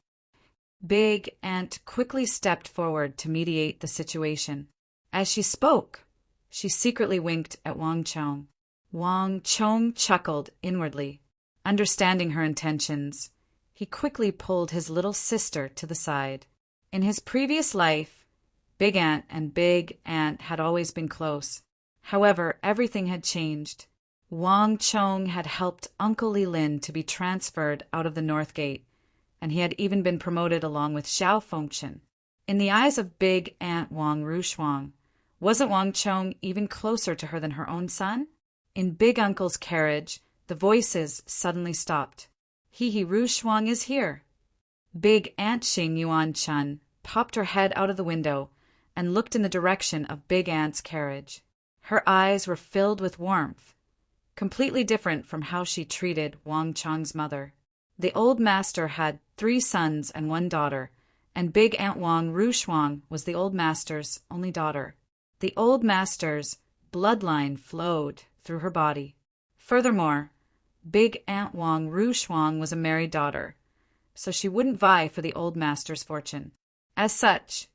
Big Aunt quickly stepped forward to mediate the situation. As she spoke, she secretly winked at Wang Chong. Wang Chong chuckled inwardly. Understanding her intentions, he quickly pulled his little sister to the side. In his previous life, Big Aunt and Big Aunt had always been close. However, everything had changed. Wang Chong had helped Uncle Li Lin to be transferred out of the North Gate, and he had even been promoted along with Xiao Fengchen. In the eyes of Big Aunt Wang Rushuang, wasn't Wang Chong even closer to her than her own son? In Big Uncle's carriage, the voices suddenly stopped. Rushuang is here. Big Aunt Xing Yuan Chun popped her head out of the window and looked in the direction of Big Aunt's carriage. Her eyes were filled with warmth, completely different from how she treated Wang Chong's mother. The old master had 3 sons and 1 daughter, and Big Aunt Wang Rushuang was the old master's only daughter. The old master's bloodline flowed through her body. Furthermore, Big Aunt Wang Rushuang was a married daughter, so she wouldn't vie for the old master's fortune. As such,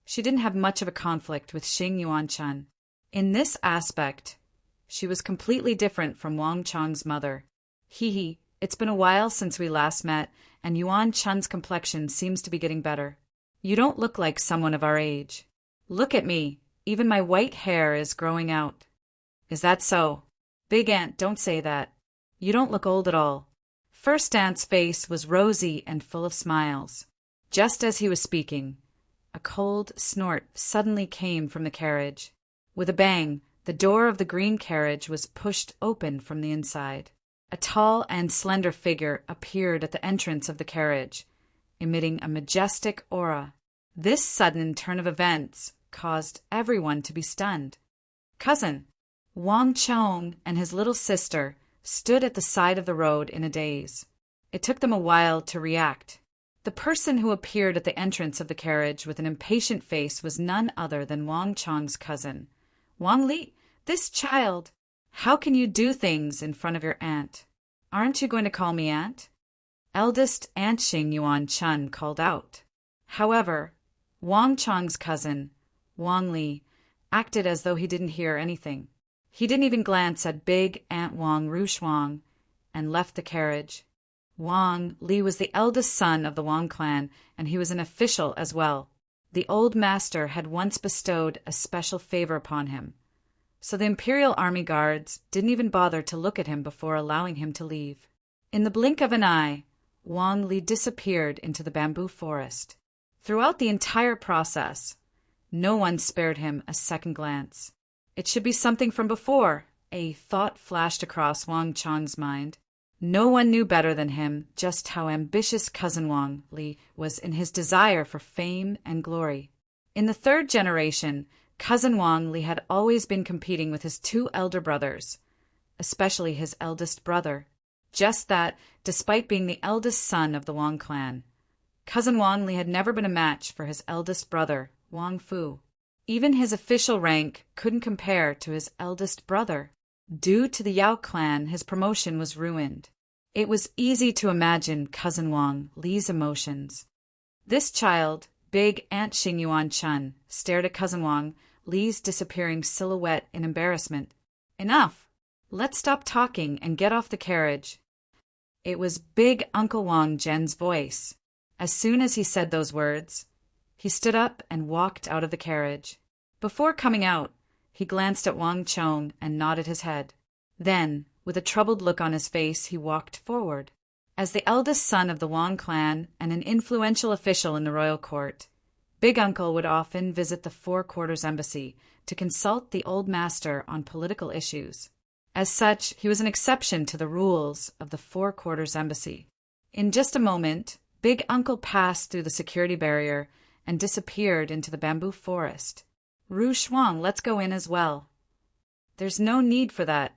she didn't have much of a conflict with Xing Yuan Chun. In this aspect, she was completely different from Wang Chong's mother. It's been a while since we last met, and Yuan Chun's complexion seems to be getting better. You don't look like someone of our age. Look at me, even my white hair is growing out. Is that so? Big Aunt, don't say that. You don't look old at all. First Aunt's face was rosy and full of smiles. Just as he was speaking, a cold snort suddenly came from the carriage. With a bang, the door of the green carriage was pushed open from the inside. A tall and slender figure appeared at the entrance of the carriage, emitting a majestic aura. This sudden turn of events caused everyone to be stunned. Cousin, Wang Chong and his little sister stood at the side of the road in a daze. It took them a while to react. The person who appeared at the entrance of the carriage with an impatient face was none other than Wang Chong's cousin. Wang Li, this child, how can you do things in front of your aunt? Aren't you going to call me aunt? Eldest Aunt Xing Yuan Chun called out. However, Wang Chong's cousin, Wang Li, acted as though he didn't hear anything. He didn't even glance at Big Aunt Wang Rushuang and left the carriage. Wang Li was the eldest son of the Wang clan, and he was an official as well. The old master had once bestowed a special favor upon him, so the Imperial Army guards didn't even bother to look at him before allowing him to leave. In the blink of an eye, Wang Li disappeared into the bamboo forest. Throughout the entire process, no one spared him a second glance. It should be something from before, a thought flashed across Wang Chong's mind. No one knew better than him just how ambitious cousin Wang Li was in his desire for fame and glory. In the 3rd generation, cousin Wang Li had always been competing with his 2 elder brothers, especially his eldest brother. Just that, despite being the eldest son of the Wang clan, cousin Wang Li had never been a match for his eldest brother, Wang Fu. Even his official rank couldn't compare to his eldest brother. Due to the Yao clan, his promotion was ruined. It was easy to imagine cousin Wang Li's emotions. This child, Big Aunt Xing Yuan Chun, stared at cousin Wang Li's disappearing silhouette in embarrassment. Enough! Let's stop talking and get off the carriage. It was Big Uncle Wang Zhen's voice. As soon as he said those words, he stood up and walked out of the carriage. Before coming out, he glanced at Wang Chong and nodded his head. Then, With a troubled look on his face, he walked forward. As the eldest son of the Wang clan and an influential official in the royal court, Big Uncle would often visit the Four Quarters Embassy to consult the old master on political issues. As such, he was an exception to the rules of the Four Quarters Embassy. In just a moment, Big Uncle passed through the security barrier and disappeared into the bamboo forest. Ru Shuang, let's go in as well. There's no need for that.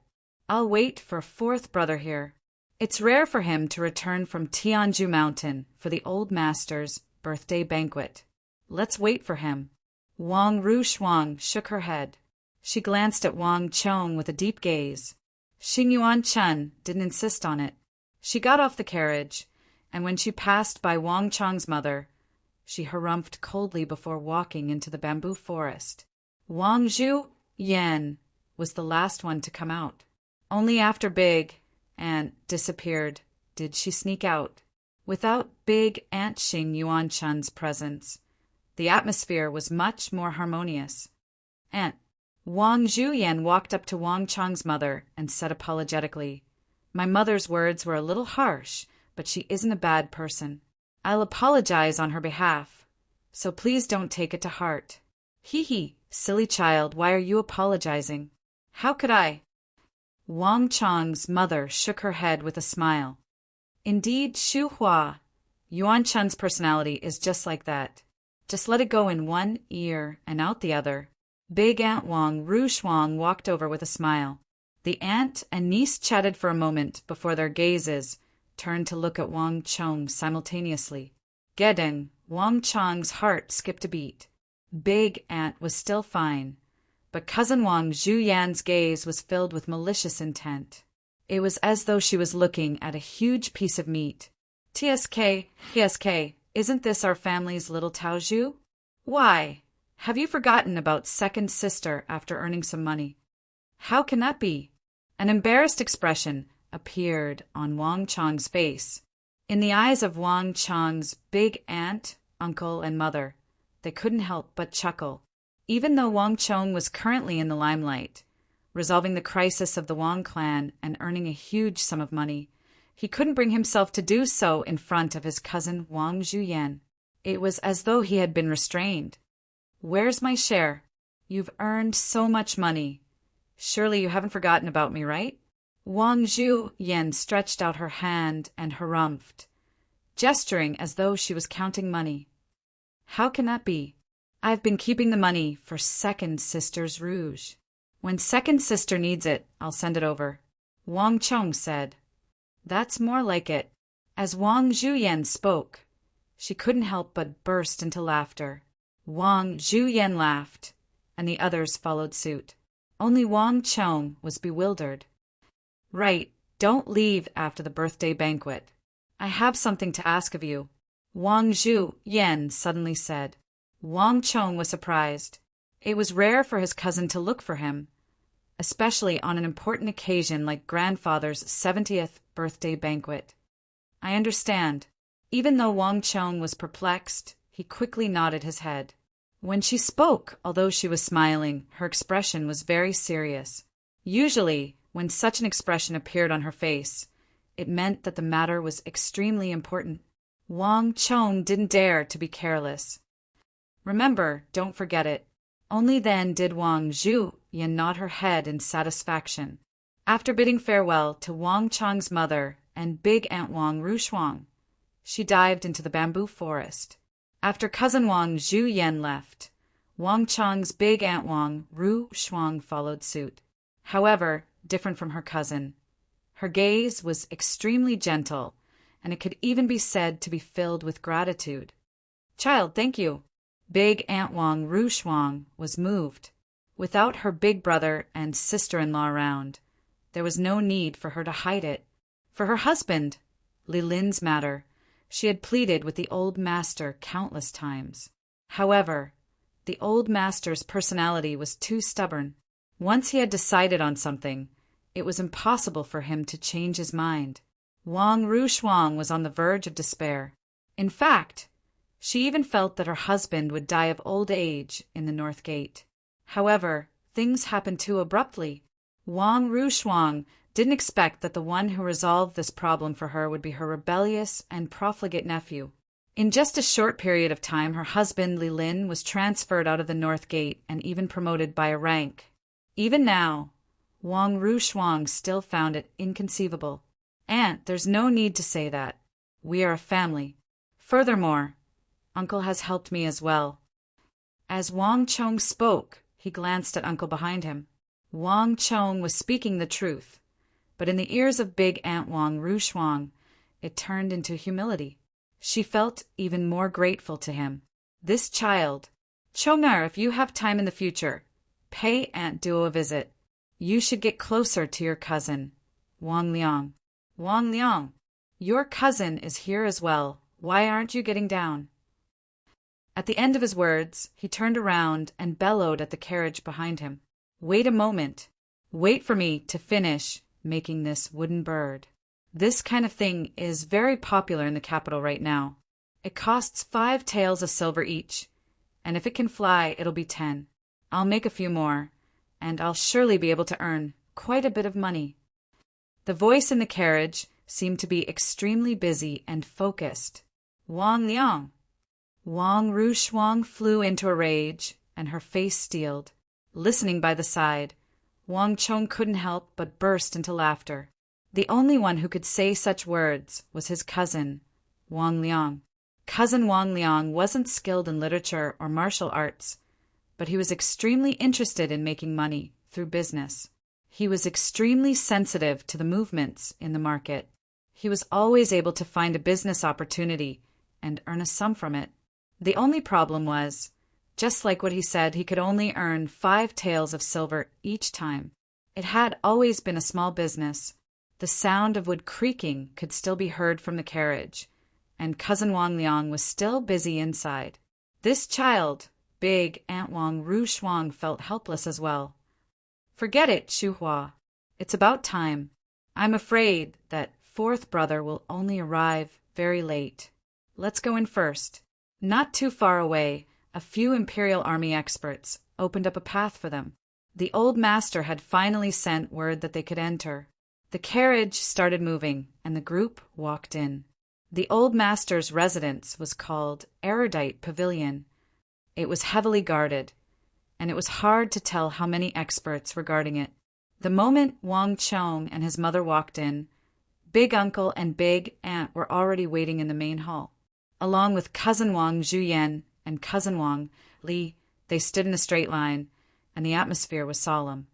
I'll wait for a fourth brother here. It's rare for him to return from Tianju Mountain for the old master's birthday banquet. Let's wait for him. Wang Ru Shuang shook her head. She glanced at Wang Chong with a deep gaze. Xing Yuan Chun didn't insist on it. She got off the carriage, and when she passed by Wang Chong's mother, she harumphed coldly before walking into the bamboo forest. Wang Zhu Yan was the last one to come out. Only after Big Aunt disappeared did she sneak out. Without Big Aunt Xing Yuan Chun's presence, the atmosphere was much more harmonious. Aunt Wang Zhuyan walked up to Wang Chong's mother and said apologetically, "My mother's words were a little harsh, but she isn't a bad person. I'll apologize on her behalf, so please don't take it to heart." "Hee, silly child, why are you apologizing?" "How could I?" Wang Chong's mother shook her head with a smile. "Indeed, Xu Hua, Yuan Chun's personality is just like that. Just let it go in one ear and out the other." Big Aunt Wang Ru Shuang walked over with a smile. The aunt and niece chatted for a moment before their gazes turned to look at Wang Chong simultaneously. Gedeng, Wang Chong's heart skipped a beat. Big Aunt was still fine, but cousin Wang Zhuyan's gaze was filled with malicious intent. It was as though she was looking at a huge piece of meat. TSK, isn't this our family's little Tao Zhu? Why, have you forgotten about second sister after earning some money? How can that be? An embarrassed expression appeared on Wang Chong's face. In the eyes of Wang Chong's big aunt, uncle, and mother, they couldn't help but chuckle. Even though Wang Chong was currently in the limelight, resolving the crisis of the Wang clan and earning a huge sum of money, he couldn't bring himself to do so in front of his cousin Wang Zhuyan. It was as though he had been restrained. "Where's my share? You've earned so much money. Surely you haven't forgotten about me, right?" Wang Zhuyan stretched out her hand and harumphed, gesturing as though she was counting money. "How can that be? I've been keeping the money for second sister's rouge. When second sister needs it, I'll send it over," Wang Chong said. "That's more like it." As Wang Zhuyan spoke, she couldn't help but burst into laughter. Wang Zhuyan laughed, and the others followed suit. Only Wang Chong was bewildered. "Right, don't leave after the birthday banquet. I have something to ask of you," Wang Zhuyan suddenly said. Wang Chong was surprised. It was rare for his cousin to look for him, especially on an important occasion like grandfather's 70th birthday banquet. "I understand." Even though Wang Chong was perplexed, he quickly nodded his head. When she spoke, although she was smiling, her expression was very serious. Usually, when such an expression appeared on her face, it meant that the matter was extremely important. Wang Chong didn't dare to be careless. "Remember, don't forget it." Only then did Wang Zhuyan nod her head in satisfaction. After bidding farewell to Wang Chong's mother and Big Aunt Wang Ru Shuang, she dived into the bamboo forest. After cousin Wang Zhuyan left, Wang Chong's Big Aunt Wang Ru Shuang followed suit. However, different from her cousin, her gaze was extremely gentle, and it could even be said to be filled with gratitude. "Child, thank you." Big Aunt Wang Ru Shuang was moved. Without her big brother and sister-in-law around, there was no need for her to hide it. For her husband, Li Lin's matter, she had pleaded with the old master countless times. However, the old master's personality was too stubborn. Once he had decided on something, it was impossible for him to change his mind. Wang Ru Shuang was on the verge of despair. In fact, she even felt that her husband would die of old age in the North Gate. However, things happened too abruptly. Wang Ru Shuang didn't expect that the one who resolved this problem for her would be her rebellious and profligate nephew. In just a short period of time, her husband, Li Lin, was transferred out of the North Gate and even promoted by a rank. Even now, Wang Rushuang still found it inconceivable. "Aunt, there's no need to say that. We are a family. Furthermore, Uncle has helped me as well." As Wang Chong spoke, he glanced at Uncle behind him. Wang Chong was speaking the truth, but in the ears of Big Aunt Wang Rushuang, it turned into humility. She felt even more grateful to him. This child, "Chong-er, if you have time in the future, pay Aunt Duo a visit. You should get closer to your cousin, Wang Liang." "Wang Liang, your cousin is here as well. Why aren't you getting down?" At the end of his words, he turned around and bellowed at the carriage behind him. "Wait a moment. Wait for me to finish making this wooden bird. This kind of thing is very popular in the capital right now. It costs 5 taels of silver each, and if it can fly, it'll be 10. I'll make a few more, and I'll surely be able to earn quite a bit of money." The voice in the carriage seemed to be extremely busy and focused. "Wang Liang." Wang Rushuang flew into a rage, and her face steeled. Listening by the side, Wang Chong couldn't help but burst into laughter. The only one who could say such words was his cousin, Wang Liang. Cousin Wang Liang wasn't skilled in literature or martial arts, but he was extremely interested in making money through business. He was extremely sensitive to the movements in the market. He was always able to find a business opportunity and earn a sum from it. The only problem was, just like what he said, he could only earn 5 taels of silver each time. It had always been a small business. The sound of wood creaking could still be heard from the carriage, and cousin Wang Liang was still busy inside. This child, Big Aunt Wang Rushuang, felt helpless as well. "Forget it, Shuhua. It's about time. I'm afraid that 4th brother will only arrive very late. Let's go in first." Not too far away, a few Imperial Army experts opened up a path for them. The old master had finally sent word that they could enter. The carriage started moving, and the group walked in. The old master's residence was called Erudite Pavilion. It was heavily guarded, and it was hard to tell how many experts were guarding it. The moment Wang Chong and his mother walked in, Big Uncle and Big Aunt were already waiting in the main hall. Along with cousin Wang Zhuyan and cousin Wang Li, they stood in a straight line, and the atmosphere was solemn.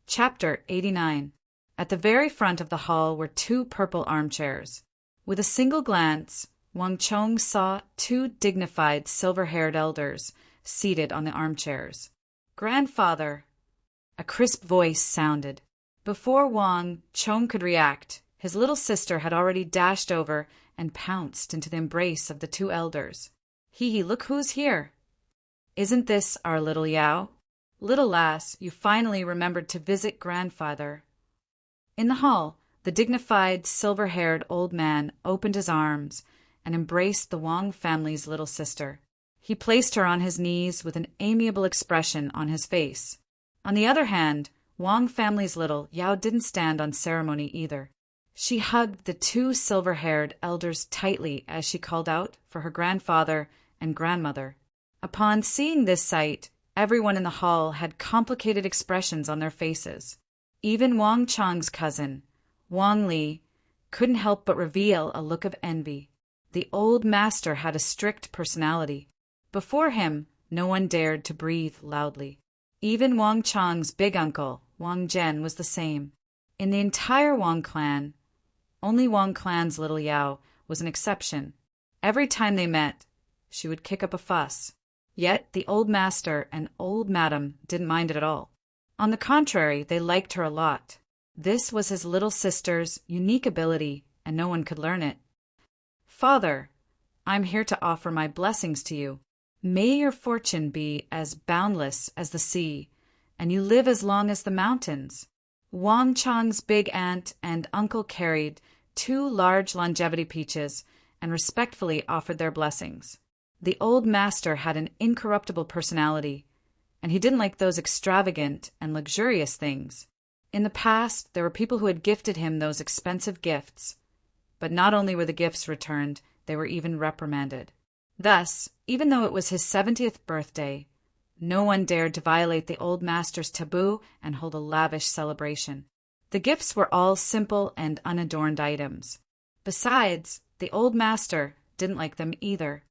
Chapter 89. At the very front of the hall were 2 purple armchairs. With a single glance, Wang Chong saw 2 dignified silver-haired elders seated on the armchairs. "Grandfather," a crisp voice sounded. Before Wang Chong could react, his little sister had already dashed over and pounced into the embrace of the 2 elders. "Hee, look who's here. Isn't this our little Yao? Little lass, you finally remembered to visit grandfather." In the hall, the dignified, silver-haired old man opened his arms and embraced the Wang family's little sister. He placed her on his knees with an amiable expression on his face. On the other hand, Wang family's little Yao didn't stand on ceremony either. She hugged the 2 silver-haired elders tightly as she called out for her grandfather and grandmother. Upon seeing this sight, everyone in the hall had complicated expressions on their faces. Even Wang Chong's cousin, Wang Li, couldn't help but reveal a look of envy. The old master had a strict personality. Before him, no one dared to breathe loudly. Even Wang Chong's big uncle, Wang Zhen, was the same. In the entire Wang clan, only Wang clan's little Yao was an exception. Every time they met, she would kick up a fuss. Yet the old master and old madam didn't mind it at all. On the contrary, they liked her a lot. This was his little sister's unique ability, and no one could learn it. "Father, I'm here to offer my blessings to you. May your fortune be as boundless as the sea, and you live as long as the mountains." Wang Chong's big aunt and uncle carried 2 large longevity peaches and respectfully offered their blessings. The old master had an incorruptible personality, and he didn't like those extravagant and luxurious things. In the past, there were people who had gifted him those expensive gifts, but not only were the gifts returned, they were even reprimanded. Thus, even though it was his 70th birthday, no one dared to violate the old master's taboo and hold a lavish celebration. The gifts were all simple and unadorned items. Besides, the old master didn't like them either.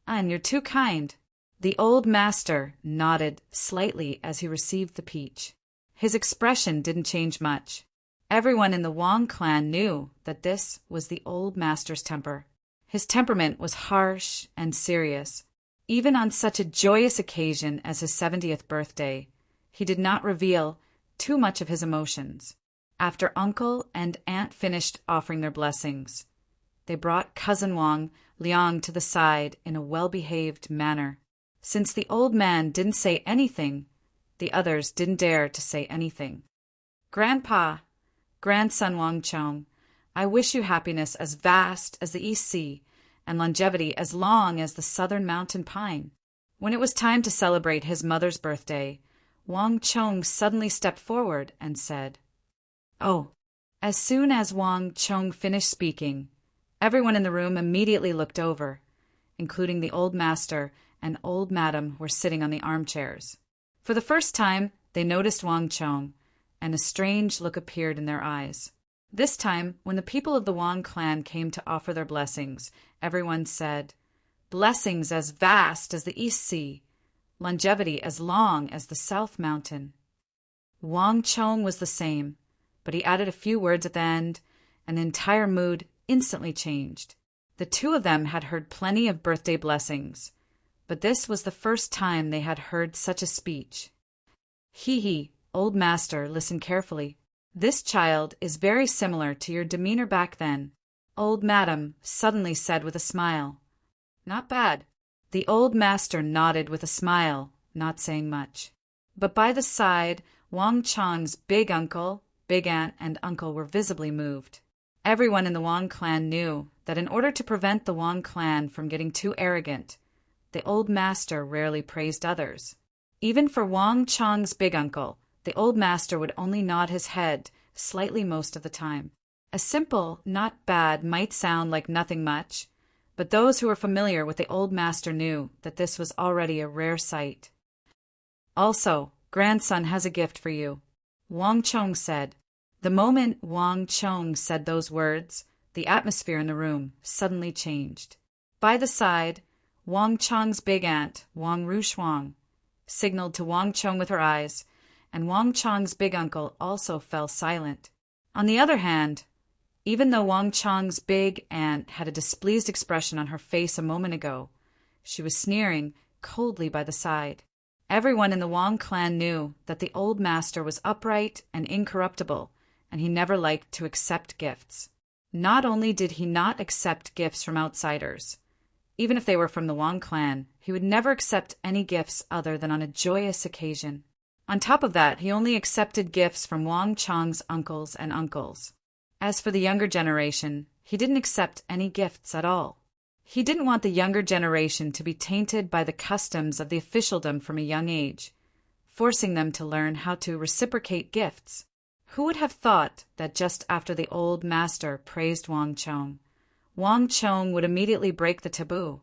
"And you're too kind." The old master nodded slightly as he received the peach. His expression didn't change much. Everyone in the Wong clan knew that this was the old master's temper. His temperament was harsh and serious. Even on such a joyous occasion as his 70th birthday, he did not reveal too much of his emotions. After Uncle and Aunt finished offering their blessings, they brought Cousin Wong Liang to the side in a well-behaved manner. Since the old man didn't say anything, the others didn't dare to say anything. "Grandpa, grandson Wang Chong, I wish you happiness as vast as the East Sea and longevity as long as the southern mountain pine." When it was time to celebrate his mother's birthday, Wang Chong suddenly stepped forward and said, "Oh." As soon as Wang Chong finished speaking, everyone in the room immediately looked over, including the old master and old madam who were sitting on the armchairs. For the first time, they noticed Wang Chong, and a strange look appeared in their eyes. This time, when the people of the Wong clan came to offer their blessings, everyone said, "Blessings as vast as the East Sea, longevity as long as the South Mountain." Wang Chong was the same, but he added a few words at the end, and the entire mood instantly changed. The two of them had heard plenty of birthday blessings, but this was the first time they had heard such a speech. "Hee, old master, listen carefully. This child is very similar to your demeanor back then," old madam suddenly said with a smile. "Not bad." The old master nodded with a smile, not saying much. But by the side, Wang Chong's big uncle, big aunt, and uncle were visibly moved. Everyone in the Wong clan knew that in order to prevent the Wong clan from getting too arrogant, the old master rarely praised others. Even for Wang Chong's big uncle, the old master would only nod his head slightly most of the time. A simple "not bad" might sound like nothing much, but those who were familiar with the old master knew that this was already a rare sight. "Also, grandson has a gift for you," Wang Chong said. The moment Wang Chong said those words, the atmosphere in the room suddenly changed. By the side, Wang Chong's big aunt, Wang Rushuang, signaled to Wang Chong with her eyes, and Wang Chong's big uncle also fell silent. On the other hand, even though Wang Chong's big aunt had a displeased expression on her face a moment ago, she was sneering coldly by the side. Everyone in the Wong clan knew that the old master was upright and incorruptible, and he never liked to accept gifts. Not only did he not accept gifts from outsiders, even if they were from the Wong clan, he would never accept any gifts other than on a joyous occasion. On top of that, he only accepted gifts from Wang Chong's uncles and uncles. As for the younger generation, he didn't accept any gifts at all. He didn't want the younger generation to be tainted by the customs of the officialdom from a young age, forcing them to learn how to reciprocate gifts. Who would have thought that just after the old master praised Wang Chong would immediately break the taboo?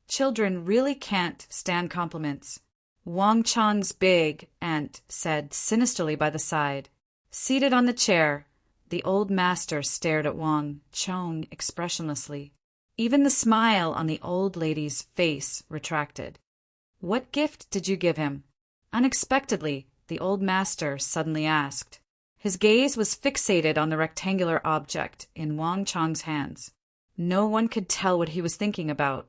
Children really can't stand compliments, Wang Chong's big aunt said sinisterly by the side. Seated on the chair, the old master stared at Wang Chong expressionlessly. Even the smile on the old lady's face retracted. "What gift did you give him?" Unexpectedly, the old master suddenly asked. His gaze was fixated on the rectangular object in Wang Chong's hands. No one could tell what he was thinking about.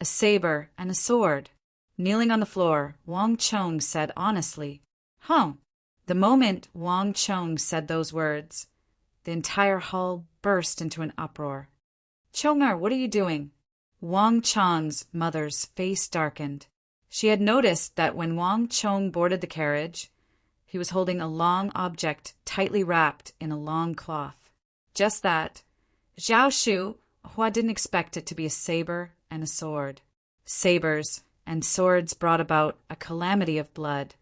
"A saber and a sword." Kneeling on the floor, Wang Chong said honestly, "Huh." The moment Wang Chong said those words, the entire hall burst into an uproar. "Chongar, what are you doing?" Wang Chong's mother's face darkened. She had noticed that when Wang Chong boarded the carriage, he was holding a long object tightly wrapped in a long cloth. Just that. Zhao Shu Hua didn't expect it to be a saber and a sword. Sabers and swords brought about a calamity of blood.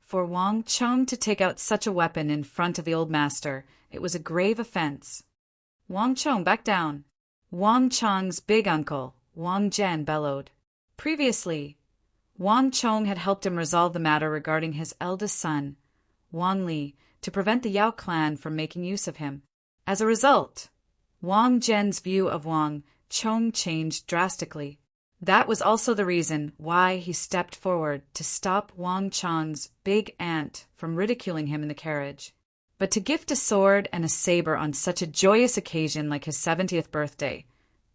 For Wang Chong to take out such a weapon in front of the old master, it was a grave offense. Wang Chong, back down. Wang Chong's big uncle, Wang Jian, bellowed. Previously, Wang Chong had helped him resolve the matter regarding his eldest son, Wang Li, to prevent the Yao clan from making use of him. As a result, Wang Jian's view of Wang Chong changed drastically. That was also the reason why he stepped forward to stop Wang Chong's big aunt from ridiculing him in the carriage. But to gift a sword and a saber on such a joyous occasion like his 70th birthday,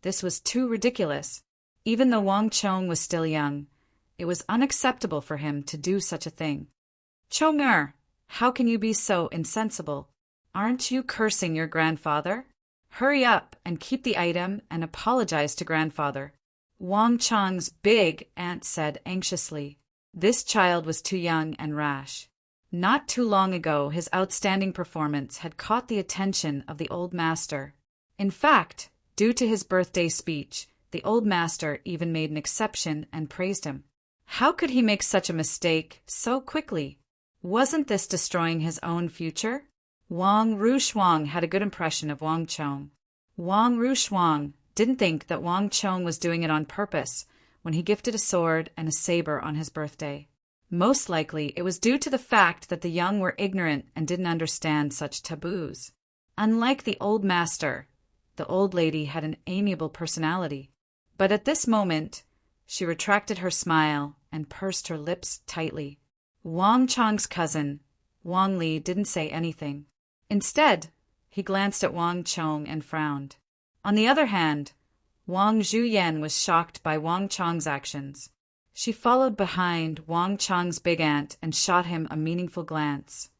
this was too ridiculous. Even though Wang Chong was still young, it was unacceptable for him to do such a thing. Chong-er, how can you be so insensible? Aren't you cursing your grandfather? Hurry up and keep the item and apologize to grandfather. Wang Chong's big aunt said anxiously. This child was too young and rash. Not too long ago, his outstanding performance had caught the attention of the old master. In fact, due to his birthday speech, the old master even made an exception and praised him. How could he make such a mistake so quickly? Wasn't this destroying his own future? Wang Rushuang had a good impression of Wang Chong. Wang Rushuang didn't think that Wang Chong was doing it on purpose when he gifted a sword and a saber on his birthday. Most likely, it was due to the fact that the young were ignorant and didn't understand such taboos. Unlike the old master, the old lady had an amiable personality. But at this moment, she retracted her smile and pursed her lips tightly. Wang Chong's cousin, Wang Li, didn't say anything. Instead, he glanced at Wang Chong and frowned. On the other hand, Wang Zhuyan was shocked by Wang Chong's actions. She followed behind Wang Chong's big aunt and shot him a meaningful glance.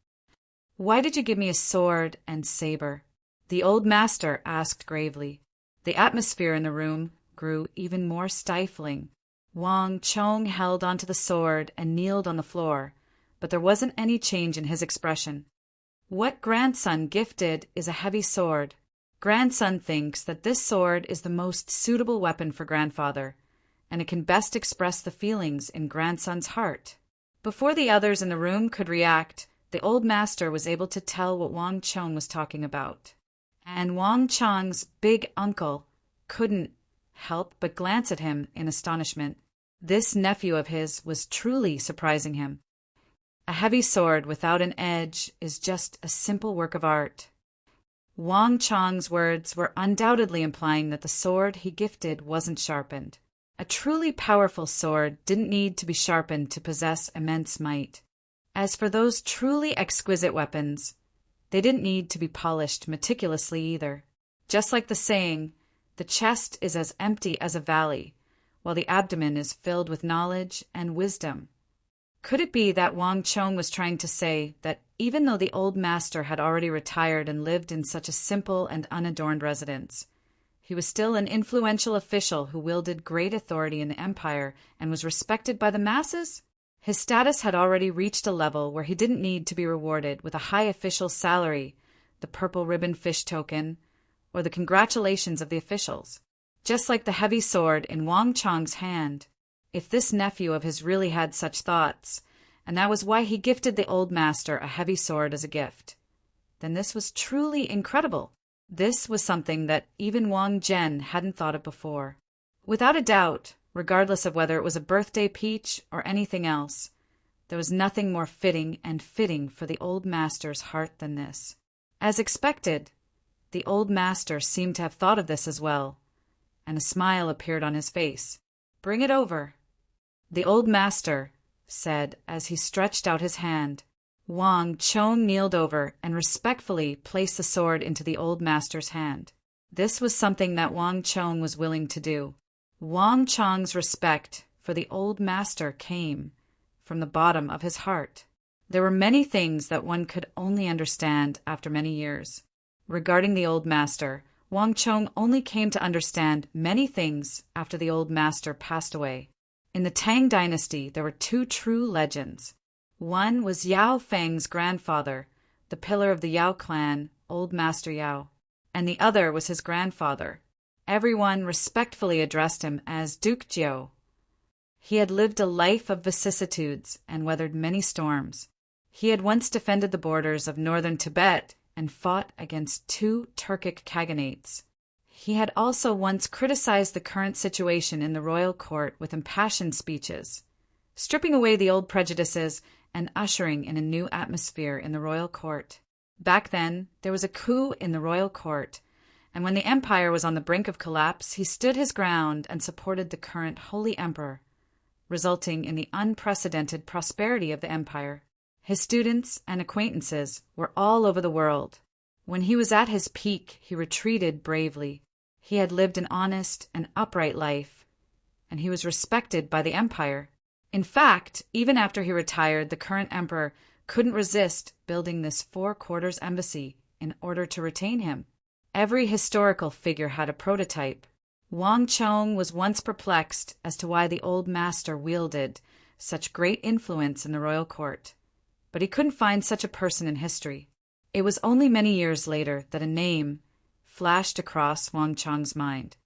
"Why did you give me a sword and saber?" the old master asked gravely. The atmosphere in the room grew even more stifling. Wang Chong held onto the sword and kneeled on the floor, but there wasn't any change in his expression. What grandson gifted is a heavy sword. Grandson thinks that this sword is the most suitable weapon for grandfather, and it can best express the feelings in grandson's heart. Before the others in the room could react, the old master was able to tell what Wang Chong was talking about. And Wang Chong's big uncle couldn't help but glance at him in astonishment. This nephew of his was truly surprising him. A heavy sword without an edge is just a simple work of art. Wang Chong's words were undoubtedly implying that the sword he gifted wasn't sharpened. A truly powerful sword didn't need to be sharpened to possess immense might. As for those truly exquisite weapons, they didn't need to be polished meticulously either. Just like the saying, the chest is as empty as a valley, while the abdomen is filled with knowledge and wisdom. Could it be that Wang Chong was trying to say that even though the old master had already retired and lived in such a simple and unadorned residence, he was still an influential official who wielded great authority in the empire and was respected by the masses? His status had already reached a level where he didn't need to be rewarded with a high official salary, the purple ribbon fish token, or the congratulations of the officials. Just like the heavy sword in Wang Chong's hand, if this nephew of his really had such thoughts, and that was why he gifted the old master a heavy sword as a gift, then this was truly incredible. This was something that even Wang Jian hadn't thought of before. Without a doubt, regardless of whether it was a birthday peach or anything else, there was nothing more fitting for the old master's heart than this. As expected, the old master seemed to have thought of this as well, and a smile appeared on his face. "Bring it over," the old master said as he stretched out his hand. Wang Chong kneeled over and respectfully placed the sword into the old master's hand. This was something that Wang Chong was willing to do. Wang Chong's respect for the old master came from the bottom of his heart. There were many things that one could only understand after many years. Regarding the old master, Wang Chong only came to understand many things after the old master passed away. In the Tang dynasty, there were two true legends. One was Yao Feng's grandfather, the pillar of the Yao clan, Old Master Yao, and the other was his grandfather. Everyone respectfully addressed him as Duke Jiao. He had lived a life of vicissitudes and weathered many storms. He had once defended the borders of northern Tibet and fought against 2 Turkic khaganates. He had also once criticized the current situation in the royal court with impassioned speeches, stripping away the old prejudices and ushering in a new atmosphere in the royal court. Back then, there was a coup in the royal court, and when the empire was on the brink of collapse, he stood his ground and supported the current holy emperor, resulting in the unprecedented prosperity of the empire. His students and acquaintances were all over the world. When he was at his peak, he retreated bravely. He had lived an honest and upright life, and he was respected by the empire. In fact, even after he retired, the current emperor couldn't resist building this 4-quarters embassy in order to retain him. Every historical figure had a prototype. Wang Chong was once perplexed as to why the old master wielded such great influence in the royal court, but he couldn't find such a person in history. It was only many years later that a name flashed across Wang Chong's mind.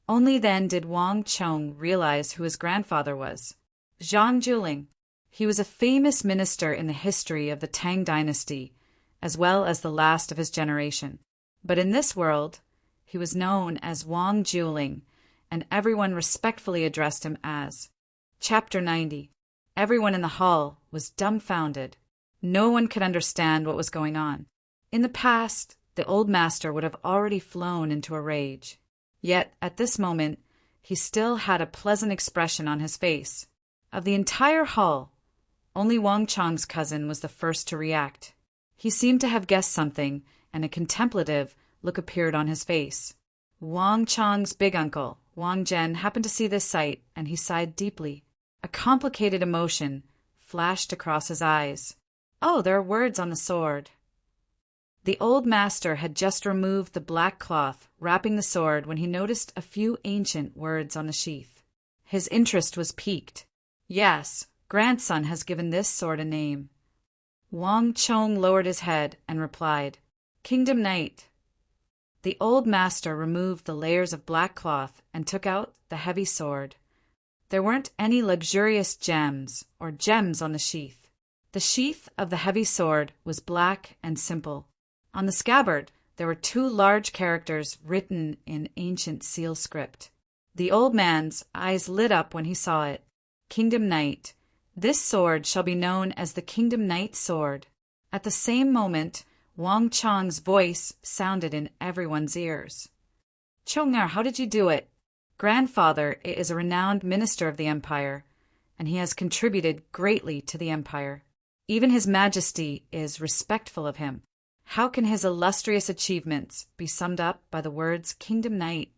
Only then did Wang Chong realize who his grandfather was. Zhang Juling. He was a famous minister in the history of the Tang dynasty, as well as the last of his generation. But in this world, he was known as Wang Juling, and everyone respectfully addressed him as. Chapter 90. Everyone in the hall was dumbfounded. No one could understand what was going on. In the past, the old master would have already flown into a rage. Yet, at this moment, he still had a pleasant expression on his face. Of the entire hall, only Wang Chong's cousin was the first to react. He seemed to have guessed something, and a contemplative look appeared on his face. Wang Chong's big uncle, Wang Zhen, happened to see this sight, and he sighed deeply. A complicated emotion flashed across his eyes. Oh, there are words on the sword. The old master had just removed the black cloth wrapping the sword when he noticed a few ancient words on the sheath. His interest was piqued. Yes, grandson has given this sword a name. Wang Chong lowered his head and replied, Kingdom Knight. The old master removed the layers of black cloth and took out the heavy sword. There weren't any luxurious gems or gems on the sheath. The sheath of the heavy sword was black and simple. On the scabbard, there were 2 large characters written in ancient seal script. The old man's eyes lit up when he saw it. Kingdom Knight. This sword shall be known as the Kingdom Knight sword. At the same moment, Wang Chong's voice sounded in everyone's ears. Chong'er, how did you do it? Grandfather is a renowned minister of the empire, and he has contributed greatly to the empire. Even His Majesty is respectful of him. How can his illustrious achievements be summed up by the words Kingdom Knight?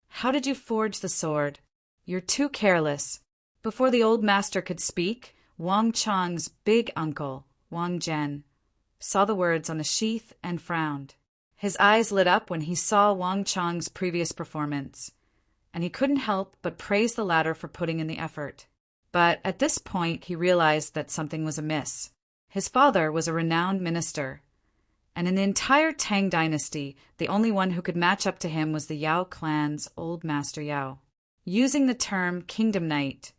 How did you forge the sword? You're too careless. Before the old master could speak, Wang Chong's big uncle, Wang Zhen, saw the words on the sheath and frowned. His eyes lit up when he saw Wang Chong's previous performance, and he couldn't help but praise the latter for putting in the effort. But at this point he realized that something was amiss. His father was a renowned minister, and in the entire Tang dynasty, the only one who could match up to him was the Yao clan's old master Yao. Using the term Kingdom Knight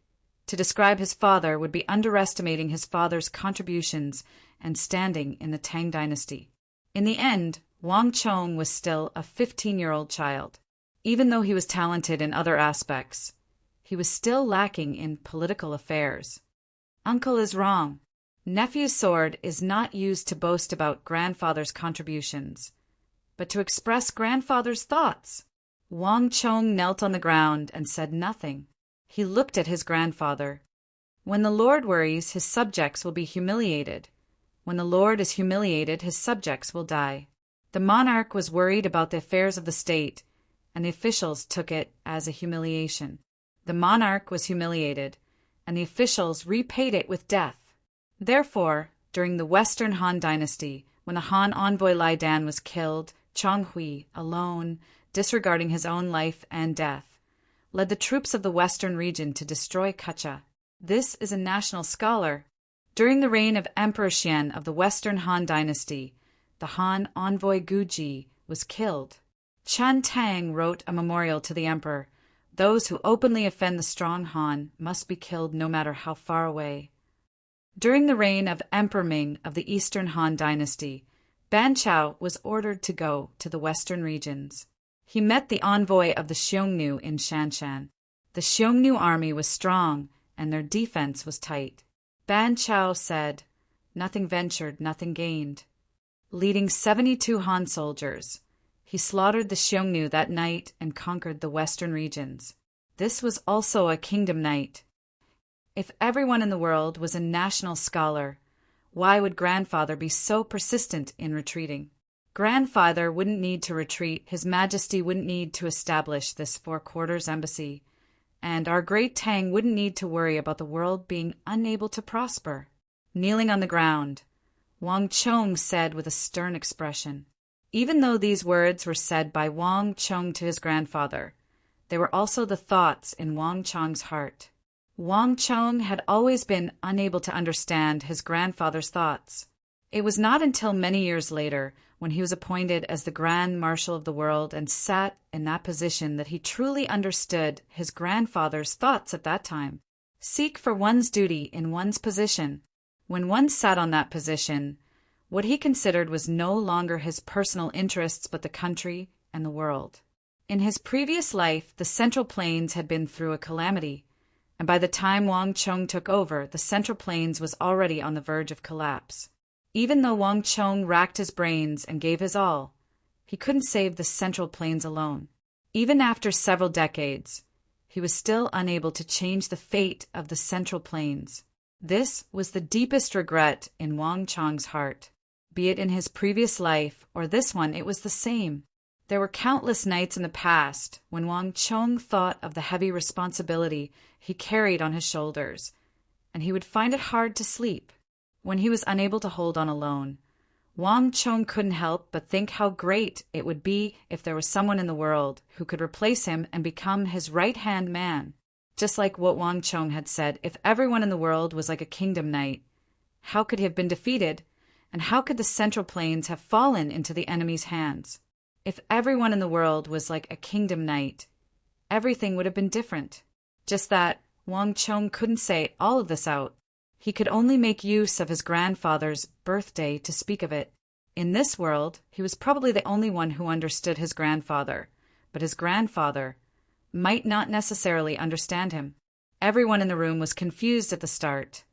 to describe his father would be underestimating his father's contributions and standing in the Tang dynasty. In the end, Wang Chong was still a 15-year-old child. Even though he was talented in other aspects, he was still lacking in political affairs. Uncle is wrong. Nephew's sword is not used to boast about grandfather's contributions, but to express grandfather's thoughts. Wang Chong knelt on the ground and said nothing. He looked at his grandfather. When the Lord worries, his subjects will be humiliated. When the Lord is humiliated, his subjects will die. The monarch was worried about the affairs of the state, and the officials took it as a humiliation. The monarch was humiliated, and the officials repaid it with death. Therefore, during the Western Han dynasty, when the Han envoy Lai Dan was killed, Chong Hui, alone, disregarding his own life and death, led the troops of the western region to destroy Kacha. This is a national scholar. During the reign of Emperor Xian of the Western Han dynasty, the Han envoy Guji was killed. Chan Tang wrote a memorial to the emperor. Those who openly offend the strong Han must be killed no matter how far away. During the reign of Emperor Ming of the Eastern Han Dynasty, Ban Chao was ordered to go to the western regions. He met the envoy of the Xiongnu in Shanshan. The Xiongnu army was strong, and their defense was tight. Ban Chao said, "Nothing ventured, nothing gained." Leading 72 Han soldiers, he slaughtered the Xiongnu that night and conquered the western regions. This was also a kingdom night. If everyone in the world was a national scholar, why would Grandfather be so persistent in retreating? Grandfather wouldn't need to retreat, His Majesty wouldn't need to establish this four-quarters embassy, and our great Tang wouldn't need to worry about the world being unable to prosper. Kneeling on the ground, Wang Chong said with a stern expression. Even though these words were said by Wang Chong to his grandfather, they were also the thoughts in Wang Chong's heart. Wang Chong had always been unable to understand his grandfather's thoughts. It was not until many years later, when he was appointed as the Grand Marshal of the world and sat in that position, that he truly understood his grandfather's thoughts at that time. Seek for one's duty in one's position. When one sat on that position, what he considered was no longer his personal interests but the country and the world. In his previous life, the Central Plains had been through a calamity, and by the time Wang Chong took over, the Central Plains was already on the verge of collapse. Even though Wang Chong racked his brains and gave his all, he couldn't save the Central Plains alone. Even after several decades, he was still unable to change the fate of the Central Plains. This was the deepest regret in Wang Chong's heart. Be it in his previous life or this one, it was the same. There were countless nights in the past when Wang Chong thought of the heavy responsibility he carried on his shoulders, and he would find it hard to sleep. When he was unable to hold on alone, Wang Chong couldn't help but think how great it would be if there was someone in the world who could replace him and become his right-hand man. Just like what Wang Chong had said, if everyone in the world was like a kingdom knight, how could he have been defeated? And how could the Central Plains have fallen into the enemy's hands? If everyone in the world was like a kingdom knight, everything would have been different. Just that Wang Chong couldn't say all of this out. He could only make use of his grandfather's birthday to speak of it. In this world, he was probably the only one who understood his grandfather, but his grandfather might not necessarily understand him. Everyone in the room was confused at the start,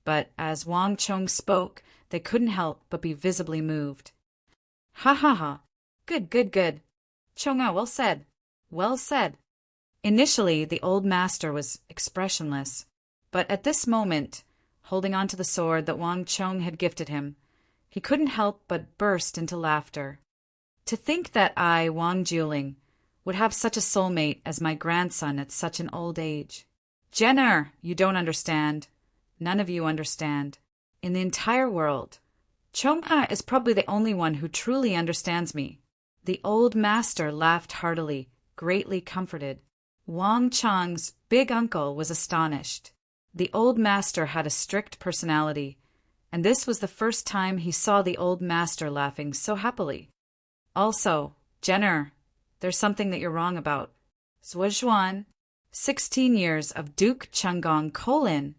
but as Wang Chong spoke, they couldn't help but be visibly moved. "Ha ha ha! Good, good, good! Chong-a, well said! Well said!" Initially, the old master was expressionless, but at this moment, holding on to the sword that Wang Chong had gifted him, he couldn't help but burst into laughter. To think that I, Wang Juling, would have such a soulmate as my grandson at such an old age. Jenner, you don't understand. None of you understand. In the entire world, Chong-a is probably the only one who truly understands me. The old master laughed heartily, greatly comforted. Wang Chong's big uncle was astonished. The old master had a strict personality, and this was the first time he saw the old master laughing so happily. Also, Jenner, there's something that you're wrong about. Zhuan, 16 years of Duke Chunggong Colin.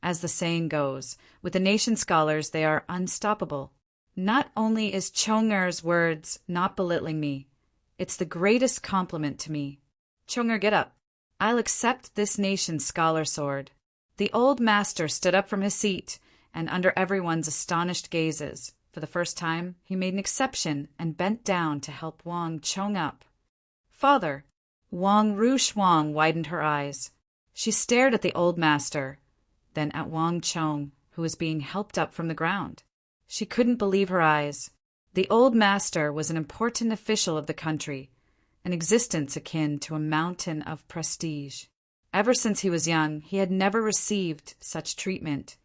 As the saying goes, with the nation scholars they are unstoppable. Not only is Chong-er's words not belittling me, it's the greatest compliment to me. Chong-er, get up. I'll accept this nation's scholar sword. The old master stood up from his seat, and under everyone's astonished gazes, for the first time, he made an exception and bent down to help Wang Chong up. "Father!" Wang Rushuang widened her eyes. She stared at the old master, then at Wang Chong, who was being helped up from the ground. She couldn't believe her eyes. The old master was an important official of the country, an existence akin to a mountain of prestige. Ever since he was young, he had never received such treatment,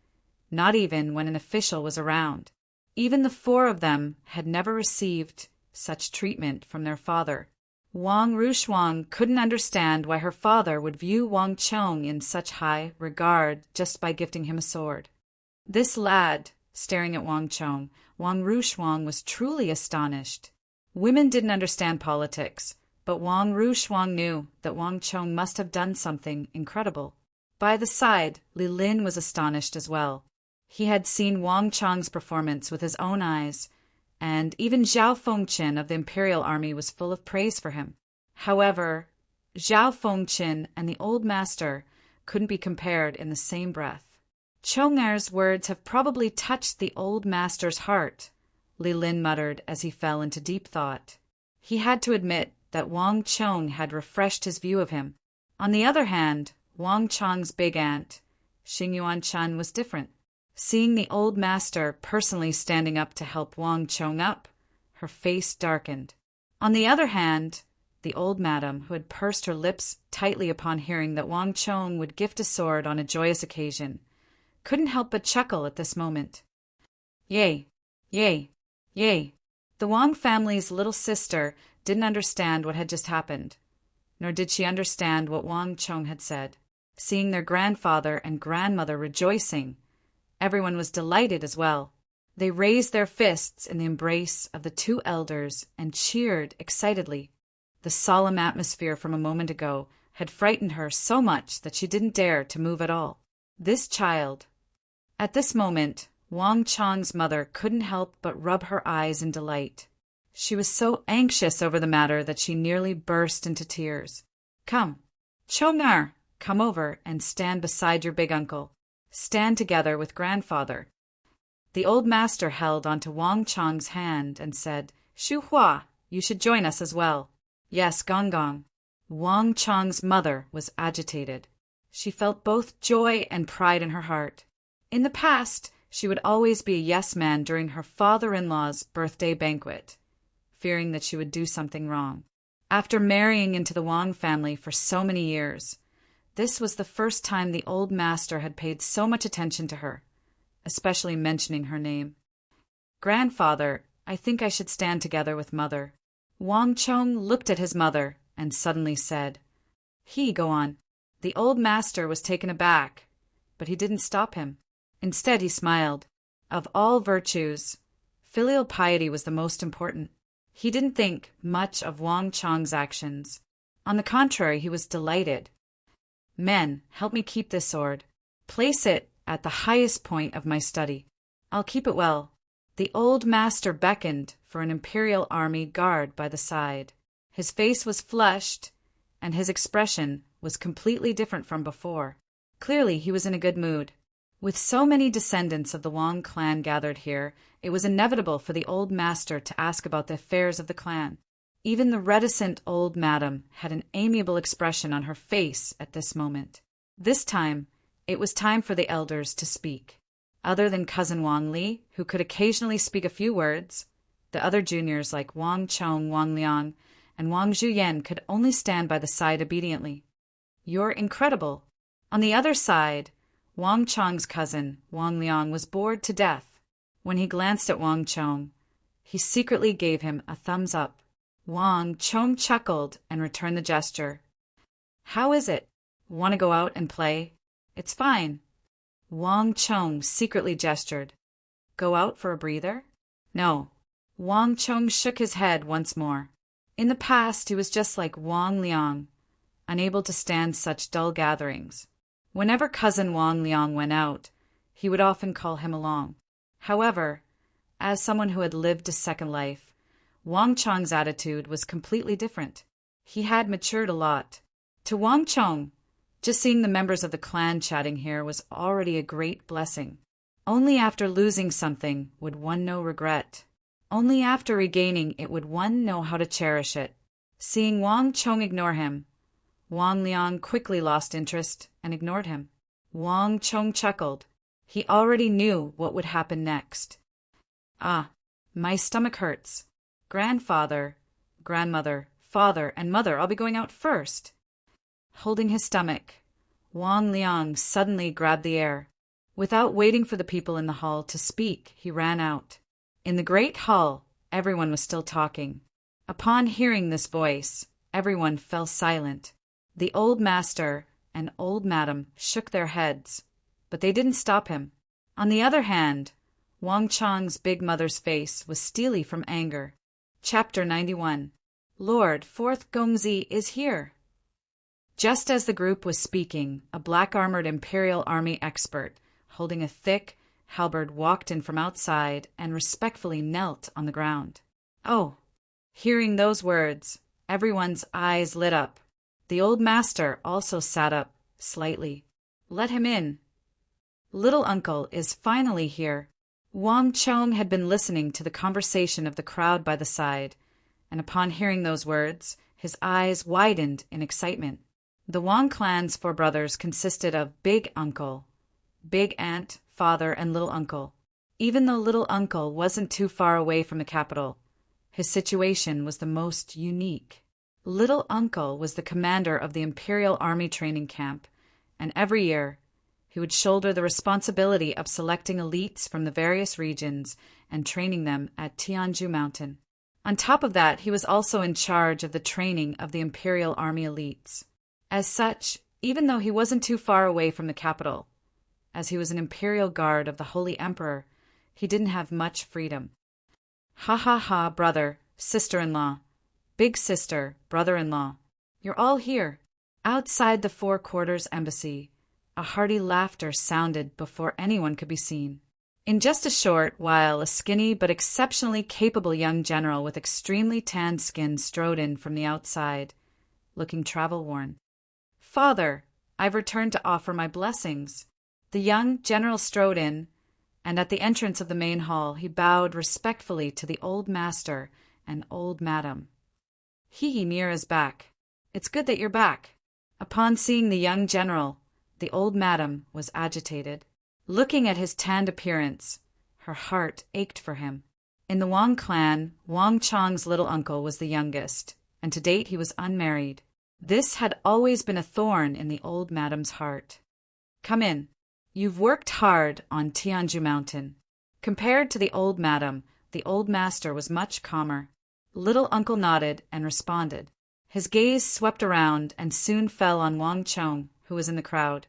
not even when an official was around. Even the four of them had never received such treatment from their father. Wang Rushuang couldn't understand why her father would view Wang Chong in such high regard just by gifting him a sword. This lad, staring at Wang Chong, Wang Rushuang was truly astonished. Women didn't understand politics, but Wang Rushuang knew that Wang Chong must have done something incredible. By the side, Li Lin was astonished as well. He had seen Wang Chang's performance with his own eyes, and even Zhao Fengqin of the imperial army was full of praise for him. However, Zhao Fengqin and the old master couldn't be compared in the same breath. Chong Er's words have probably touched the old master's heart, Li Lin muttered as he fell into deep thought. He had to admit that Wang Chong had refreshed his view of him. On the other hand, Wang Chong's big aunt, Xing Yuan-chan, was different. Seeing the old master personally standing up to help Wang Chong up, her face darkened. On the other hand, the old madam, who had pursed her lips tightly upon hearing that Wang Chong would gift a sword on a joyous occasion, couldn't help but chuckle at this moment. Yay, yay, yay. The Wang family's little sister didn't understand what had just happened, nor did she understand what Wang Chong had said. Seeing their grandfather and grandmother rejoicing, everyone was delighted as well. They raised their fists in the embrace of the two elders and cheered excitedly. The solemn atmosphere from a moment ago had frightened her so much that she didn't dare to move at all. This child. At this moment, Wang Chong's mother couldn't help but rub her eyes in delight. She was so anxious over the matter that she nearly burst into tears. Come, Chong-er, come over and stand beside your big uncle. Stand together with grandfather. The old master held onto Wang Chong's hand and said, Shu Hua, you should join us as well. Yes, Gong Gong. Wang Chong's mother was agitated. She felt both joy and pride in her heart. In the past, she would always be a yes man during her father-in-law's birthday banquet, fearing that she would do something wrong. After marrying into the Wang family for so many years, this was the first time the old master had paid so much attention to her, especially mentioning her name. Grandfather, I think I should stand together with mother. Wang Chong looked at his mother and suddenly said, Go on. The old master was taken aback, but he didn't stop him. Instead, he smiled. Of all virtues, filial piety was the most important. He didn't think much of Wang Chong's actions. On the contrary, he was delighted. Men, help me keep this sword. Place it at the highest point of my study. I'll keep it well. The old master beckoned for an imperial army guard by the side. His face was flushed, and his expression was completely different from before. Clearly, he was in a good mood. With so many descendants of the Wang clan gathered here, it was inevitable for the old master to ask about the affairs of the clan. Even the reticent old madam had an amiable expression on her face at this moment. This time, it was time for the elders to speak. Other than cousin Wang Li, who could occasionally speak a few words, the other juniors like Wang Chong, Wang Liang, and Wang Zhuyan could only stand by the side obediently. You're incredible. On the other side, Wang Chong's cousin, Wang Liang, was bored to death. When he glanced at Wang Chong, he secretly gave him a thumbs up. Wang Chong chuckled and returned the gesture. How is it? Want to go out and play? It's fine. Wang Chong secretly gestured. Go out for a breather? No. Wang Chong shook his head once more. In the past, he was just like Wang Liang, unable to stand such dull gatherings. Whenever cousin Wang Liang went out, he would often call him along. However, as someone who had lived a second life, Wang Chong's attitude was completely different. He had matured a lot. To Wang Chong, just seeing the members of the clan chatting here was already a great blessing. Only after losing something would one know regret. Only after regaining it would one know how to cherish it. Seeing Wang Chong ignore him, Wang Liang quickly lost interest and ignored him. Wang Chong chuckled. He already knew what would happen next. Ah, my stomach hurts. Grandfather, grandmother, father, and mother, I'll be going out first. Holding his stomach, Wang Liang suddenly grabbed the air. Without waiting for the people in the hall to speak, he ran out. In the great hall, everyone was still talking. Upon hearing this voice, everyone fell silent. The old master and old madam shook their heads, but they didn't stop him. On the other hand, Wang Chong's big mother's face was steely from anger. Chapter 91. Lord, Fourth Gongzi is here. Just as the group was speaking, a black-armored imperial army expert, holding a thick, Halberd walked in from outside and respectfully knelt on the ground. "Oh!" Hearing those words, everyone's eyes lit up. The old master also sat up, slightly. "Let him in. Little uncle is finally here." Wang Chong had been listening to the conversation of the crowd by the side, and upon hearing those words, his eyes widened in excitement. The Wang clan's 4 brothers consisted of Big Uncle, Big Aunt, Father, and Little Uncle. Even though Little Uncle wasn't too far away from the capital, his situation was the most unique. Little Uncle was the commander of the Imperial Army training camp, and every year he would shoulder the responsibility of selecting elites from the various regions and training them at Tianju Mountain. On top of that, he was also in charge of the training of the Imperial Army elites. As such, even though he wasn't too far away from the capital, as he was an Imperial Guard of the Holy Emperor, he didn't have much freedom. "Ha ha ha, brother, sister-in-law, big sister, brother-in-law, you're all here." Outside the 4 quarters embassy, a hearty laughter sounded before anyone could be seen. In just a short while, a skinny but exceptionally capable young general with extremely tanned skin strode in from the outside, looking travel-worn. "Father, I've returned to offer my blessings." The young general strode in, and at the entrance of the main hall he bowed respectfully to the old master and old madam. "Hee Mira's back. It's good that you're back." Upon seeing the young general, the old madam was agitated. Looking at his tanned appearance, her heart ached for him. In the Wang clan, Wang Chong's little uncle was the youngest, and to date he was unmarried. This had always been a thorn in the old madam's heart. "Come in. You've worked hard on Tianju Mountain." Compared to the old madam, the old master was much calmer. Little uncle nodded and responded. His gaze swept around and soon fell on Wang Chong, who was in the crowd,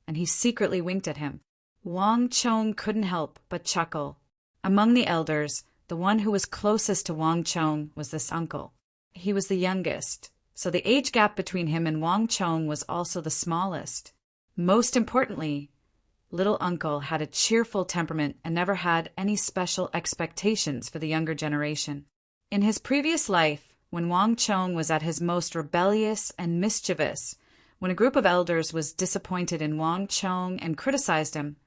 and he secretly winked at him. Wang Chong couldn't help but chuckle. Among the elders, the one who was closest to Wang Chong was this uncle. He was the youngest, so the age gap between him and Wang Chong was also the smallest. Most importantly, little uncle had a cheerful temperament and never had any special expectations for the younger generation. In his previous life, when Wang Chong was at his most rebellious and mischievous, when a group of elders was disappointed in Wang Chong and criticized him,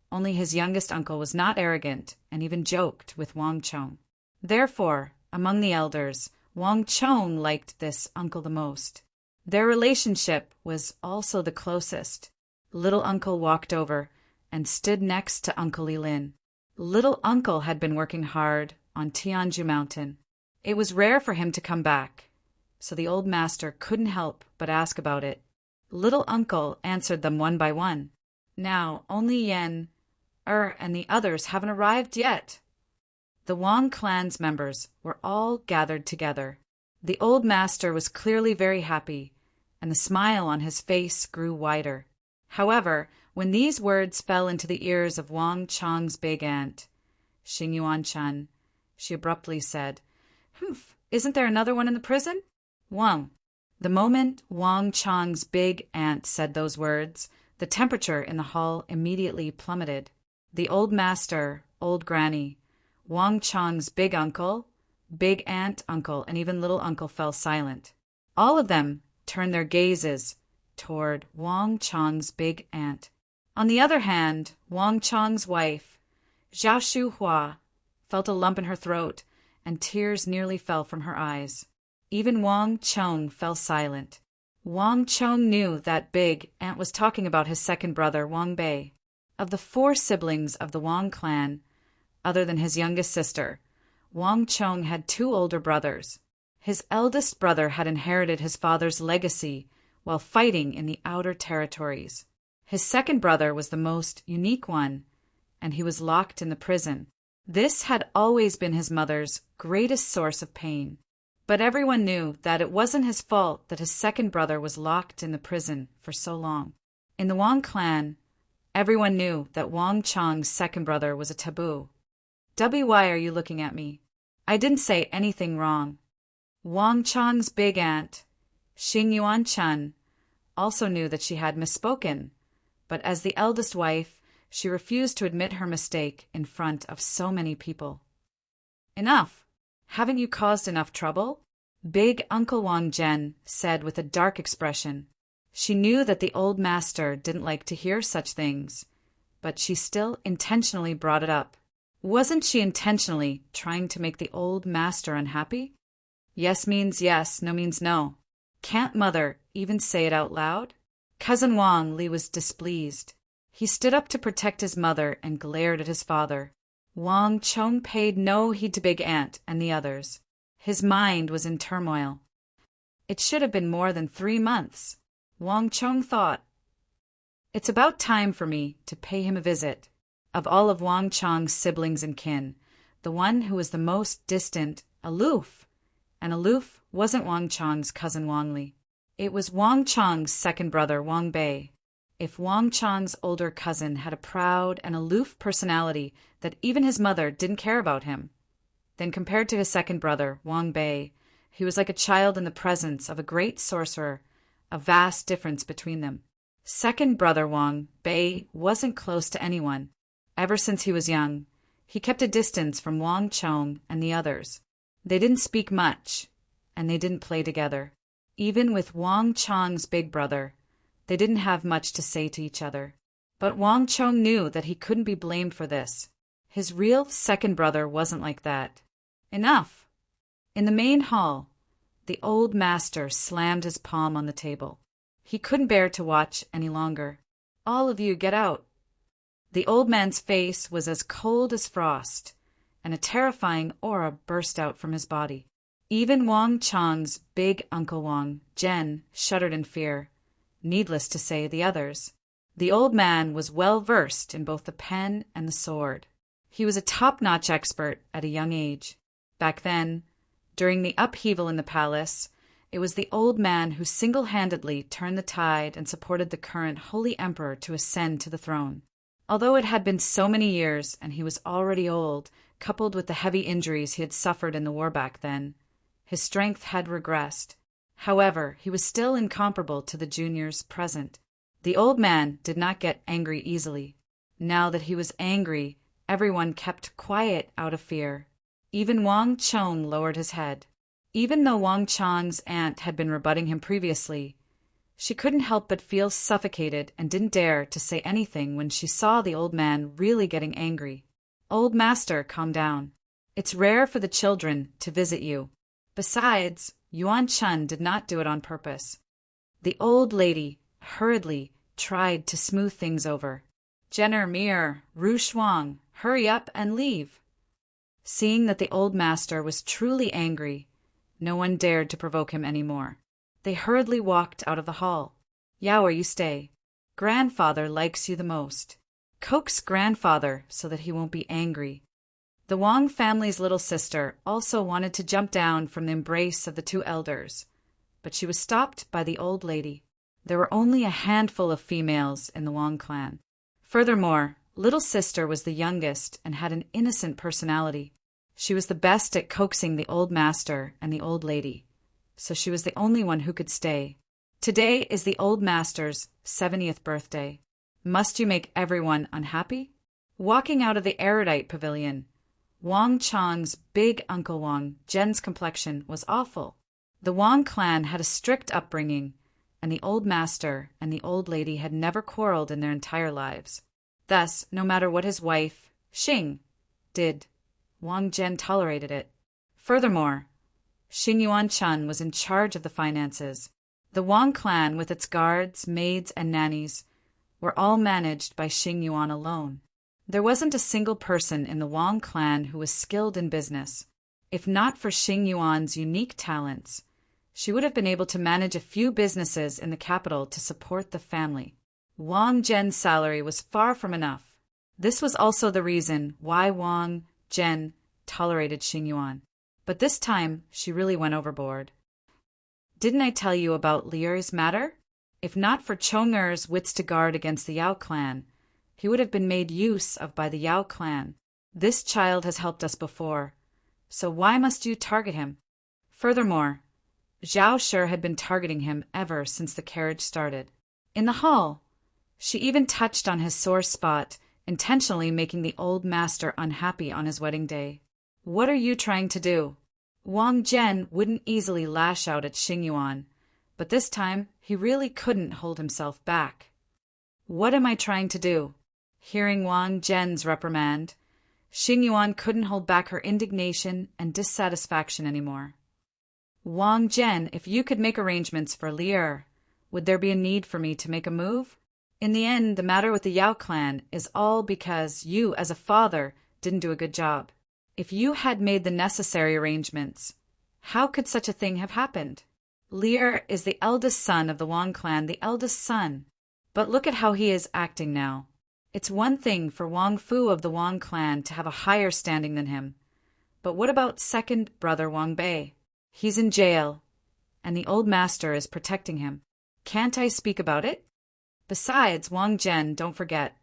only his youngest uncle was not arrogant and even joked with Wang Chong. Therefore, among the elders, Wang Chong liked this uncle the most. Their relationship was also the closest. Little uncle walked over and stood next to Uncle Lin. Little uncle had been working hard on Tianju Mountain. It was rare for him to come back, so the old master couldn't help but ask about it. Little uncle answered them one by one. "Now, only Yen, and the others haven't arrived yet." The Wang clan's members were all gathered together. The old master was clearly very happy, and the smile on his face grew wider. However, when these words fell into the ears of Wang Chong's big aunt, Xing Yuan-chan, she abruptly said, "Humph, isn't there another one in the prison?" "Wang." The moment Wang Chong's big aunt said those words, the temperature in the hall immediately plummeted. The old master, old granny, Wang Chong's big uncle, big aunt, uncle, and even little uncle fell silent. All of them turned their gazes toward Wang Chong's big aunt. On the other hand, Wang Chong's wife, Zhao Shuhua, felt a lump in her throat, and tears nearly fell from her eyes. Even Wang Chong fell silent. Wang Chong knew that big aunt was talking about his second brother, Wang Bei. Of the 4 siblings of the Wang clan, other than his youngest sister, Wang Chong had 2 older brothers. His eldest brother had inherited his father's legacy while fighting in the outer territories. His second brother was the most unique one, and he was locked in the prison. This had always been his mother's greatest source of pain. But everyone knew that it wasn't his fault that his second brother was locked in the prison for so long. In the Wang clan, everyone knew that Wang Chong's second brother was a taboo. "Why are you looking at me? I didn't say anything wrong." Wang Chong's big aunt, Xing Yuan-chan, also knew that she had misspoken, but as the eldest wife, she refused to admit her mistake in front of so many people. "Enough! Haven't you caused enough trouble?" Big Uncle Wang Jen said with a dark expression. She knew that the old master didn't like to hear such things, but she still intentionally brought it up. Wasn't she intentionally trying to make the old master unhappy? Yes means yes, no means no. Can't mother even say it out loud? Cousin Wang Li was displeased. He stood up to protect his mother and glared at his father. Wang Chong paid no heed to Big Aunt and the others. His mind was in turmoil. It should have been more than 3 months, Wang Chong thought. It's about time for me to pay him a visit. Of all of Wang Chong's siblings and kin, the one who was the most distant, aloof. And aloof wasn't Wang Chong's cousin Wang Li. It was Wang Chong's second brother, Wang Bei. If Wang Chong's older cousin had a proud and aloof personality that even his mother didn't care about him, then compared to his second brother, Wang Bei, he was like a child in the presence of a great sorcerer, a vast difference between them. Second brother Wang Bei wasn't close to anyone. Ever since he was young, he kept a distance from Wang Chong and the others. They didn't speak much, and they didn't play together. Even with Wang Chong's big brother, they didn't have much to say to each other. But Wang Chong knew that he couldn't be blamed for this. His real second brother wasn't like that. Enough! In the main hall, the old master slammed his palm on the table. He couldn't bear to watch any longer. All of you get out. The old man's face was as cold as frost, and a terrifying aura burst out from his body. Even Wang Chong's big Uncle Wang, Jen, shuddered in fear. Needless to say, the others. The old man was well versed in both the pen and the sword. He was a top-notch expert at a young age. Back then, during the upheaval in the palace, it was the old man who single-handedly turned the tide and supported the current holy emperor to ascend to the throne. Although it had been so many years and he was already old, coupled with the heavy injuries he had suffered in the war back then, his strength had regressed. However, he was still incomparable to the juniors present. The old man did not get angry easily. Now that he was angry, everyone kept quiet out of fear. Even Wang Chong lowered his head. Even though Wang Chong's aunt had been rebutting him previously, she couldn't help but feel suffocated and didn't dare to say anything when she saw the old man really getting angry. "Old master, calm down. It's rare for the children to visit you. Besides, Yuan Chun did not do it on purpose." The old lady hurriedly tried to smooth things over. "Jenner, Mir, Ru Shuang, hurry up and leave." Seeing that the old master was truly angry, no one dared to provoke him any more. They hurriedly walked out of the hall. "Yaoer, you stay. Grandfather likes you the most. Coax grandfather so that he won't be angry." The Wang family's little sister also wanted to jump down from the embrace of the two elders, but she was stopped by the old lady. There were only a handful of females in the Wang clan. Furthermore, little sister was the youngest and had an innocent personality. She was the best at coaxing the old master and the old lady, so she was the only one who could stay. Today is the old master's 70th birthday. Must you make everyone unhappy? Walking out of the erudite pavilion, Wang Chong's big Uncle Wang, Jen's complexion was awful. The Wang clan had a strict upbringing, and the old master and the old lady had never quarreled in their entire lives. Thus, no matter what his wife, Xing, did, Wang Jen tolerated it. Furthermore, Xing Yuan Chun was in charge of the finances. The Wang clan, with its guards, maids, and nannies, were all managed by Xing Yuan alone. There wasn't a single person in the Wang clan who was skilled in business. If not for Xing Yuan's unique talents, she would have been able to manage a few businesses in the capital to support the family. Wang Jen's salary was far from enough. This was also the reason why Wang Jen tolerated Xing Yuan. But this time, she really went overboard. Didn't I tell you about Lier's matter? If not for Chong'er's wits to guard against the Yao clan, he would have been made use of by the Yao clan. This child has helped us before, so why must you target him? Furthermore, Zhao Shi had been targeting him ever since the carriage started. In the hall, she even touched on his sore spot intentionally making the old master unhappy on his wedding day. "What are you trying to do?" Wang Zhen wouldn't easily lash out at Xing Yuan, but this time he really couldn't hold himself back. "What am I trying to do?" Hearing Wang Zhen's reprimand, Xing Yuan couldn't hold back her indignation and dissatisfaction anymore. "Wang Zhen, if you could make arrangements for Lier, would there be a need for me to make a move? In the end, the matter with the Yao clan is all because you, as a father, didn't do a good job. If you had made the necessary arrangements, how could such a thing have happened? Lier is the eldest son of the Wang clan, the eldest son. But look at how he is acting now. It's one thing for Wang Fu of the Wang clan to have a higher standing than him. But what about second brother Wang Bei? He's in jail, and the old master is protecting him. Can't I speak about it? Besides, Wang Zhen, don't forget,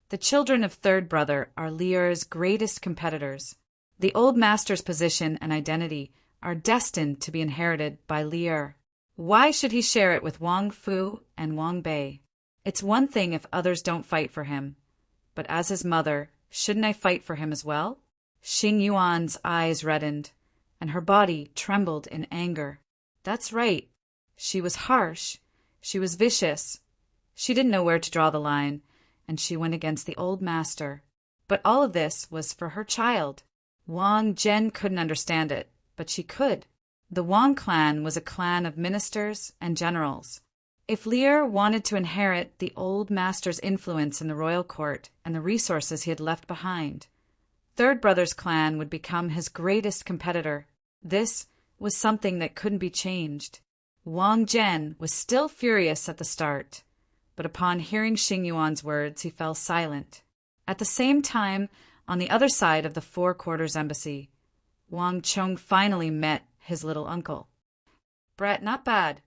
the children of third brother are Lier's greatest competitors. The old master's position and identity are destined to be inherited by Lier. Why should he share it with Wang Fu and Wang Bei? It's one thing if others don't fight for him, but as his mother, shouldn't I fight for him as well?" Xing Yuan's eyes reddened, and her body trembled in anger. That's right. She was harsh. She was vicious. She didn't know where to draw the line, and she went against the old master. But all of this was for her child. Wang Zhen couldn't understand it, but she could. The Wang clan was a clan of ministers and generals. If Lier wanted to inherit the old master's influence in the royal court and the resources he had left behind, third brother's clan would become his greatest competitor. This was something that couldn't be changed. Wang Zhen was still furious at the start, but upon hearing Xing Yuan's words, he fell silent. At the same time, on the other side of the Four Quarters Embassy, Wang Chong finally met his little uncle. "Brett, not bad.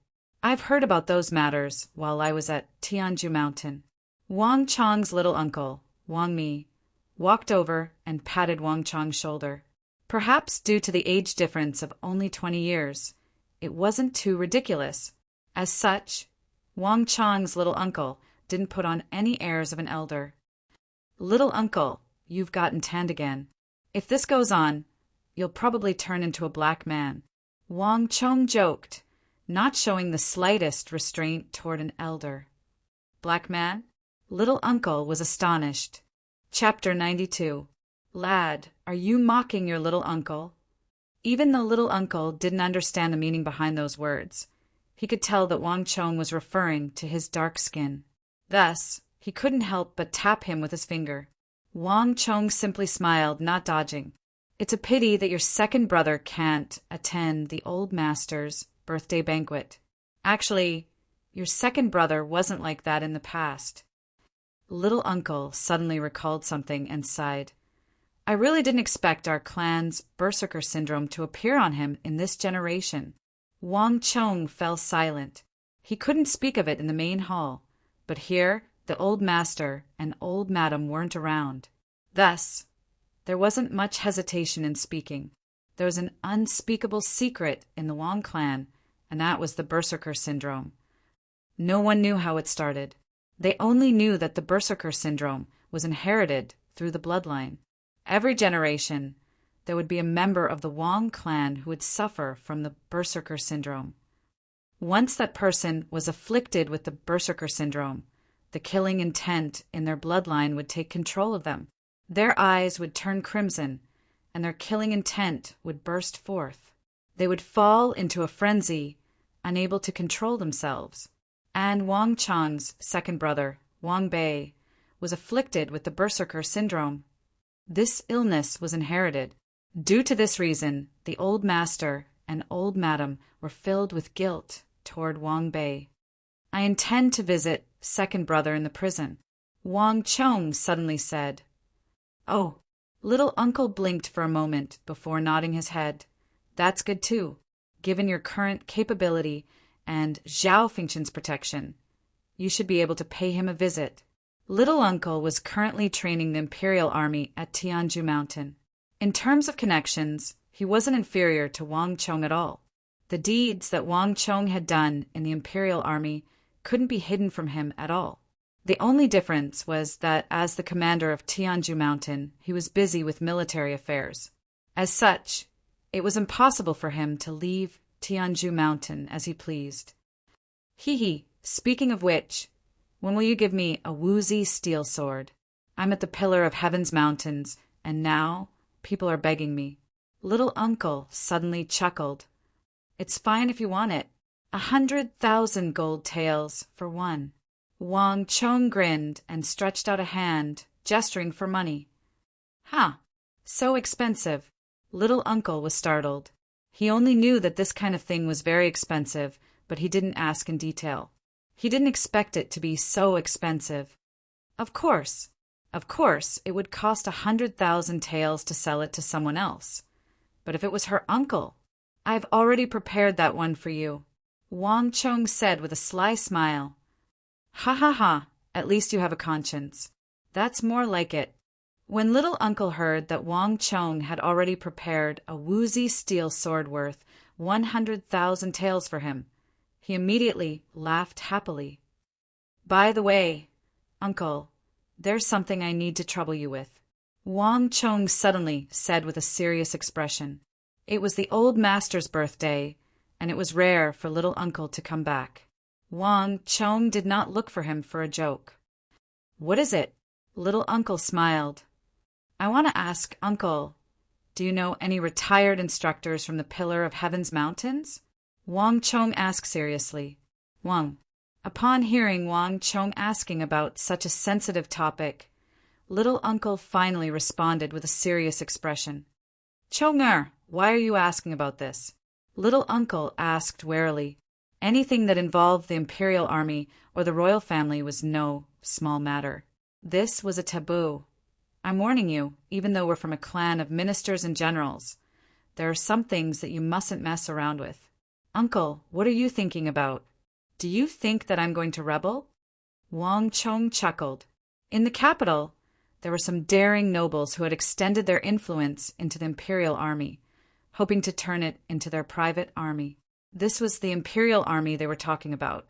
I've heard about those matters while I was at Tianju Mountain." Wang Chong's little uncle, Wang Mi, walked over and patted Wang Chong's shoulder. Perhaps due to the age difference of only 20 years, it wasn't too ridiculous. As such, Wang Chong's little uncle didn't put on any airs of an elder. "Little uncle, you've gotten tanned again. If this goes on, you'll probably turn into a black man," Wang Chong joked, not showing the slightest restraint toward an elder. "Black man?" Little uncle was astonished. Chapter 92. "Lad, are you mocking your little uncle?" Even the little uncle didn't understand the meaning behind those words. He could tell that Wang Chong was referring to his dark skin. Thus, he couldn't help but tap him with his finger. Wang Chong simply smiled, not dodging. "It's a pity that your second brother can't attend the old master's birthday banquet. Actually, your second brother wasn't like that in the past." Little uncle suddenly recalled something and sighed. "I really didn't expect our clan's berserker syndrome to appear on him in this generation." Wang Chong fell silent. He couldn't speak of it in the main hall, but here the old master and old madam weren't around. Thus, there wasn't much hesitation in speaking. There was an unspeakable secret in the Wang clan, and that was the berserker syndrome. No one knew how it started. They only knew that the berserker syndrome was inherited through the bloodline. Every generation, there would be a member of the Wang clan who would suffer from the berserker syndrome. Once that person was afflicted with the berserker syndrome, the killing intent in their bloodline would take control of them. Their eyes would turn crimson, and their killing intent would burst forth. They would fall into a frenzy, unable to control themselves. And Wang Chong's second brother, Wang Bei, was afflicted with the berserker syndrome. This illness was inherited. Due to this reason, the old master and old madam were filled with guilt toward Wang Bei. "I intend to visit second brother in the prison," Wang Chong suddenly said. "Oh," little uncle blinked for a moment before nodding his head. "That's good too, given your current capability and Zhao Fengchen's protection. You should be able to pay him a visit." Little uncle was currently training the Imperial Army at Tianju Mountain. In terms of connections, he wasn't inferior to Wang Chong at all. The deeds that Wang Chong had done in the Imperial Army couldn't be hidden from him at all. The only difference was that as the commander of Tianju Mountain, he was busy with military affairs. As such, it was impossible for him to leave Tianju Mountain as he pleased. Speaking of which, when will you give me a woozy steel sword? I'm at the pillar of Heaven's mountains, and now people are begging me. Little Uncle suddenly chuckled. It's fine if you want it. 100,000 gold taels for one. Wang Chong grinned and stretched out a hand, gesturing for money. So expensive. Little Uncle was startled. He only knew that this kind of thing was very expensive, but he didn't ask in detail. He didn't expect it to be so expensive. Of course, it would cost 100,000 taels to sell it to someone else. But if it was her uncle, I've already prepared that one for you, Wang Chong said with a sly smile. Ha, at least you have a conscience. That's more like it. When Little Uncle heard that Wang Chong had already prepared a woozy steel sword worth 100,000 taels for him, he immediately laughed happily. By the way, Uncle, there's something I need to trouble you with, Wang Chong suddenly said with a serious expression. It was the old master's birthday, and it was rare for Little Uncle to come back. Wang Chong did not look for him for a joke. What is it? Little Uncle smiled. I want to ask, Uncle, do you know any retired instructors from the Pillar of Heaven's Mountains? Wang Chong asked seriously. Upon hearing Wang Chong asking about such a sensitive topic, Little Uncle finally responded with a serious expression. Chong-er, why are you asking about this? Little Uncle asked warily. Anything that involved the imperial army or the royal family was no small matter. This was a taboo. I'm warning you, even though we're from a clan of ministers and generals, there are some things that you mustn't mess around with. Uncle, what are you thinking about? Do you think that I'm going to rebel? Wang Chong chuckled. In the capital, there were some daring nobles who had extended their influence into the imperial army, hoping to turn it into their private army. This was the imperial army they were talking about.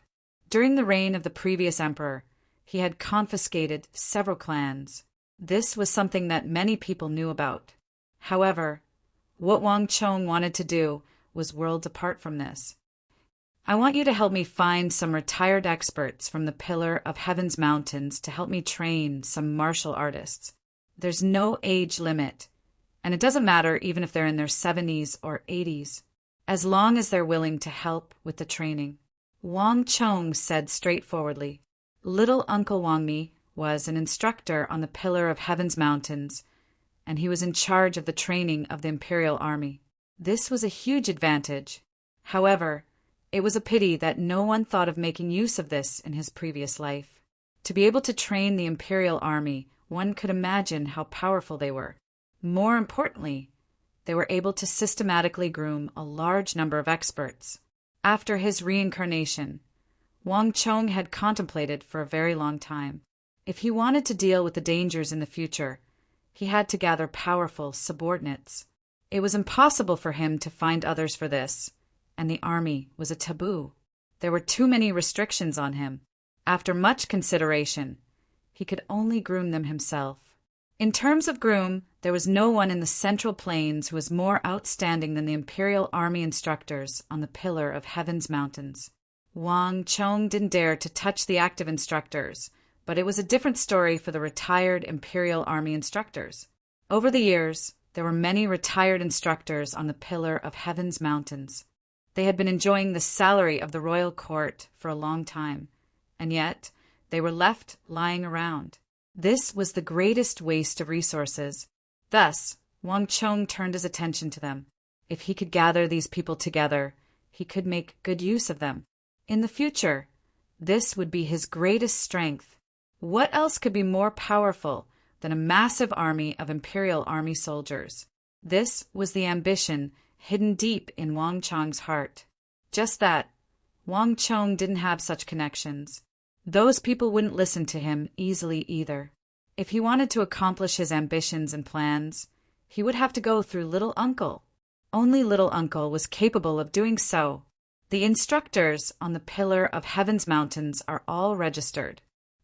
During the reign of the previous emperor, he had confiscated several clans. This was something that many people knew about. However, what Wang Chong wanted to do was worlds apart from this. I want you to help me find some retired experts from the Pillar of Heaven's Mountains to help me train some martial artists. There's no age limit, and it doesn't matter even if they're in their 70s or 80s, as long as they're willing to help with the training. Wang Chong said straightforwardly. Little Uncle Wang Mi was an instructor on the Pillar of Heaven's Mountains, and he was in charge of the training of the imperial army. This was a huge advantage. However, it was a pity that no one thought of making use of this in his previous life. To be able to train the imperial army, one could imagine how powerful they were. More importantly, they were able to systematically groom a large number of experts. After his reincarnation, Wang Chong had contemplated for a very long time. If he wanted to deal with the dangers in the future, he had to gather powerful subordinates. It was impossible for him to find others for this, and the army was a taboo. There were too many restrictions on him. After much consideration, he could only groom them himself. In terms of groom, there was no one in the Central Plains who was more outstanding than the Imperial Army instructors on the Pillar of Heaven's Mountains. Wang Chong didn't dare to touch the active instructors, but it was a different story for the retired Imperial Army instructors. Over the years, there were many retired instructors on the Pillar of Heaven's Mountains. They had been enjoying the salary of the royal court for a long time, and yet they were left lying around. This was the greatest waste of resources. Thus, Wang Chong turned his attention to them. If he could gather these people together, he could make good use of them. In the future, this would be his greatest strength. What else could be more powerful than a massive army of imperial army soldiers? This was the ambition hidden deep in Wang Chong's heart. Just that, Wang Chong didn't have such connections. Those people wouldn't listen to him easily either. If he wanted to accomplish his ambitions and plans, he would have to go through Little Uncle. Only Little Uncle was capable of doing so. The instructors on the Pillar of Heaven's Mountains are all registered.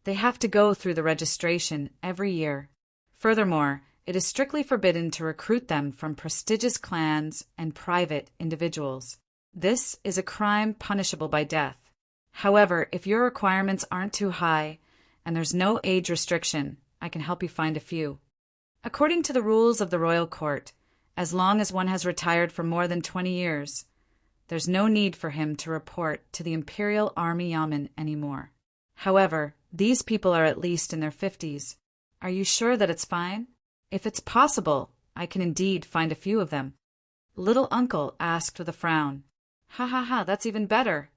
They have to go through the registration every year. Furthermore, it is strictly forbidden to recruit them from prestigious clans and private individuals. This is a crime punishable by death. However, if your requirements aren't too high and there's no age restriction, I can help you find a few. According to the rules of the royal court, as long as one has retired for more than 20 years, there's no need for him to report to the Imperial Army Yamen anymore. However, these people are at least in their 50s. Are you sure that it's fine? If it's possible, I can indeed find a few of them. Little Uncle asked with a frown. Ha ha ha, that's even better.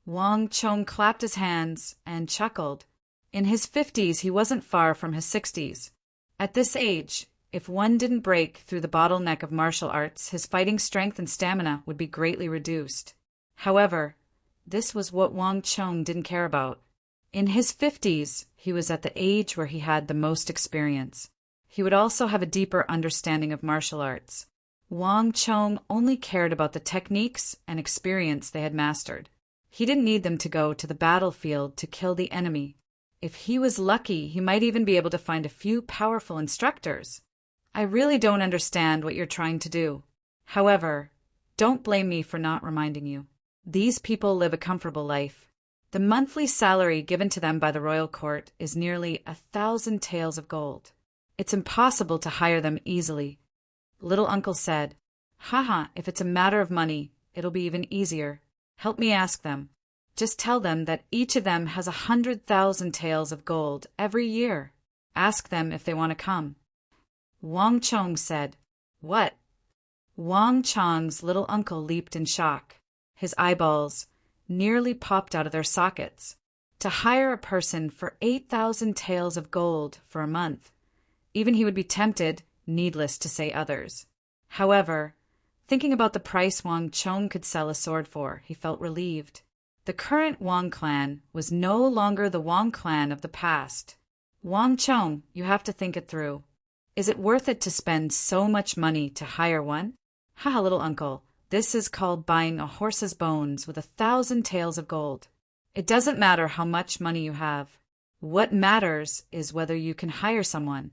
Wang Chong clapped his hands and chuckled. In his 50s, he wasn't far from his 60s. At this age, if one didn't break through the bottleneck of martial arts, his fighting strength and stamina would be greatly reduced. However, this was what Wang Chong didn't care about. In his 50s, he was at the age where he had the most experience. He would also have a deeper understanding of martial arts. Wang Chong only cared about the techniques and experience they had mastered. He didn't need them to go to the battlefield to kill the enemy. If he was lucky, he might even be able to find a few powerful instructors. I really don't understand what you're trying to do. However, don't blame me for not reminding you. These people live a comfortable life. The monthly salary given to them by the royal court is nearly 1,000 taels of gold. It's impossible to hire them easily. Little Uncle said, Haha, if it's a matter of money, it'll be even easier. Help me ask them. Just tell them that each of them has 100,000 taels of gold every year. Ask them if they want to come. Wang Chong said, What? Wang Chong's little uncle leaped in shock. His eyeballs nearly popped out of their sockets. To hire a person for 8,000 taels of gold for a month. Even he would be tempted, needless to say others. However, thinking about the price Wang Chong could sell a sword for, he felt relieved. The current Wang clan was no longer the Wang clan of the past. Wang Chong, you have to think it through. Is it worth it to spend so much money to hire one? Haha, little uncle, this is called buying a horse's bones with 1,000 taels of gold. It doesn't matter how much money you have. What matters is whether you can hire someone.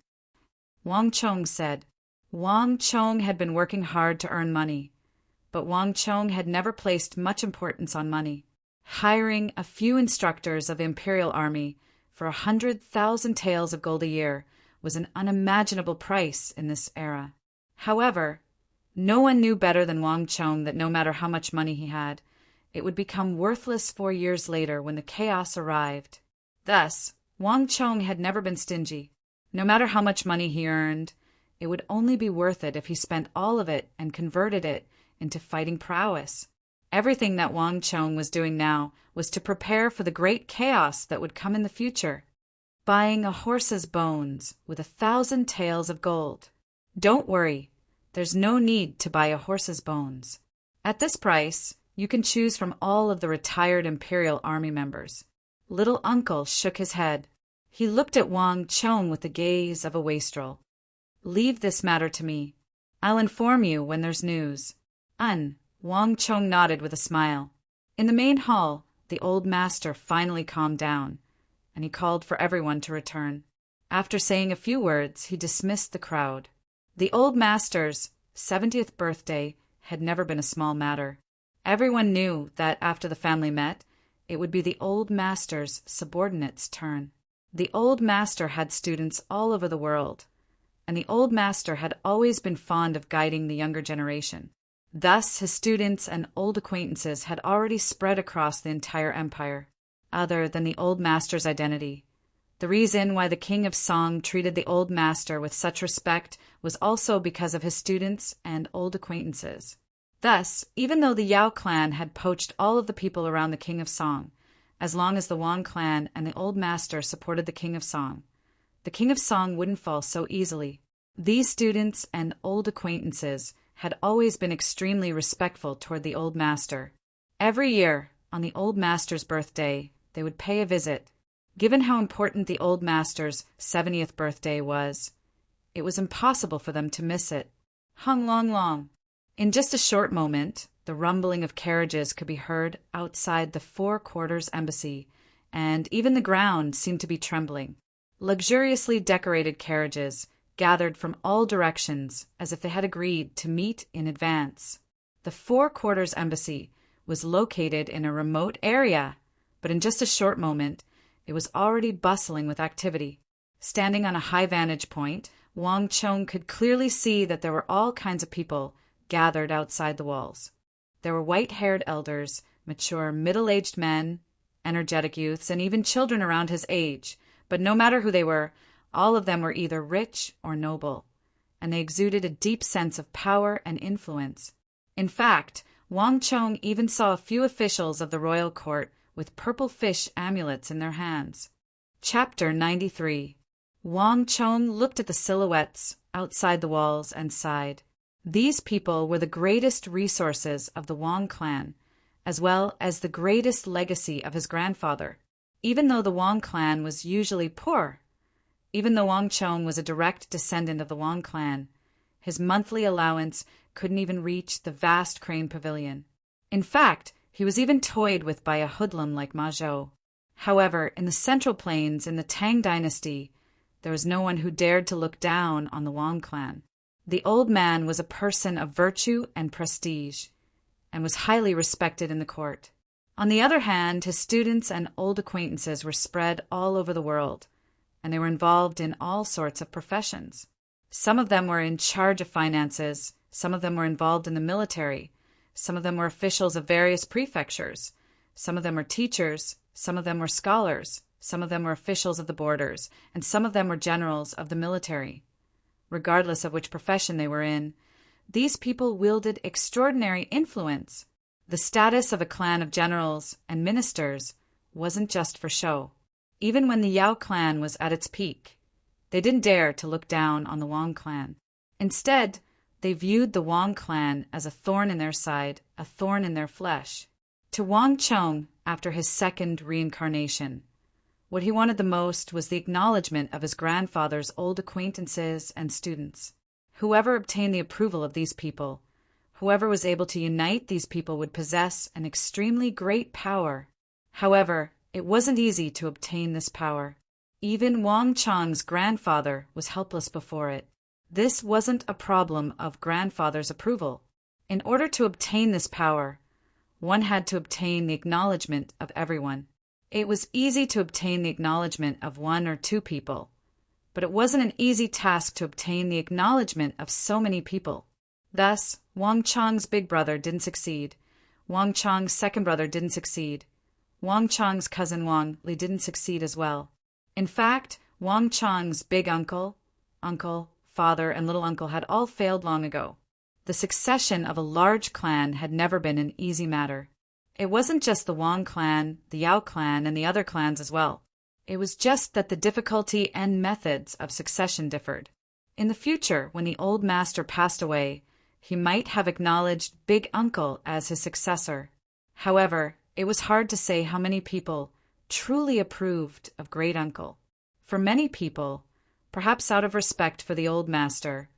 Wang Chong said. Wang Chong had been working hard to earn money, but Wang Chong had never placed much importance on money. Hiring a few instructors of the Imperial Army for 100,000 taels of gold a year was an unimaginable price in this era. However, no one knew better than Wang Chong that no matter how much money he had, it would become worthless 4 years later when the chaos arrived. Thus, Wang Chong had never been stingy. No matter how much money he earned, it would only be worth it if he spent all of it and converted it into fighting prowess. Everything that Wang Chong was doing now was to prepare for the great chaos that would come in the future. Buying a horse's bones with 1,000 taels of gold. Don't worry, there's no need to buy a horse's bones. At this price, you can choose from all of the retired Imperial Army members. Little Uncle shook his head. He looked at Wang Chong with the gaze of a wastrel. Leave this matter to me. I'll inform you when there's news. Wang Chong nodded with a smile. In the main hall, the old master finally calmed down, and he called for everyone to return. After saying a few words, he dismissed the crowd. The old master's 70th birthday had never been a small matter. Everyone knew that after the family met, it would be the old master's subordinate's turn. The old master had students all over the world, and the old master had always been fond of guiding the younger generation. Thus, his students and old acquaintances had already spread across the entire empire, other than the old master's identity. The reason why the king of Song treated the old master with such respect was also because of his students and old acquaintances. Thus, even though the Yao clan had poached all of the people around the king of Song, as long as the Wang clan and the old master supported the king of Song wouldn't fall so easily. These students and old acquaintances had always been extremely respectful toward the old master. Every year, on the old master's birthday, they would pay a visit. Given how important the old master's 70th birthday was, it was impossible for them to miss it. Hung long long. In just a short moment, the rumbling of carriages could be heard outside the 4 Quarters Embassy, and even the ground seemed to be trembling. Luxuriously decorated carriages gathered from all directions as if they had agreed to meet in advance. The Four Quarters Embassy was located in a remote area, but in just a short moment, it was already bustling with activity. Standing on a high vantage point, Wang Chong could clearly see that there were all kinds of people gathered outside the walls. There were white-haired elders, mature middle-aged men, energetic youths, and even children around his age, but no matter who they were, all of them were either rich or noble, and they exuded a deep sense of power and influence. In fact, Wang Chong even saw a few officials of the royal court with purple fish amulets in their hands. Chapter 93. Wang Chong looked at the silhouettes outside the walls and sighed. These people were the greatest resources of the Wang clan, as well as the greatest legacy of his grandfather. Even though the Wang clan was usually poor, even though Wang Chong was a direct descendant of the Wang clan, his monthly allowance couldn't even reach the vast crane pavilion. In fact, he was even toyed with by a hoodlum like Ma Zhou. However, in the Central Plains in the Tang dynasty, there was no one who dared to look down on the Wang clan. The old man was a person of virtue and prestige, and was highly respected in the court. On the other hand, his students and old acquaintances were spread all over the world, and they were involved in all sorts of professions. Some of them were in charge of finances, some of them were involved in the military, some of them were officials of various prefectures, some of them were teachers, some of them were scholars, some of them were officials of the borders, and some of them were generals of the military. Regardless of which profession they were in, these people wielded extraordinary influence. The status of a clan of generals and ministers wasn't just for show. Even when the Yao clan was at its peak, they didn't dare to look down on the Wang clan. Instead, they viewed the Wang clan as a thorn in their side, a thorn in their flesh. To Wang Chong, after his second reincarnation, what he wanted the most was the acknowledgement of his grandfather's old acquaintances and students. Whoever obtained the approval of these people, whoever was able to unite these people would possess an extremely great power. However, it wasn't easy to obtain this power. Even Wang Chong's grandfather was helpless before it. This wasn't a problem of grandfather's approval. In order to obtain this power, one had to obtain the acknowledgement of everyone. It was easy to obtain the acknowledgement of one or two people, but it wasn't an easy task to obtain the acknowledgement of so many people. Thus, Wang Chong's big brother didn't succeed. Wang Chong's second brother didn't succeed. Wang Chong's cousin Wang Li didn't succeed as well. In fact, Wang Chong's big uncle, father, and little uncle had all failed long ago. The succession of a large clan had never been an easy matter. It wasn't just the Wang clan, the Yao clan, and the other clans as well. It was just that the difficulty and methods of succession differed. In the future, when the old master passed away, he might have acknowledged Big Uncle as his successor. However, it was hard to say how many people truly approved of Great Uncle. For many people, perhaps out of respect for the old master,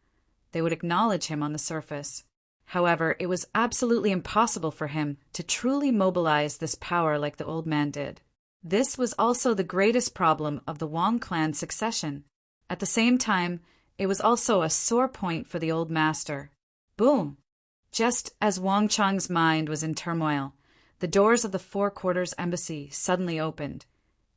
they would acknowledge him on the surface. However, it was absolutely impossible for him to truly mobilize this power like the old man did. This was also the greatest problem of the Wang clan succession. At the same time, it was also a sore point for the old master. Boom! Just as Wang Chong's mind was in turmoil, the doors of the Four Quarters Embassy suddenly opened,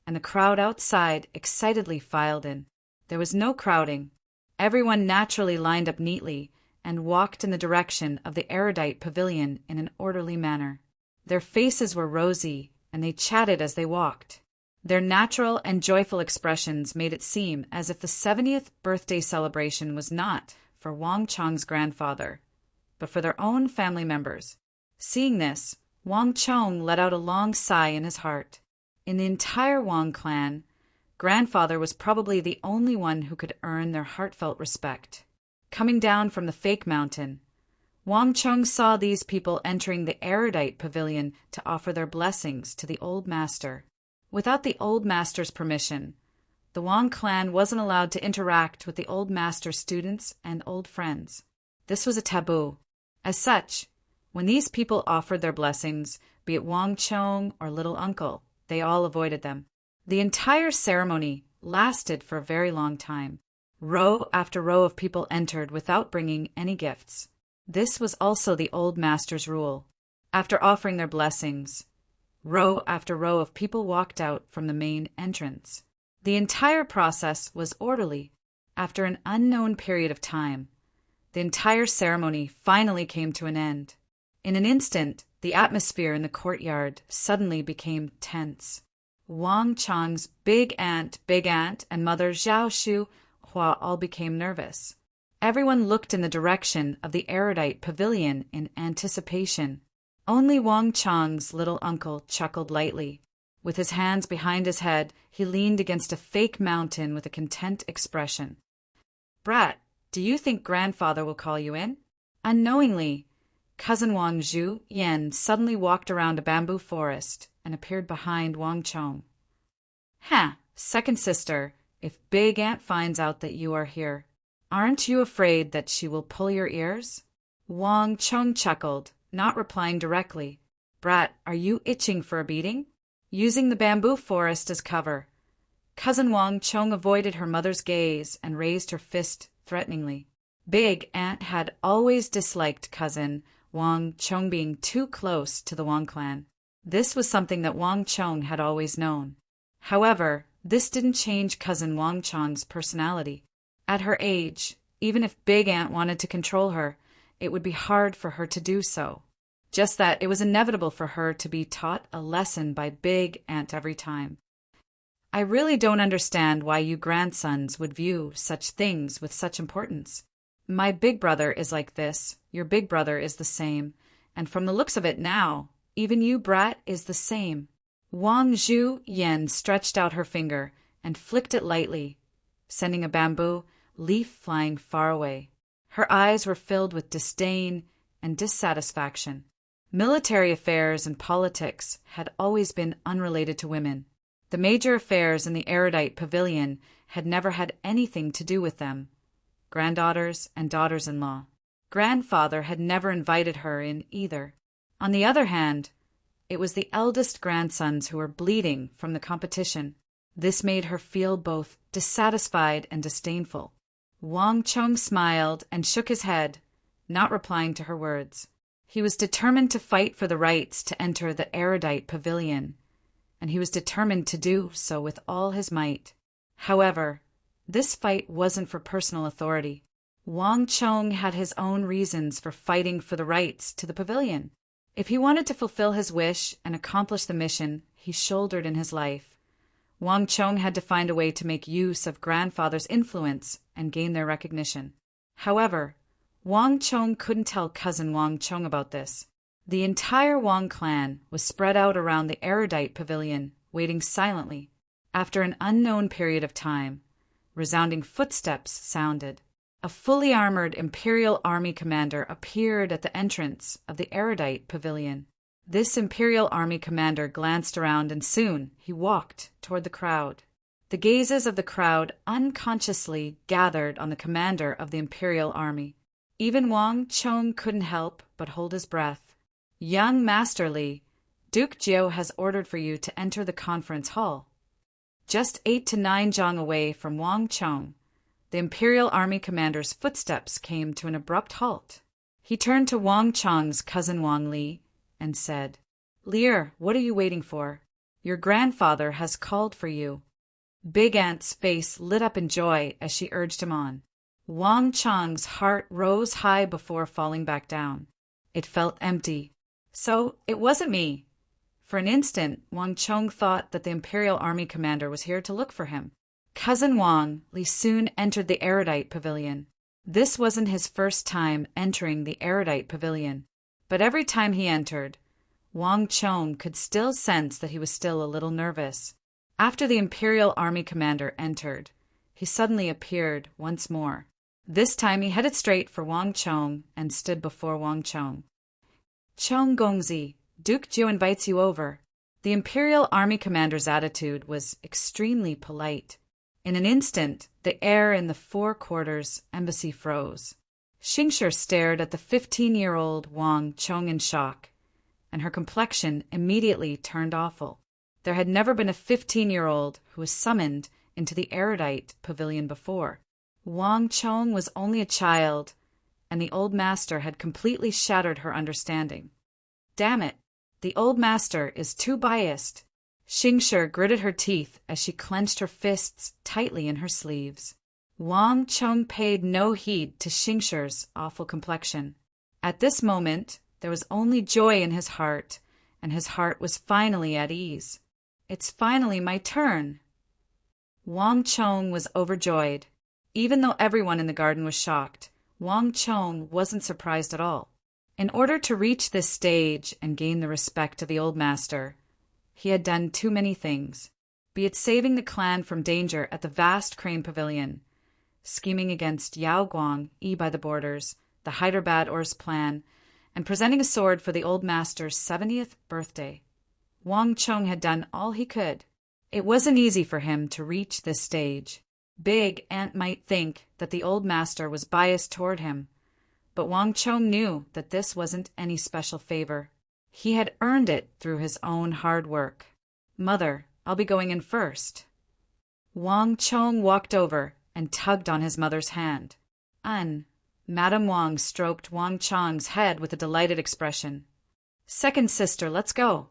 and the crowd outside excitedly filed in. There was no crowding. Everyone naturally lined up neatly and walked in the direction of the erudite pavilion in an orderly manner. Their faces were rosy, and they chatted as they walked. Their natural and joyful expressions made it seem as if the 70th birthday celebration was not for Wang Chong's grandfather, but for their own family members. Seeing this, Wang Chong let out a long sigh in his heart. In the entire Wang clan, grandfather was probably the only one who could earn their heartfelt respect. Coming down from the fake mountain, Wang Chong saw these people entering the erudite pavilion to offer their blessings to the old master. Without the old master's permission, the Wang clan wasn't allowed to interact with the old master's students and old friends. This was a taboo. As such, when these people offered their blessings, be it Wang Chong or little uncle, they all avoided them. The entire ceremony lasted for a very long time. Row after row of people entered without bringing any gifts. This was also the old master's rule. After offering their blessings, row after row of people walked out from the main entrance. The entire process was orderly. After an unknown period of time, the entire ceremony finally came to an end. In an instant, the atmosphere in the courtyard suddenly became tense. Wang Chang's big aunt, and mother Zhao Shu Hua all became nervous. Everyone looked in the direction of the erudite pavilion in anticipation. Only Wang Chang's little uncle chuckled lightly. With his hands behind his head, he leaned against a fake mountain with a content expression. "Brat, do you think grandfather will call you in?" Unknowingly, cousin Wang Zhu Yan suddenly walked around a bamboo forest and appeared behind Wang Chong. Second sister, if Big Aunt finds out that you are here, aren't you afraid that she will pull your ears?" Wang Chong chuckled, not replying directly. "Brat, are you itching for a beating?" Using the bamboo forest as cover, cousin Wang Chong avoided her mother's gaze and raised her fist threateningly. Big Aunt had always disliked cousin Wang Chong being too close to the Wang clan. This was something that Wang Chong had always known. However, this didn't change cousin Wang Chong's personality. At her age, even if Big Aunt wanted to control her, it would be hard for her to do so. Just that it was inevitable for her to be taught a lesson by Big Aunt every time. "I really don't understand why you grandsons would view such things with such importance. My big brother is like this, your big brother is the same, and from the looks of it now, even you, brat, is the same." Wang Zhu Yan stretched out her finger and flicked it lightly, sending a bamboo leaf flying far away. Her eyes were filled with disdain and dissatisfaction. Military affairs and politics had always been unrelated to women. The major affairs in the erudite pavilion had never had anything to do with them. Granddaughters and daughters-in-law. Grandfather had never invited her in either. On the other hand, it was the eldest grandsons who were bleeding from the competition. This made her feel both dissatisfied and disdainful. Wang Chong smiled and shook his head, not replying to her words. He was determined to fight for the rights to enter the erudite pavilion, and he was determined to do so with all his might. However, this fight wasn't for personal authority. Wang Chong had his own reasons for fighting for the rights to the pavilion. If he wanted to fulfill his wish and accomplish the mission he shouldered in his life, Wang Chong had to find a way to make use of grandfather's influence and gain their recognition. However, Wang Chong couldn't tell cousin Wang Chong about this. The entire Wang clan was spread out around the erudite pavilion, waiting silently. After an unknown period of time, resounding footsteps sounded. A fully armored Imperial Army commander appeared at the entrance of the erudite pavilion. This Imperial Army commander glanced around and soon he walked toward the crowd. The gazes of the crowd unconsciously gathered on the commander of the Imperial Army. Even Wang Chong couldn't help but hold his breath. "Young Master Li, Duke Jiu has ordered for you to enter the conference hall." Just 8 to 9 zhang away from Wang Chong, the Imperial Army commander's footsteps came to an abrupt halt. He turned to Wang Chong's cousin Wang Li and said, "Lear, what are you waiting for? Your grandfather has called for you." Big Aunt's face lit up in joy as she urged him on. Wang Chong's heart rose high before falling back down. It felt empty. So it wasn't me. For an instant, Wang Chong thought that the Imperial Army commander was here to look for him. Cousin Wang Li soon entered the erudite pavilion. This wasn't his first time entering the erudite pavilion, but every time he entered, Wang Chong could still sense that he was still a little nervous. After the Imperial Army commander entered, he suddenly appeared once more. This time he headed straight for Wang Chong and stood before Wang Chong. "Chong Gongzi, Duke Jiu invites you over." The Imperial Army commander's attitude was extremely polite. In an instant, the air in the four quarters embassy froze. Xingshi stared at the 15-year-old Wang Chong in shock, and her complexion immediately turned awful. There had never been a 15-year-old who was summoned into the erudite pavilion before. Wang Chong was only a child, and the old master had completely shattered her understanding. Damn it, the old master is too biased. Xingshi gritted her teeth as she clenched her fists tightly in her sleeves. Wang Chong paid no heed to Xingshi's awful complexion. At this moment, there was only joy in his heart, and his heart was finally at ease. It's finally my turn. Wang Chong was overjoyed. Even though everyone in the garden was shocked, Wang Chong wasn't surprised at all. In order to reach this stage and gain the respect of the old master, he had done too many things, be it saving the clan from danger at the vast crane pavilion, scheming against Yao Guang, by the borders, the Hyderabad Ors plan, and presenting a sword for the old master's 70th birthday. Wang Chong had done all he could. It wasn't easy for him to reach this stage. Big Ant might think that the old master was biased toward him, but Wang Chong knew that this wasn't any special favor. He had earned it through his own hard work. Mother, I'll be going in first. Wang Chong walked over and tugged on his mother's hand. Madame Wang stroked Wang Chong's head with a delighted expression. Second sister, let's go.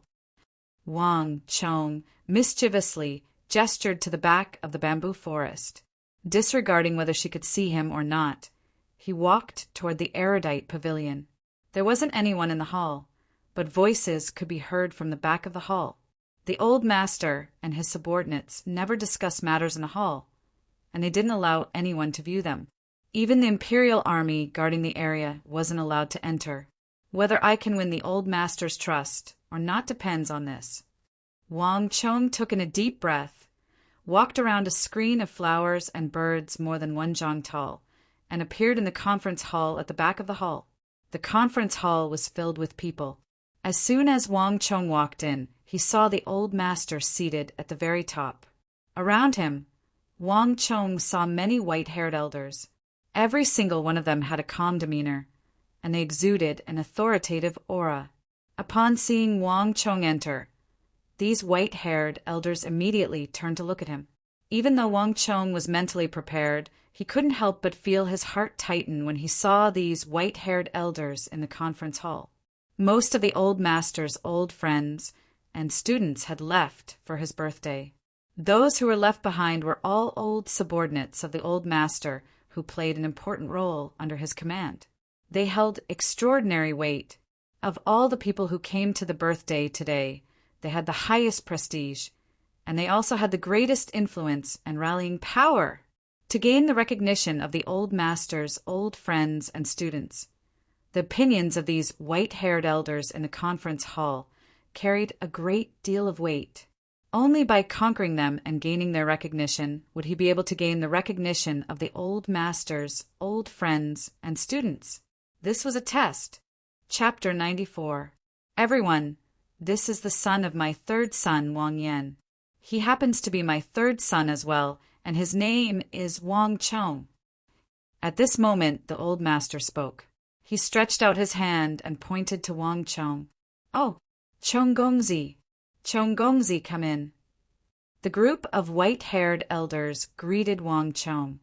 Wang Chong mischievously gestured to the back of the bamboo forest. Disregarding whether she could see him or not, he walked toward the erudite pavilion. There wasn't anyone in the hall, but voices could be heard from the back of the hall. The old master and his subordinates never discussed matters in the hall, and they didn't allow anyone to view them. Even the imperial army guarding the area wasn't allowed to enter. Whether I can win the old master's trust or not depends on this. Wang Chong took in a deep breath, walked around a screen of flowers and birds more than 1 zhang tall, and appeared in the conference hall at the back of the hall. The conference hall was filled with people. As soon as Wang Chong walked in, he saw the old master seated at the very top. Around him, Wang Chong saw many white-haired elders. Every single one of them had a calm demeanor, and they exuded an authoritative aura. Upon seeing Wang Chong enter, these white-haired elders immediately turned to look at him. Even though Wang Chong was mentally prepared, he couldn't help but feel his heart tighten when he saw these white-haired elders in the conference hall. Most of the old master's old friends and students had left for his birthday. Those who were left behind were all old subordinates of the old master who played an important role under his command. They held extraordinary weight. Of all the people who came to the birthday today, they had the highest prestige, and they also had the greatest influence and rallying power to gain the recognition of the old master's old friends and students. The opinions of these white-haired elders in the conference hall carried a great deal of weight. Only by conquering them and gaining their recognition would he be able to gain the recognition of the old master's old friends and students. This was a test. Chapter 94. Everyone, this is the son of my third son, Wang Yan. He happens to be my third son as well, and his name is Wang Chong. At this moment, the old master spoke. He stretched out his hand and pointed to Wang Chong. Oh, Chong Gongzi. Chong Gongzi, come in. The group of white-haired elders greeted Wang Chong,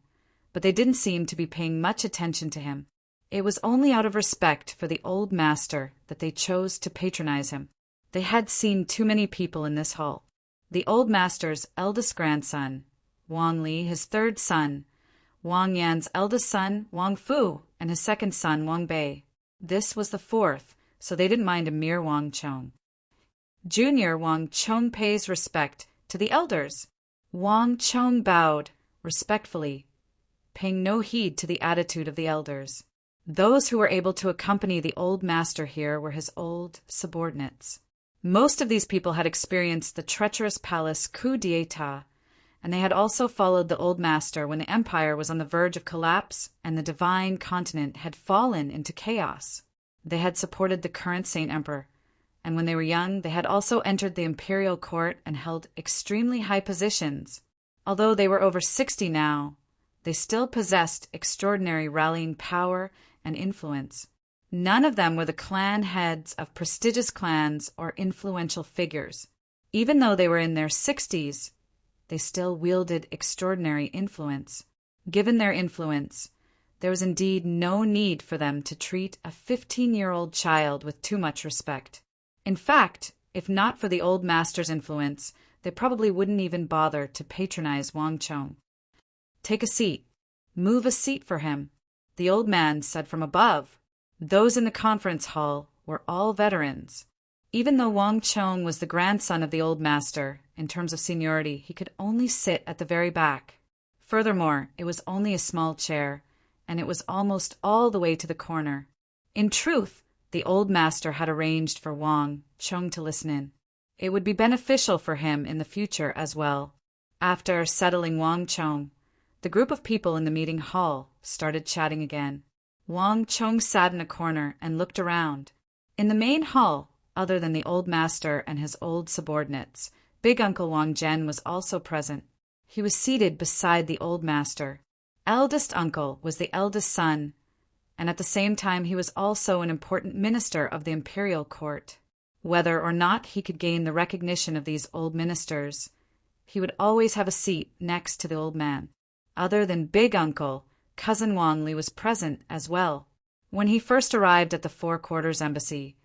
but they didn't seem to be paying much attention to him. It was only out of respect for the old master that they chose to patronize him. They had seen too many people in this hall. The old master's eldest grandson, Wang Li, his third son, Wang Yan's eldest son, Wang Fu, and his second son, Wang Bei. This was the fourth, so they didn't mind a mere Wang Chong. Junior Wang Chong pays respect to the elders. Wang Chong bowed respectfully, paying no heed to the attitude of the elders. Those who were able to accompany the old master here were his old subordinates. Most of these people had experienced the treacherous palace coup d'etat, and they had also followed the old master when the empire was on the verge of collapse and the divine continent had fallen into chaos. They had supported the current Saint Emperor, and when they were young, they had also entered the imperial court and held extremely high positions. Although they were over 60 now, they still possessed extraordinary rallying power and influence. None of them were the clan heads of prestigious clans or influential figures. Even though they were in their 60s, they still wielded extraordinary influence. Given their influence, there was indeed no need for them to treat a 15-year-old child with too much respect. In fact, if not for the old master's influence, they probably wouldn't even bother to patronize Wang Chong. "Take a seat. Move a seat for him," the old man said from above. Those in the conference hall were all veterans. Even though Wang Chong was the grandson of the old master, in terms of seniority, he could only sit at the very back. Furthermore, it was only a small chair, and it was almost all the way to the corner. In truth, the old master had arranged for Wang Chong to listen in. It would be beneficial for him in the future as well. After settling Wang Chong, the group of people in the meeting hall started chatting again. Wang Chong sat in a corner and looked around. In the main hall, other than the old master and his old subordinates, Big Uncle Wang Zhen was also present. He was seated beside the old master. Eldest uncle was the eldest son, and at the same time he was also an important minister of the imperial court. Whether or not he could gain the recognition of these old ministers, he would always have a seat next to the old man. Other than Big Uncle, Cousin Wang Li was present as well. When he first arrived at the Four Quarters Embassy,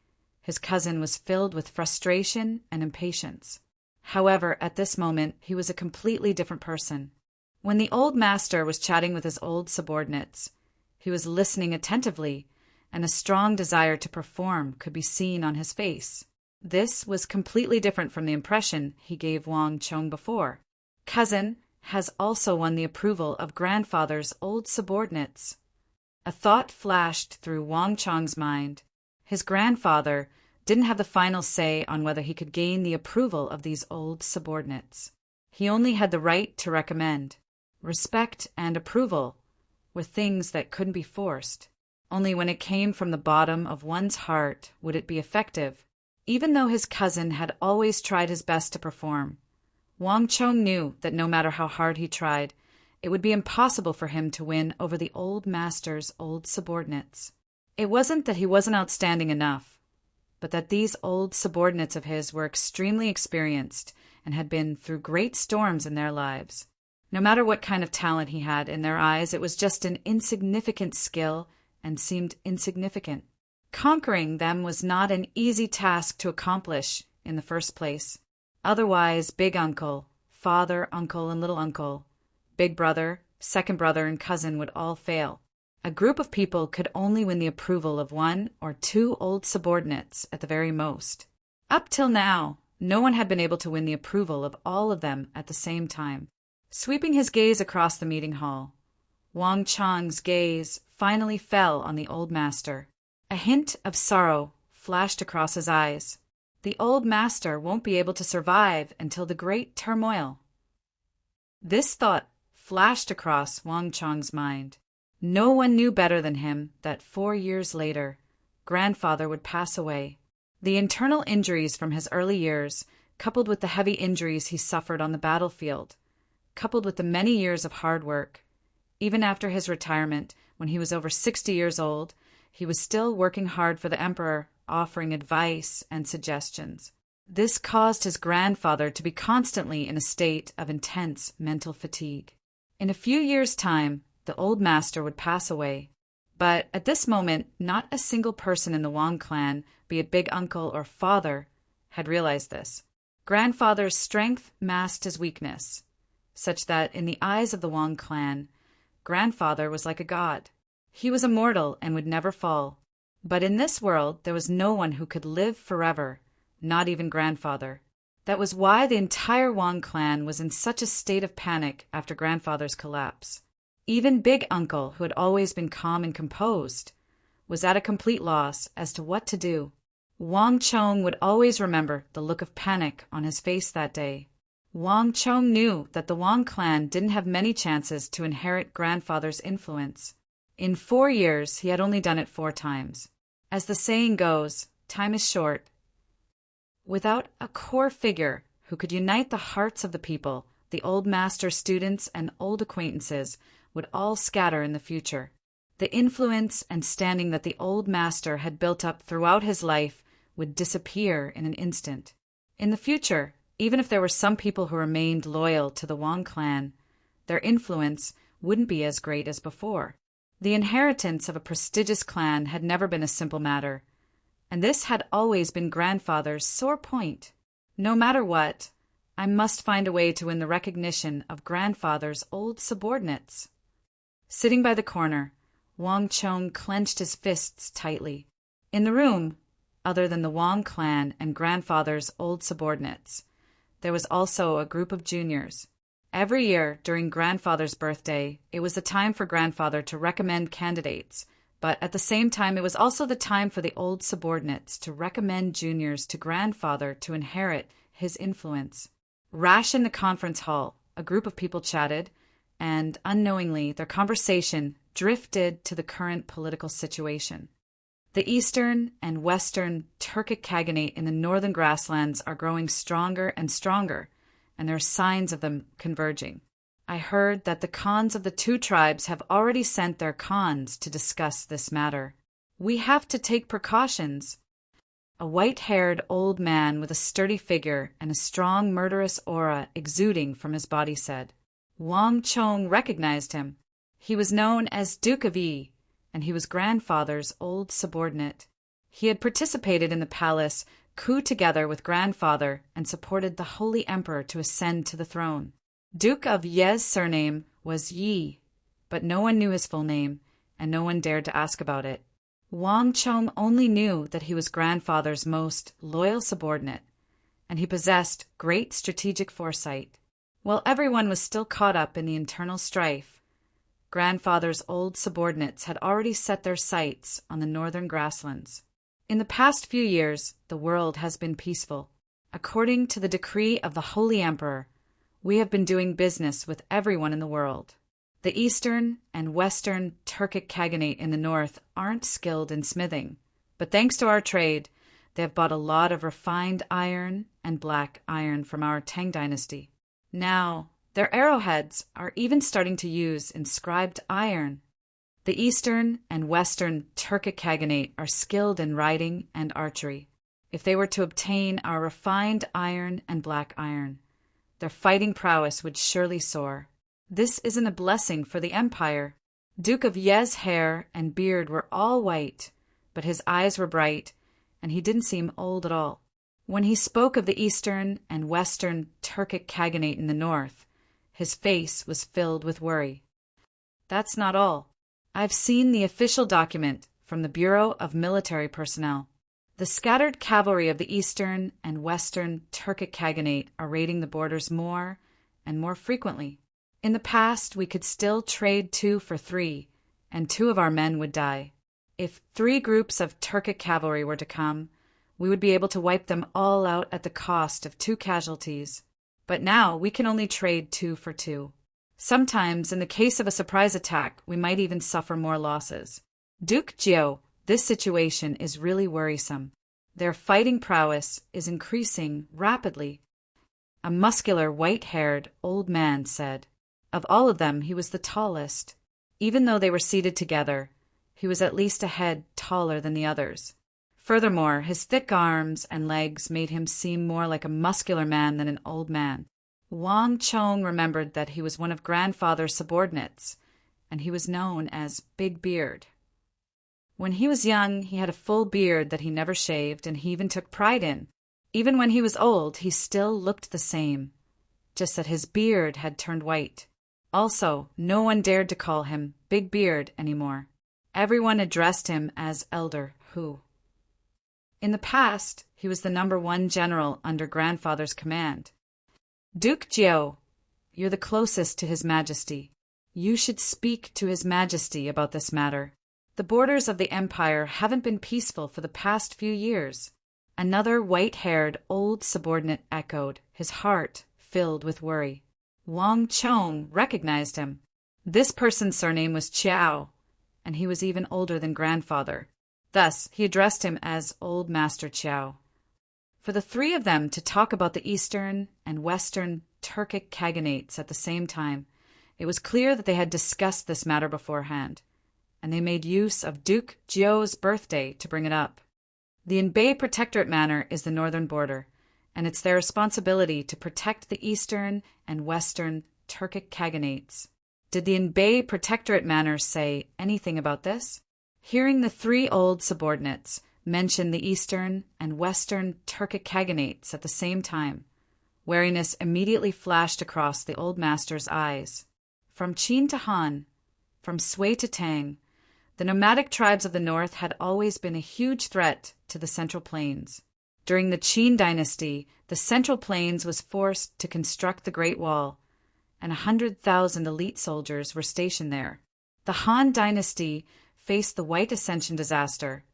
his cousin was filled with frustration and impatience. However, at this moment, he was a completely different person. When the old master was chatting with his old subordinates, he was listening attentively, and a strong desire to perform could be seen on his face. This was completely different from the impression he gave Wang Chong before. Cousin has also won the approval of grandfather's old subordinates. A thought flashed through Wang Chong's mind. His grandfather didn't have the final say on whether he could gain the approval of these old subordinates. He only had the right to recommend. Respect and approval were things that couldn't be forced. Only when it came from the bottom of one's heart would it be effective. Even though his cousin had always tried his best to perform, Wang Chong knew that no matter how hard he tried, it would be impossible for him to win over the old master's old subordinates. It wasn't that he wasn't outstanding enough, but that these old subordinates of his were extremely experienced and had been through great storms in their lives. No matter what kind of talent he had, in their eyes it was just an insignificant skill and seemed insignificant. Conquering them was not an easy task to accomplish in the first place. Otherwise, Big Uncle, Father, Uncle, and Little Uncle, Big Brother, Second Brother, and Cousin would all fail. A group of people could only win the approval of one or two old subordinates at the very most. Up till now, no one had been able to win the approval of all of them at the same time. Sweeping his gaze across the meeting hall, Wang Chong's gaze finally fell on the old master. A hint of sorrow flashed across his eyes. The old master won't be able to survive until the great turmoil. This thought flashed across Wang Chong's mind. No one knew better than him that 4 years later, grandfather would pass away. The internal injuries from his early years, coupled with the heavy injuries he suffered on the battlefield, coupled with the many years of hard work. Even after his retirement, when he was over 60 years old, he was still working hard for the emperor, offering advice and suggestions. This caused his grandfather to be constantly in a state of intense mental fatigue. In a few years' time, the old master would pass away. But at this moment, not a single person in the Wang clan, be it Big Uncle or Father, had realized this. Grandfather's strength masked his weakness, such that in the eyes of the Wang clan, grandfather was like a god. He was immortal and would never fall. But in this world, there was no one who could live forever, not even grandfather. That was why the entire Wang clan was in such a state of panic after grandfather's collapse. Even Big Uncle, who had always been calm and composed, was at a complete loss as to what to do. Wang Chong would always remember the look of panic on his face that day. Wang Chong knew that the Wang clan didn't have many chances to inherit grandfather's influence. In 4 years, he had only done it 4 times. As the saying goes, time is short. Without a core figure who could unite the hearts of the people, the old master's students and old acquaintances would all scatter in the future. The influence and standing that the old master had built up throughout his life would disappear in an instant. In the future, Even if there were some people who remained loyal to the Wang clan, their influence wouldn't be as great as before. The inheritance of a prestigious clan had never been a simple matter, and this had always been grandfather's sore point. No matter what, I must find a way to win the recognition of grandfather's old subordinates. Sitting by the corner, Wang Chong clenched his fists tightly. In the room, other than the Wang clan and grandfather's old subordinates, there was also a group of juniors. Every year during grandfather's birthday, it was the time for grandfather to recommend candidates, but at the same time it was also the time for the old subordinates to recommend juniors to grandfather to inherit his influence. Rash in the conference hall, a group of people chatted, and unknowingly their conversation drifted to the current political situation. The eastern and western Turkic Khaganate in the northern grasslands are growing stronger and stronger, and there are signs of them converging. I heard that the khans of the two tribes have already sent their khans to discuss this matter. We have to take precautions. A white-haired old man with a sturdy figure and a strong murderous aura exuding from his body said. Wang Chong recognized him. He was known as Duke of Yi, and he was grandfather's old subordinate. He had participated in the palace coup together with grandfather and supported the Holy Emperor to ascend to the throne. Duke of Ye's surname was Yi, but no one knew his full name, and no one dared to ask about it. Wang Chong only knew that he was grandfather's most loyal subordinate, and he possessed great strategic foresight. While everyone was still caught up in the internal strife, grandfather's old subordinates had already set their sights on the northern grasslands. In the past few years, the world has been peaceful. According to the decree of the Holy Emperor, we have been doing business with everyone in the world. The eastern and western Turkic Khaganate in the north aren't skilled in smithing, but thanks to our trade, they have bought a lot of refined iron and black iron from our Tang dynasty. Now, their arrowheads are even starting to use inscribed iron. The eastern and western Turkic Khaganate are skilled in riding and archery. If they were to obtain our refined iron and black iron, their fighting prowess would surely soar. This isn't a blessing for the empire. Duke of Ye's hair and beard were all white, but his eyes were bright, and he didn't seem old at all. When he spoke of the eastern and western Turkic Khaganate in the north, his face was filled with worry. That's not all. I've seen the official document from the Bureau of Military Personnel. The scattered cavalry of the eastern and western Turkic Khaganate are raiding the borders more and more frequently. In the past, we could still trade 2 for 3, and 2 of our men would die. If 3 groups of Turkic cavalry were to come, we would be able to wipe them all out at the cost of 2 casualties. But now we can only trade 2 for 2. Sometimes, in the case of a surprise attack, we might even suffer more losses. Duke Jiao, this situation is really worrisome. Their fighting prowess is increasing rapidly. A muscular, white-haired old man said. Of all of them, he was the tallest. Even though they were seated together, he was at least a head taller than the others. Furthermore, his thick arms and legs made him seem more like a muscular man than an old man. Wang Chong remembered that he was one of grandfather's subordinates, and he was known as Big Beard. When he was young, he had a full beard that he never shaved, and he even took pride in. Even when he was old, he still looked the same, just that his beard had turned white. Also, no one dared to call him Big Beard anymore. Everyone addressed him as Elder Hu. In the past, he was the #1 general under grandfather's command. Duke Jiao, you're the closest to His Majesty. You should speak to His Majesty about this matter. The borders of the empire haven't been peaceful for the past few years. Another white-haired old subordinate echoed, his heart filled with worry. Wang Chong recognized him. This person's surname was Chiao, and he was even older than grandfather. Thus, he addressed him as Old Master Chiao. For the 3 of them to talk about the eastern and western Turkic Khaganates at the same time, it was clear that they had discussed this matter beforehand, and they made use of Duke Jiao's birthday to bring it up. The Inbei Protectorate Manor is the northern border, and it's their responsibility to protect the eastern and western Turkic Khaganates. Did the Inbay Protectorate manners say anything about this? Hearing the three old subordinates mention the eastern and western Turkic Khaganates at the same time, wariness immediately flashed across the old master's eyes. From Qin to Han, from Sui to Tang, the nomadic tribes of the north had always been a huge threat to the Central Plains. During the Qin dynasty, the Central Plains was forced to construct the Great Wall, and 100,000 elite soldiers were stationed there. The Han dynasty faced the White Ascension disaster,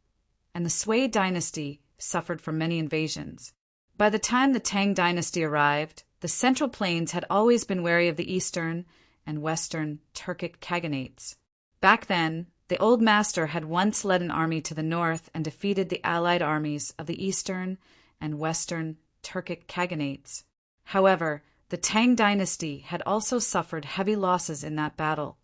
and the Sui dynasty suffered from many invasions. By the time the Tang dynasty arrived, the Central Plains had always been wary of the eastern and western Turkic Khaganates. Back then, the old master had once led an army to the north and defeated the allied armies of the eastern and western Turkic Khaganates. However, the Tang dynasty had also suffered heavy losses in that battle.